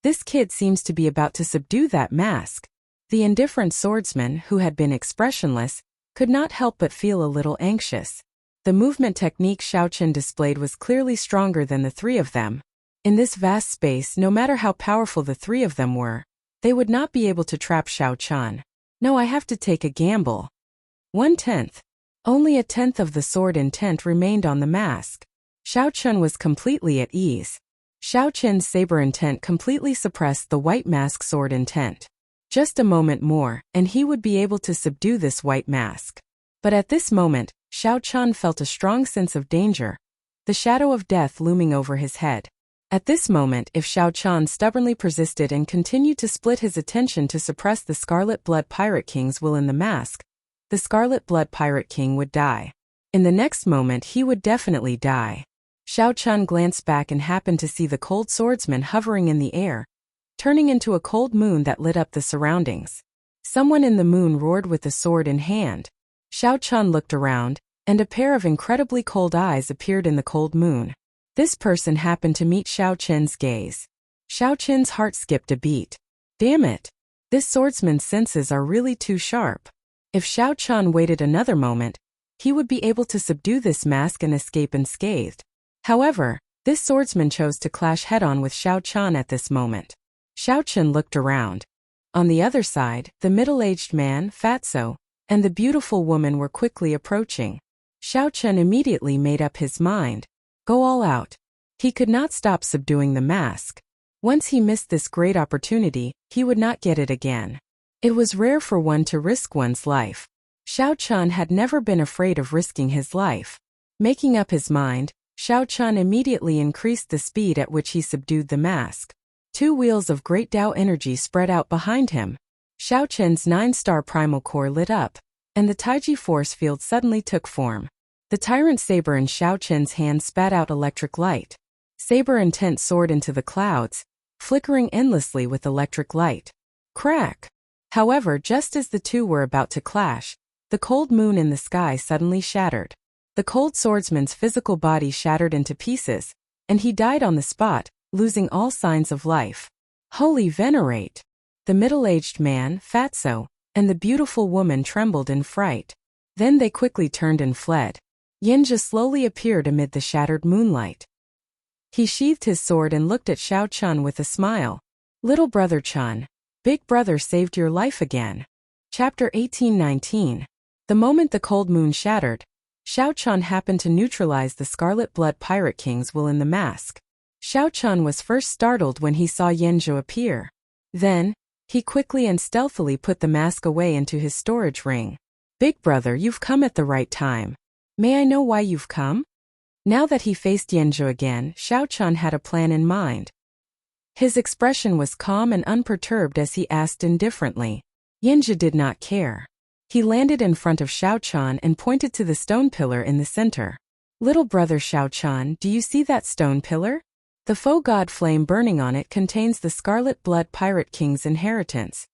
This kid seems to be about to subdue that mask. The indifferent swordsman, who had been expressionless, could not help but feel a little anxious. The movement technique Xiao Chun displayed was clearly stronger than the three of them. In this vast space, no matter how powerful the three of them were, they would not be able to trap Xiao Chun. No, I have to take a gamble. 1/10. Only a tenth of the sword intent remained on the mask. Xiao Chun was completely at ease. Xiao Chun's saber intent completely suppressed the white mask sword intent. Just a moment more, and he would be able to subdue this white mask. But at this moment, Xiao Chun felt a strong sense of danger, the shadow of death looming over his head. At this moment, if Xiao Chun stubbornly persisted and continued to split his attention to suppress the Scarlet Blood Pirate King's will in the mask, the Scarlet Blood Pirate King would die. In the next moment, he would definitely die. Xiao Chun glanced back and happened to see the cold swordsman hovering in the air, turning into a cold moon that lit up the surroundings. Someone in the moon roared with the sword in hand. Xiao Chun looked around, and a pair of incredibly cold eyes appeared in the cold moon. This person happened to meet Xiao Chun's gaze. Xiao Chun's heart skipped a beat. Damn it! This swordsman's senses are really too sharp. If Xiao Chun waited another moment, he would be able to subdue this mask and escape unscathed. However, this swordsman chose to clash head-on with Xiao Chun at this moment. Xiao Chun looked around. On the other side, the middle-aged man, Fatso, and the beautiful woman were quickly approaching. Xiao Chun immediately made up his mind. Go all out. He could not stop subduing the mask. Once he missed this great opportunity, he would not get it again. It was rare for one to risk one's life. Xiao Chun had never been afraid of risking his life. Making up his mind, Xiao Chun immediately increased the speed at which he subdued the mask. 2 wheels of great Tao energy spread out behind him. Xiao Chun's 9-star primal core lit up, and the Taiji force field suddenly took form. The tyrant saber in Xiao Chun's hand spat out electric light. Saber intent soared into the clouds, flickering endlessly with electric light. Crack! However, just as the two were about to clash, the cold moon in the sky suddenly shattered. The cold swordsman's physical body shattered into pieces, and he died on the spot, losing all signs of life. Holy venerate! The middle-aged man, Fatso, and the beautiful woman trembled in fright. Then they quickly turned and fled. Yinja slowly appeared amid the shattered moonlight. He sheathed his sword and looked at Xiao Chun with a smile. Little brother Chun, big brother saved your life again. Chapter 18-19. The moment the cold moon shattered, Xiao Chun happened to neutralize the Scarlet Blood Pirate King's will in the mask. Xiao Chun was first startled when he saw Yinja appear. Then, he quickly and stealthily put the mask away into his storage ring. Big brother, you've come at the right time. May I know why you've come? Now that he faced Yinja again, Xiao Chun had a plan in mind. His expression was calm and unperturbed as he asked indifferently. Yinja did not care. He landed in front of Xiao Chun and pointed to the stone pillar in the center. Little brother Xiao Chun, do you see that stone pillar? The faux god flame burning on it contains the Scarlet Blood Pirate King's inheritance.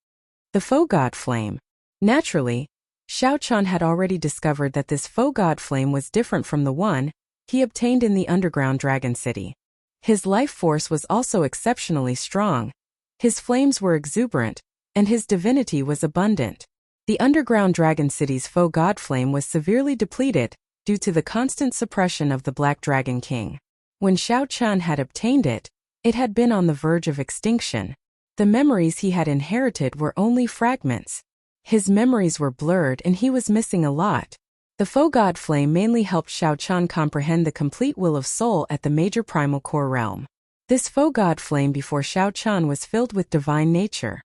The faux god flame. Naturally, Xiao Chun had already discovered that this faux god flame was different from the one he obtained in the underground dragon city. His life force was also exceptionally strong. His flames were exuberant, and his divinity was abundant. The underground dragon city's faux god flame was severely depleted due to the constant suppression of the Black Dragon King. When Xiao Chun had obtained it, it had been on the verge of extinction. The memories he had inherited were only fragments. His memories were blurred and he was missing a lot. The faux god flame mainly helped Xiao Chun comprehend the complete will of soul at the major primal core realm. This faux god flame before Xiao Chun was filled with divine nature.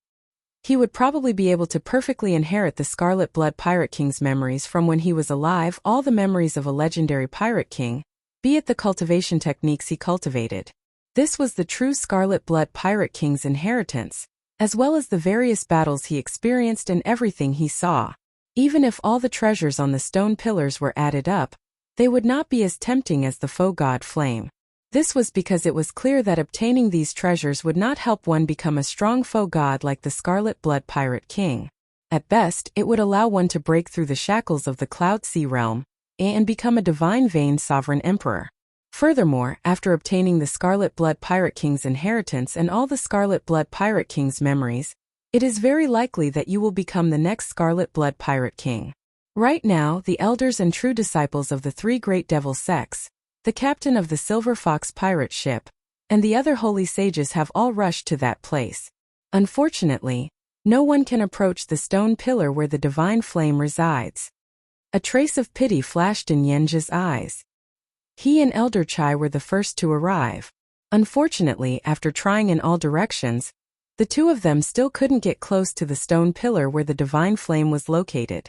He would probably be able to perfectly inherit the Scarlet Blood Pirate King's memories from when he was alive, all the memories of a legendary pirate king, be it the cultivation techniques he cultivated. This was the true Scarlet Blood Pirate King's inheritance, as well as the various battles he experienced and everything he saw. Even if all the treasures on the stone pillars were added up, they would not be as tempting as the faux god flame. This was because it was clear that obtaining these treasures would not help one become a strong faux god like the Scarlet Blood Pirate King. At best, it would allow one to break through the shackles of the Cloud Sea realm and become a divine veined sovereign emperor. Furthermore, after obtaining the Scarlet Blood Pirate King's inheritance and all the Scarlet Blood Pirate King's memories, it is very likely that you will become the next Scarlet Blood Pirate King. Right now, the elders and true disciples of the three great devil sects, the captain of the Silver Fox pirate ship, and the other holy sages have all rushed to that place. Unfortunately, no one can approach the stone pillar where the divine flame resides. A trace of pity flashed in Yenja's eyes. He and Elder Chai were the first to arrive. Unfortunately, after trying in all directions, the two of them still couldn't get close to the stone pillar where the divine flame was located.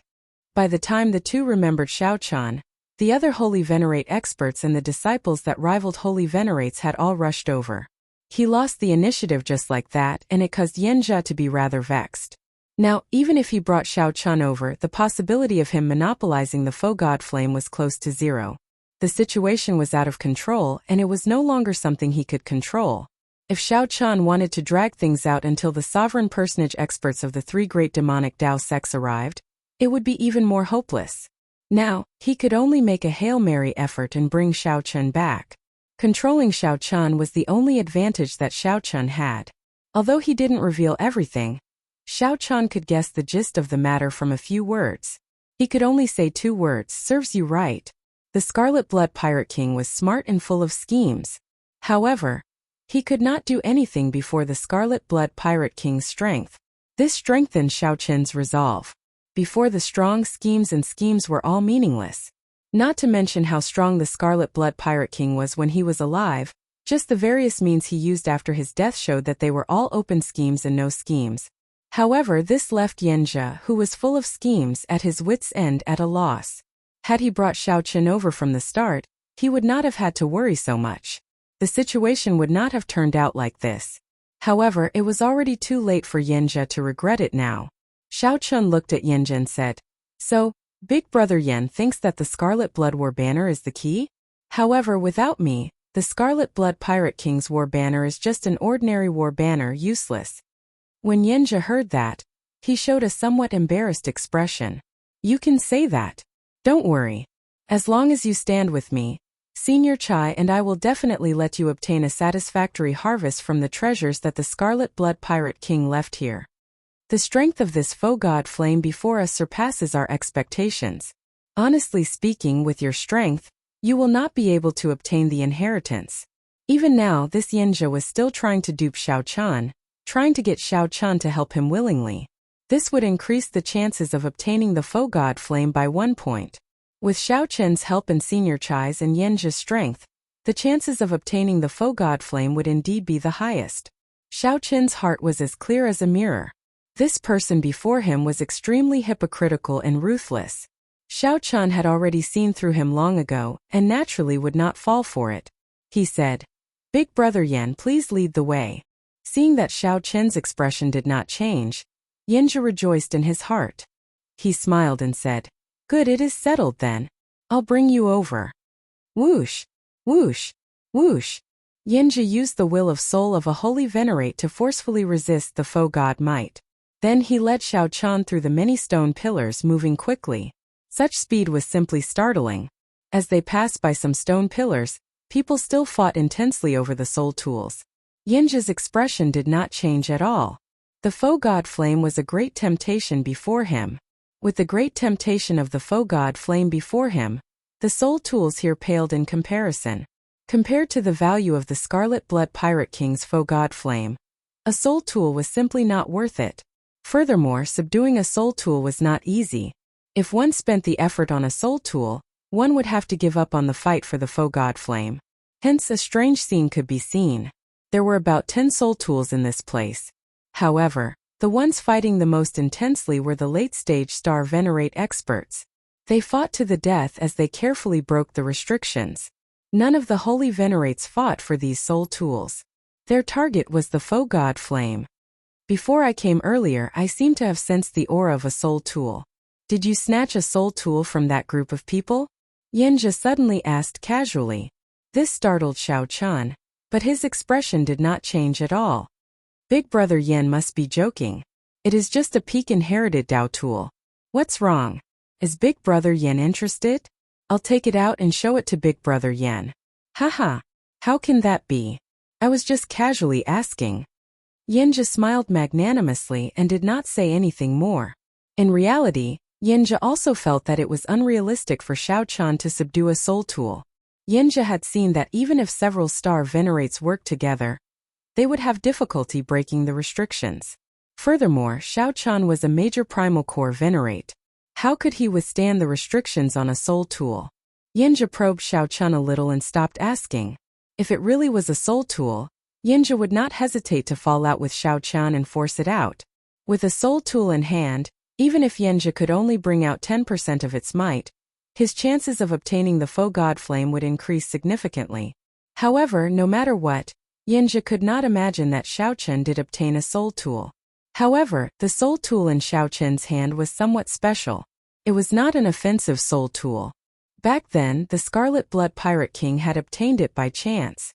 By the time the two remembered Xiaochan, the other Holy Venerate experts and the disciples that rivaled Holy Venerates had all rushed over. He lost the initiative just like that, and it caused Yenja to be rather vexed. Now, even if he brought Xiaochan over, the possibility of him monopolizing the faux god flame was close to zero. The situation was out of control, and it was no longer something he could control. If Xiaochan wanted to drag things out until the sovereign personage experts of the three great demonic Dao sects arrived, it would be even more hopeless. Now, he could only make a Hail Mary effort and bring Xiaochan back. Controlling Xiaochan was the only advantage that Xiaochan had. Although he didn't reveal everything, Xiaochan could guess the gist of the matter from a few words. He could only say 2 words, "Serves you right." The Scarlet Blood Pirate King was smart and full of schemes. However, he could not do anything before the Scarlet Blood Pirate King's strength. This strengthened Xiaochan's resolve. Before the strong schemes were all meaningless. Not to mention how strong the Scarlet Blood Pirate King was when he was alive, just the various means he used after his death showed that they were all open schemes and no schemes. However, this left Yenja, who was full of schemes, at his wits' end at a loss. Had he brought Xiaochan over from the start, he would not have had to worry so much. The situation would not have turned out like this. However, it was already too late for Yenja to regret it now. Xiaochan looked at Yenja and said, "So, Big Brother Yen thinks that the Scarlet Blood War Banner is the key? However, without me, the Scarlet Blood Pirate King's war banner is just an ordinary war banner, useless." When Yenja heard that, he showed a somewhat embarrassed expression. "You can say that. Don't worry. As long as you stand with me, Senior Chai and I will definitely let you obtain a satisfactory harvest from the treasures that the Scarlet Blood Pirate King left here. The strength of this faux god flame before us surpasses our expectations. Honestly speaking, with your strength, you will not be able to obtain the inheritance." Even now, this Yenja was still trying to dupe Xiaochan, trying to get Xiaochan to help him willingly. This would increase the chances of obtaining the faux god flame by 1 point. With Xiaochan's help and Senior Chai's and Yenja's strength, the chances of obtaining the faux god flame would indeed be the highest. Xiaochan's heart was as clear as a mirror. This person before him was extremely hypocritical and ruthless. Xiaochan had already seen through him long ago, and naturally would not fall for it. He said, "Big Brother Yen, please lead the way." Seeing that Xiaochan's expression did not change, Yenja rejoiced in his heart. He smiled and said, "Good, it is settled then. I'll bring you over." Whoosh, whoosh, whoosh. Yenja used the will of soul of a holy venerate to forcefully resist the faux god might. Then he led Xiaochan through the many stone pillars, moving quickly. Such speed was simply startling. As they passed by some stone pillars, people still fought intensely over the soul tools. Yenja's expression did not change at all. The faux god flame was a great temptation before him. With the great temptation of the faux god flame before him, the soul tools here paled in comparison. Compared to the value of the Scarlet Blood Pirate King's faux god flame, a soul tool was simply not worth it. Furthermore, subduing a soul tool was not easy. If one spent the effort on a soul tool, one would have to give up on the fight for the faux god flame. Hence, a strange scene could be seen. There were about 10 soul tools in this place. However, The ones fighting the most intensely were the late-stage star venerate experts. They fought to the death as they carefully broke the restrictions. None of the holy venerates fought for these soul tools. Their target was the foe god flame. Before I came earlier, I seemed to have sensed the aura of a soul tool. Did you snatch a soul tool from that group of people? Yenja suddenly asked casually. This startled Xiao Chun, but his expression did not change at all. Big Brother Yen must be joking. It is just a peak-inherited Dao tool. What's wrong? Is Big Brother Yen interested? I'll take it out and show it to Big Brother Yen. Haha. How can that be? I was just casually asking. Yenja smiled magnanimously and did not say anything more. In reality, Yenja also felt that it was unrealistic for Xiao Chun to subdue a soul tool. Yenja had seen that even if several star venerates worked together, they would have difficulty breaking the restrictions. Furthermore, Xiao Chun was a major primal core venerate. How could he withstand the restrictions on a soul tool? Yenja probed Xiao Chun a little and stopped asking. If it really was a soul tool, Yenja would not hesitate to fall out with Xiao Chun and force it out. With a soul tool in hand, even if Yenja could only bring out 10% of its might, his chances of obtaining the foe god flame would increase significantly. However, no matter what, Yenja could not imagine that Xiao Chun did obtain a soul tool. However, the soul tool in Xiao Chun's hand was somewhat special. It was not an offensive soul tool. Back then, the Scarlet Blood Pirate King had obtained it by chance.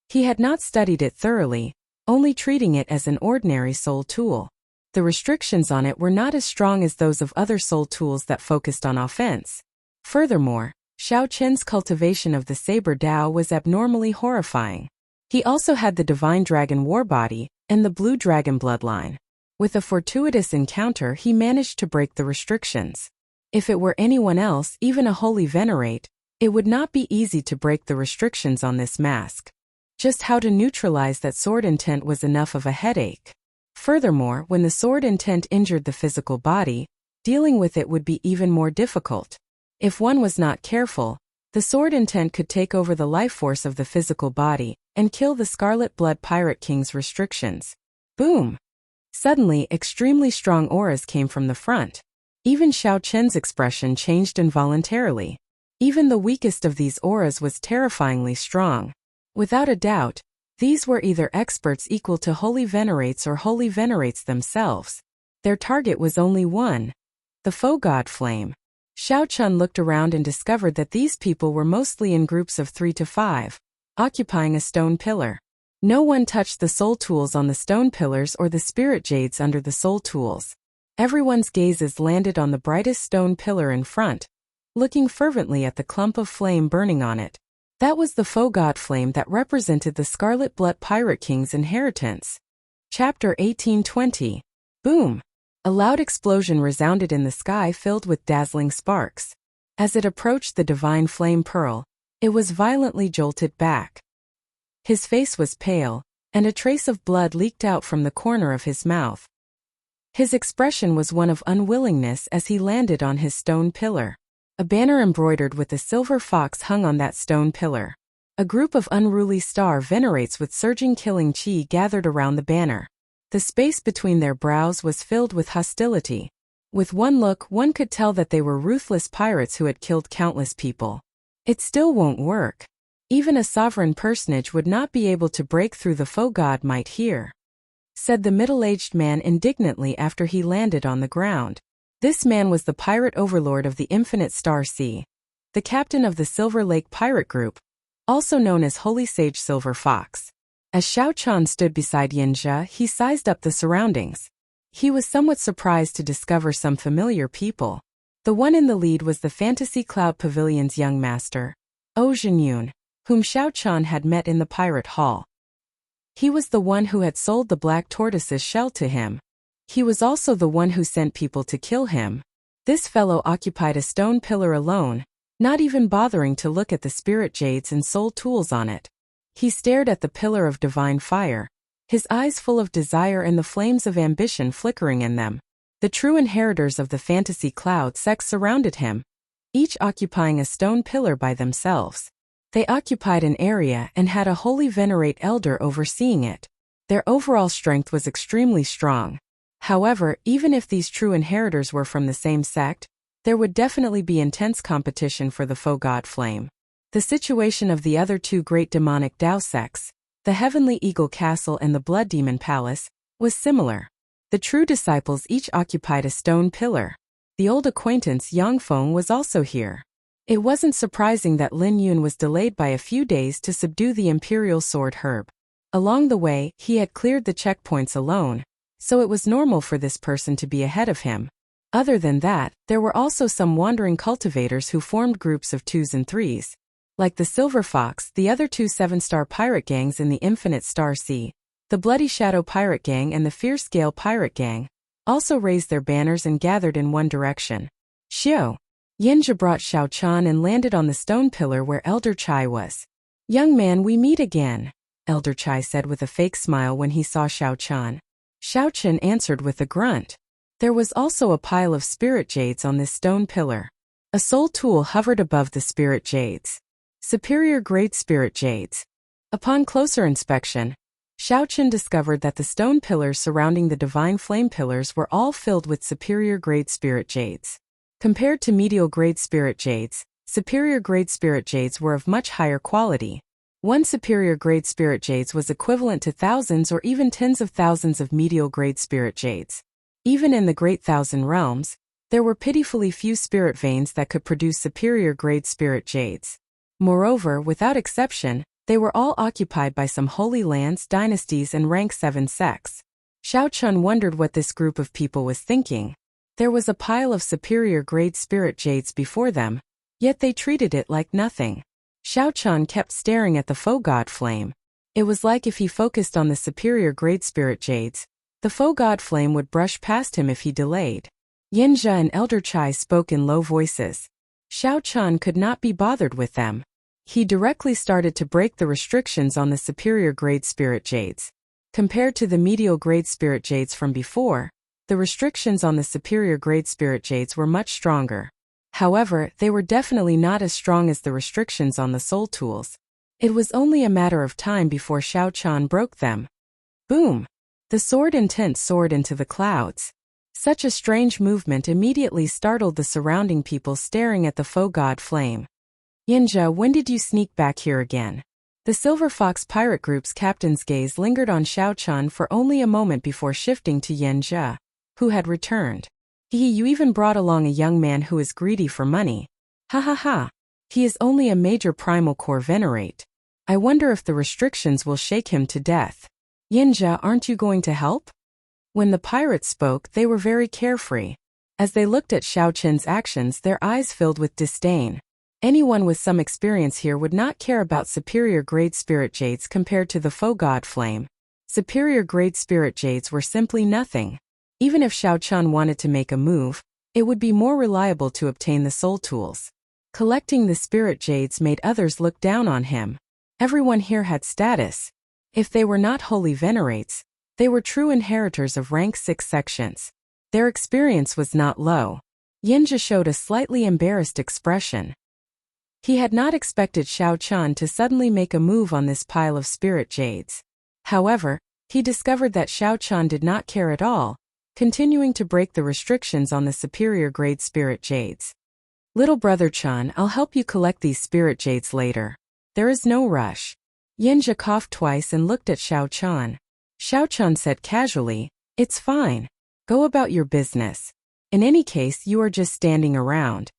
He had not studied it thoroughly, only treating it as an ordinary soul tool. The restrictions on it were not as strong as those of other soul tools that focused on offense. Furthermore, Xiao Chen's cultivation of the Saber Dao was abnormally horrifying. He also had the Divine Dragon War Body and the Blue Dragon bloodline. With a fortuitous encounter, he managed to break the restrictions. If it were anyone else, even a holy venerate, it would not be easy to break the restrictions on this mask. Just how to neutralize that sword intent was enough of a headache. Furthermore, when the sword intent injured the physical body, dealing with it would be even more difficult. If one was not careful, the sword intent could take over the life force of the physical body and kill the Scarlet Blood Pirate King's restrictions. Boom! Suddenly, extremely strong auras came from the front. Even Xiao Chen's expression changed involuntarily. Even the weakest of these auras was terrifyingly strong. Without a doubt, these were either experts equal to holy venerates or holy venerates themselves. Their target was only one: the foe god flame. Xiao Chun looked around and discovered that these people were mostly in groups of 3 to 5, occupying a stone pillar. No one touched the soul tools on the stone pillars or the spirit jades under the soul tools. Everyone's gazes landed on the brightest stone pillar in front, looking fervently at the clump of flame burning on it. That was the foe god flame that represented the Scarlet Blood Pirate King's inheritance. Chapter 1820. Boom! A loud explosion resounded in the sky filled with dazzling sparks. As it approached the divine flame pearl, it was violently jolted back. His face was pale, and a trace of blood leaked out from the corner of his mouth. His expression was one of unwillingness as he landed on his stone pillar. A banner embroidered with a silver fox hung on that stone pillar. A group of unruly star venerates with surging killing chi gathered around the banner. The space between their brows was filled with hostility. With one look, one could tell that they were ruthless pirates who had killed countless people. It still won't work. Even a sovereign personage would not be able to break through the foe god might here, said the middle-aged man indignantly after he landed on the ground. This man was the pirate overlord of the Infinite Star Sea, the captain of the Silver Lake Pirate Group, also known as Holy Sage Silver Fox. As Xiao Chun stood beside Yenja, he sized up the surroundings. He was somewhat surprised to discover some familiar people. The one in the lead was the Fantasy Cloud Pavilion's young master, O Jinyun, whom Xiao Chun had met in the pirate hall. He was the one who had sold the black tortoise's shell to him. He was also the one who sent people to kill him. This fellow occupied a stone pillar alone, not even bothering to look at the spirit jades and soul tools on it. He stared at the pillar of divine fire, his eyes full of desire and the flames of ambition flickering in them. The true inheritors of the fantasy cloud sect surrounded him, each occupying a stone pillar by themselves. They occupied an area and had a holy venerate elder overseeing it. Their overall strength was extremely strong. However, even if these true inheritors were from the same sect, there would definitely be intense competition for the faux god flame. The situation of the other two great demonic Tao sects, the Heavenly Eagle Castle and the Blood Demon Palace, was similar. The true disciples each occupied a stone pillar. The old acquaintance Yang Feng was also here. It wasn't surprising that Lin Yun was delayed by a few days to subdue the imperial sword herb. Along the way, he had cleared the checkpoints alone, so it was normal for this person to be ahead of him. Other than that, there were also some wandering cultivators who formed groups of 2s and 3s. Like the Silver Fox, the other two 7-star pirate gangs in the Infinite Star Sea, the Bloody Shadow Pirate Gang and the Fierce Gale Pirate Gang, also raised their banners and gathered in one direction. Xiao. Yinja brought Xiao Chan and landed on the stone pillar where Elder Chai was. "Young man, we meet again," Elder Chai said with a fake smile when he saw Xiao Chan. Xiao Chen answered with a grunt. There was also a pile of spirit jades on this stone pillar. A soul tool hovered above the spirit jades. Superior grade spirit jades. Upon closer inspection, Xiao Chen discovered that the stone pillars surrounding the divine flame pillars were all filled with superior grade spirit jades. Compared to medial grade spirit jades, superior grade spirit jades were of much higher quality. One superior grade spirit jades was equivalent to thousands or even tens of thousands of medial grade spirit jades. Even in the Great Thousand Realms, there were pitifully few spirit veins that could produce superior grade spirit jades. Moreover, without exception, they were all occupied by some holy lands, dynasties and rank 7 sects. Xiao Chun wondered what this group of people was thinking. There was a pile of superior grade spirit jades before them, yet they treated it like nothing. Xiao Chun kept staring at the faux god flame. It was like if he focused on the superior grade spirit jades, the faux god flame would brush past him if he delayed. Yinja and Elder Chai spoke in low voices. Xiao Chun could not be bothered with them. He directly started to break the restrictions on the superior grade spirit jades. Compared to the medial grade spirit jades from before, the restrictions on the superior grade spirit jades were much stronger. However, they were definitely not as strong as the restrictions on the soul tools. It was only a matter of time before Xiao Chan broke them. Boom! The sword intent soared into the clouds. Such a strange movement immediately startled the surrounding people staring at the faux god flame. Yinja, when did you sneak back here again? The Silver Fox pirate group's captain's gaze lingered on Xiao Chan for only a moment before shifting to Yinja, who had returned. You even brought along a young man who is greedy for money. Ha ha ha. He is only a major primal core venerate. I wonder if the restrictions will shake him to death. Yinja, aren't you going to help? When the pirates spoke, they were very carefree. As they looked at Xiao Chen's actions, their eyes filled with disdain. Anyone with some experience here would not care about superior grade spirit jades compared to the faux god flame. Superior grade spirit jades were simply nothing. Even if Xiao Chun wanted to make a move, it would be more reliable to obtain the soul tools. Collecting the spirit jades made others look down on him. Everyone here had status. If they were not holy venerates, they were true inheritors of rank 6 sections. Their experience was not low. Yinja showed a slightly embarrassed expression. He had not expected Xiao Chun to suddenly make a move on this pile of spirit jades. However, he discovered that Xiao Chun did not care at all, continuing to break the restrictions on the superior grade spirit jades. Little brother Chun, I'll help you collect these spirit jades later. There is no rush. Yinja coughed twice and looked at Xiao Chun. Xiao Chun said casually, it's fine. Go about your business. In any case, you are just standing around.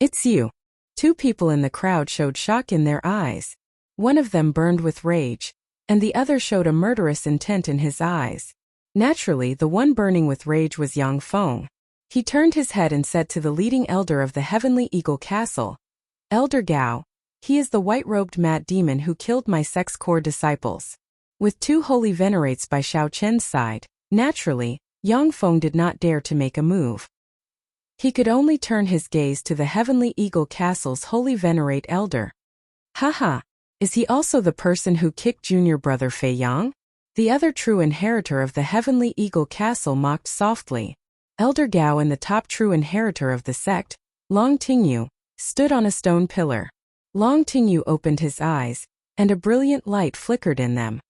It's you. 2 people in the crowd showed shock in their eyes. One of them burned with rage, and the other showed a murderous intent in his eyes. Naturally, the one burning with rage was Yang Feng. He turned his head and said to the leading elder of the Heavenly Eagle Castle, Elder Gao, he is the white-robed mad demon who killed my sex core disciples. With 2 holy venerates by Xiao Chen's side, naturally, Yang Feng did not dare to make a move. He could only turn his gaze to the Heavenly Eagle Castle's holy venerate elder. Haha, is he also the person who kicked junior brother Fei Yang? The other true inheritor of the Heavenly Eagle Castle mocked softly. Elder Gao and the top true inheritor of the sect, Long Tingyu, stood on a stone pillar. Long Tingyu opened his eyes, and a brilliant light flickered in them.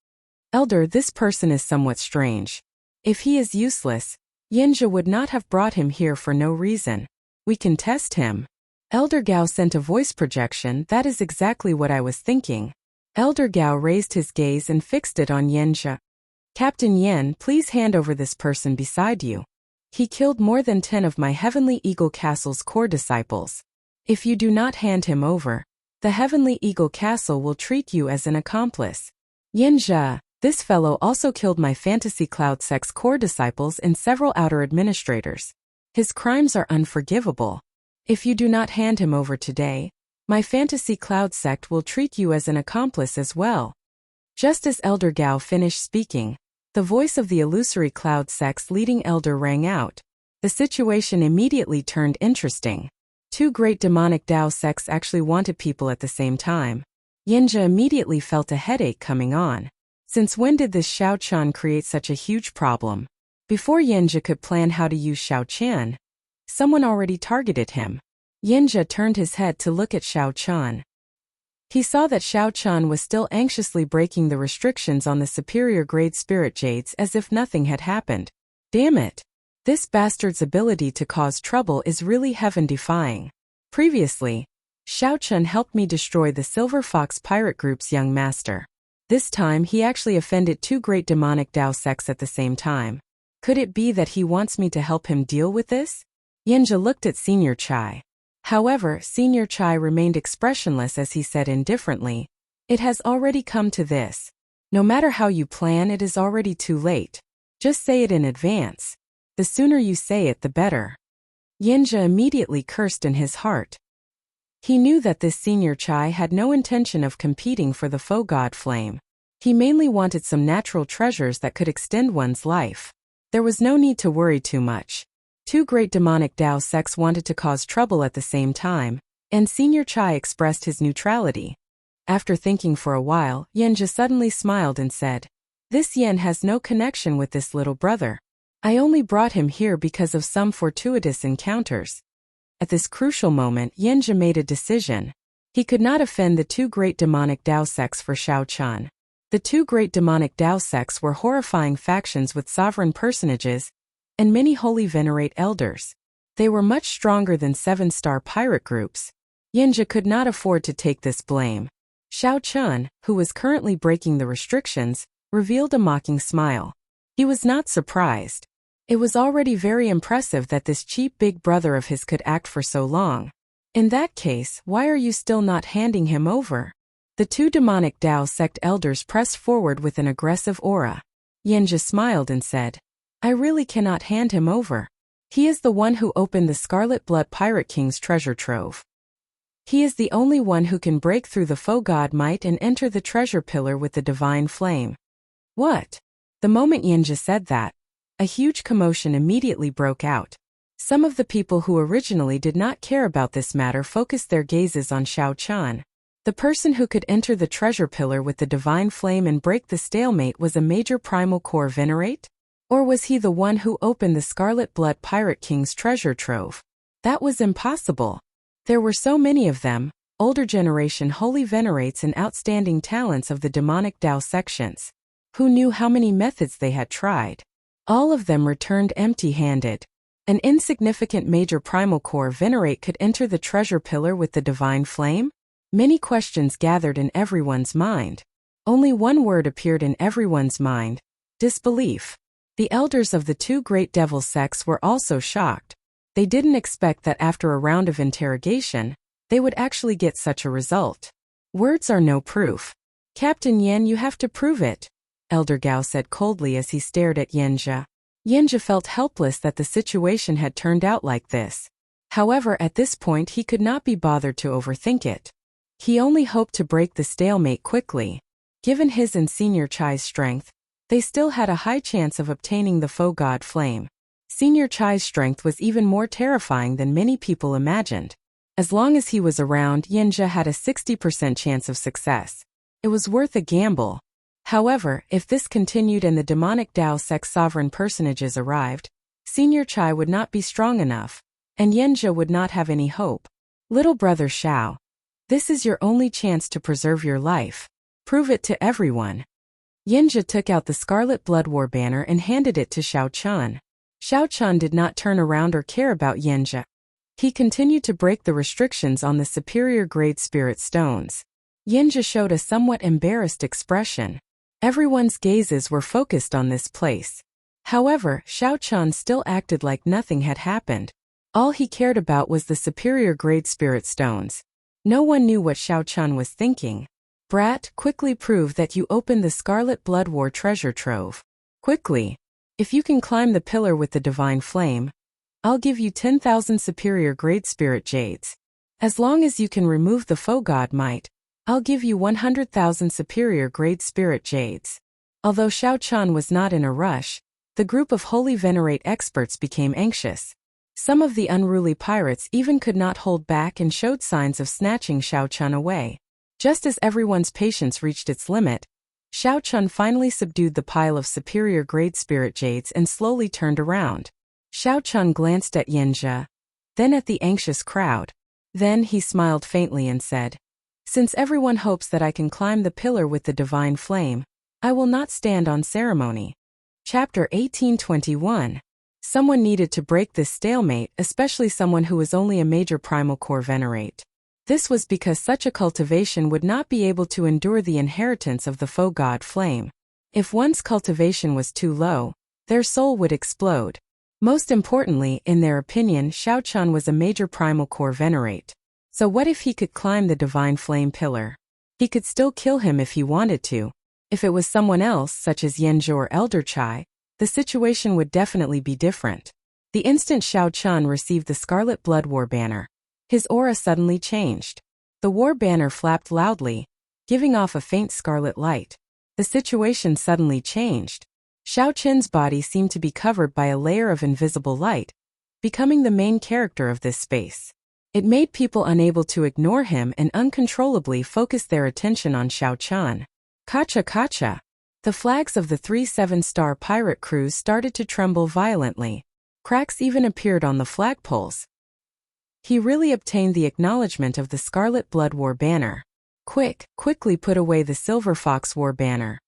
Elder, this person is somewhat strange. If he is useless, Yinja would not have brought him here for no reason. We can test him. Elder Gao sent a voice projection. That is exactly what I was thinking. Elder Gao raised his gaze and fixed it on Yinja. Captain Yen, please hand over this person beside you. He killed more than 10 of my Heavenly Eagle Castle's core disciples. If you do not hand him over, the Heavenly Eagle Castle will treat you as an accomplice. Yinja, this fellow also killed my Fantasy Cloud Sect's core disciples and several outer administrators. His crimes are unforgivable. If you do not hand him over today, my Fantasy Cloud Sect will treat you as an accomplice as well. Just as Elder Gao finished speaking, the voice of the Illusory Cloud Sect's leading elder rang out. The situation immediately turned interesting. 2 great demonic Dao sects actually wanted people at the same time. Yinja immediately felt a headache coming on. Since when did this Xiao Chan create such a huge problem? Before Yinja could plan how to use Xiao Chan, someone already targeted him. Yinja turned his head to look at Xiao Chan. He saw that Xiao Chan was still anxiously breaking the restrictions on the superior grade spirit jades as if nothing had happened. Damn it! This bastard's ability to cause trouble is really heaven-defying. Previously, Xiao Chan helped me destroy the Silver Fox Pirate Group's young master. This time he actually offended 2 great demonic Dao sects at the same time. Could it be that he wants me to help him deal with this? Yinja looked at Senior Chai. However, Senior Chai remained expressionless as he said indifferently, "It has already come to this. No matter how you plan, it is already too late. Just say it in advance. The sooner you say it, the better." Yinja immediately cursed in his heart. He knew that this Senior Chai had no intention of competing for the faux god flame. He mainly wanted some natural treasures that could extend one's life. There was no need to worry too much. 2 great demonic Dao sects wanted to cause trouble at the same time, and Senior Chai expressed his neutrality. After thinking for a while, Yinja suddenly smiled and said, "This Yen has no connection with this little brother. I only brought him here because of some fortuitous encounters." At this crucial moment, Yinja made a decision. He could not offend the 2 great demonic Dao sects for Xiao Chan. The 2 great demonic Dao sects were horrifying factions with sovereign personages and many holy venerate elders. They were much stronger than 7-star pirate groups. Yinja could not afford to take this blame. Xiao Chan, who was currently breaking the restrictions, revealed a mocking smile. He was not surprised. It was already very impressive that this cheap big brother of his could act for so long. In that case, why are you still not handing him over? The 2 demonic Dao sect elders pressed forward with an aggressive aura. Yinja smiled and said, "I really cannot hand him over. He is the one who opened the Scarlet Blood Pirate King's treasure trove. He is the only one who can break through the faux god might and enter the treasure pillar with the divine flame." What? The moment Yinja said that, a huge commotion immediately broke out. Some of the people who originally did not care about this matter focused their gazes on Xiao Chan. The person who could enter the treasure pillar with the divine flame and break the stalemate was a major primal core venerate? Or was he the one who opened the Scarlet Blood Pirate King's treasure trove? That was impossible. There were so many of them, older generation holy venerates and outstanding talents of the demonic Dao sections. Who knew how many methods they had tried? All of them returned empty-handed. An insignificant major primal core venerate could enter the treasure pillar with the divine flame? Many questions gathered in everyone's mind. Only one word appeared in everyone's mind: disbelief. The elders of the 2 great devil sects were also shocked. They didn't expect that after a round of interrogation, they would actually get such a result. Words are no proof. "Captain Yen, you have to prove it," Elder Gao said coldly as he stared at Yinja. Yinja felt helpless that the situation had turned out like this. However, at this point he could not be bothered to overthink it. He only hoped to break the stalemate quickly. Given his and Senior Chai's strength, they still had a high chance of obtaining the faux god flame. Senior Chai's strength was even more terrifying than many people imagined. As long as he was around, Yinja had a 60% chance of success. It was worth a gamble. However, if this continued and the demonic Dao sect sovereign personages arrived, Senior Chai would not be strong enough, and Yinja would not have any hope. "Little brother Xiao, this is your only chance to preserve your life. Prove it to everyone." Yinja took out the Scarlet Blood War banner and handed it to Xiao Chun. Xiao Chun did not turn around or care about Yinja. He continued to break the restrictions on the superior-grade spirit stones. Yinja showed a somewhat embarrassed expression. Everyone's gazes were focused on this place. However, Xiao Chun still acted like nothing had happened. All he cared about was the superior-grade spirit stones. No one knew what Xiao Chun was thinking. Brat, quickly prove that you opened the Scarlet Blood War treasure trove. Quickly. If you can climb the pillar with the divine flame, I'll give you 10,000 superior-grade spirit jades. As long as you can remove the foe god might, I'll give you 100,000 superior-grade spirit jades. Although Xiao Chun was not in a rush, the group of Holy Venerate experts became anxious. Some of the unruly pirates even could not hold back and showed signs of snatching Xiao Chun away. Just as everyone's patience reached its limit, Xiao Chun finally subdued the pile of superior-grade spirit jades and slowly turned around. Xiao Chun glanced at Yinja, then at the anxious crowd. Then he smiled faintly and said, "Since everyone hopes that I can climb the pillar with the divine flame, I will not stand on ceremony." Chapter 1821. Someone needed to break this stalemate, especially someone who was only a major primal core venerate. This was because such a cultivation would not be able to endure the inheritance of the foe god flame. If one's cultivation was too low, their soul would explode. Most importantly, in their opinion, Xiao Chun was a major primal core venerate. So what if he could climb the divine flame pillar? He could still kill him if he wanted to. If it was someone else, such as Yinja or Elder Chai, the situation would definitely be different. The instant Xiao Chun received the Scarlet Blood War banner, his aura suddenly changed. The war banner flapped loudly, giving off a faint scarlet light. The situation suddenly changed. Xiao Chun's body seemed to be covered by a layer of invisible light, becoming the main character of this space. It made people unable to ignore him and uncontrollably focus their attention on Xiao Chun. Kacha kacha! The flags of the 3 7-star pirate crews started to tremble violently. Cracks even appeared on the flagpoles. He really obtained the acknowledgement of the Scarlet Blood War banner. Quickly put away the Silver Fox War banner.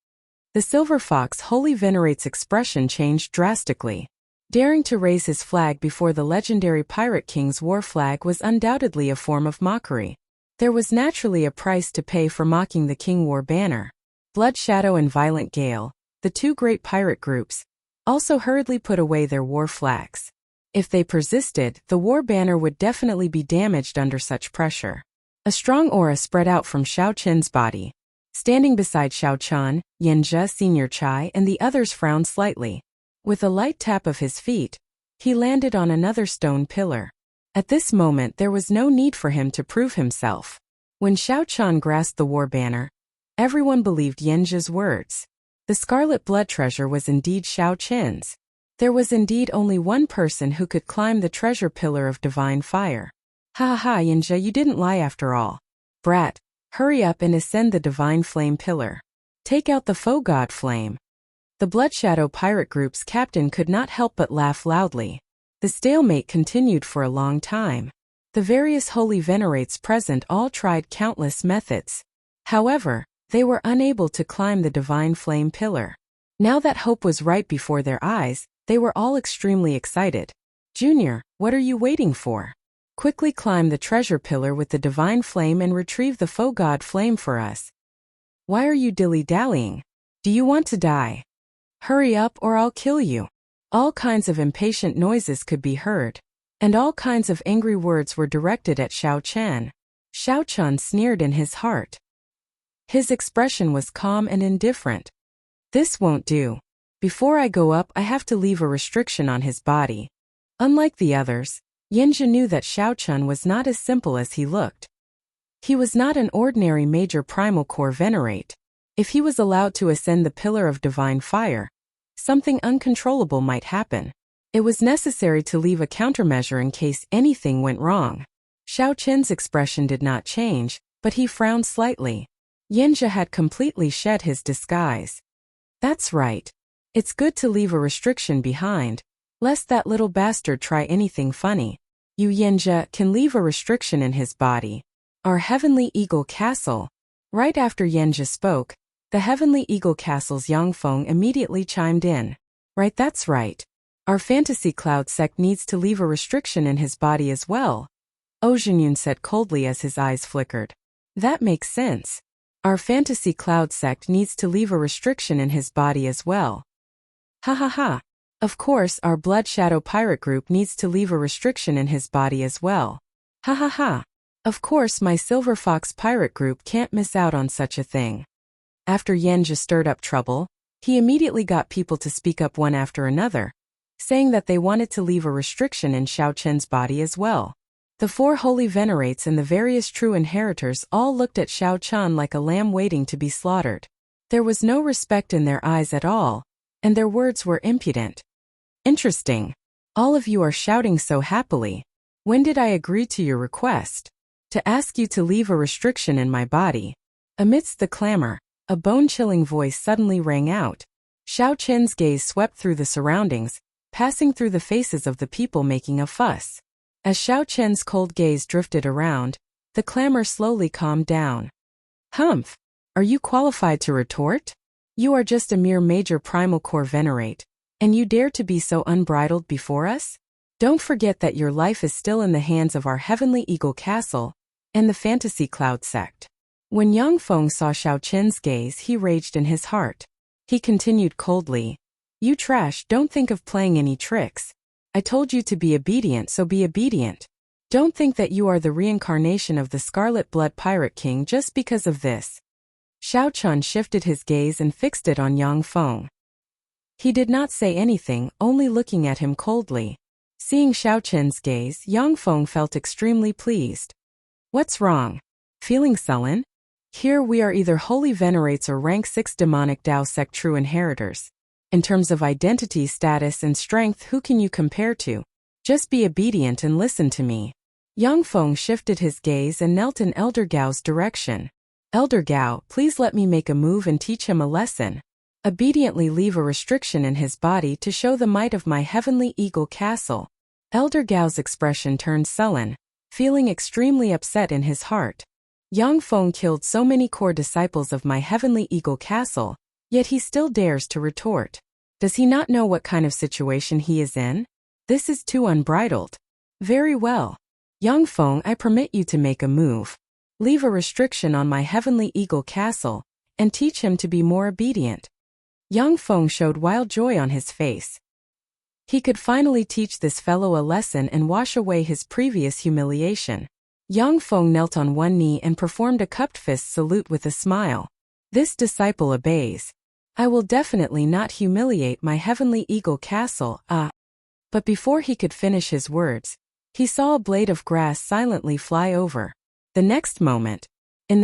The Silver Fox Holy Venerate's expression changed drastically. Daring to raise his flag before the legendary Pirate King's war flag was undoubtedly a form of mockery. There was naturally a price to pay for mocking the King War banner. Blood Shadow and Violent Gale, the two great pirate groups, also hurriedly put away their war flags. If they persisted, the war banner would definitely be damaged under such pressure. A strong aura spread out from Xiao Chun's body. Standing beside Xiao Chun, Yinja, Senior Chai, and the others frowned slightly. With a light tap of his feet, he landed on another stone pillar. At this moment there was no need for him to prove himself. When Xiao Chun grasped the war banner, everyone believed Yinja's words. The Scarlet Blood treasure was indeed Xiao Chun's. There was indeed only one person who could climb the treasure pillar of divine fire. Ha ha, Yinja, you didn't lie after all. Brat, hurry up and ascend the divine flame pillar. Take out the foe god flame. The Blood Shadow pirate group's captain could not help but laugh loudly. The stalemate continued for a long time. The various holy venerates present all tried countless methods. However, they were unable to climb the divine flame pillar. Now that hope was right before their eyes, they were all extremely excited. Junior, what are you waiting for? Quickly climb the treasure pillar with the divine flame and retrieve the foe god flame for us. Why are you dilly-dallying? Do you want to die? Hurry up or I'll kill you. All kinds of impatient noises could be heard, and all kinds of angry words were directed at Xiao Chun. Xiao Chun sneered in his heart. His expression was calm and indifferent. This won't do. Before I go up, I have to leave a restriction on his body. Unlike the others, Yinja knew that Xiao Chun was not as simple as he looked. He was not an ordinary major primal core venerate. If he was allowed to ascend the pillar of divine fire, something uncontrollable might happen. It was necessary to leave a countermeasure in case anything went wrong. Xiao Chun's expression did not change, but he frowned slightly. Yinja had completely shed his disguise. That's right. It's good to leave a restriction behind, lest that little bastard try anything funny. You Yinja can leave a restriction in his body. Our heavenly eagle castle. Right after Yinja spoke, The Heavenly Eagle Castle's Yang Feng immediately chimed in. Right, that's right. Our fantasy cloud sect needs to leave a restriction in his body as well, Oh Jinyun said coldly as his eyes flickered. That makes sense. Our fantasy cloud sect needs to leave a restriction in his body as well. Ha ha ha. Of course, our Blood Shadow Pirate group needs to leave a restriction in his body as well. Ha ha ha. Of course, my Silver Fox Pirate group can't miss out on such a thing. After Yenja stirred up trouble, he immediately got people to speak up one after another, saying that they wanted to leave a restriction in Xiao Chen's body as well. The four holy venerates and the various true inheritors all looked at Xiao Chen like a lamb waiting to be slaughtered. There was no respect in their eyes at all, and their words were impudent. Interesting. All of you are shouting so happily. When did I agree to your request? To ask you to leave a restriction in my body. Amidst the clamor, a bone-chilling voice suddenly rang out. Xiao Chen's gaze swept through the surroundings, passing through the faces of the people making a fuss. As Xiao Chen's cold gaze drifted around, the clamor slowly calmed down. Humph! Are you qualified to retort? You are just a mere major primal core venerate, and you dare to be so unbridled before us? Don't forget that your life is still in the hands of our Heavenly Eagle Castle and the Fantasy Cloud sect. When Yang Feng saw Xiao Chen's gaze, he raged in his heart. He continued coldly. You trash, don't think of playing any tricks. I told you to be obedient, so be obedient. Don't think that you are the reincarnation of the Scarlet Blood Pirate King just because of this. Xiao Chen shifted his gaze and fixed it on Yang Feng. He did not say anything, only looking at him coldly. Seeing Xiao Chen's gaze, Yang Feng felt extremely pleased. What's wrong? Feeling sullen? Here we are either holy venerates or rank 6 demonic Dao sect true inheritors. In terms of identity, status, and strength, who can you compare to? Just be obedient and listen to me. Yang Feng shifted his gaze and knelt in Elder Gao's direction. Elder Gao, please let me make a move and teach him a lesson. Obediently leave a restriction in his body to show the might of my Heavenly Eagle Castle. Elder Gao's expression turned sullen, feeling extremely upset in his heart. Yang Feng killed so many core disciples of my Heavenly Eagle Castle, yet he still dares to retort. Does he not know what kind of situation he is in? This is too unbridled. Very well. Yang Feng, I permit you to make a move. Leave a restriction on my Heavenly Eagle Castle, and teach him to be more obedient. Yang Feng showed wild joy on his face. He could finally teach this fellow a lesson and wash away his previous humiliation. Yang Feng knelt on one knee and performed a cupped fist salute with a smile. This disciple obeys. I will definitely not humiliate my Heavenly Eagle Castle, But before he could finish his words, he saw a blade of grass silently fly over. In the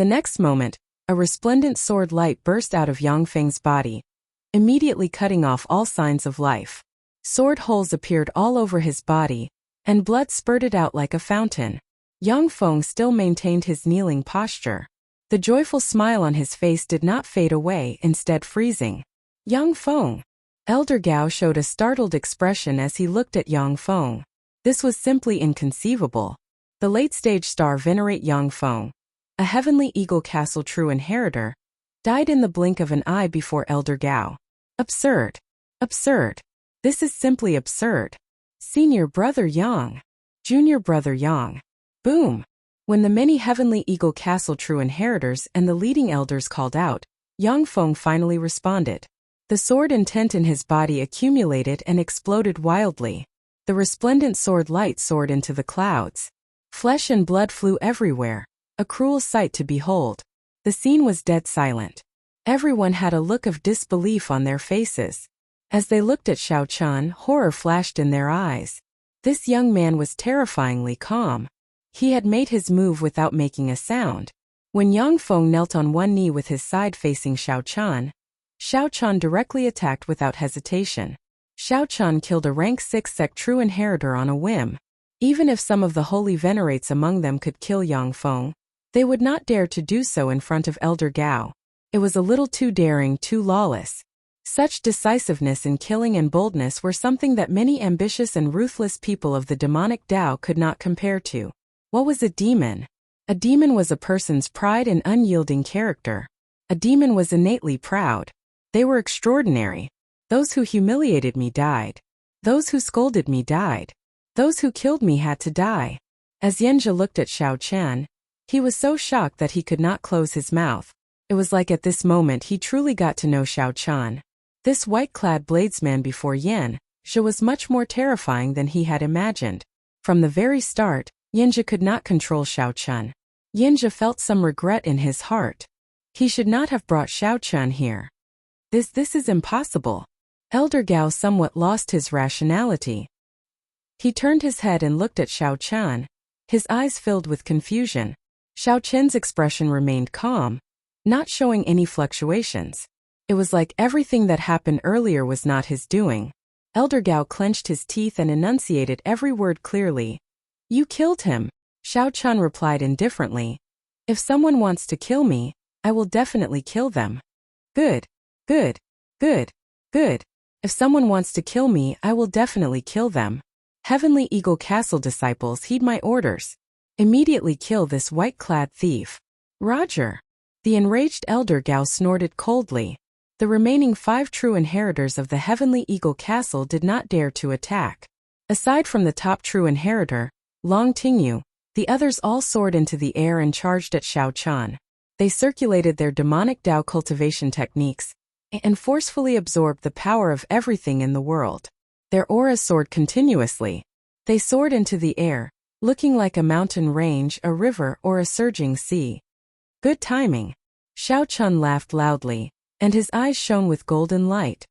next moment, a resplendent sword light burst out of Yang Feng's body, immediately cutting off all signs of life. Sword holes appeared all over his body, and blood spurted out like a fountain. Yang Feng still maintained his kneeling posture. The joyful smile on his face did not fade away, instead freezing. Yang Feng. Elder Gao showed a startled expression as he looked at Yang Feng. This was simply inconceivable. The late-stage star venerate Yang Feng, a Heavenly Eagle Castle true inheritor, died in the blink of an eye before Elder Gao. Absurd. Absurd. This is simply absurd. Senior Brother Yang. Junior Brother Yang. Boom! When the many Heavenly Eagle Castle true inheritors and the leading elders called out, Yang Feng finally responded. The sword intent in his body accumulated and exploded wildly. The resplendent sword light soared into the clouds. Flesh and blood flew everywhere, a cruel sight to behold. The scene was dead silent. Everyone had a look of disbelief on their faces. As they looked at Xiao Chen, horror flashed in their eyes. This young man was terrifyingly calm. He had made his move without making a sound. When Yang Feng knelt on one knee with his side facing Xiao Chen directly attacked without hesitation. Xiao Chen killed a rank 6 sect true inheritor on a whim. Even if some of the holy venerates among them could kill Yang Feng, they would not dare to do so in front of Elder Gao. It was a little too daring, too lawless. Such decisiveness in killing and boldness were something that many ambitious and ruthless people of the demonic Dao could not compare to. What was a demon? A demon was a person's pride and unyielding character. A demon was innately proud. They were extraordinary. Those who humiliated me died. Those who scolded me died. Those who killed me had to die. As Yanjia looked at Xiao Qian, he was so shocked that he could not close his mouth. It was like at this moment he truly got to know Xiao Qian. This white-clad bladesman before Yanjia was much more terrifying than he had imagined. From the very start, Yanjia could not control Xiao Qian. Yanjia felt some regret in his heart. He should not have brought Xiao Qian here. This is impossible. Elder Gao somewhat lost his rationality. He turned his head and looked at Xiao Qian, his eyes filled with confusion. Xiao Qian's expression remained calm, not showing any fluctuations. It was like everything that happened earlier was not his doing. Elder Gao clenched his teeth and enunciated every word clearly. You killed him, Xiao Qian replied indifferently. If someone wants to kill me, I will definitely kill them. Good, good, good, good. If someone wants to kill me, I will definitely kill them. Heavenly Eagle Castle disciples, heed my orders. Immediately kill this white-clad thief. Roger. The enraged Elder Gao snorted coldly. The remaining 5 true inheritors of the Heavenly Eagle Castle did not dare to attack. Aside from the top true inheritor, Long Tingyu, the others all soared into the air and charged at Xiao Qian. They circulated their demonic Dao cultivation techniques and forcefully absorbed the power of everything in the world. Their auras soared continuously. They soared into the air, looking like a mountain range, a river, or a surging sea. Good timing. Xiao Qian laughed loudly, and his eyes shone with golden light.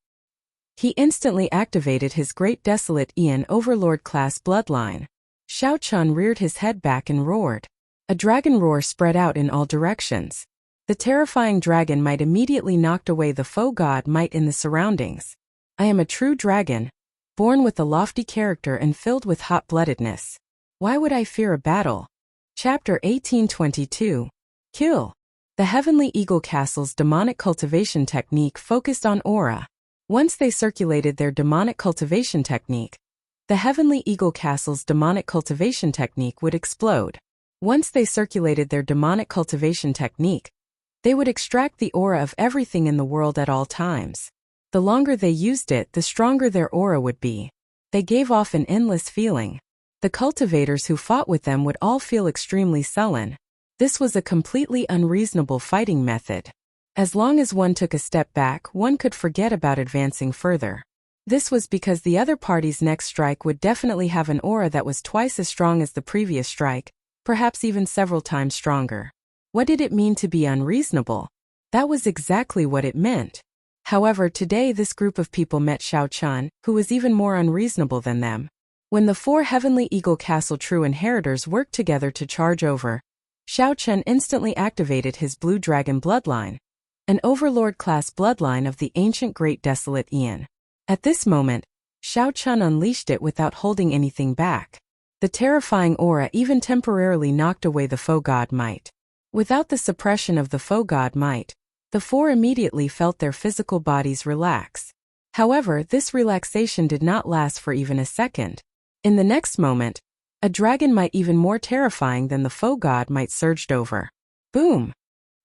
He instantly activated his great desolate Ian Overlord class bloodline. Xiao Qian reared his head back and roared. A dragon roar spread out in all directions. The terrifying dragon might immediately knocked away the foe god might in the surroundings. I am a true dragon, born with a lofty character and filled with hot-bloodedness. Why would I fear a battle? Chapter 1822. Kill. The Heavenly Eagle Castle's demonic cultivation technique focused on aura. Once they circulated their demonic cultivation technique, the Heavenly Eagle Castle's demonic cultivation technique would explode. Once they circulated their demonic cultivation technique, they would extract the aura of everything in the world at all times. The longer they used it, the stronger their aura would be. They gave off an endless feeling. The cultivators who fought with them would all feel extremely sullen. This was a completely unreasonable fighting method. As long as one took a step back, one could forget about advancing further. This was because the other party's next strike would definitely have an aura that was twice as strong as the previous strike, perhaps even several times stronger. What did it mean to be unreasonable? That was exactly what it meant. However, today this group of people met Xiao Qian, who was even more unreasonable than them. When the 4 Heavenly Eagle Castle true inheritors worked together to charge over, Xiao Qian instantly activated his Blue Dragon bloodline, an Overlord-class bloodline of the ancient Great Desolate Ian. At this moment, Xiao Qian unleashed it without holding anything back. The terrifying aura even temporarily knocked away the foe god might. Without the suppression of the foe god might, the 4 immediately felt their physical bodies relax. However, this relaxation did not last for even a second. In the next moment, a dragon might even more terrifying than the foe god might surged over. Boom!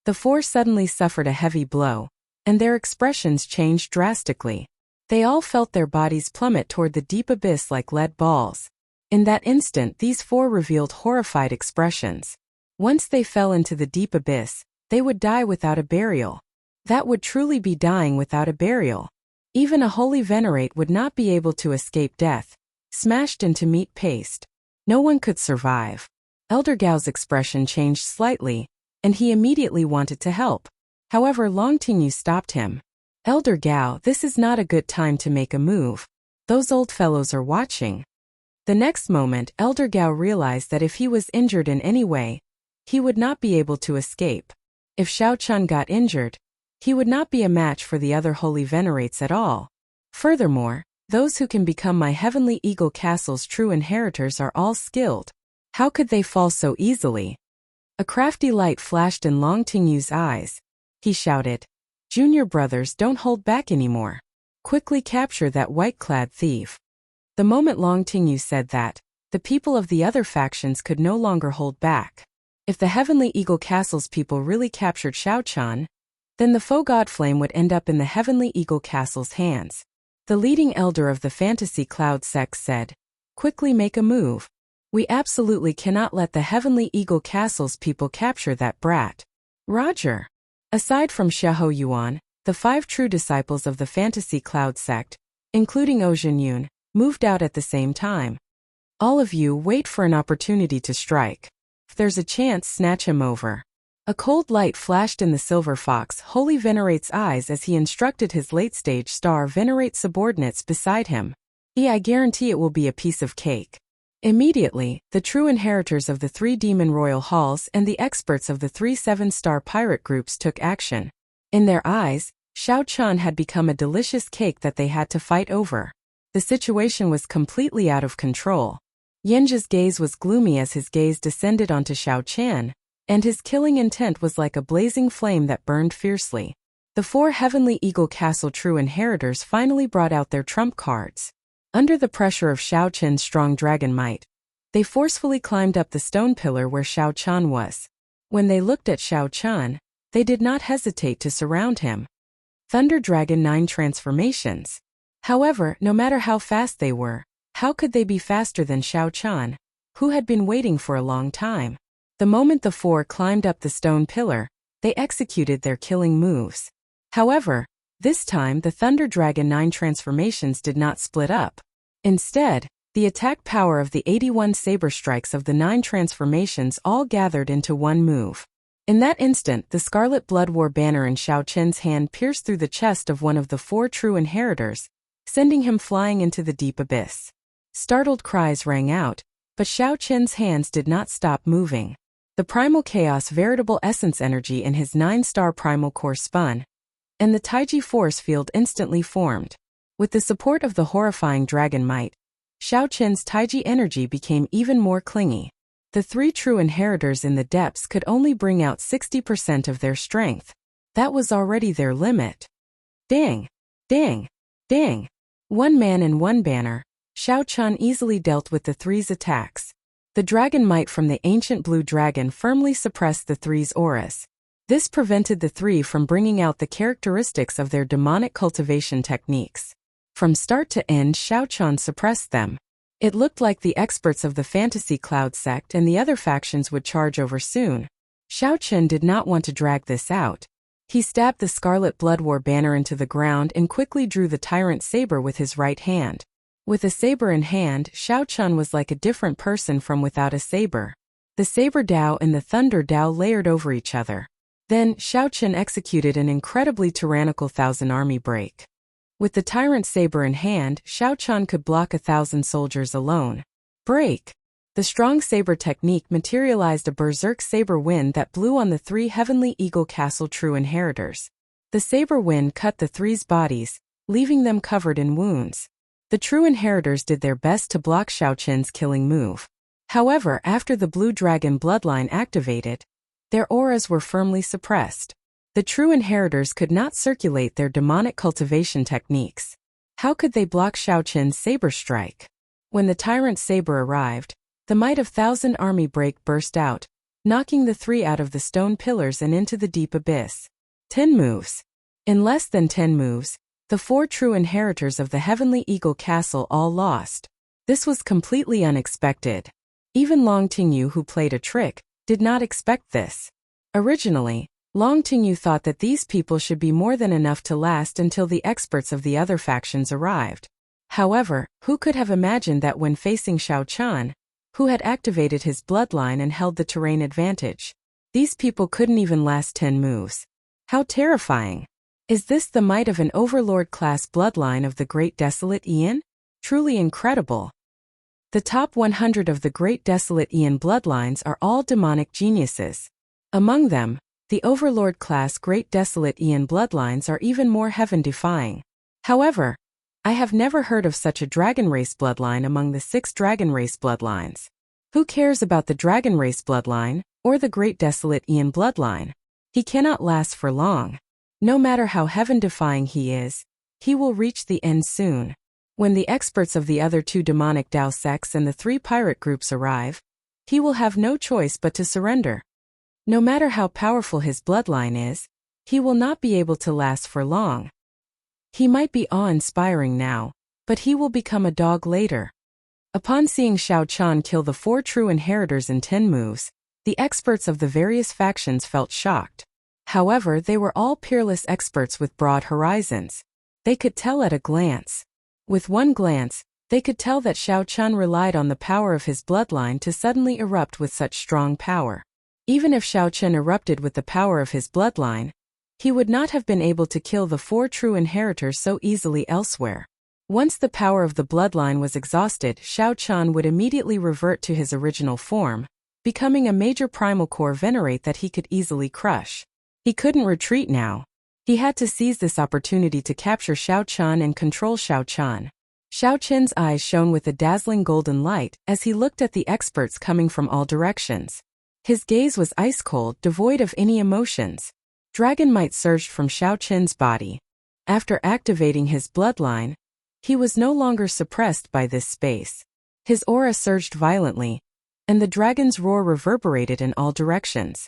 The 4 suddenly suffered a heavy blow, and their expressions changed drastically. They all felt their bodies plummet toward the deep abyss like lead balls. In that instant, these 4 revealed horrified expressions. Once they fell into the deep abyss, they would die without a burial. That would truly be dying without a burial. Even a holy venerate would not be able to escape death, smashed into meat paste. No one could survive. Elder Gao's expression changed slightly, and he immediately wanted to help. However, Long Tingyu stopped him. Elder Gao, this is not a good time to make a move. Those old fellows are watching. The next moment, Elder Gao realized that if he was injured in any way, he would not be able to escape. If Xiao Qian got injured, he would not be a match for the other holy venerates at all. Furthermore, those who can become my Heavenly Eagle Castle's true inheritors are all skilled. How could they fall so easily? A crafty light flashed in Long Tingyu's eyes. He shouted, "Junior brothers, don't hold back anymore. Quickly capture that white-clad thief." The moment Long Tingyu said that, the people of the other factions could no longer hold back. If the Heavenly Eagle Castle's people really captured Xiao Qian, then the faux god flame would end up in the Heavenly Eagle Castle's hands. The leading elder of the Fantasy Cloud sect said, "Quickly make a move. We absolutely cannot let the Heavenly Eagle Castle's people capture that brat." Roger. Aside from Xiahou Yuan, the 5 true disciples of the Fantasy Cloud sect, including Ocean Yun, moved out at the same time. "All of you wait for an opportunity to strike. If there's a chance, snatch him over." A cold light flashed in the Silver Fox Holy Venerate's eyes as he instructed his late-stage Star Venerate subordinates beside him. "I guarantee it will be a piece of cake." Immediately, the true inheritors of the 3 demon royal halls and the experts of the 3 7-star pirate groups took action. In their eyes, Xiao Chun had become a delicious cake that they had to fight over. The situation was completely out of control. Yanji's gaze was gloomy as his gaze descended onto Xiao Qian, and his killing intent was like a blazing flame that burned fiercely. The 4 Heavenly Eagle Castle true inheritors finally brought out their trump cards. Under the pressure of Xiao Qian's strong dragon might, they forcefully climbed up the stone pillar where Xiao Qian was. When they looked at Xiao Qian, they did not hesitate to surround him. Thunder Dragon 9 transformations. However, no matter how fast they were, how could they be faster than Xiao Qian, who had been waiting for a long time? The moment the 4 climbed up the stone pillar, they executed their killing moves. However, this time the Thunder Dragon 9 transformations did not split up. Instead, the attack power of the 81 saber strikes of the 9 transformations all gathered into one move. In that instant, the Scarlet Blood War banner in Xiao Qian's hand pierced through the chest of one of the 4 true inheritors, sending him flying into the deep abyss. Startled cries rang out, but Xiao Qian's hands did not stop moving. The primal chaos veritable essence energy in his 9-star primal core spun, and the Taiji force field instantly formed. With the support of the horrifying dragon might, Xiao Qian's Taiji energy became even more clingy. The 3 true inheritors in the depths could only bring out 60% of their strength. That was already their limit. Dang! Dang! Dang! One man and one banner, Xiao Qian easily dealt with the 3's attacks. The dragon might from the ancient blue dragon firmly suppressed the 3's auras. This prevented the 3 from bringing out the characteristics of their demonic cultivation techniques. From start to end, Xiao Qian suppressed them. It looked like the experts of the Fantasy Cloud sect and the other factions would charge over soon. Xiao Qian did not want to drag this out. He stabbed the Scarlet Blood War banner into the ground and quickly drew the Tyrant Saber with his right hand. With a saber in hand, Xiao Qian was like a different person from without a saber. The Saber Dao and the Thunder Dao layered over each other. Then, Xiao Qian executed an incredibly tyrannical 1,000-army break. With the Tyrant Saber in hand, Xiao Qian could block 1,000 soldiers alone. Break! The strong saber technique materialized a berserk saber wind that blew on the 3 Heavenly Eagle Castle true inheritors. The saber wind cut the 3's bodies, leaving them covered in wounds. The true inheritors did their best to block Xiao Qian's killing move. However, after the Blue Dragon bloodline activated, their auras were firmly suppressed. The true inheritors could not circulate their demonic cultivation techniques. How could they block Xiao Qian's saber strike? When the Tyrant Saber arrived, the might of 1,000-army break burst out, knocking the 3 out of the stone pillars and into the deep abyss. 10 moves. In less than 10 moves, the 4 true inheritors of the Heavenly Eagle Castle all lost. This was completely unexpected. Even Long Tingyu, who played a trick, did not expect this. Originally, Long Tingyu thought that these people should be more than enough to last until the experts of the other factions arrived. However, who could have imagined that when facing Xiao Qian, who had activated his bloodline and held the terrain advantage, these people couldn't even last 10 moves. How terrifying! Is this the might of an overlord-class bloodline of the Great Desolate Aeon? Truly incredible. The top 100 of the Great Desolate Aeon bloodlines are all demonic geniuses. Among them, the Overlord-class Great Desolate Aeon bloodlines are even more heaven-defying. However, I have never heard of such a dragon race bloodline among the 6 dragon race bloodlines. Who cares about the dragon race bloodline, or the Great Desolate Aeon bloodline? He cannot last for long. No matter how heaven-defying he is, he will reach the end soon. When the experts of the other 2 demonic Dao sects and the 3 pirate groups arrive, he will have no choice but to surrender. No matter how powerful his bloodline is, He will not be able to last for long. He might be awe-inspiring now, but he will become a dog later. Upon seeing Xiao Chan kill the 4 true inheritors in 10 moves, the experts of the various factions felt shocked. However, they were all peerless experts with broad horizons. They could tell at a glance. With one glance, they could tell that Xiao Chan relied on the power of his bloodline to suddenly erupt with such strong power. Even if Xiao Chan erupted with the power of his bloodline, he would not have been able to kill the 4 true inheritors so easily elsewhere. Once the power of the bloodline was exhausted, Xiao Chan would immediately revert to his original form, becoming a major primal core venerate that he could easily crush. He couldn't retreat now. He had to seize this opportunity to capture Xiao Chan and control Xiao Chan. Xiao Chen's eyes shone with a dazzling golden light as he looked at the experts coming from all directions. His gaze was ice-cold, devoid of any emotions. Dragon might surged from Xiao Chen's body. After activating his bloodline, he was no longer suppressed by this space. His aura surged violently, and the dragon's roar reverberated in all directions.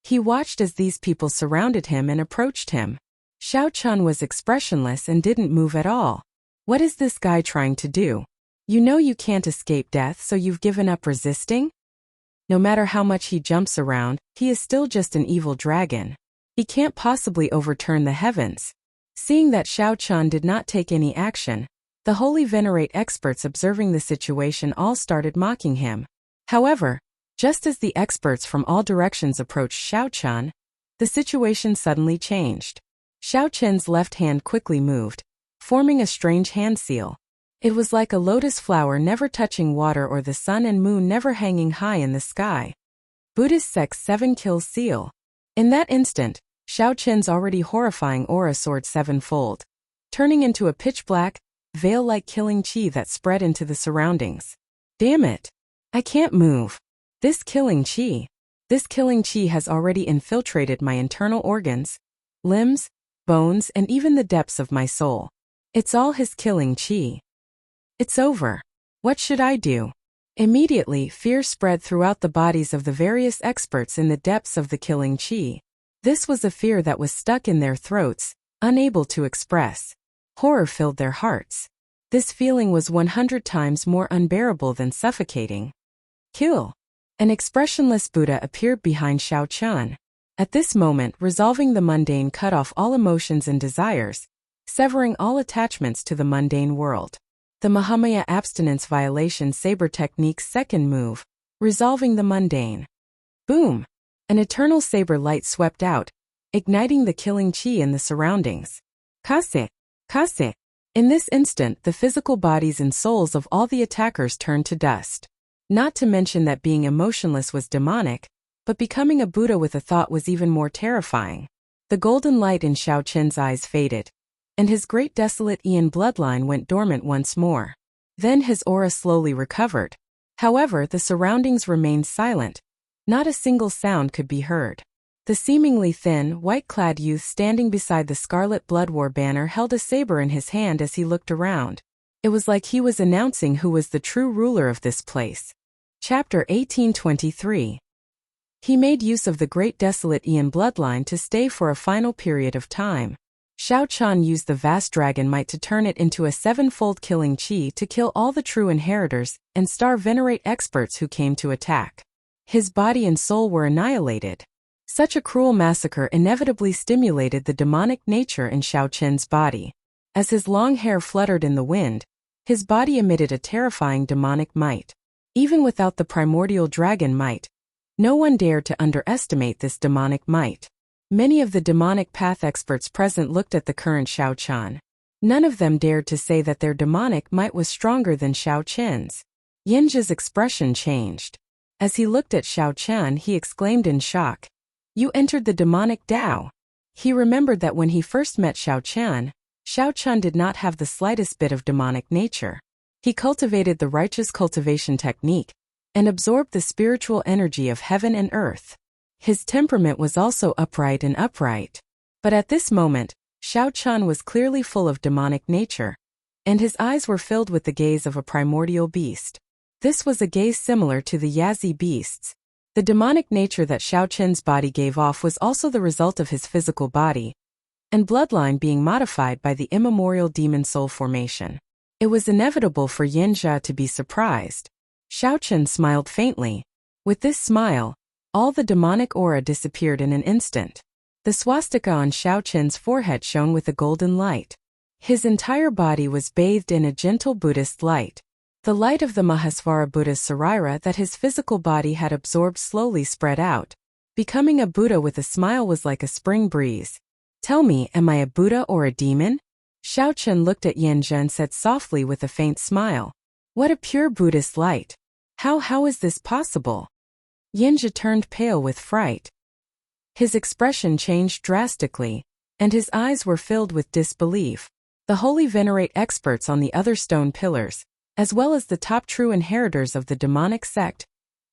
He watched as these people surrounded him and approached him. Xiao Chan was expressionless and didn't move at all. What is this guy trying to do? You know you can't escape death, so you've given up resisting? No matter how much he jumps around, he is still just an evil dragon. He can't possibly overturn the heavens. Seeing that Xiao Chan did not take any action, the holy venerate experts observing the situation all started mocking him. However, just as the experts from all directions approached Xiao Chan, the situation suddenly changed. Xiao Chen's left hand quickly moved, forming a strange hand seal. It was like a lotus flower never touching water or the sun and moon never hanging high in the sky. Buddhist sect's 7 kills seal. In that instant, Xiao Chen's already horrifying aura soared 7-fold, turning into a pitch-black, veil-like killing chi that spread into the surroundings. Damn it! I can't move. This killing chi has already infiltrated my internal organs, limbs, bones, and even the depths of my soul. It's all his killing chi. It's over. What should I do? Immediately, fear spread throughout the bodies of the various experts in the depths of the killing chi. This was a fear that was stuck in their throats, unable to express. Horror filled their hearts. This feeling was 100 times more unbearable than suffocating. Kill. An expressionless Buddha appeared behind Xiao Chan. At this moment, resolving the mundane cut off all emotions and desires, severing all attachments to the mundane world. The Mahamaya abstinence violation saber technique's second move, resolving the mundane. Boom! An eternal saber light swept out, igniting the killing chi in the surroundings. Kase! Kase! In this instant, the physical bodies and souls of all the attackers turned to dust. Not to mention that being emotionless was demonic, but becoming a Buddha with a thought was even more terrifying. The golden light in Xiao Chen's eyes faded, and his great desolate Ian bloodline went dormant once more. Then his aura slowly recovered. However, the surroundings remained silent. Not a single sound could be heard. The seemingly thin, white-clad youth standing beside the Scarlet Blood War banner held a saber in his hand as he looked around. It was like he was announcing who was the true ruler of this place. Chapter 1823. He made use of the great desolate Ian bloodline to stay for a final period of time. Xiao Chan used the vast dragon might to turn it into a 7-fold killing chi to kill all the true inheritors and star venerate experts who came to attack. His body and soul were annihilated. Such a cruel massacre inevitably stimulated the demonic nature in Xiao Chen's body. As his long hair fluttered in the wind, his body emitted a terrifying demonic might. Even without the primordial dragon might, no one dared to underestimate this demonic might. Many of the demonic path experts present looked at the current Xiao Chan. None of them dared to say that their demonic might was stronger than Xiao Chen's. Yinja's expression changed. As he looked at Xiao Chan, he exclaimed in shock, "You entered the demonic Tao." He remembered that when he first met Xiao Chan did not have the slightest bit of demonic nature. He cultivated the righteous cultivation technique and absorbed the spiritual energy of heaven and earth. His temperament was also upright. But at this moment, Xiao Chan was clearly full of demonic nature, and his eyes were filled with the gaze of a primordial beast. This was a gaze similar to the Yazi beasts. The demonic nature that Xiao Qin's body gave off was also the result of his physical body and bloodline being modified by the immemorial demon soul formation. It was inevitable for Yanjia to be surprised. Xiao Qin smiled faintly. With this smile, all the demonic aura disappeared in an instant. The swastika on Xiao Qin's forehead shone with a golden light. His entire body was bathed in a gentle Buddhist light. The light of the Mahasvara Buddha's Sarira that his physical body had absorbed slowly spread out. Becoming a Buddha with a smile was like a spring breeze. Tell me, am I a Buddha or a demon? Xiao Qin looked at Yanjia and said softly with a faint smile. What a pure Buddhist light. How is this possible? Yanjia turned pale with fright. His expression changed drastically, and his eyes were filled with disbelief. The holy venerate experts on the other stone pillars, as well as the top true inheritors of the demonic sect,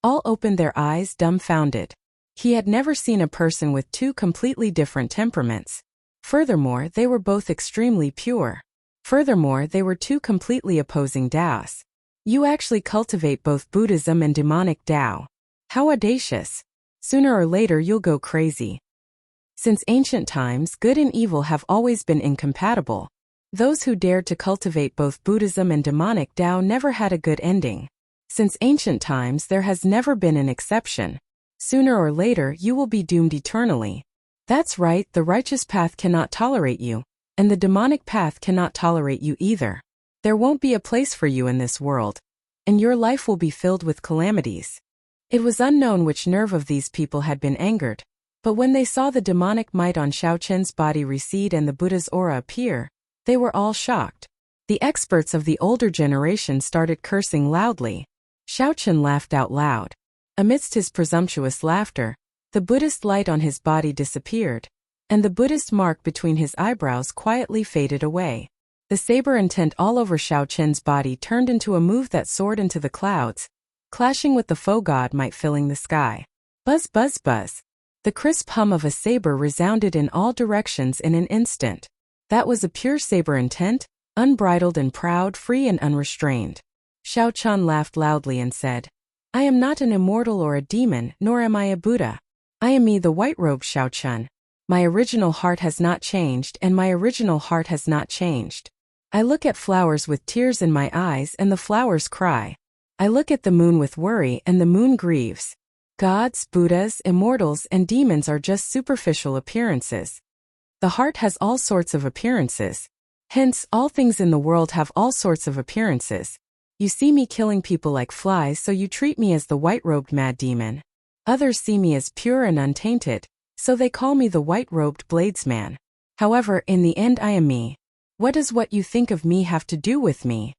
all opened their eyes dumbfounded. He had never seen a person with two completely different temperaments. Furthermore, they were both extremely pure. Furthermore, they were two completely opposing Taoists. You actually cultivate both Buddhism and demonic Tao. How audacious. Sooner or later you'll go crazy. Since ancient times, good and evil have always been incompatible. Those who dared to cultivate both Buddhism and demonic Tao never had a good ending. Since ancient times, there has never been an exception. Sooner or later you will be doomed eternally. That's right, the righteous path cannot tolerate you, and the demonic path cannot tolerate you either. There won't be a place for you in this world, and your life will be filled with calamities. It was unknown which nerve of these people had been angered, but when they saw the demonic might on Xiao Qin's body recede and the Buddha's aura appear, they were all shocked. The experts of the older generation started cursing loudly. Xiao Qin laughed out loud. Amidst his presumptuous laughter, the Buddhist light on his body disappeared, and the Buddhist mark between his eyebrows quietly faded away. The saber intent all over Xiao Qin's body turned into a move that soared into the clouds, clashing with the foe god might filling the sky. Buzz buzz buzz. The crisp hum of a saber resounded in all directions in an instant. That was a pure saber intent, unbridled and proud, free and unrestrained. Xiao Qin laughed loudly and said, I am not an immortal or a demon, nor am I a Buddha. I am me, the white-robed Xiao Qin. My original heart has not changed, and my original heart has not changed. I look at flowers with tears in my eyes, and the flowers cry. I look at the moon with worry, and the moon grieves. Gods, Buddhas, immortals, and demons are just superficial appearances. The heart has all sorts of appearances. Hence, all things in the world have all sorts of appearances. You see me killing people like flies, so you treat me as the white-robed mad demon. Others see me as pure and untainted, so they call me the white-robed bladesman. However, in the end I am me. What does what you think of me have to do with me?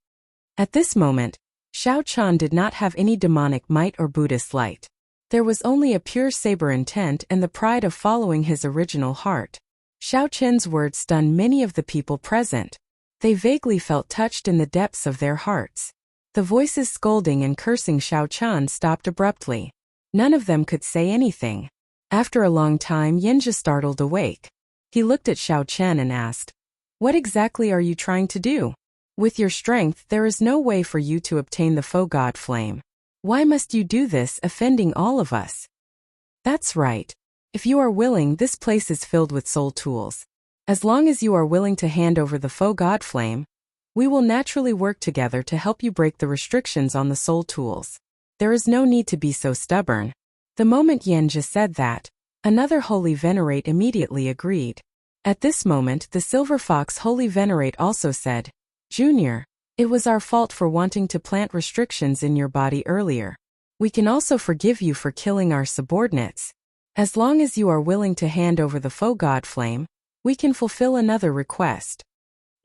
At this moment, Xiao Qin did not have any demonic might or Buddhist light. There was only a pure saber intent and the pride of following his original heart. Xiao Qin's words stunned many of the people present. They vaguely felt touched in the depths of their hearts. The voices scolding and cursing Xiao Qin stopped abruptly. None of them could say anything. After a long time, Yanjia startled awake. He looked at Xiao Qin and asked, What exactly are you trying to do? With your strength, there is no way for you to obtain the foe god flame. Why must you do this, offending all of us? That's right. If you are willing, this place is filled with soul tools. As long as you are willing to hand over the foe god flame, we will naturally work together to help you break the restrictions on the soul tools. There is no need to be so stubborn. The moment Yanjia said that, another holy venerate immediately agreed. At this moment, the silver fox holy venerate also said, Junior, it was our fault for wanting to plant restrictions in your body earlier. We can also forgive you for killing our subordinates. As long as you are willing to hand over the foe god flame, we can fulfill another request.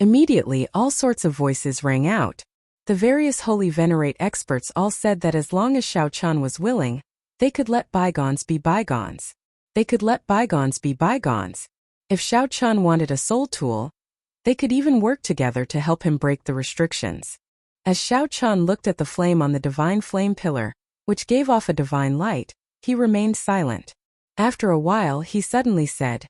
Immediately, all sorts of voices rang out. The various holy venerate experts all said that as long as Xiao Qin was willing, they could let bygones be bygones. They could let bygones be bygones. If Xiao Qin wanted a soul tool, they could even work together to help him break the restrictions. As Xiao Qin looked at the flame on the divine flame pillar, which gave off a divine light, he remained silent. After a while, he suddenly said,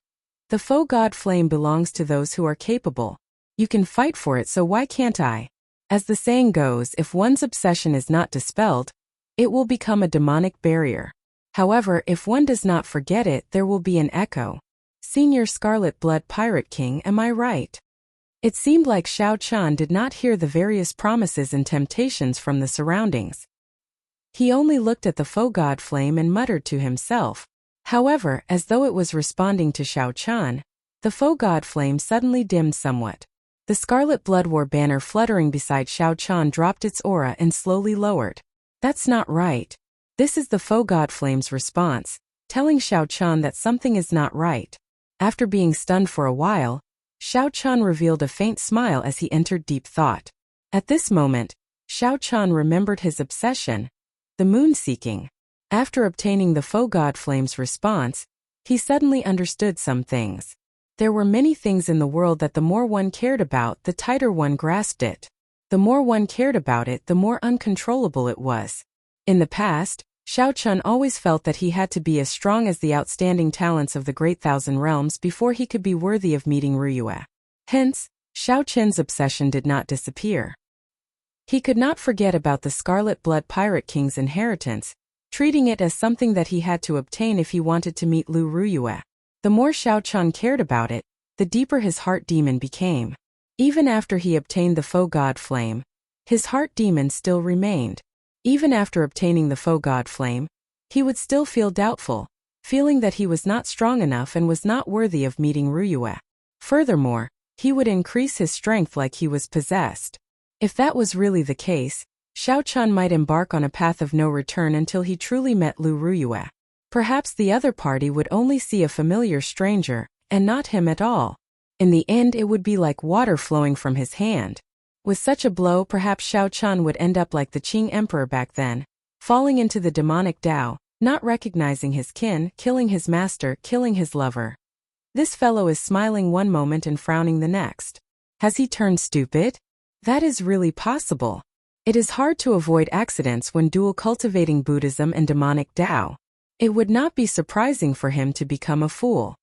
The foe god flame belongs to those who are capable. You can fight for it, so why can't I? As the saying goes, if one's obsession is not dispelled, it will become a demonic barrier. However, if one does not forget it, there will be an echo. Senior Scarlet Blood Pirate King, am I right? It seemed like Xiao Chan did not hear the various promises and temptations from the surroundings. He only looked at the faux god flame and muttered to himself. However, as though it was responding to Xiao Chan, the faux god flame suddenly dimmed somewhat. The Scarlet Blood War banner fluttering beside Xiao Chan dropped its aura and slowly lowered. That's not right. This is the faux god flame's response, telling Xiao Chan that something is not right. After being stunned for a while, Xiao Chan revealed a faint smile as he entered deep thought. At this moment, Xiao Chan remembered his obsession, the moon-seeking. After obtaining the faux god flame's response, he suddenly understood some things. There were many things in the world that the more one cared about, the tighter one grasped it. The more one cared about it, the more uncontrollable it was. In the past, Xiao Chan always felt that he had to be as strong as the outstanding talents of the Great Thousand Realms before he could be worthy of meeting Ruyue. Hence, Xiao Chen's obsession did not disappear. He could not forget about the Scarlet Blood Pirate King's inheritance, treating it as something that he had to obtain if he wanted to meet Lu Ruyue. The more Xiao Chan cared about it, the deeper his heart demon became. Even after he obtained the faux god flame, his heart demon still remained. Even after obtaining the faux god flame, he would still feel doubtful, feeling that he was not strong enough and was not worthy of meeting Ruyue. Furthermore, he would increase his strength like he was possessed. If that was really the case, Xiao Chan might embark on a path of no return until he truly met Lu Ruyue. Perhaps the other party would only see a familiar stranger, and not him at all. In the end, it would be like water flowing from his hand. With such a blow, perhaps Xiao Chan would end up like the Qing Emperor back then, falling into the demonic Tao, not recognizing his kin, killing his master, killing his lover. This fellow is smiling one moment and frowning the next. Has he turned stupid? That is really possible. It is hard to avoid accidents when dual cultivating Buddhism and demonic Tao. It would not be surprising for him to become a fool.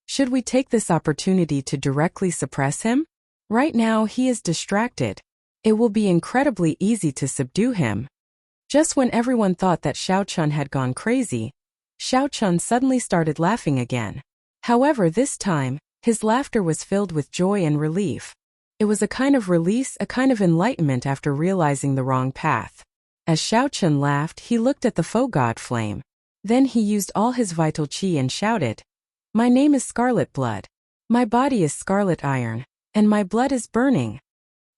Should we take this opportunity to directly suppress him? Right now he is distracted. It will be incredibly easy to subdue him. Just when everyone thought that Xiao Chan had gone crazy, Xiao Chan suddenly started laughing again. However, this time, his laughter was filled with joy and relief. It was a kind of release, a kind of enlightenment after realizing the wrong path. As Xiao Chan laughed, he looked at the faux god flame. Then he used all his vital qi and shouted, "My name is Scarlet Blood. My body is scarlet iron, and my blood is burning."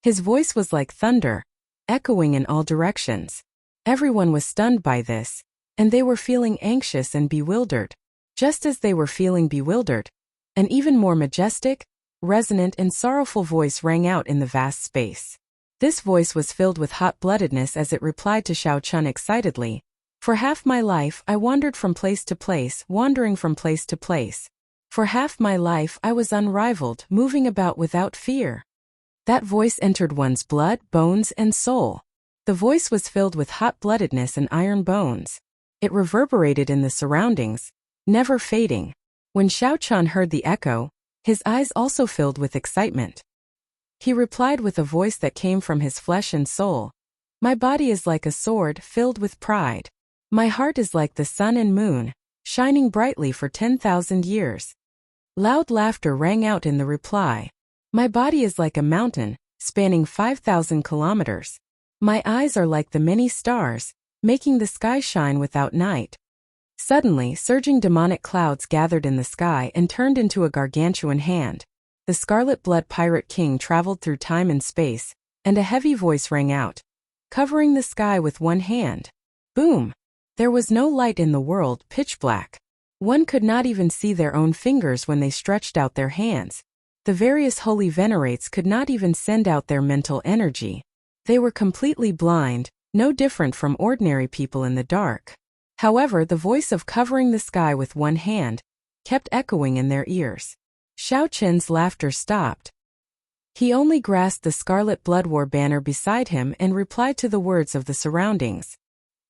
His voice was like thunder, echoing in all directions. Everyone was stunned by this, and they were feeling anxious and bewildered. Just as they were feeling bewildered, an even more majestic, resonant and sorrowful voice rang out in the vast space. This voice was filled with hot-bloodedness as it replied to Xiao Chan excitedly, "For half my life I wandered from place to place, wandering from place to place. For half my life I was unrivaled, moving about without fear." That voice entered one's blood, bones, and soul. The voice was filled with hot-bloodedness and iron bones. It reverberated in the surroundings, never fading. When Xiao Chan heard the echo, his eyes also filled with excitement. He replied with a voice that came from his flesh and soul, "My body is like a sword filled with pride. My heart is like the sun and moon, shining brightly for 10,000 years." Loud laughter rang out in the reply. "My body is like a mountain, spanning 5,000 kilometers. My eyes are like the many stars, making the sky shine without night." Suddenly, surging demonic clouds gathered in the sky and turned into a gargantuan hand. The Scarlet Blood Pirate King traveled through time and space, and a heavy voice rang out, covering the sky with one hand. Boom! There was no light in the world, pitch black. One could not even see their own fingers when they stretched out their hands. The various holy venerates could not even send out their mental energy. They were completely blind, no different from ordinary people in the dark. However, the voice of covering the sky with one hand kept echoing in their ears. Xiao Chen's laughter stopped. He only grasped the Scarlet Blood War banner beside him and replied to the words of the surroundings.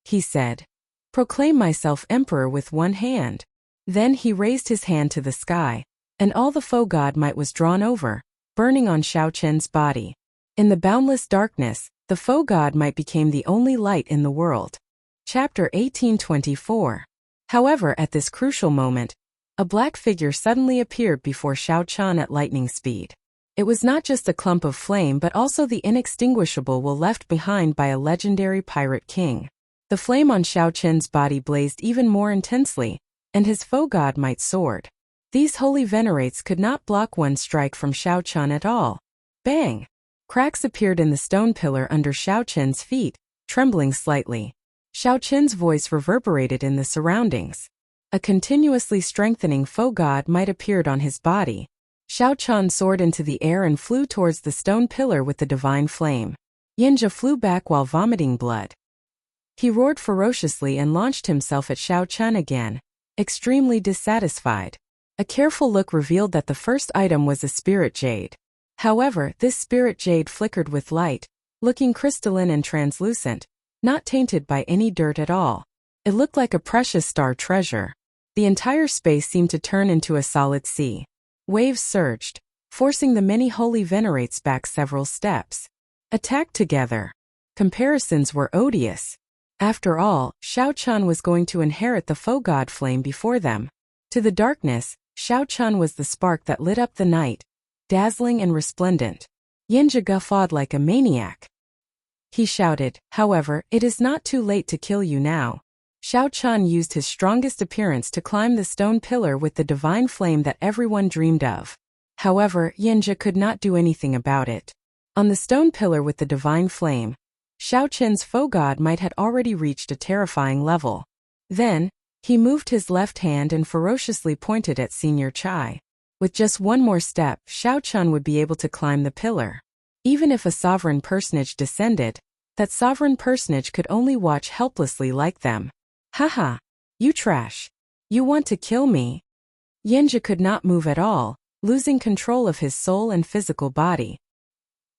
He said, "Proclaim myself emperor with one hand." Then he raised his hand to the sky, and all the faux god might was drawn over, burning on Xiao Chen's body. In the boundless darkness, the faux god might became the only light in the world. Chapter 1824. However, at this crucial moment, a black figure suddenly appeared before Xiao Chan at lightning speed. It was not just a clump of flame but also the inextinguishable will left behind by a legendary pirate king. The flame on Xiao Chen's body blazed even more intensely, and his foe god might soared. These holy venerates could not block one strike from Xiao Chan at all. Bang! Cracks appeared in the stone pillar under Xiao Chen's feet, trembling slightly. Xiao Chen's voice reverberated in the surroundings. A continuously strengthening foe god might appeared on his body. Xiao Chan soared into the air and flew towards the stone pillar with the divine flame. Yinja flew back while vomiting blood. He roared ferociously and launched himself at Xiao Chan again, extremely dissatisfied. A careful look revealed that the first item was a spirit jade. However, this spirit jade flickered with light, looking crystalline and translucent, not tainted by any dirt at all. It looked like a precious star treasure. The entire space seemed to turn into a solid sea. Waves surged, forcing the many holy venerates back several steps. Attacked together. Comparisons were odious. After all, Xiao Chan was going to inherit the foe god flame before them. To the darkness, Xiao Chan was the spark that lit up the night, dazzling and resplendent. Yinja guffawed like a maniac. He shouted, "However, it is not too late to kill you now." Xiao Chan used his strongest appearance to climb the stone pillar with the divine flame that everyone dreamed of. However, Yinja could not do anything about it. On the stone pillar with the divine flame, Xiao Chen's foe god might had already reached a terrifying level. Then, he moved his left hand and ferociously pointed at Senior Chai. With just one more step, Xiao Chan would be able to climb the pillar. Even if a sovereign personage descended, that sovereign personage could only watch helplessly like them. Haha, you trash. You want to kill me? Yinja could not move at all, losing control of his soul and physical body.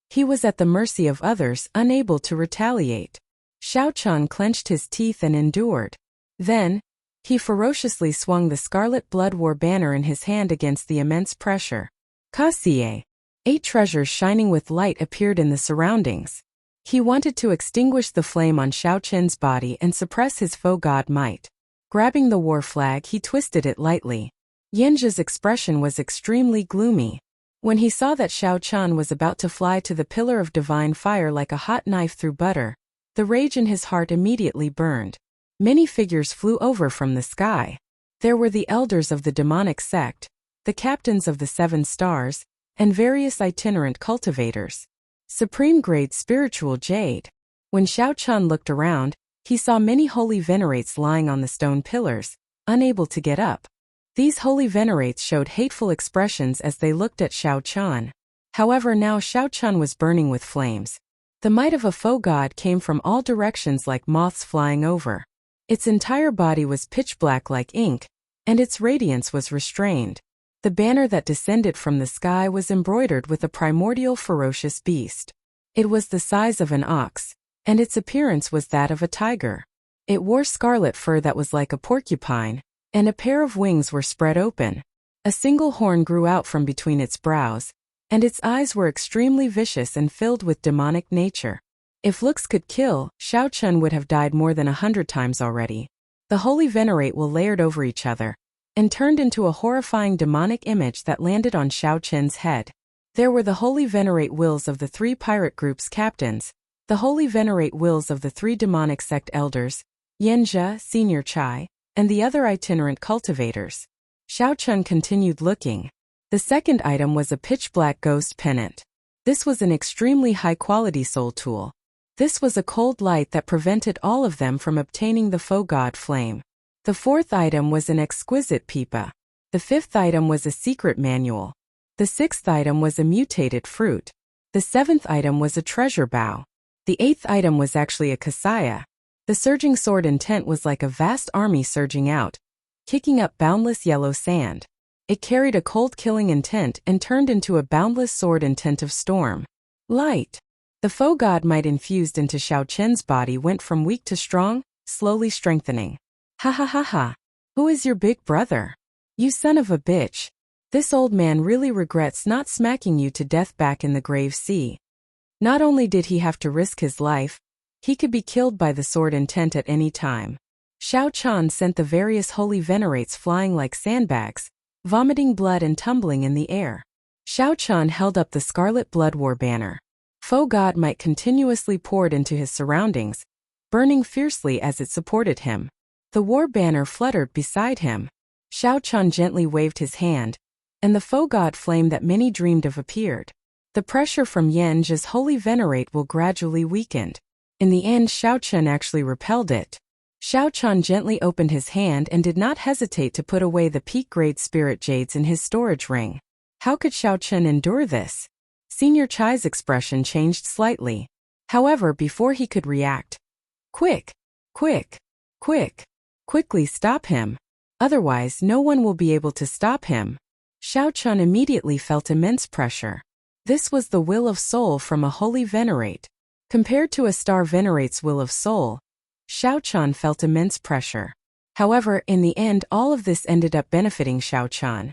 He was at the mercy of others, unable to retaliate. Xiao Chan clenched his teeth and endured. Then, he ferociously swung the scarlet blood war banner in his hand against the immense pressure. Kasie! 8 treasures shining with light appeared in the surroundings. He wanted to extinguish the flame on Xiao Chen's body and suppress his foe god might. Grabbing the war flag, he twisted it lightly. Yinja's expression was extremely gloomy. When he saw that Xiao Chan was about to fly to the pillar of divine fire like a hot knife through butter, the rage in his heart immediately burned. Many figures flew over from the sky. There were the elders of the demonic sect, the captains of the 7 stars, and various itinerant cultivators. Supreme-grade spiritual jade. When Xiao Chan looked around, he saw many holy venerates lying on the stone pillars, unable to get up. These holy venerates showed hateful expressions as they looked at Xiao Chan. However, now Xiao Chan was burning with flames. The might of a foe god came from all directions like moths flying over. Its entire body was pitch black like ink, and its radiance was restrained. The banner that descended from the sky was embroidered with a primordial ferocious beast. It was the size of an ox, and its appearance was that of a tiger. It wore scarlet fur that was like a porcupine, and a pair of wings were spread open. A single horn grew out from between its brows, and its eyes were extremely vicious and filled with demonic nature. If looks could kill, Xiao Chan would have died more than 100 times already. The holy venerate will layered over each other, and turned into a horrifying demonic image that landed on Xiao Chen's head. There were the holy venerate wills of the 3 pirate groups' captains, the holy venerate wills of the 3 demonic sect elders, Yinja, Senior Chai, and the other itinerant cultivators. Xiao Chan continued looking. The second item was a pitch-black ghost pennant. This was an extremely high-quality soul tool. This was a cold light that prevented all of them from obtaining the foe god flame. The fourth item was an exquisite pipa. The fifth item was a secret manual. The sixth item was a mutated fruit. The seventh item was a treasure bow. The eighth item was actually a kasaya. The surging sword intent was like a vast army surging out, kicking up boundless yellow sand. It carried a cold killing intent and turned into a boundless sword intent of storm. Light. The foe god might infused into Xiao Chen's body went from weak to strong, slowly strengthening. Ha ha ha ha. Who is your big brother? You son of a bitch. This old man really regrets not smacking you to death back in the grave sea. Not only did he have to risk his life, he could be killed by the sword intent at any time. Xiao Chan sent the various holy venerates flying like sandbags, vomiting blood and tumbling in the air. Xiao Chan held up the scarlet blood war banner. Foe god might continuously poured into his surroundings, burning fiercely as it supported him. The war banner fluttered beside him. Xiao Chan gently waved his hand, and the foe god flame that many dreamed of appeared. The pressure from Yenja's holy venerate will gradually weakened. In the end, Xiao Chan actually repelled it. Xiao Chan gently opened his hand and did not hesitate to put away the peak-grade spirit jades in his storage ring. How could Xiao Chan endure this? Senior Chai's expression changed slightly. However, before he could react, Quick! Quick! Quick! Quickly stop him! Otherwise, no one will be able to stop him. Xiao Chan immediately felt immense pressure. This was the will of soul from a holy venerate. Compared to a star venerate's will of soul, Xiao Chan felt immense pressure. However, in the end, all of this ended up benefiting Xiao Chan.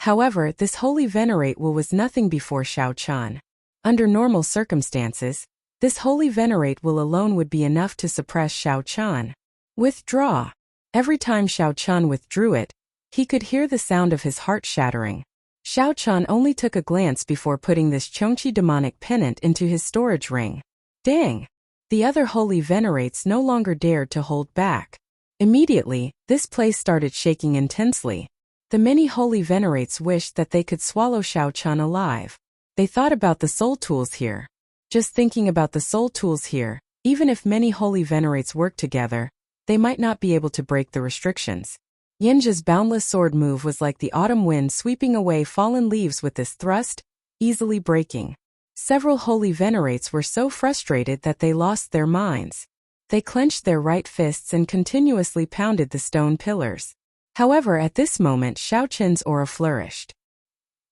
However, this holy venerate will was nothing before Xiao Chan. Under normal circumstances, this holy venerate will alone would be enough to suppress Xiao Chan. Withdraw. Every time Xiao Chan withdrew it, he could hear the sound of his heart shattering. Xiao Chan only took a glance before putting this Chongqi demonic pennant into his storage ring. Dang! The other holy venerates no longer dared to hold back. Immediately, this place started shaking intensely. The many holy venerates wished that they could swallow Xiao Chan alive. They thought about the soul tools here. Just thinking about the soul tools here, even if many holy venerates work together, they might not be able to break the restrictions. Yenja's boundless sword move was like the autumn wind sweeping away fallen leaves with this thrust, easily breaking. Several holy venerates were so frustrated that they lost their minds. They clenched their right fists and continuously pounded the stone pillars. However, at this moment Xiao Chen's aura flourished.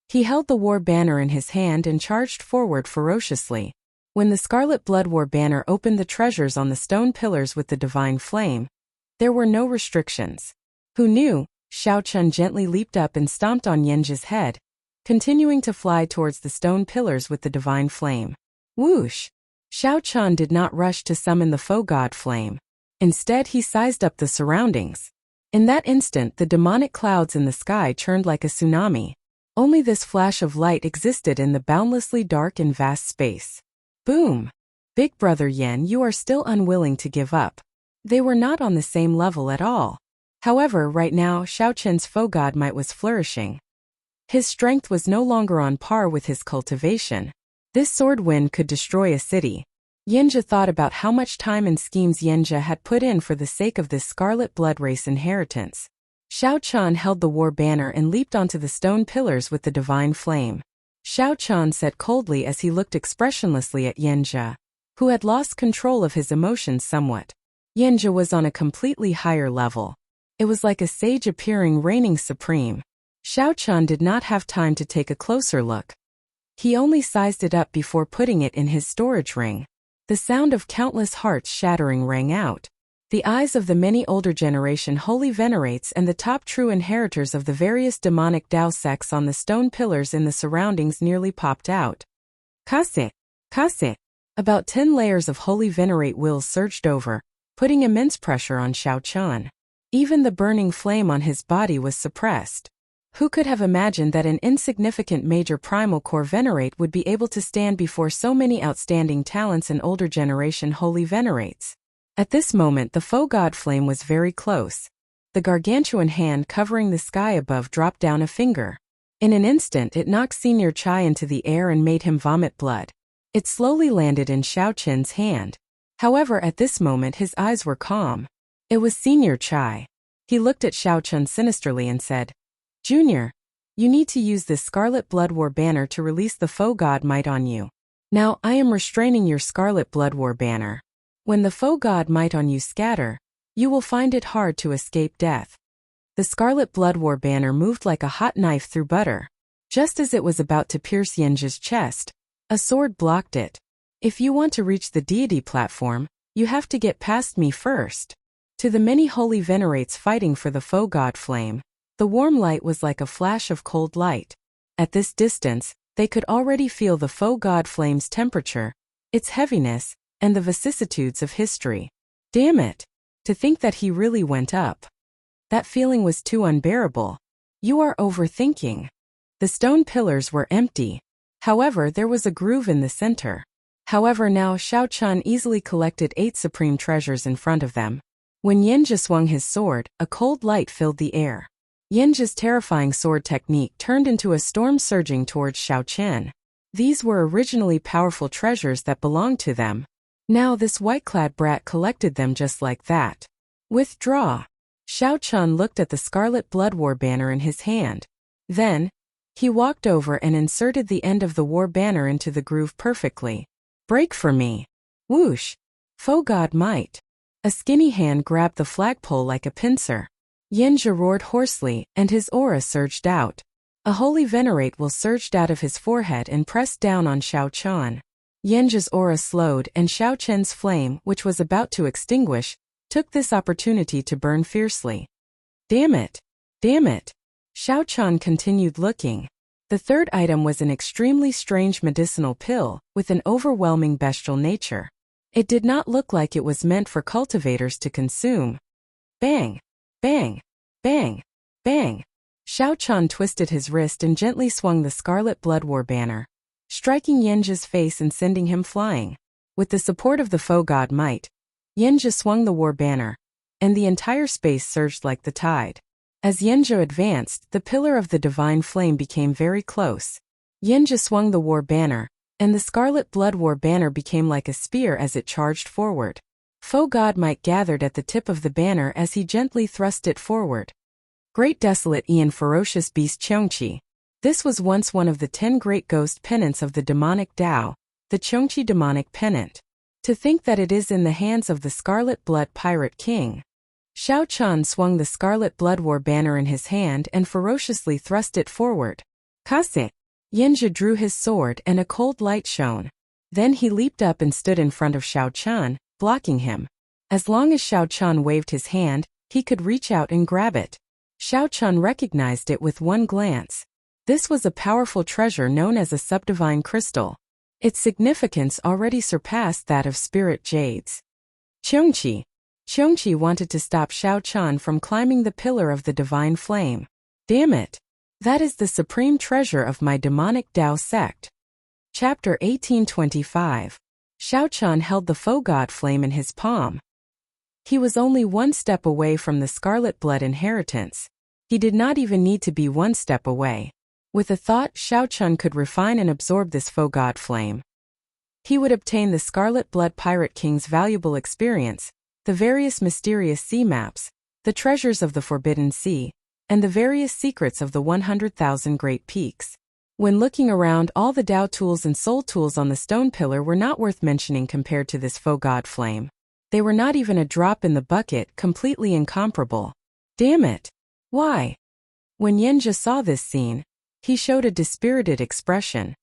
He held the war banner in his hand and charged forward ferociously. When the Scarlet Blood War banner opened the treasures on the stone pillars with the divine flame, there were no restrictions. Who knew? Xiao Chen gently leaped up and stomped on Yenja's head, continuing to fly towards the stone pillars with the divine flame. Whoosh! Xiao Chen did not rush to summon the foe god flame. Instead, he sized up the surroundings. In that instant, the demonic clouds in the sky churned like a tsunami. Only this flash of light existed in the boundlessly dark and vast space. Boom! Big brother Yen, you are still unwilling to give up. They were not on the same level at all. However, right now, Xiao Chen's foe god might was flourishing. His strength was no longer on par with his cultivation. This sword wind could destroy a city. Yenja thought about how much time and schemes Yenja had put in for the sake of this scarlet blood race inheritance. Xiao Chan held the war banner and leaped onto the stone pillars with the divine flame. Xiao Chan said coldly as he looked expressionlessly at Yenja, who had lost control of his emotions somewhat. Yenja was on a completely higher level. It was like a sage appearing reigning supreme. Xiao Chan did not have time to take a closer look. He only sized it up before putting it in his storage ring. The sound of countless hearts shattering rang out. The eyes of the many older generation holy venerates and the top true inheritors of the various demonic Dao sects on the stone pillars in the surroundings nearly popped out. Kase! Kase! About 10 layers of holy venerate wills surged over, putting immense pressure on Xiao Chan. Even the burning flame on his body was suppressed. Who could have imagined that an insignificant major primal core venerate would be able to stand before so many outstanding talents and older generation holy venerates? At this moment the foe god flame was very close. The gargantuan hand covering the sky above dropped down a finger. In an instant it knocked Senior Chai into the air and made him vomit blood. It slowly landed in Xiao Chen's hand. However, at this moment his eyes were calm. It was Senior Chai. He looked at Xiao Chen sinisterly and said, Junior, you need to use this Scarlet Blood War banner to release the foe god might on you. Now I am restraining your Scarlet Blood War banner. When the foe god might on you scatter, you will find it hard to escape death. The Scarlet Blood War banner moved like a hot knife through butter. Just as it was about to pierce Yenja's chest, a sword blocked it. If you want to reach the deity platform, you have to get past me first. To the many holy venerates fighting for the foe god flame, the warm light was like a flash of cold light. At this distance, they could already feel the foe god flame's temperature, its heaviness, and the vicissitudes of history. Damn it! To think that he really went up. That feeling was too unbearable. You are overthinking. The stone pillars were empty. However, there was a groove in the center. However, now Xiao Chun easily collected 8 supreme treasures in front of them. When Yanjia swung his sword, a cold light filled the air. Yanjia's terrifying sword technique turned into a storm surging towards Xiao Chen. These were originally powerful treasures that belonged to them. Now this white-clad brat collected them just like that. Withdraw. Xiao Chun looked at the scarlet blood war banner in his hand. Then, he walked over and inserted the end of the war banner into the groove perfectly. Break for me. Whoosh. Foe God might. A skinny hand grabbed the flagpole like a pincer. Yanjia roared hoarsely, and his aura surged out. A holy venerate will surged out of his forehead and pressed down on Xiao Chun. Yanjia's aura slowed, and Xiao Chen's flame, which was about to extinguish, took this opportunity to burn fiercely. Damn it! Damn it! Xiao Chun continued looking. The third item was an extremely strange medicinal pill, with an overwhelming bestial nature. It did not look like it was meant for cultivators to consume. Bang! Bang! Bang! Bang! Xiao Chun twisted his wrist and gently swung the scarlet blood war banner, striking Yanjia's face and sending him flying. With the support of the foe god might, Yanjia swung the war banner, and the entire space surged like the tide. As Yanjia advanced, the pillar of the divine flame became very close. Yanjia swung the war banner, and the scarlet blood war banner became like a spear as it charged forward. Foe god might gathered at the tip of the banner as he gently thrust it forward. Great desolate Ian ferocious beast Qiongqi. This was once one of the 10 great ghost pennants of the demonic Tao, the Qiongqi demonic pennant. To think that it is in the hands of the Scarlet Blood Pirate King. Xiao Chun swung the Scarlet Blood War banner in his hand and ferociously thrust it forward. Kase! Yanjia drew his sword and a cold light shone. Then he leaped up and stood in front of Xiao Chun, blocking him. As long as Xiao Chun waved his hand, he could reach out and grab it. Xiao Chun recognized it with one glance. This was a powerful treasure known as a subdivine crystal. Its significance already surpassed that of spirit jades. Qiongqi. Qiongqi wanted to stop Xiao Chun from climbing the pillar of the divine flame. Damn it! That is the supreme treasure of my demonic Tao sect. Chapter 1825. Xiao Chun held the foe god flame in his palm. He was only one step away from the scarlet blood inheritance. He did not even need to be one step away. With a thought, Xiao Chun could refine and absorb this foe god flame. He would obtain the Scarlet Blood Pirate King's valuable experience, the various mysterious sea maps, the treasures of the Forbidden Sea, and the various secrets of the 100,000 Great Peaks. When looking around, all the Tao tools and soul tools on the stone pillar were not worth mentioning compared to this foe god flame. They were not even a drop in the bucket, completely incomparable. Damn it! Why? When Yanjia saw this scene, he showed a dispirited expression.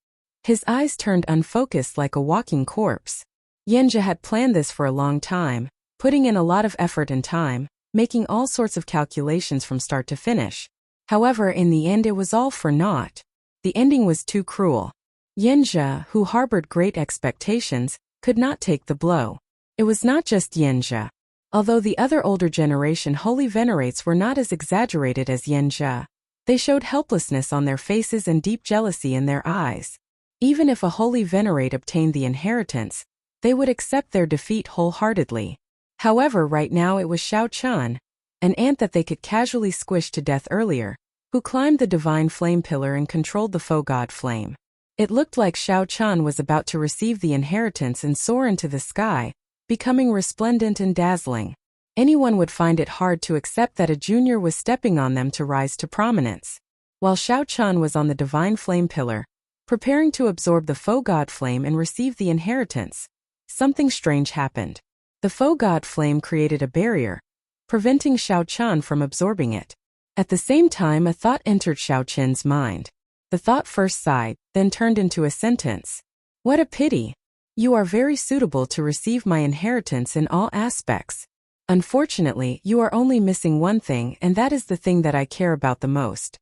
His eyes turned unfocused like a walking corpse. Yanjia had planned this for a long time, putting in a lot of effort and time, making all sorts of calculations from start to finish. However, in the end it was all for naught. The ending was too cruel. Yanjia, who harbored great expectations, could not take the blow. It was not just Yanjia. Although the other older generation holy venerates were not as exaggerated as Yanjia, they showed helplessness on their faces and deep jealousy in their eyes. Even if a holy venerate obtained the inheritance, they would accept their defeat wholeheartedly. However, right now it was Xiao Chun, an ant that they could casually squish to death earlier, who climbed the divine flame pillar and controlled the foe god flame. It looked like Xiao Chun was about to receive the inheritance and soar into the sky, becoming resplendent and dazzling. Anyone would find it hard to accept that a junior was stepping on them to rise to prominence. While Xiao Chun was on the divine flame pillar, preparing to absorb the foe god flame and receive the inheritance, something strange happened. The foe god flame created a barrier, preventing Xiao Chun from absorbing it. At the same time, a thought entered Xiao Chen's mind. The thought first sighed, then turned into a sentence. What a pity! You are very suitable to receive my inheritance in all aspects. Unfortunately, you are only missing one thing, and that is the thing that I care about the most.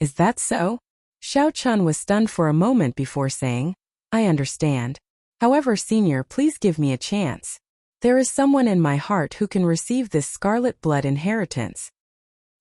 Is that so? Xiao Chun was stunned for a moment before saying, I understand. However, senior, please give me a chance. There is someone in my heart who can receive this scarlet blood inheritance.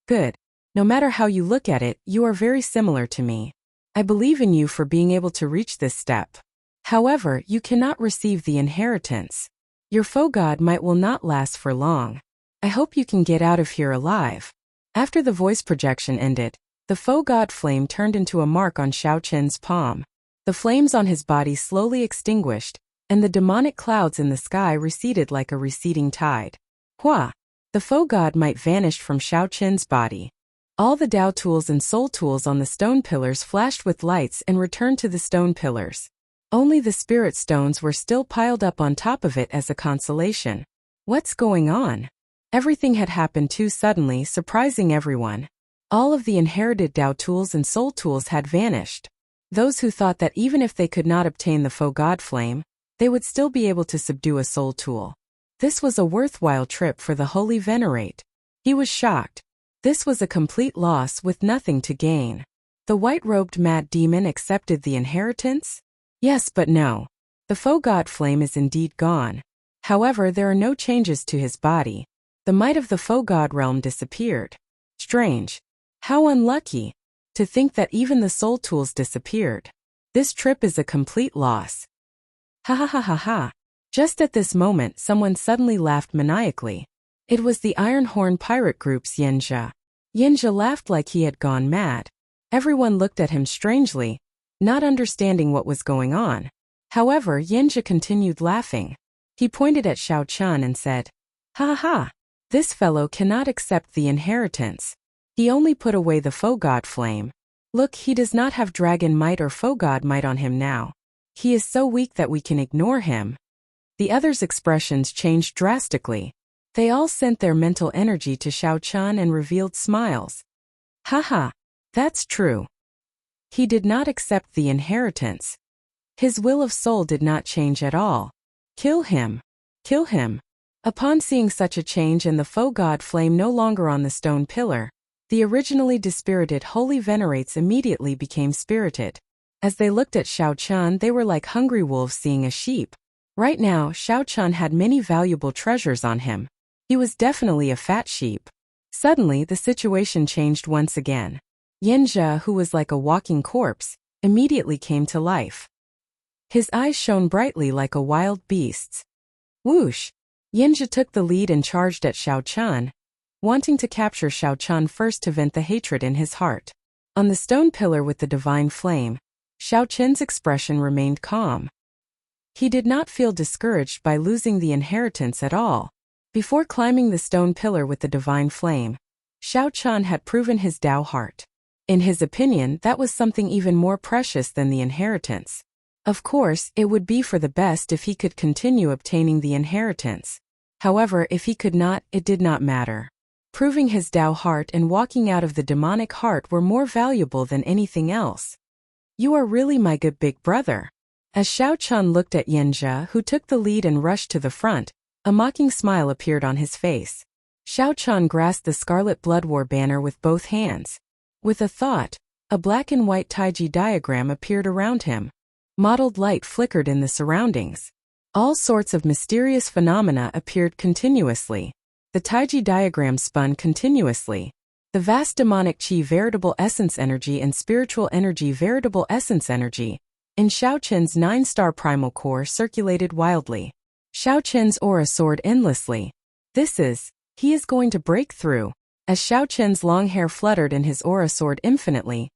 Good. No matter how you look at it, you are very similar to me. I believe in you for being able to reach this step. However, you cannot receive the inheritance. Your faux god might will not last for long. I hope you can get out of here alive. After the voice projection ended, the faux god flame turned into a mark on Xiao Chen's palm. The flames on his body slowly extinguished, and the demonic clouds in the sky receded like a receding tide. Hua! The faux god might vanished from Xiao Chen's body. All the Dao tools and soul tools on the stone pillars flashed with lights and returned to the stone pillars. Only the spirit stones were still piled up on top of it as a consolation. What's going on? Everything had happened too suddenly, surprising everyone. All of the inherited Dao tools and soul tools had vanished. Those who thought that even if they could not obtain the faux god flame, they would still be able to subdue a soul tool. This was a worthwhile trip for the Holy Venerate. He was shocked. This was a complete loss with nothing to gain. The white-robed mad demon accepted the inheritance? Yes, but no. The faux god flame is indeed gone. However, there are no changes to his body. The might of the faux god realm disappeared. Strange. How unlucky. To think that even the soul tools disappeared. This trip is a complete loss. Ha ha ha ha ha. Just at this moment, someone suddenly laughed maniacally. It was the Iron Horn pirate group's Yenja. Yenja laughed like he had gone mad. Everyone looked at him strangely, not understanding what was going on. However, Yenja continued laughing. He pointed at Xiao Chen and said, "Ha ha! This fellow cannot accept the inheritance. He only put away the faux god flame. Look, he does not have dragon might or faux god might on him now. He is so weak that we can ignore him." The others' expressions changed drastically. They all sent their mental energy to Xiao Chen and revealed smiles. Haha, that's true. He did not accept the inheritance. His will of soul did not change at all. Kill him. Kill him. Upon seeing such a change and the faux god flame no longer on the stone pillar, the originally dispirited holy venerates immediately became spirited. As they looked at Xiao Chen, they were like hungry wolves seeing a sheep. Right now, Xiao Chen had many valuable treasures on him. He was definitely a fat sheep. Suddenly, the situation changed once again. Yenja, who was like a walking corpse, immediately came to life. His eyes shone brightly like a wild beast's. Whoosh! Yenja took the lead and charged at Xiao Chen, wanting to capture Xiao Chen first to vent the hatred in his heart. On the stone pillar with the divine flame, Xiao Chen's expression remained calm. He did not feel discouraged by losing the inheritance at all. Before climbing the stone pillar with the divine flame, Xiao Chen had proven his Dao heart. In his opinion, that was something even more precious than the inheritance. Of course, it would be for the best if he could continue obtaining the inheritance. However, if he could not, it did not matter. Proving his Dao heart and walking out of the demonic heart were more valuable than anything else. You are really my good big brother. As Xiao Chen looked at Yenja, who took the lead and rushed to the front, a mocking smile appeared on his face. Xiao Chen grasped the Scarlet Blood War banner with both hands. With a thought, a black and white Taiji diagram appeared around him. Mottled light flickered in the surroundings. All sorts of mysterious phenomena appeared continuously. The Taiji diagram spun continuously. The vast demonic chi veritable essence energy and spiritual energy veritable essence energy in Xiao Chen's 9-star primal core circulated wildly. Xiao Chen's aura soared endlessly. He is going to break through. As Xiao Chen's long hair fluttered and his aura soared infinitely,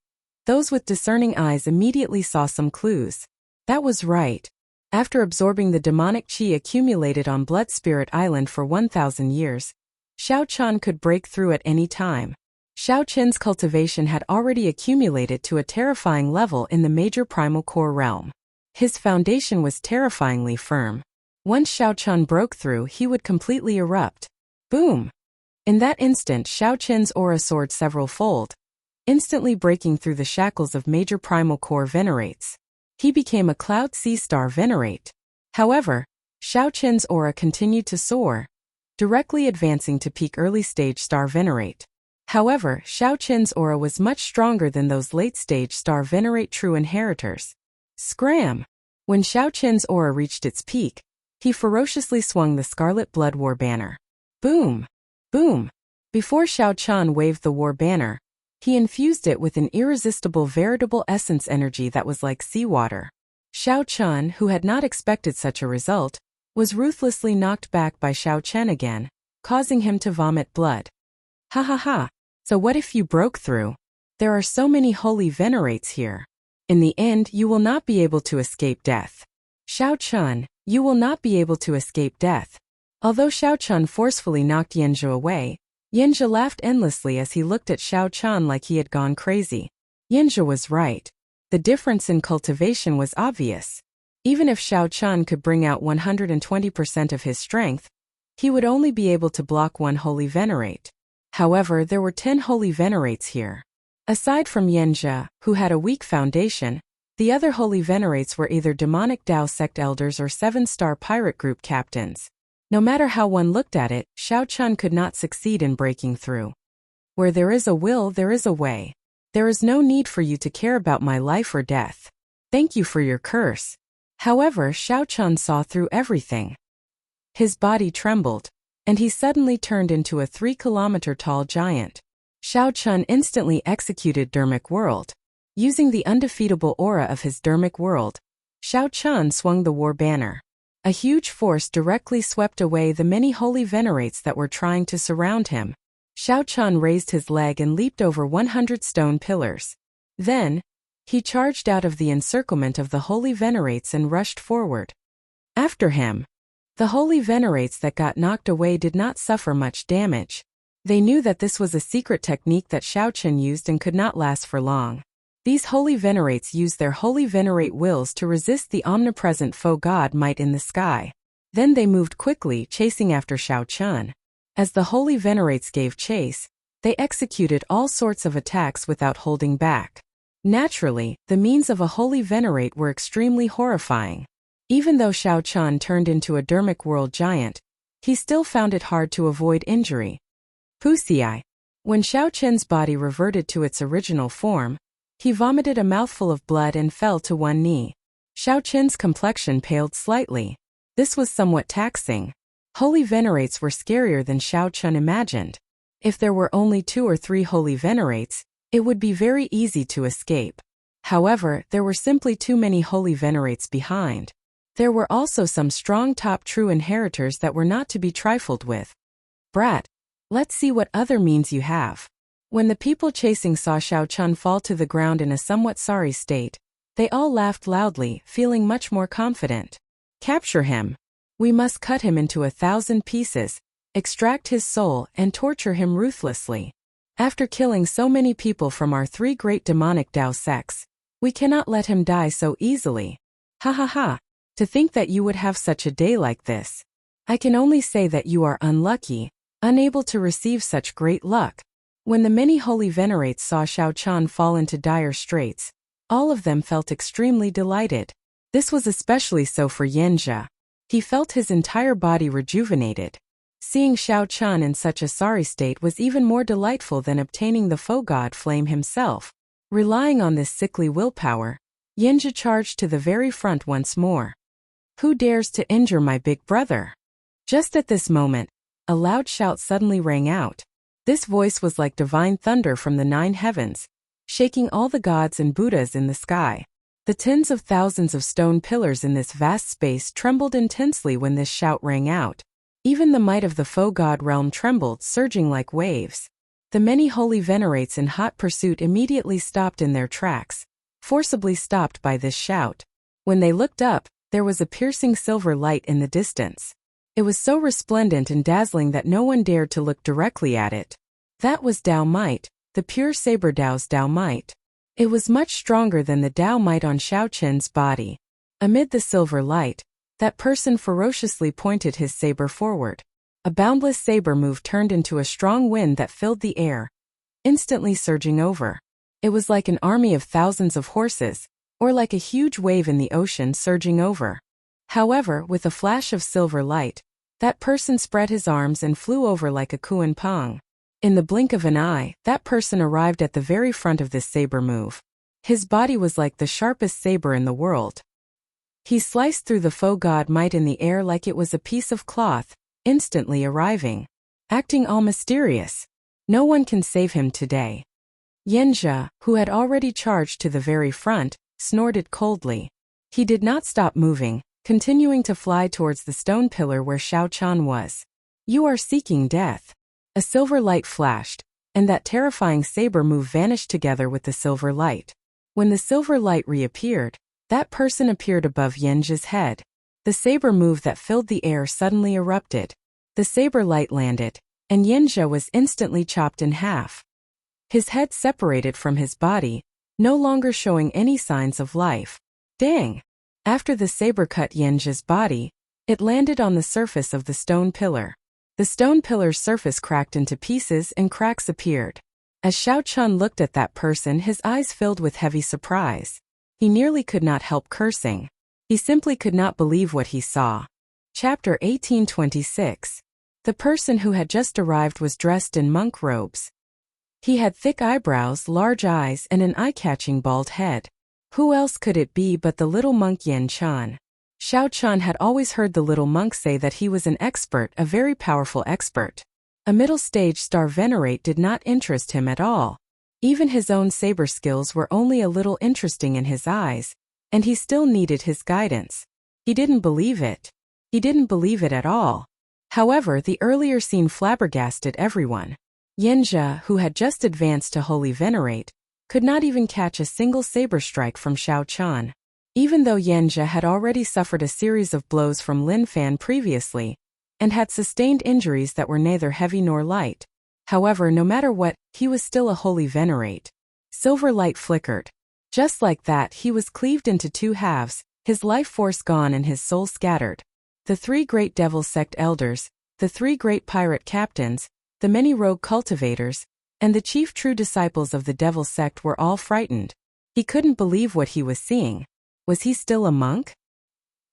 those with discerning eyes immediately saw some clues. That was right. After absorbing the demonic chi accumulated on Blood Spirit Island for 1,000 years, Xiao Chen could break through at any time. Xiao Chen's cultivation had already accumulated to a terrifying level in the major primal core realm. His foundation was terrifyingly firm. Once Xiao Chen broke through, he would completely erupt. Boom! In that instant, Xiao Chen's aura soared several-fold, instantly breaking through the shackles of major primal core venerates. He became a Cloud Sea Star Venerate. However, Xiao Chen's aura continued to soar, directly advancing to peak early-stage Star Venerate. However, Xiao Chen's aura was much stronger than those late-stage Star Venerate true inheritors. Scram! When Xiao Chen's aura reached its peak, He ferociously swung the scarlet blood war banner. Boom! Boom! Before Xiao Qian waved the war banner, he infused it with an irresistible veritable essence energy that was like seawater. Xiao Qian, who had not expected such a result, was ruthlessly knocked back by Xiao Chen again, causing him to vomit blood. Ha ha ha! So what if you broke through? There are so many holy venerates here. In the end, you will not be able to escape death. Xiao Chen, you will not be able to escape death. Although Xiao Chen forcefully knocked Yanzhe away, Yanzhe laughed endlessly as he looked at Xiao Chen like he had gone crazy. Yanzhe was right. The difference in cultivation was obvious. Even if Xiao Chen could bring out 120% of his strength, he would only be able to block one holy venerate. However, there were 10 holy venerates here. Aside from Yanzhe, who had a weak foundation, the other holy venerates were either demonic Dao sect elders or 7-star pirate group captains. No matter how one looked at it, Xiao Chen could not succeed in breaking through. Where there is a will, there is a way. There is no need for you to care about my life or death. Thank you for your curse. However, Xiao Chen saw through everything. His body trembled, and he suddenly turned into a 3-kilometer-tall giant. Xiao Chen instantly executed Dermic World. Using the undefeatable aura of his Dermic World, Xiao Chen swung the war banner. A huge force directly swept away the many holy venerates that were trying to surround him. Xiao Chen raised his leg and leaped over 100 stone pillars. Then, he charged out of the encirclement of the holy venerates and rushed forward. After him, the holy venerates that got knocked away did not suffer much damage. They knew that this was a secret technique that Xiao Chen used and could not last for long. These holy venerates used their holy venerate wills to resist the omnipresent foe god might in the sky. Then they moved quickly, chasing after Xiao Chen. As the holy venerates gave chase, they executed all sorts of attacks without holding back. Naturally, the means of a holy venerate were extremely horrifying. Even though Xiao Chen turned into a Dermic World giant, he still found it hard to avoid injury. Pusii. When Xiao Chen's body reverted to its original form, he vomited a mouthful of blood and fell to one knee. Xiao Chen's complexion paled slightly. This was somewhat taxing. Holy venerates were scarier than Xiao Chen imagined. If there were only 2 or 3 holy venerates, it would be very easy to escape. However, there were simply too many holy venerates behind. There were also some strong top true inheritors that were not to be trifled with. Brat, let's see what other means you have. When the people chasing saw Xiao Chen fall to the ground in a somewhat sorry state, they all laughed loudly, feeling much more confident. Capture him. We must cut him into 1,000 pieces, extract his soul, and torture him ruthlessly. After killing so many people from our 3 great demonic Dao sects, we cannot let him die so easily. Ha ha ha. To think that you would have such a day like this. I can only say that you are unlucky, unable to receive such great luck. When the many holy venerates saw Xiao Chen fall into dire straits, all of them felt extremely delighted. This was especially so for Yanzhe. He felt his entire body rejuvenated. Seeing Xiao Chen in such a sorry state was even more delightful than obtaining the foe god flame himself. Relying on this sickly willpower, Yanzhe charged to the very front once more. Who dares to injure my big brother? Just at this moment, a loud shout suddenly rang out. This voice was like divine thunder from the 9 heavens, shaking all the gods and Buddhas in the sky. The tens of thousands of stone pillars in this vast space trembled intensely when this shout rang out. Even the might of the foe god realm trembled, surging like waves. The many holy venerates in hot pursuit immediately stopped in their tracks, forcibly stopped by this shout. When they looked up, there was a piercing silver light in the distance. It was so resplendent and dazzling that no one dared to look directly at it. That was Dao Might, the pure Saber Dao's Dao Might. It was much stronger than the Dao Might on Xiao Chen's body. Amid the silver light, that person ferociously pointed his saber forward. A boundless saber move turned into a strong wind that filled the air, instantly surging over. It was like an army of thousands of horses, or like a huge wave in the ocean surging over. However, with a flash of silver light, that person spread his arms and flew over like a Kuan Pong. In the blink of an eye, that person arrived at the very front of this saber move. His body was like the sharpest saber in the world. He sliced through the faux god might in the air like it was a piece of cloth, instantly arriving. Acting all mysterious. No one can save him today. Yanjia, who had already charged to the very front, snorted coldly. He did not stop moving, continuing to fly towards the stone pillar where Xiao Chan was. You are seeking death. A silver light flashed, and that terrifying saber move vanished together with the silver light. When the silver light reappeared, that person appeared above Yanjia's head. The saber move that filled the air suddenly erupted. The saber light landed, and Yanjia was instantly chopped in half. His head separated from his body, no longer showing any signs of life. Dang! After the saber cut Yanjia's body, it landed on the surface of the stone pillar. The stone pillar's surface cracked into pieces and cracks appeared. As Xiao Chun looked at that person, his eyes filled with heavy surprise. He nearly could not help cursing. He simply could not believe what he saw. Chapter 1826. The person who had just arrived was dressed in monk robes. He had thick eyebrows, large eyes, and an eye-catching bald head. Who else could it be but the little monk Yan Chan? Xiao Chan had always heard the little monk say that he was an expert, a very powerful expert. A middle-stage star venerate did not interest him at all. Even his own saber skills were only a little interesting in his eyes, and he still needed his guidance. He didn't believe it. He didn't believe it at all. However, the earlier scene flabbergasted everyone. Yanjia, who had just advanced to Holy Venerate, could not even catch a single saber strike from Xiao Chan. Even though Yanjia had already suffered a series of blows from Lin Fan previously, and had sustained injuries that were neither heavy nor light. However, no matter what, he was still a Holy Venerate. Silver light flickered. Just like that, he was cleaved into two halves, his life force gone and his soul scattered. The three great devil sect elders, the three great pirate captains, the many rogue cultivators, and the chief true disciples of the devil sect were all frightened. He couldn't believe what he was seeing. Was he still a monk?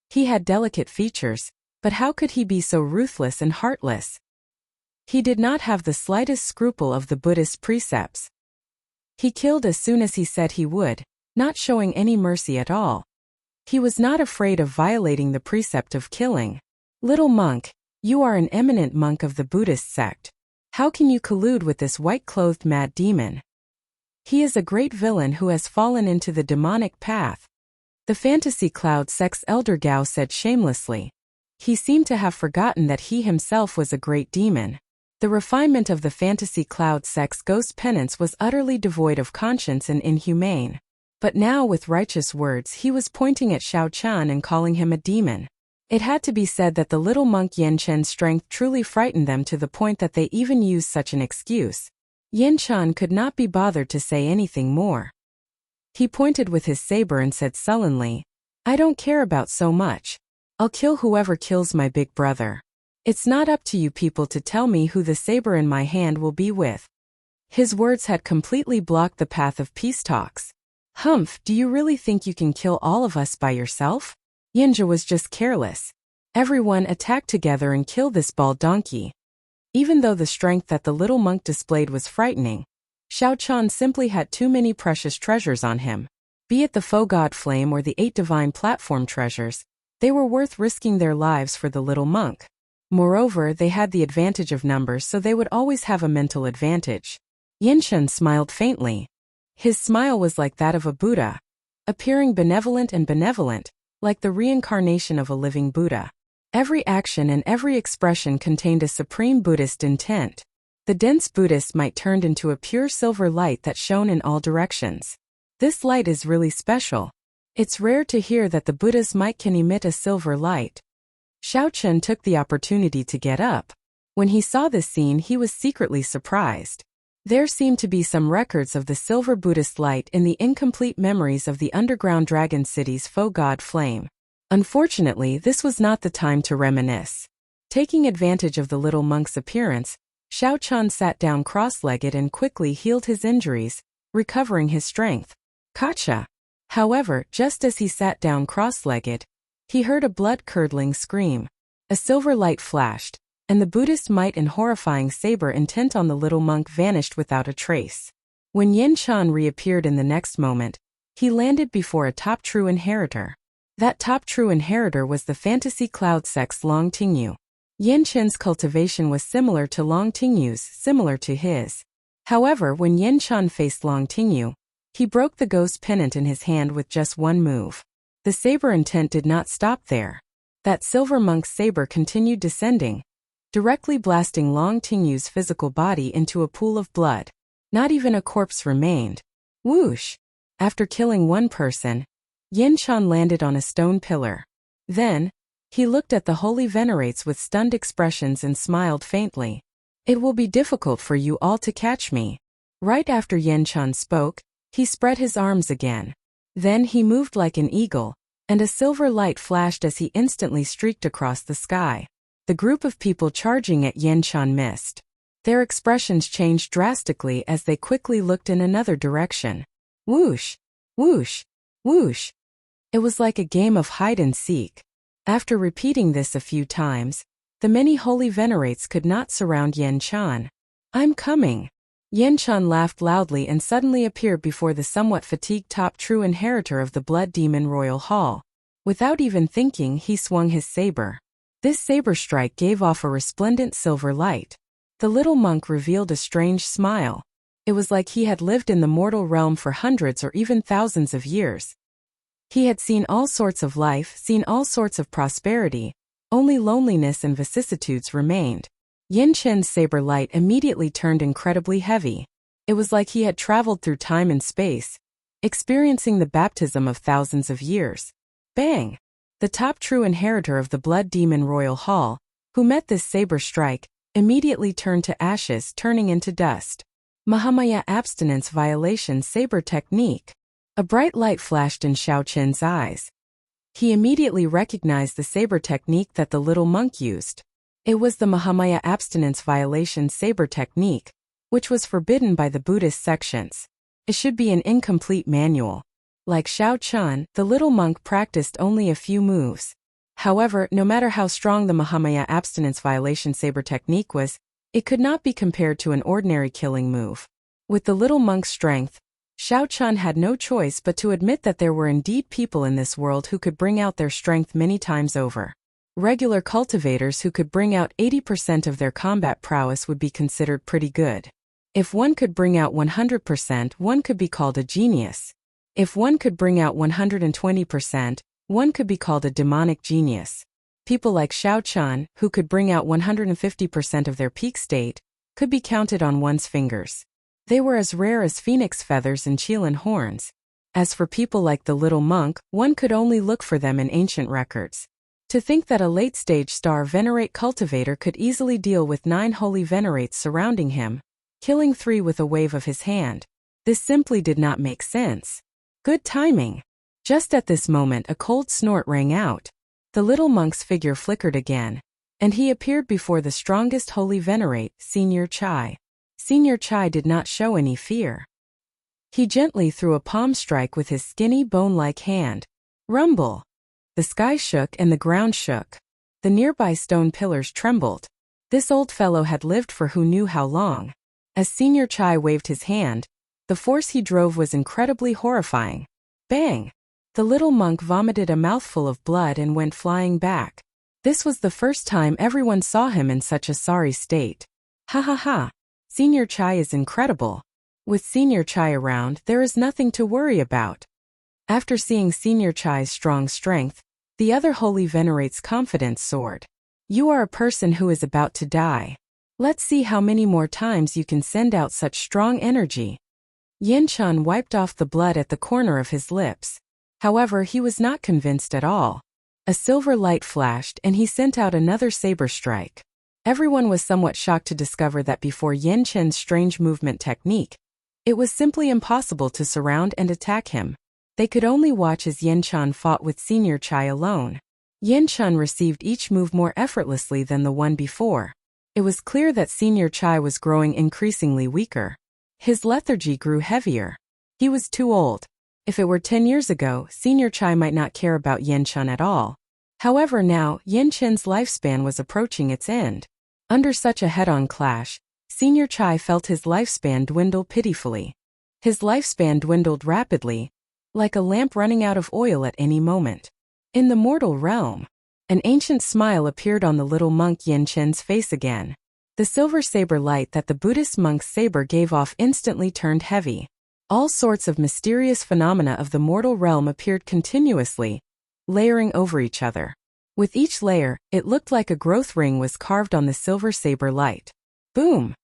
He had delicate features, but how could he be so ruthless and heartless? He did not have the slightest scruple of the Buddhist precepts. He killed as soon as he said he would, not showing any mercy at all. He was not afraid of violating the precept of killing. Little monk, you are an eminent monk of the Buddhist sect. How can you collude with this white-clothed mad demon? He is a great villain who has fallen into the demonic path. The Fantasy Cloud sect's elder Gao said shamelessly. He seemed to have forgotten that he himself was a great demon. The refinement of the Fantasy Cloud sect's ghost penance was utterly devoid of conscience and inhumane. But now with righteous words he was pointing at Xiao Chan and calling him a demon. It had to be said that the little monk Yan Chen's strength truly frightened them to the point that they even used such an excuse. Yan Chan could not be bothered to say anything more. He pointed with his saber and said sullenly, I don't care about so much. I'll kill whoever kills my big brother. It's not up to you people to tell me who the saber in my hand will be with. His words had completely blocked the path of peace talks. Humph, do you really think you can kill all of us by yourself? Yanjia was just careless. Everyone attack together and kill this bald donkey. Even though the strength that the little monk displayed was frightening, Xiao Chan simply had too many precious treasures on him. Be it the faux god flame or the 8 divine platform treasures, they were worth risking their lives for the little monk. Moreover, they had the advantage of numbers, so they would always have a mental advantage. Yinshen smiled faintly. His smile was like that of a Buddha, appearing benevolent and benevolent, like the reincarnation of a living Buddha. Every action and every expression contained a supreme Buddhist intent. The dense Buddhist might turned into a pure silver light that shone in all directions. This light is really special. It's rare to hear that the Buddha's might can emit a silver light. Xiao Chen took the opportunity to get up. When he saw this scene, he was secretly surprised. There seemed to be some records of the silver Buddhist light in the incomplete memories of the underground dragon city's faux god flame. Unfortunately, this was not the time to reminisce. Taking advantage of the little monk's appearance, Xiao Chan sat down cross-legged and quickly healed his injuries, recovering his strength. Gotcha! However, just as he sat down cross-legged, he heard a blood-curdling scream. A silver light flashed, and the Buddhist might and horrifying saber intent on the little monk vanished without a trace. When Yin Chan reappeared in the next moment, he landed before a top true inheritor. That top true inheritor was the fantasy cloud sex Long Tingyu. Yan Chen's cultivation was similar to Long Tingyu's, similar to his. However, when Yan Chen faced Long Tingyu, he broke the ghost pennant in his hand with just one move. The saber intent did not stop there. That silver monk's saber continued descending, directly blasting Long Tingyu's physical body into a pool of blood. Not even a corpse remained. Whoosh! After killing one person, Yan Chen landed on a stone pillar. Then, he looked at the holy venerates with stunned expressions and smiled faintly. It will be difficult for you all to catch me. Right after Yan Chen spoke, he spread his arms again. Then he moved like an eagle, and a silver light flashed as he instantly streaked across the sky. The group of people charging at Yan Chen missed. Their expressions changed drastically as they quickly looked in another direction. Whoosh! Whoosh! Whoosh! It was like a game of hide and seek. After repeating this a few times, the many holy venerates could not surround Yan Chen. I'm coming. Yan Chen laughed loudly and suddenly appeared before the somewhat fatigued top true inheritor of the Blood Demon Royal Hall. Without even thinking, he swung his saber. This saber strike gave off a resplendent silver light. The little monk revealed a strange smile. It was like he had lived in the mortal realm for hundreds or even thousands of years. He had seen all sorts of life, seen all sorts of prosperity. Only loneliness and vicissitudes remained. Yan Chen's saber light immediately turned incredibly heavy. It was like he had traveled through time and space, experiencing the baptism of thousands of years. Bang! The top true inheritor of the Blood Demon Royal Hall, who met this saber strike, immediately turned to ashes, turning into dust. Mahamaya abstinence violation saber technique. A bright light flashed in Xiao Qin's eyes. He immediately recognized the saber technique that the little monk used. It was the Mahamaya abstinence violation saber technique, which was forbidden by the Buddhist sections. It should be an incomplete manual. Like Xiao Qin, the little monk practiced only a few moves. However, no matter how strong the Mahamaya abstinence violation saber technique was, it could not be compared to an ordinary killing move. With the little monk's strength, Xiao Qin had no choice but to admit that there were indeed people in this world who could bring out their strength many times over. Regular cultivators who could bring out 80% of their combat prowess would be considered pretty good. If one could bring out 100%, one could be called a genius. If one could bring out 120%, one could be called a demonic genius. People like Xiao Qin, who could bring out 150% of their peak state, could be counted on one's fingers. They were as rare as phoenix feathers and Qilin horns. As for people like the little monk, one could only look for them in ancient records. To think that a late-stage star venerate cultivator could easily deal with 9 holy venerates surrounding him, killing 3 with a wave of his hand. This simply did not make sense. Good timing. Just at this moment a cold snort rang out. The little monk's figure flickered again, and he appeared before the strongest holy venerate, Senior Chai. Senior Chai did not show any fear. He gently threw a palm strike with his skinny bone-like hand. Rumble! The sky shook and the ground shook. The nearby stone pillars trembled. This old fellow had lived for who knew how long. As Senior Chai waved his hand, the force he drove was incredibly horrifying. Bang! The little monk vomited a mouthful of blood and went flying back. This was the first time everyone saw him in such a sorry state. Ha ha ha! Senior Chai is incredible. With Senior Chai around, there is nothing to worry about. After seeing Senior Chai's strong strength, the other holy venerate's confidence soared. You are a person who is about to die. Let's see how many more times you can send out such strong energy. Yan Chen wiped off the blood at the corner of his lips. However, he was not convinced at all. A silver light flashed and he sent out another saber strike. Everyone was somewhat shocked to discover that before Yan Chen's strange movement technique, it was simply impossible to surround and attack him. They could only watch as Yan Chen fought with Senior Chai alone. Yan Chen received each move more effortlessly than the one before. It was clear that Senior Chai was growing increasingly weaker. His lethargy grew heavier. He was too old. If it were 10 years ago, Senior Chai might not care about Yan Chen at all. However, now, Yan Chen's lifespan was approaching its end. Under such a head-on clash, Senior Chai felt his lifespan dwindle pitifully. His lifespan dwindled rapidly, like a lamp running out of oil at any moment. In the mortal realm. An ancient smile appeared on the little monk Yin Chen's face again. The silver saber light that the Buddhist monk's saber gave off instantly turned heavy. All sorts of mysterious phenomena of the mortal realm appeared continuously, layering over each other. With each layer, it looked like a growth ring was carved on the silver saber light. Boom!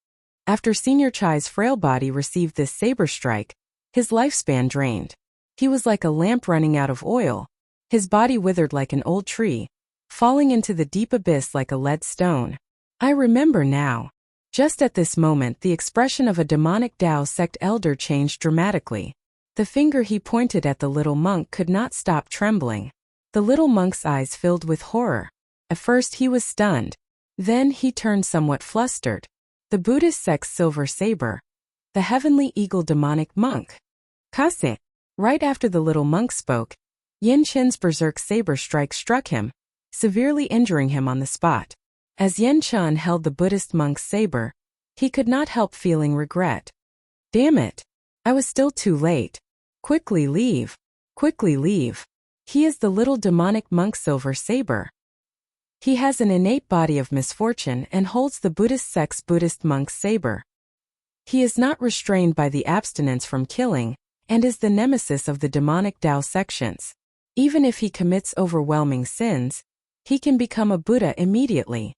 After Senior Chai's frail body received this saber strike, his lifespan drained. He was like a lamp running out of oil. His body withered like an old tree, falling into the deep abyss like a lead stone. I remember now. Just at this moment, the expression of a demonic Tao sect elder changed dramatically. The finger he pointed at the little monk could not stop trembling. The little monk's eyes filled with horror. At first he was stunned. Then he turned somewhat flustered. The Buddhist sect's silver saber. The heavenly eagle demonic monk. Kase. Right after the little monk spoke, Yin Chen's berserk saber strike struck him, severely injuring him on the spot. As Yin Chen held the Buddhist monk's saber, he could not help feeling regret. Damn it! I was still too late. Quickly leave. Quickly leave. He is the little demonic monk's silver saber. He has an innate body of misfortune and holds the Buddhist sect's Buddhist monk's saber. He is not restrained by the abstinence from killing, and is the nemesis of the demonic Tao sections. Even if he commits overwhelming sins, he can become a Buddha immediately.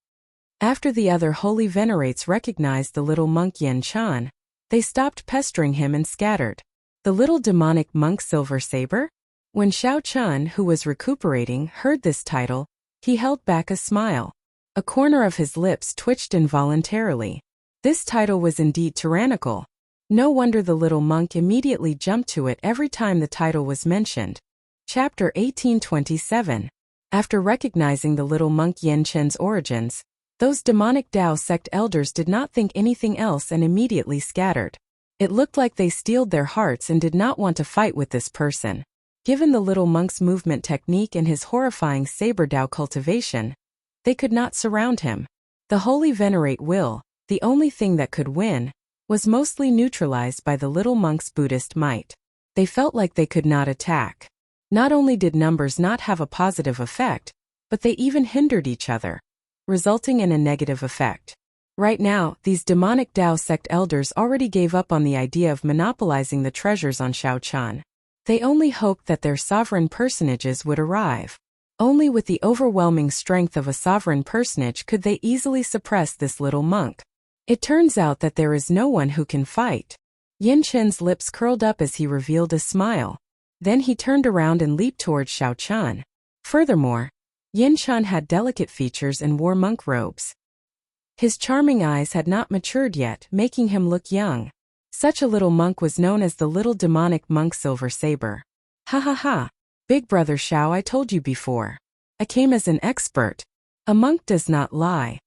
After the other holy venerates recognized the little monk Yin Chan, they stopped pestering him and scattered. The little demonic monk silver saber? When Xiao Chun, who was recuperating, heard this title, he held back a smile. A corner of his lips twitched involuntarily. This title was indeed tyrannical. No wonder the little monk immediately jumped to it every time the title was mentioned. Chapter 1827. After recognizing the little monk Yin Chen's origins, those demonic Tao sect elders did not think anything else and immediately scattered. It looked like they steeled their hearts and did not want to fight with this person. Given the little monk's movement technique and his horrifying saber Tao cultivation, they could not surround him. The holy venerate will, the only thing that could win, was mostly neutralized by the little monk's Buddhist might. They felt like they could not attack. Not only did numbers not have a positive effect, but they even hindered each other, resulting in a negative effect. Right now, these demonic Tao sect elders already gave up on the idea of monopolizing the treasures on Shaochan. They only hoped that their sovereign personages would arrive. Only with the overwhelming strength of a sovereign personage could they easily suppress this little monk. It turns out that there is no one who can fight. Yin Chen's lips curled up as he revealed a smile. Then he turned around and leaped towards Xiao Chan. Furthermore, Yin Chan had delicate features and wore monk robes. His charming eyes had not matured yet, making him look young. Such a little monk was known as the little demonic monk Silver Saber. Ha ha ha. Big brother Xiao, I told you before. I came as an expert. A monk does not lie.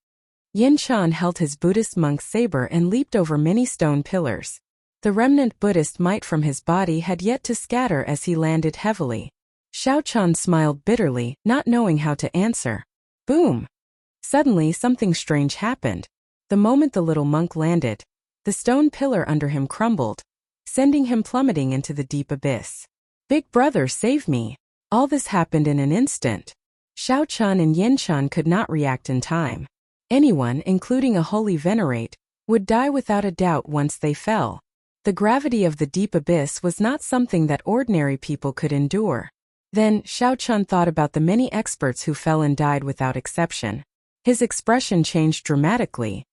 Yin Chan held his Buddhist monk's saber and leaped over many stone pillars. The remnant Buddhist might from his body had yet to scatter as he landed heavily. Xiao Chan smiled bitterly, not knowing how to answer. Boom! Suddenly something strange happened. The moment the little monk landed, the stone pillar under him crumbled, sending him plummeting into the deep abyss. Big brother, save me! All this happened in an instant. Xiao Chan and Yin Chan could not react in time. Anyone, including a holy venerate, would die without a doubt once they fell. The gravity of the deep abyss was not something that ordinary people could endure. Then, Xiao Chan thought about the many experts who fell and died without exception. His expression changed dramatically.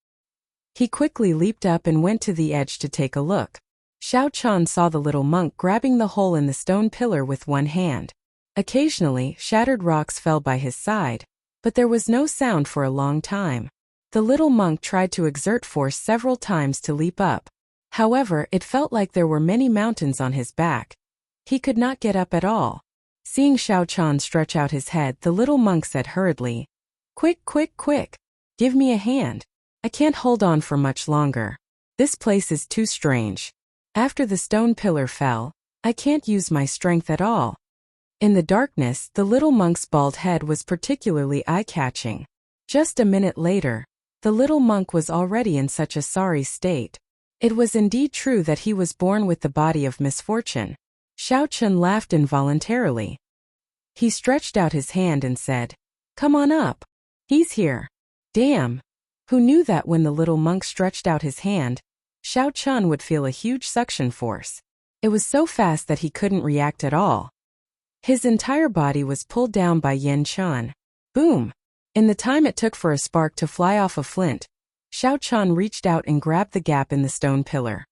He quickly leaped up and went to the edge to take a look. Xiao Chan saw the little monk grabbing the hole in the stone pillar with one hand. Occasionally, shattered rocks fell by his side, but there was no sound for a long time. The little monk tried to exert force several times to leap up. However, it felt like there were many mountains on his back. He could not get up at all. Seeing Xiao Chan stretch out his head, the little monk said hurriedly, "Quick, quick, quick! Give me a hand. I can't hold on for much longer. This place is too strange. After the stone pillar fell, I can't use my strength at all." In the darkness, the little monk's bald head was particularly eye-catching. Just a minute later, the little monk was already in such a sorry state. It was indeed true that he was born with the body of misfortune. Xiao Chun laughed involuntarily. He stretched out his hand and said, "Come on up. He's here." Damn. Who knew that when the little monk stretched out his hand, Xiao Chun would feel a huge suction force. It was so fast that he couldn't react at all. His entire body was pulled down by Yen Chun. Boom! In the time it took for a spark to fly off a flint, Xiao Chun reached out and grabbed the gap in the stone pillar.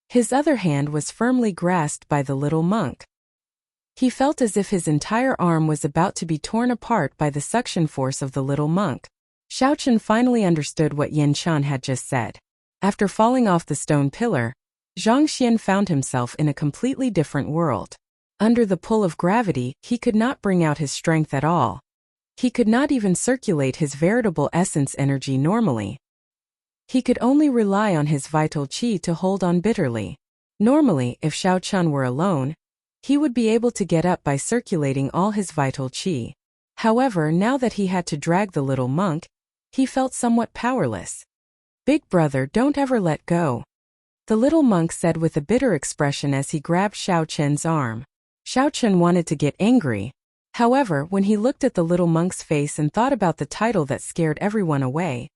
His other hand was firmly grasped by the little monk. He felt as if his entire arm was about to be torn apart by the suction force of the little monk. Xiao Chun finally understood what Yen Chun had just said. After falling off the stone pillar, Zhang Xian found himself in a completely different world. Under the pull of gravity, he could not bring out his strength at all. He could not even circulate his veritable essence energy normally. He could only rely on his vital qi to hold on bitterly. Normally, if Xiao Chun were alone, he would be able to get up by circulating all his vital qi. However, now that he had to drag the little monk, he felt somewhat powerless. "Big brother, don't ever let go," the little monk said with a bitter expression as he grabbed Xiao Chen's arm. Xiao Chen wanted to get angry. However, when he looked at the little monk's face and thought about the title that scared everyone away,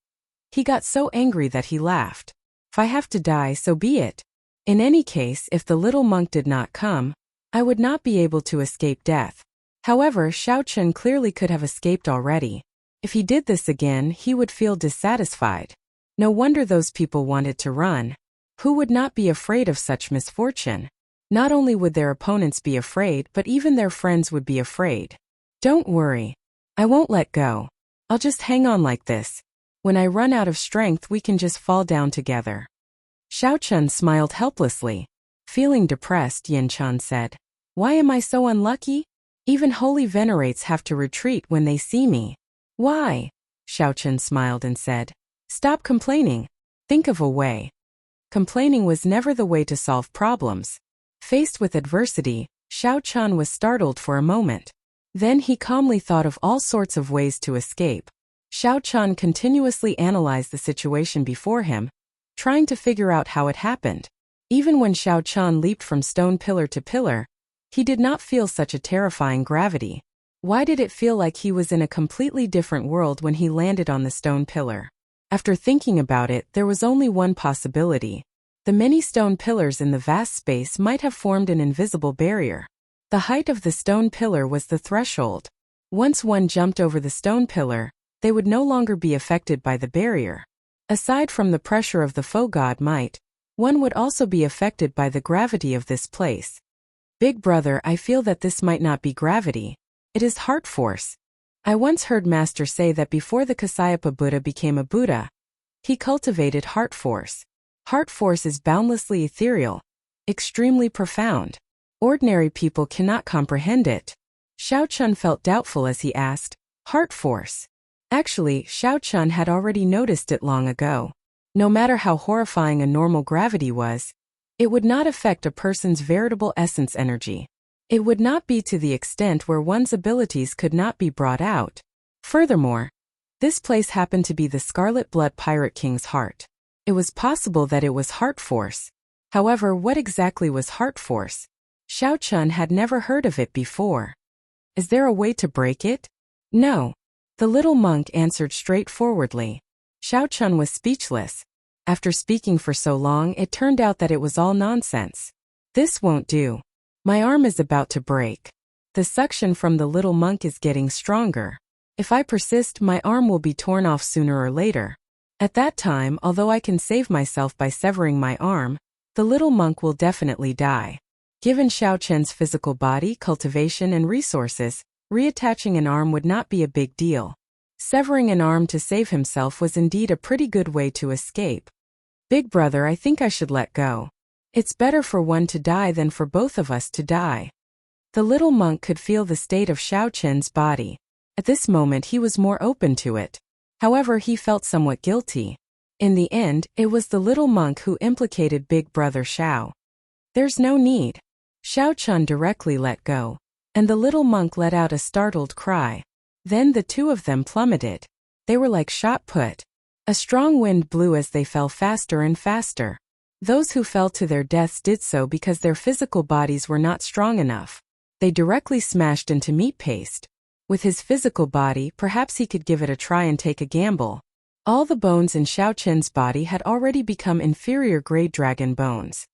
he got so angry that he laughed. "If I have to die, so be it. In any case, if the little monk did not come, I would not be able to escape death." However, Xiao Chen clearly could have escaped already. If he did this again, he would feel dissatisfied. No wonder those people wanted to run. Who would not be afraid of such misfortune? Not only would their opponents be afraid, but even their friends would be afraid. "Don't worry. I won't let go. I'll just hang on like this. When I run out of strength, we can just fall down together." Xiao Chun smiled helplessly. Feeling depressed, Yen Chun said, "Why am I so unlucky? Even holy venerates have to retreat when they see me." "Why?" Xiao Chun smiled and said, "Stop complaining. Think of a way." Complaining was never the way to solve problems. Faced with adversity, Xiao Chun was startled for a moment. Then he calmly thought of all sorts of ways to escape. Xiao Chun continuously analyzed the situation before him, trying to figure out how it happened. Even when Xiao Chun leaped from stone pillar to pillar, he did not feel such a terrifying gravity. Why did it feel like he was in a completely different world when he landed on the stone pillar? After thinking about it, there was only one possibility. The many stone pillars in the vast space might have formed an invisible barrier. The height of the stone pillar was the threshold. Once one jumped over the stone pillar, they would no longer be affected by the barrier. Aside from the pressure of the faux god might, one would also be affected by the gravity of this place. "Big brother, I feel that this might not be gravity. It is heart force. I once heard Master say that before the Kasyapa Buddha became a Buddha, he cultivated heart force. Heart force is boundlessly ethereal, extremely profound. Ordinary people cannot comprehend it." Xiao Chun felt doubtful as he asked, "Heart force?" Actually, Xiao Chun had already noticed it long ago. No matter how horrifying a normal gravity was, it would not affect a person's veritable essence energy. It would not be to the extent where one's abilities could not be brought out. Furthermore, this place happened to be the Scarlet Blood Pirate King's heart. It was possible that it was heart force. However, what exactly was heart force? Xiao Chun had never heard of it before. Is there a way to break it? No. The little monk answered straightforwardly. Xiao Chun was speechless. After speaking for so long, it turned out that it was all nonsense. "This won't do. My arm is about to break. The suction from the little monk is getting stronger. If I persist, my arm will be torn off sooner or later. At that time, although I can save myself by severing my arm, the little monk will definitely die." Given Xiao Chen's physical body, cultivation, and resources, reattaching an arm would not be a big deal. Severing an arm to save himself was indeed a pretty good way to escape. "Big brother, I think I should let go. It's better for one to die than for both of us to die." The little monk could feel the state of Xiao Chen's body. At this moment he was more open to it. However, he felt somewhat guilty. In the end, it was the little monk who implicated Big Brother Xiao. "There's no need." Xiao Chun directly let go, and the little monk let out a startled cry. Then the two of them plummeted. They were like shot put. A strong wind blew as they fell faster and faster. Those who fell to their deaths did so because their physical bodies were not strong enough. They directly smashed into meat paste. With his physical body, perhaps he could give it a try and take a gamble. All the bones in Xiao Chen's body had already become inferior-grade dragon bones.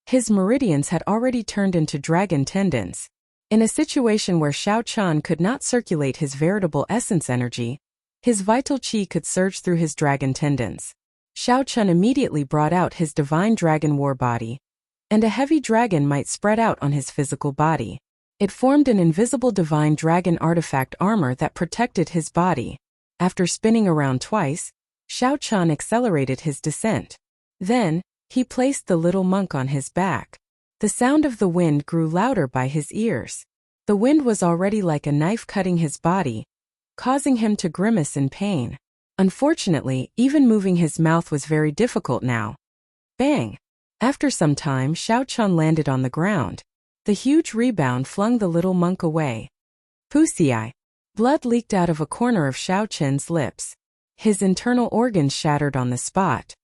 His meridians had already turned into dragon tendons. In a situation where Xiao Chen could not circulate his veritable essence energy, his vital qi could surge through his dragon tendons. Xiao Chen immediately brought out his divine dragon war body, and a heavy dragon might spread out on his physical body. It formed an invisible divine dragon artifact armor that protected his body. After spinning around twice, Xiao Chen accelerated his descent. Then, he placed the little monk on his back. The sound of the wind grew louder by his ears. The wind was already like a knife cutting his body, causing him to grimace in pain. Unfortunately, even moving his mouth was very difficult now. Bang! After some time, Xiao Chen landed on the ground. The huge rebound flung the little monk away. Pussy. Blood leaked out of a corner of Xiao Chen's lips. His internal organs shattered on the spot.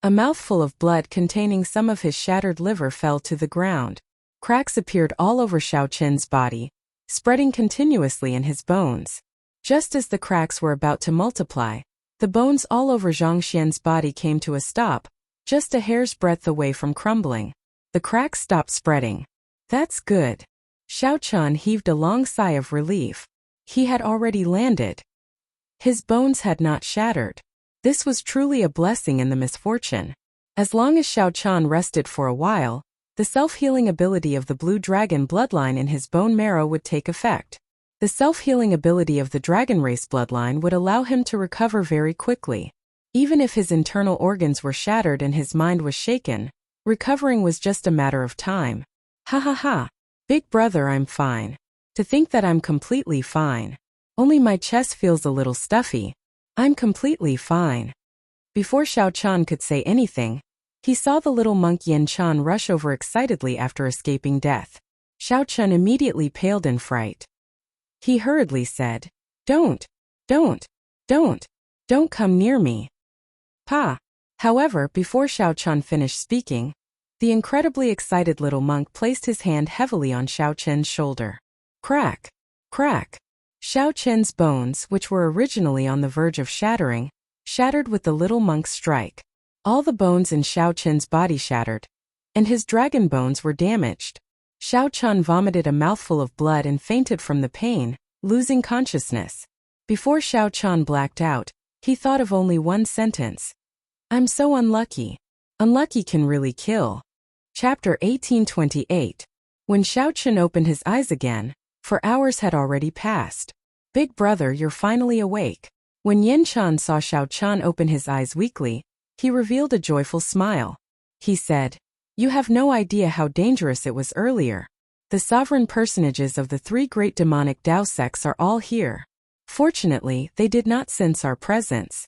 A mouthful of blood containing some of his shattered liver fell to the ground. Cracks appeared all over Xiao Chen's body, spreading continuously in his bones. Just as the cracks were about to multiply, the bones all over Zhang Xian's body came to a stop, just a hair's breadth away from crumbling. The cracks stopped spreading. That's good. Xiao Chen heaved a long sigh of relief. He had already landed. His bones had not shattered. This was truly a blessing in the misfortune. As long as Xiao Chen rested for a while, the self-healing ability of the blue dragon bloodline in his bone marrow would take effect. The self-healing ability of the dragon race bloodline would allow him to recover very quickly. Even if his internal organs were shattered and his mind was shaken, recovering was just a matter of time. Ha ha ha. Big brother, I'm fine. To think that I'm completely fine. Only my chest feels a little stuffy. I'm completely fine. Before Xiao Chen could say anything, he saw the little monk Yin Chen rush over excitedly after escaping death. Xiao Chen immediately paled in fright. He hurriedly said, Don't come near me. Pa. However, before Xiao Chen finished speaking, the incredibly excited little monk placed his hand heavily on Xiao Chen's shoulder. Crack. Crack. Xiao Chen's bones, which were originally on the verge of shattering, shattered with the little monk's strike. All the bones in Xiao Chen's body shattered, and his dragon bones were damaged. Xiao Chen vomited a mouthful of blood and fainted from the pain, losing consciousness. Before Xiao Chen blacked out, he thought of only one sentence. I'm so unlucky. Unlucky can really kill. Chapter 1828. When Xiao Chen opened his eyes again, for hours had already passed. Big brother, you're finally awake. When Yin Chen saw Xiao Chen open his eyes weakly, he revealed a joyful smile. He said, You have no idea how dangerous it was earlier. The sovereign personages of the three great demonic Dao sects are all here. Fortunately, they did not sense our presence.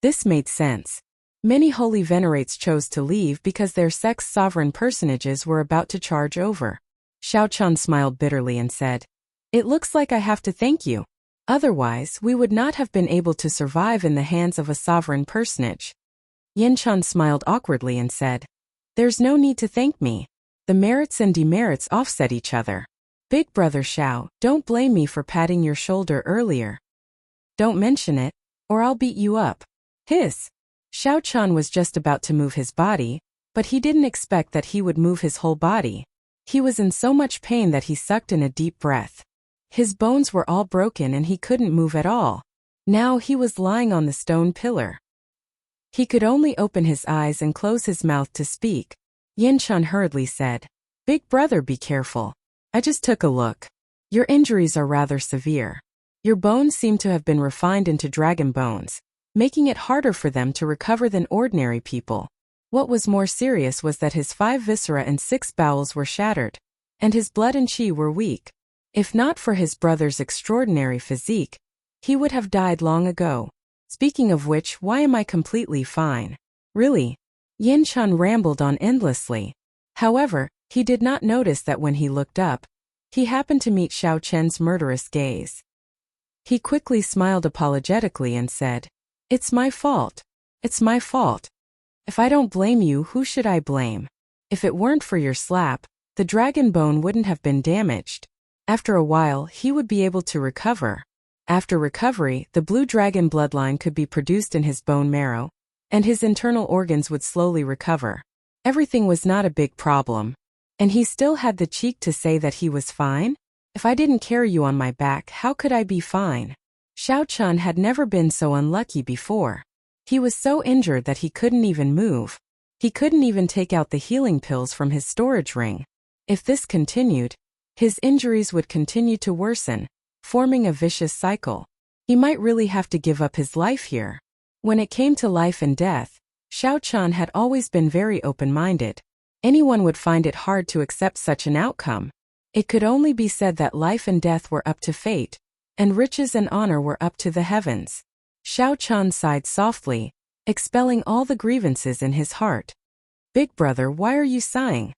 This made sense. Many holy venerates chose to leave because their sect's sovereign personages were about to charge over. Xiao Chen smiled bitterly and said, It looks like I have to thank you. Otherwise, we would not have been able to survive in the hands of a sovereign personage. Yin Chen smiled awkwardly and said, There's no need to thank me. The merits and demerits offset each other. Big brother Xiao, don't blame me for patting your shoulder earlier. Don't mention it, or I'll beat you up. Hiss. Xiao Chen was just about to move his body, but he didn't expect that he would move his whole body. He was in so much pain that he sucked in a deep breath. His bones were all broken and he couldn't move at all. Now he was lying on the stone pillar. He could only open his eyes and close his mouth to speak. Yin Chen hurriedly said, Big brother, be careful. I just took a look. Your injuries are rather severe. Your bones seem to have been refined into dragon bones, making it harder for them to recover than ordinary people. What was more serious was that his 5 viscera and 6 bowels were shattered, and his blood and qi were weak. If not for his brother's extraordinary physique, he would have died long ago. Speaking of which, why am I completely fine? Really? Yin Chen rambled on endlessly. However, he did not notice that when he looked up, he happened to meet Xiao Chen's murderous gaze. He quickly smiled apologetically and said, It's my fault. It's my fault. If I don't blame you, who should I blame? If it weren't for your slap, the dragon bone wouldn't have been damaged. After a while, he would be able to recover. After recovery, the blue dragon bloodline could be produced in his bone marrow, and his internal organs would slowly recover. Everything was not a big problem. And he still had the cheek to say that he was fine? If I didn't carry you on my back, how could I be fine? Xiao Chun had never been so unlucky before. He was so injured that he couldn't even move. He couldn't even take out the healing pills from his storage ring. If this continued, his injuries would continue to worsen, forming a vicious cycle. He might really have to give up his life here. When it came to life and death, Xiao Chun had always been very open-minded. Anyone would find it hard to accept such an outcome. It could only be said that life and death were up to fate, and riches and honor were up to the heavens. Xiao Chun sighed softly, expelling all the grievances in his heart. Big brother, why are you sighing?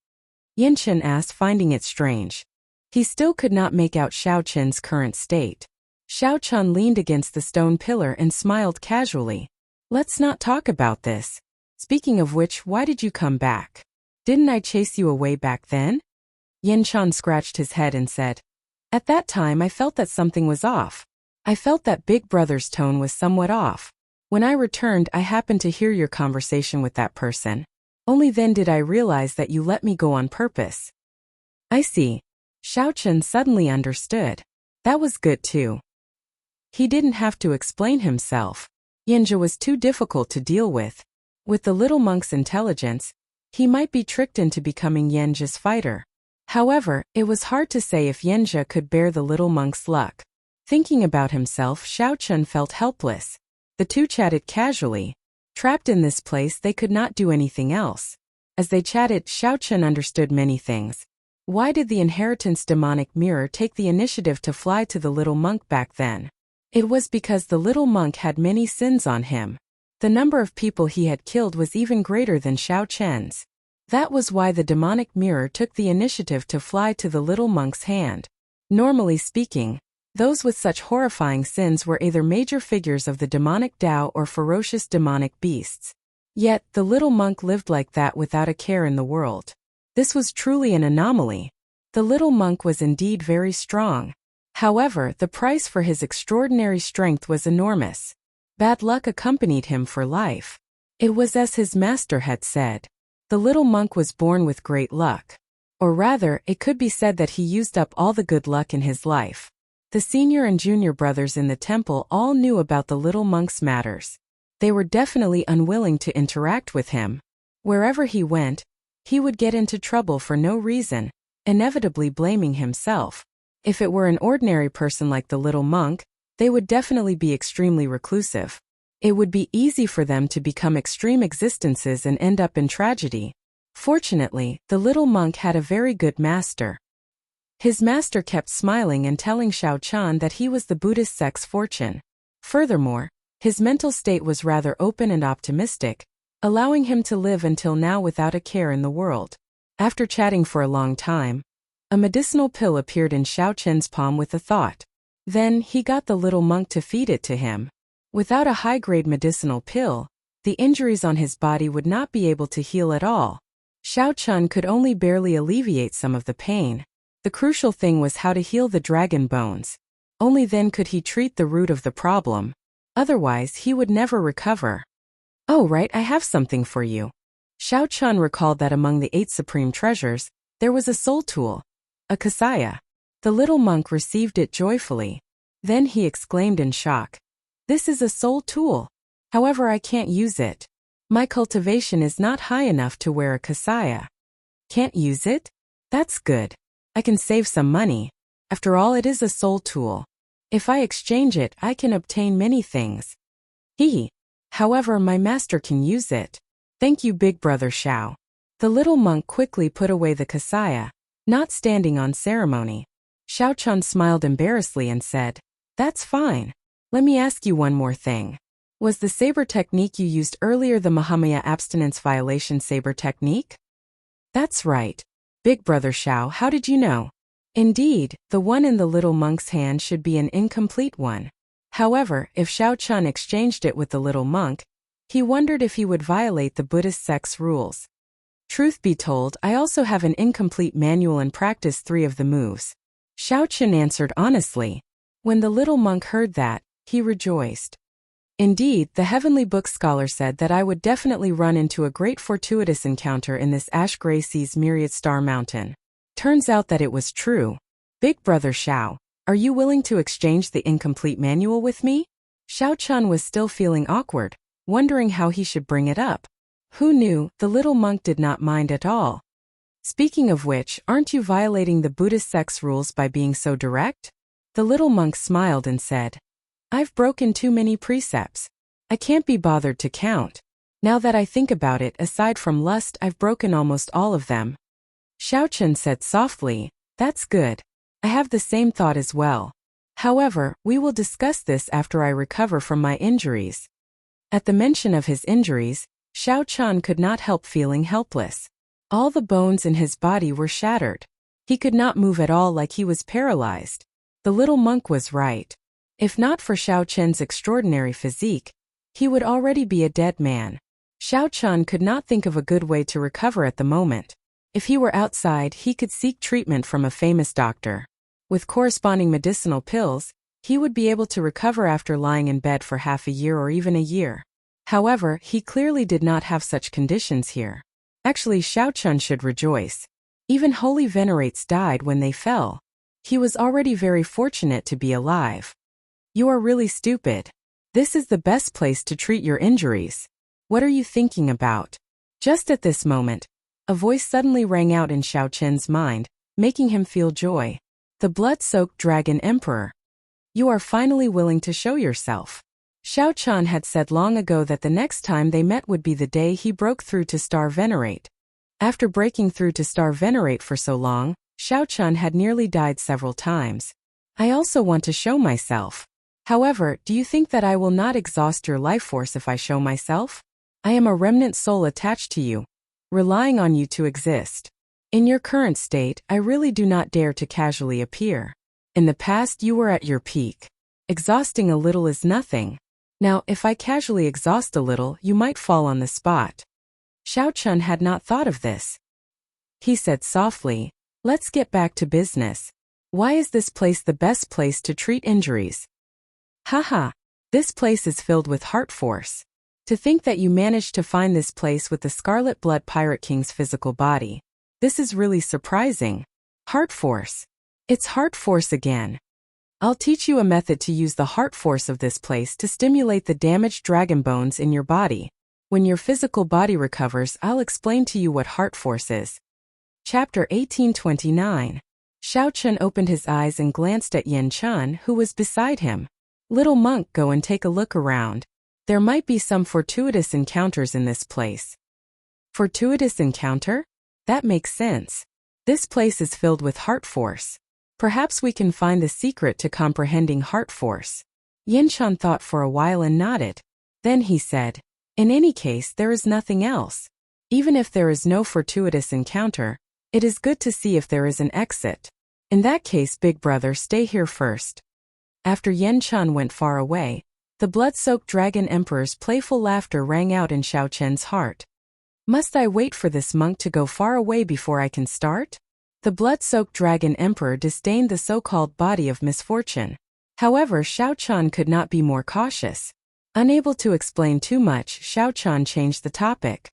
Yin Chen asked, finding it strange. He still could not make out Xiao Chun's current state. Xiao Chun leaned against the stone pillar and smiled casually. Let's not talk about this. Speaking of which, why did you come back? Didn't I chase you away back then? Yin Chen scratched his head and said, at that time I felt that something was off. I felt that Big Brother's tone was somewhat off. When I returned, I happened to hear your conversation with that person. Only then did I realize that you let me go on purpose. I see. Xiao Chun suddenly understood. That was good too. He didn't have to explain himself. Yinja was too difficult to deal with. With the little monk's intelligence, he might be tricked into becoming Yenja's fighter. However, it was hard to say if Yenja could bear the little monk's luck. Thinking about himself, Xiao Chun felt helpless. The two chatted casually. Trapped in this place, they could not do anything else. As they chatted, Xiao Chun understood many things. Why did the inheritance demonic mirror take the initiative to fly to the little monk back then? It was because the little monk had many sins on him. The number of people he had killed was even greater than Xiao Chen's. That was why the demonic mirror took the initiative to fly to the little monk's hand. Normally speaking, those with such horrifying sins were either major figures of the demonic Tao or ferocious demonic beasts. Yet, the little monk lived like that without a care in the world. This was truly an anomaly. The little monk was indeed very strong. However, the price for his extraordinary strength was enormous. Bad luck accompanied him for life. It was as his master had said. The little monk was born with great luck. Or rather, it could be said that he used up all the good luck in his life. The senior and junior brothers in the temple all knew about the little monk's matters. They were definitely unwilling to interact with him. Wherever he went, he would get into trouble for no reason, inevitably blaming himself. If it were an ordinary person like the little monk, they would definitely be extremely reclusive. It would be easy for them to become extreme existences and end up in tragedy. Fortunately, the little monk had a very good master. His master kept smiling and telling Xiao Chun that he was the Buddhist sect's fortune. Furthermore, his mental state was rather open and optimistic, allowing him to live until now without a care in the world. After chatting for a long time, a medicinal pill appeared in Xiao Chen's palm with a thought. Then, he got the little monk to feed it to him. Without a high-grade medicinal pill, the injuries on his body would not be able to heal at all. Xiao Chun could only barely alleviate some of the pain. The crucial thing was how to heal the dragon bones. Only then could he treat the root of the problem. Otherwise, he would never recover. Oh right, I have something for you. Xiao Chun recalled that among the 8 supreme treasures, there was a soul tool, a kasaya. The little monk received it joyfully. Then he exclaimed in shock. This is a soul tool. However, I can't use it. My cultivation is not high enough to wear a kasaya. Can't use it? That's good. I can save some money. After all, it is a soul tool. If I exchange it, I can obtain many things. However, my master can use it. Thank you, big brother Xiao. The little monk quickly put away the kasaya, not standing on ceremony. Xiao Chun smiled embarrassedly and said, That's fine. Let me ask you one more thing. Was the saber technique you used earlier the Mahamaya abstinence violation saber technique? That's right. Big brother Xiao, how did you know? Indeed, the one in the little monk's hand should be an incomplete one. However, if Xiao Chun exchanged it with the little monk, he wondered if he would violate the Buddhist sect's rules. Truth be told, I also have an incomplete manual and practice 3 of the moves. Xiao Chen answered honestly. When the little monk heard that, he rejoiced. Indeed, the heavenly book scholar said that I would definitely run into a great fortuitous encounter in this ash-gray sea's myriad star mountain. Turns out that it was true. Big brother Xiao, are you willing to exchange the incomplete manual with me? Xiao Chun was still feeling awkward, wondering how he should bring it up. Who knew, the little monk did not mind at all. Speaking of which, aren't you violating the Buddhist sex rules by being so direct? The little monk smiled and said, I've broken too many precepts. I can't be bothered to count. Now that I think about it, aside from lust, I've broken almost all of them. Xiao Chen said softly, That's good. I have the same thought as well. However, we will discuss this after I recover from my injuries. At the mention of his injuries, Xiao Chen could not help feeling helpless. All the bones in his body were shattered. He could not move at all, like he was paralyzed. The little monk was right. If not for Xiao Chen's extraordinary physique, he would already be a dead man. Xiao Chen could not think of a good way to recover at the moment. If he were outside, he could seek treatment from a famous doctor. With corresponding medicinal pills, he would be able to recover after lying in bed for half a year or even a year. However, he clearly did not have such conditions here. Actually, Xiao Chen should rejoice. Even holy venerates died when they fell. He was already very fortunate to be alive. You are really stupid. This is the best place to treat your injuries. What are you thinking about? Just at this moment, a voice suddenly rang out in Xiao Chen's mind, making him feel joy. The blood-soaked dragon emperor. You are finally willing to show yourself. Xiao Chen had said long ago that the next time they met would be the day he broke through to Star Venerate. After breaking through to Star Venerate for so long, Xiao Chen had nearly died several times. I also want to show myself. However, do you think that I will not exhaust your life force if I show myself? I am a remnant soul attached to you, relying on you to exist. In your current state, I really do not dare to casually appear. In the past, you were at your peak. Exhausting a little is nothing. Now, if I casually exhaust a little, you might fall on the spot. Xiao Chen had not thought of this. He said softly, Let's get back to business. Why is this place the best place to treat injuries? Haha, this place is filled with heart force. To think that you managed to find this place with the Scarlet Blood Pirate King's physical body. This is really surprising. Heart force. It's heart force again. I'll teach you a method to use the heart force of this place to stimulate the damaged dragon bones in your body. When your physical body recovers, I'll explain to you what heart force is. Chapter 1829. Xiao Chen opened his eyes and glanced at Yin Chun, who was beside him. Little monk, go and take a look around. There might be some fortuitous encounters in this place. Fortuitous encounter? That makes sense. This place is filled with heart force. Perhaps we can find the secret to comprehending heart force. Yin Chun thought for a while and nodded. Then he said, In any case, there is nothing else. Even if there is no fortuitous encounter, it is good to see if there is an exit. In that case, big brother, stay here first. After Yin Chun went far away, the blood-soaked dragon emperor's playful laughter rang out in Xiao Chen's heart. Must I wait for this monk to go far away before I can start? The blood-soaked dragon emperor disdained the so-called body of misfortune. However, Xiao Chen could not be more cautious. Unable to explain too much, Xiao Chen changed the topic.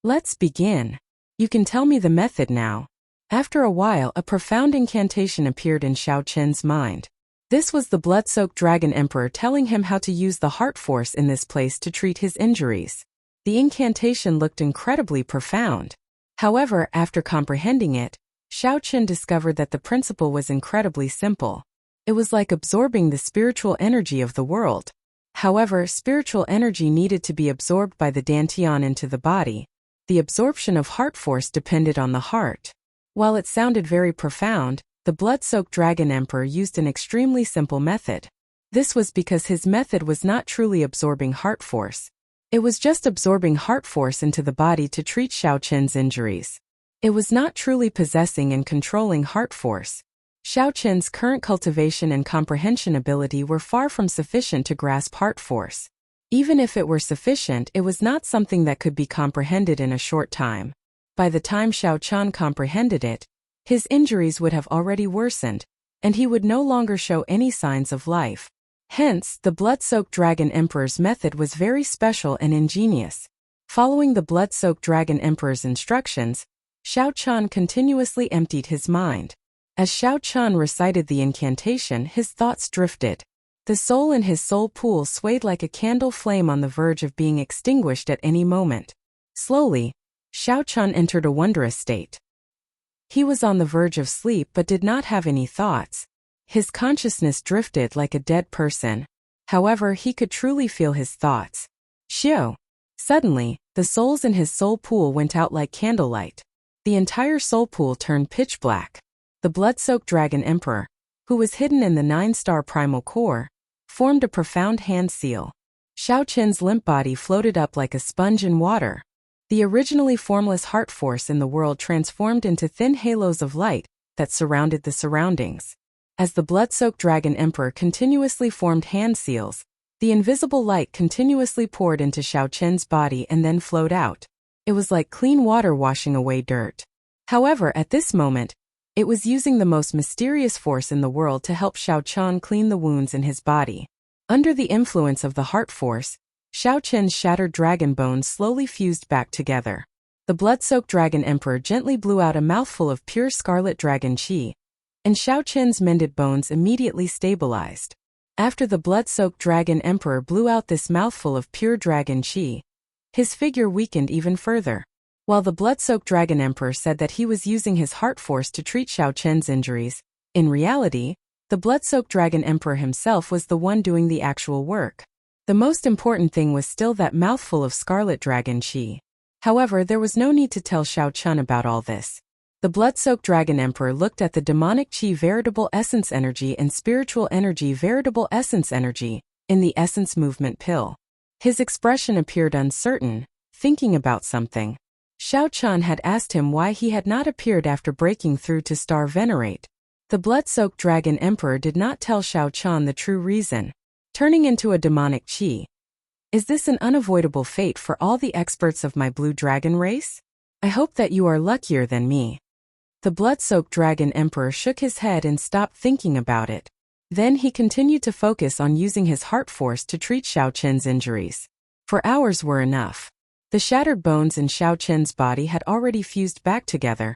Let's begin. You can tell me the method now. After a while, a profound incantation appeared in Xiao Chen's mind. This was the blood-soaked dragon emperor telling him how to use the heart force in this place to treat his injuries. The incantation looked incredibly profound. However, after comprehending it, Xiao Chen discovered that the principle was incredibly simple. It was like absorbing the spiritual energy of the world. However, spiritual energy needed to be absorbed by the dantian into the body. The absorption of heart force depended on the heart. While it sounded very profound, the blood-soaked dragon emperor used an extremely simple method. This was because his method was not truly absorbing heart force. It was just absorbing heart force into the body to treat Xiao Chen's injuries. It was not truly possessing and controlling heart force. Xiao Chen's current cultivation and comprehension ability were far from sufficient to grasp heart force. Even if it were sufficient, it was not something that could be comprehended in a short time. By the time Xiao Chen comprehended it, his injuries would have already worsened, and he would no longer show any signs of life. Hence, the blood-soaked dragon emperor's method was very special and ingenious. Following the blood-soaked dragon emperor's instructions, Xiao Qian continuously emptied his mind. As Xiao Qian recited the incantation, his thoughts drifted. The soul in his soul pool swayed like a candle flame on the verge of being extinguished at any moment. Slowly, Xiao Qian entered a wondrous state. He was on the verge of sleep but did not have any thoughts. His consciousness drifted like a dead person. However, he could truly feel his thoughts. Xiao. Suddenly, the souls in his soul pool went out like candlelight. The entire soul pool turned pitch black. The blood-soaked dragon emperor, who was hidden in the 9-star primal core, formed a profound hand seal. Xiao Qian's limp body floated up like a sponge in water. The originally formless heart force in the world transformed into thin halos of light that surrounded the surroundings. As the blood-soaked dragon emperor continuously formed hand seals, the invisible light continuously poured into Xiao Qian's body and then flowed out. It was like clean water washing away dirt. However, at this moment, it was using the most mysterious force in the world to help Xiao Qian clean the wounds in his body. Under the influence of the heart force, Xiao Qian's shattered dragon bones slowly fused back together. The blood-soaked dragon emperor gently blew out a mouthful of pure scarlet dragon qi, and Xiao Qian's mended bones immediately stabilized. After the blood-soaked dragon emperor blew out this mouthful of pure dragon qi, his figure weakened even further. While the blood-soaked dragon emperor said that he was using his heart force to treat Xiao Qian's injuries, in reality, the blood-soaked dragon emperor himself was the one doing the actual work. The most important thing was still that mouthful of scarlet dragon qi. However, there was no need to tell Xiao Qian about all this. The blood-soaked dragon emperor looked at the demonic qi veritable essence energy and spiritual energy veritable essence energy in the essence movement pill. His expression appeared uncertain, thinking about something. Xiao Qian had asked him why he had not appeared after breaking through to Star Venerate. The blood-soaked dragon emperor did not tell Xiao Qian the true reason. Turning into a demonic qi. Is this an unavoidable fate for all the experts of my blue dragon race? I hope that you are luckier than me. The blood-soaked dragon emperor shook his head and stopped thinking about it. Then he continued to focus on using his heart force to treat Xiao Qian's injuries. For hours were enough. The shattered bones in Xiao Qian's body had already fused back together,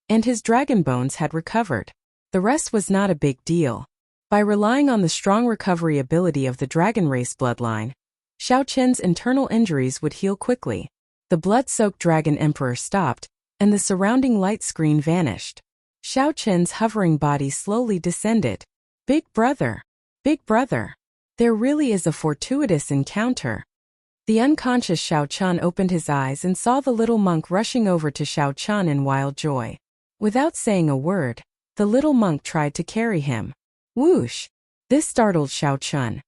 and his dragon bones had recovered. The rest was not a big deal. By relying on the strong recovery ability of the dragon race bloodline, Xiao Qian's internal injuries would heal quickly. The blood-soaked dragon emperor stopped, and the surrounding light screen vanished. Xiao Qian's hovering body slowly descended. Big brother! Big brother! There really is a fortuitous encounter. The unconscious Xiao Qian opened his eyes and saw the little monk rushing over to Xiao Qian in wild joy. Without saying a word, the little monk tried to carry him. Whoosh! This startled Xiao Qian.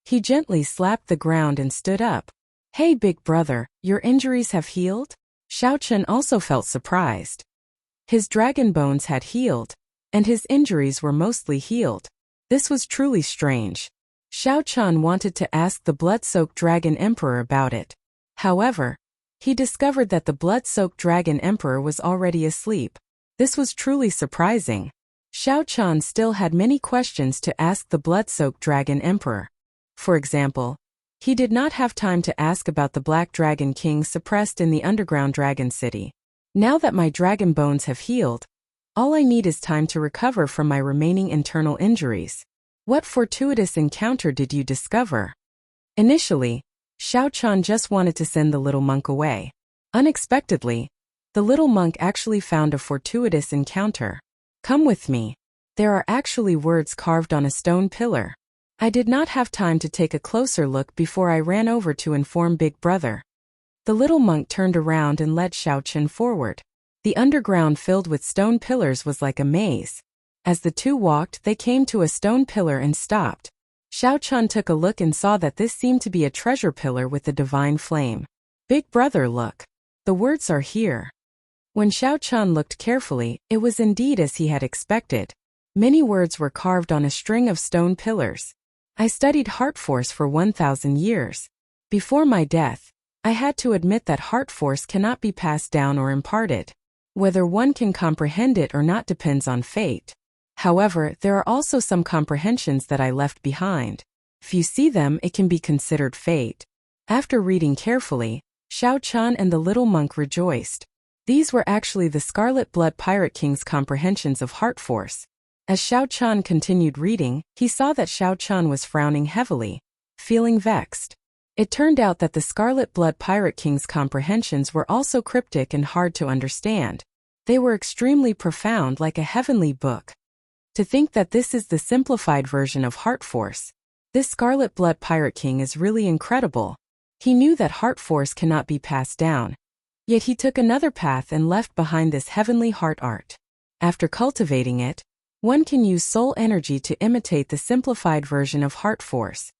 He gently slapped the ground and stood up. Hey big brother, your injuries have healed? Xiao Qian also felt surprised. His dragon bones had healed, and his injuries were mostly healed. This was truly strange. Xiao Qian wanted to ask the blood-soaked dragon emperor about it. However, he discovered that the blood-soaked dragon emperor was already asleep. This was truly surprising. Xiao Qian still had many questions to ask the blood-soaked dragon emperor. For example, he did not have time to ask about the Black Dragon King suppressed in the underground dragon city. Now that my dragon bones have healed, all I need is time to recover from my remaining internal injuries. What fortuitous encounter did you discover? Initially, Xiao Qian just wanted to send the little monk away. Unexpectedly, the little monk actually found a fortuitous encounter. Come with me. There are actually words carved on a stone pillar. I did not have time to take a closer look before I ran over to inform Big Brother. The little monk turned around and led Xiao Qian forward. The underground filled with stone pillars was like a maze. As the two walked, they came to a stone pillar and stopped. Xiao Qian took a look and saw that this seemed to be a treasure pillar with a divine flame. Big brother, look. The words are here. When Xiao Qian looked carefully, it was indeed as he had expected. Many words were carved on a string of stone pillars. I studied heart force for 1,000 years. Before my death, I had to admit that heart force cannot be passed down or imparted. Whether one can comprehend it or not depends on fate. However, there are also some comprehensions that I left behind. If you see them, it can be considered fate. After reading carefully, Xiao Chan and the little monk rejoiced. These were actually the Scarlet Blood Pirate King's comprehensions of heart force. As Xiao Chan continued reading, he saw that Xiao Chan was frowning heavily, feeling vexed. It turned out that the Scarlet Blood Pirate King's comprehensions were also cryptic and hard to understand. They were extremely profound, like a heavenly book. To think that this is the simplified version of heart force. This Scarlet Blood Pirate King is really incredible. He knew that heart force cannot be passed down. Yet he took another path and left behind this heavenly heart art. After cultivating it, one can use soul energy to imitate the simplified version of heart force.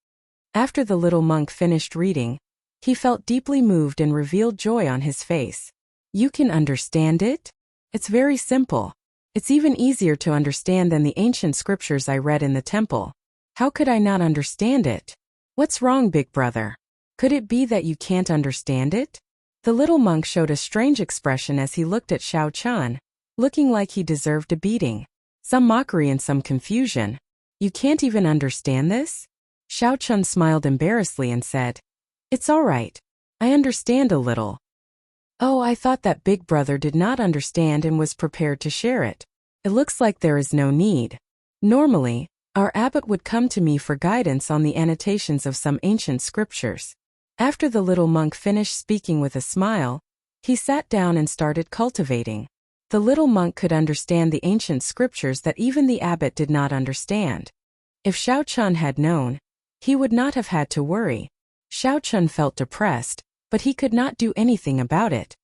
After the little monk finished reading, he felt deeply moved and revealed joy on his face. You can understand it? It's very simple. It's even easier to understand than the ancient scriptures I read in the temple. How could I not understand it? What's wrong, big brother? Could it be that you can't understand it? The little monk showed a strange expression as he looked at Xiao Chan, looking like he deserved a beating. Some mockery and some confusion. You can't even understand this? Xiao Chan smiled embarrassedly and said, It's all right. I understand a little. Oh, I thought that big brother did not understand and was prepared to share it. It looks like there is no need. Normally, our abbot would come to me for guidance on the annotations of some ancient scriptures. After the little monk finished speaking with a smile, he sat down and started cultivating. The little monk could understand the ancient scriptures that even the abbot did not understand. If Xiao Chan had known, he would not have had to worry. Xiao Chan felt depressed, but he could not do anything about it.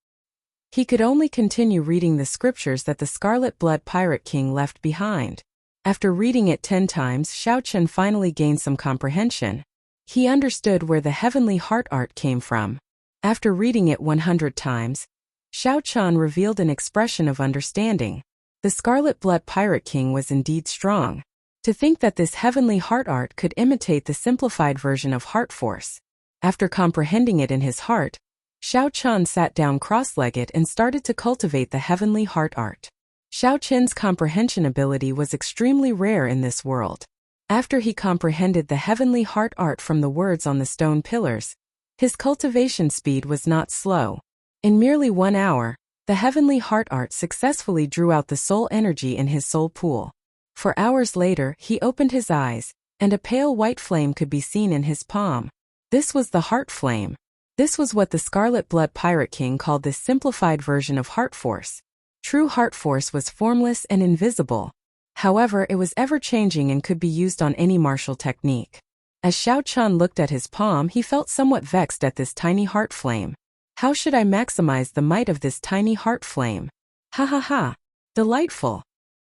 He could only continue reading the scriptures that the Scarlet Blood Pirate King left behind. After reading it 10 times, Xiao Chan finally gained some comprehension. He understood where the heavenly heart art came from. After reading it 100 times, Xiao Chan revealed an expression of understanding. The Scarlet Blood Pirate King was indeed strong. To think that this heavenly heart art could imitate the simplified version of heart force. After comprehending it in his heart, Xiao Chan sat down cross-legged and started to cultivate the heavenly heart art. Xiao Chen's comprehension ability was extremely rare in this world. After he comprehended the heavenly heart art from the words on the stone pillars, his cultivation speed was not slow. In merely 1 hour, the heavenly heart art successfully drew out the soul energy in his soul pool. For hours later, he opened his eyes, and a pale white flame could be seen in his palm. This was the heart flame. This was what the Scarlet Blood Pirate King called this simplified version of heart force. True heart force was formless and invisible. However, it was ever-changing and could be used on any martial technique. As Xiao Chan looked at his palm, he felt somewhat vexed at this tiny heart flame. How should I maximize the might of this tiny heart flame? Ha ha ha! Delightful!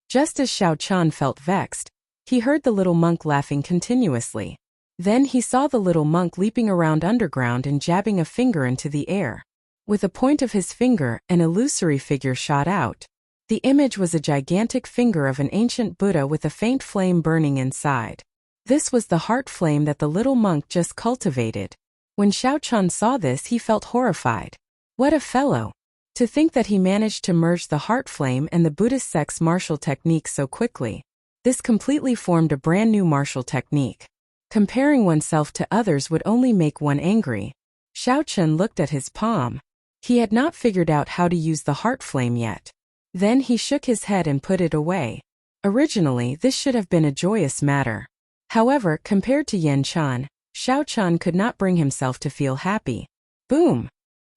Just as Xiao Chan felt vexed, he heard the little monk laughing continuously. Then he saw the little monk leaping around underground and jabbing a finger into the air. With a point of his finger, an illusory figure shot out. The image was a gigantic finger of an ancient Buddha with a faint flame burning inside. This was the heart flame that the little monk just cultivated. When Xiao Chan saw this, he felt horrified. What a fellow! To think that he managed to merge the heart flame and the Buddhist sect's martial technique so quickly. This completely formed a brand new martial technique. Comparing oneself to others would only make one angry. Xiao Chan looked at his palm. He had not figured out how to use the heart flame yet. Then he shook his head and put it away. Originally, this should have been a joyous matter. However, compared to Yan Chan, Xiao Chan could not bring himself to feel happy. Boom!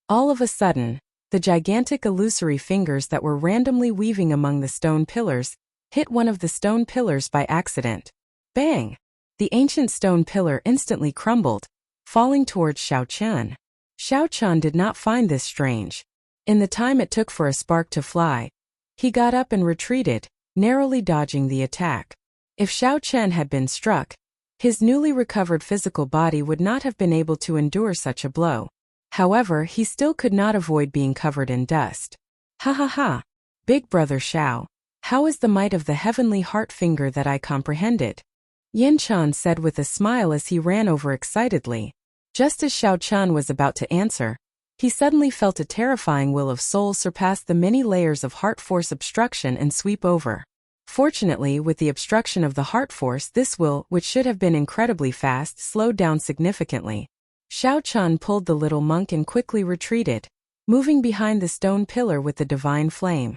All of a sudden, the gigantic illusory fingers that were randomly weaving among the stone pillars hit one of the stone pillars by accident. Bang! The ancient stone pillar instantly crumbled, falling towards Xiao Chan. Xiao Chan did not find this strange. In the time it took for a spark to fly, he got up and retreated, narrowly dodging the attack. If Xiao Chan had been struck, his newly recovered physical body would not have been able to endure such a blow. However, he still could not avoid being covered in dust. Ha ha ha! Big brother Xiao, how is the might of the heavenly heart finger that I comprehended? Yin Chan said with a smile as he ran over excitedly. Just as Xiao Chan was about to answer, he suddenly felt a terrifying will of soul surpass the many layers of heart force obstruction and sweep over. Fortunately, with the obstruction of the heart force, this will, which should have been incredibly fast, slowed down significantly. Xiao Chun pulled the little monk and quickly retreated, moving behind the stone pillar with the divine flame.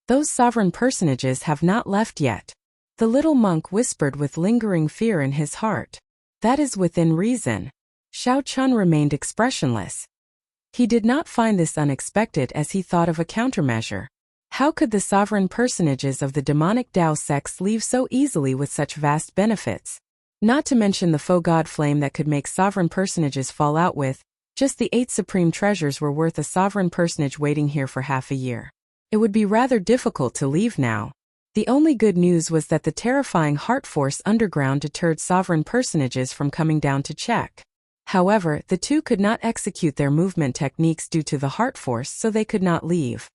Those sovereign personages have not left yet. The little monk whispered with lingering fear in his heart. That is within reason. Xiao Chun remained expressionless. He did not find this unexpected as he thought of a countermeasure. How could the sovereign personages of the demonic Tao sects leave so easily with such vast benefits? Not to mention the faux god flame that could make sovereign personages fall out with. Just the 8 supreme treasures were worth a sovereign personage waiting here for half a year. It would be rather difficult to leave now. The only good news was that the terrifying heart force underground deterred sovereign personages from coming down to check. However, the two could not execute their movement techniques due to the heart force, so they could not leave.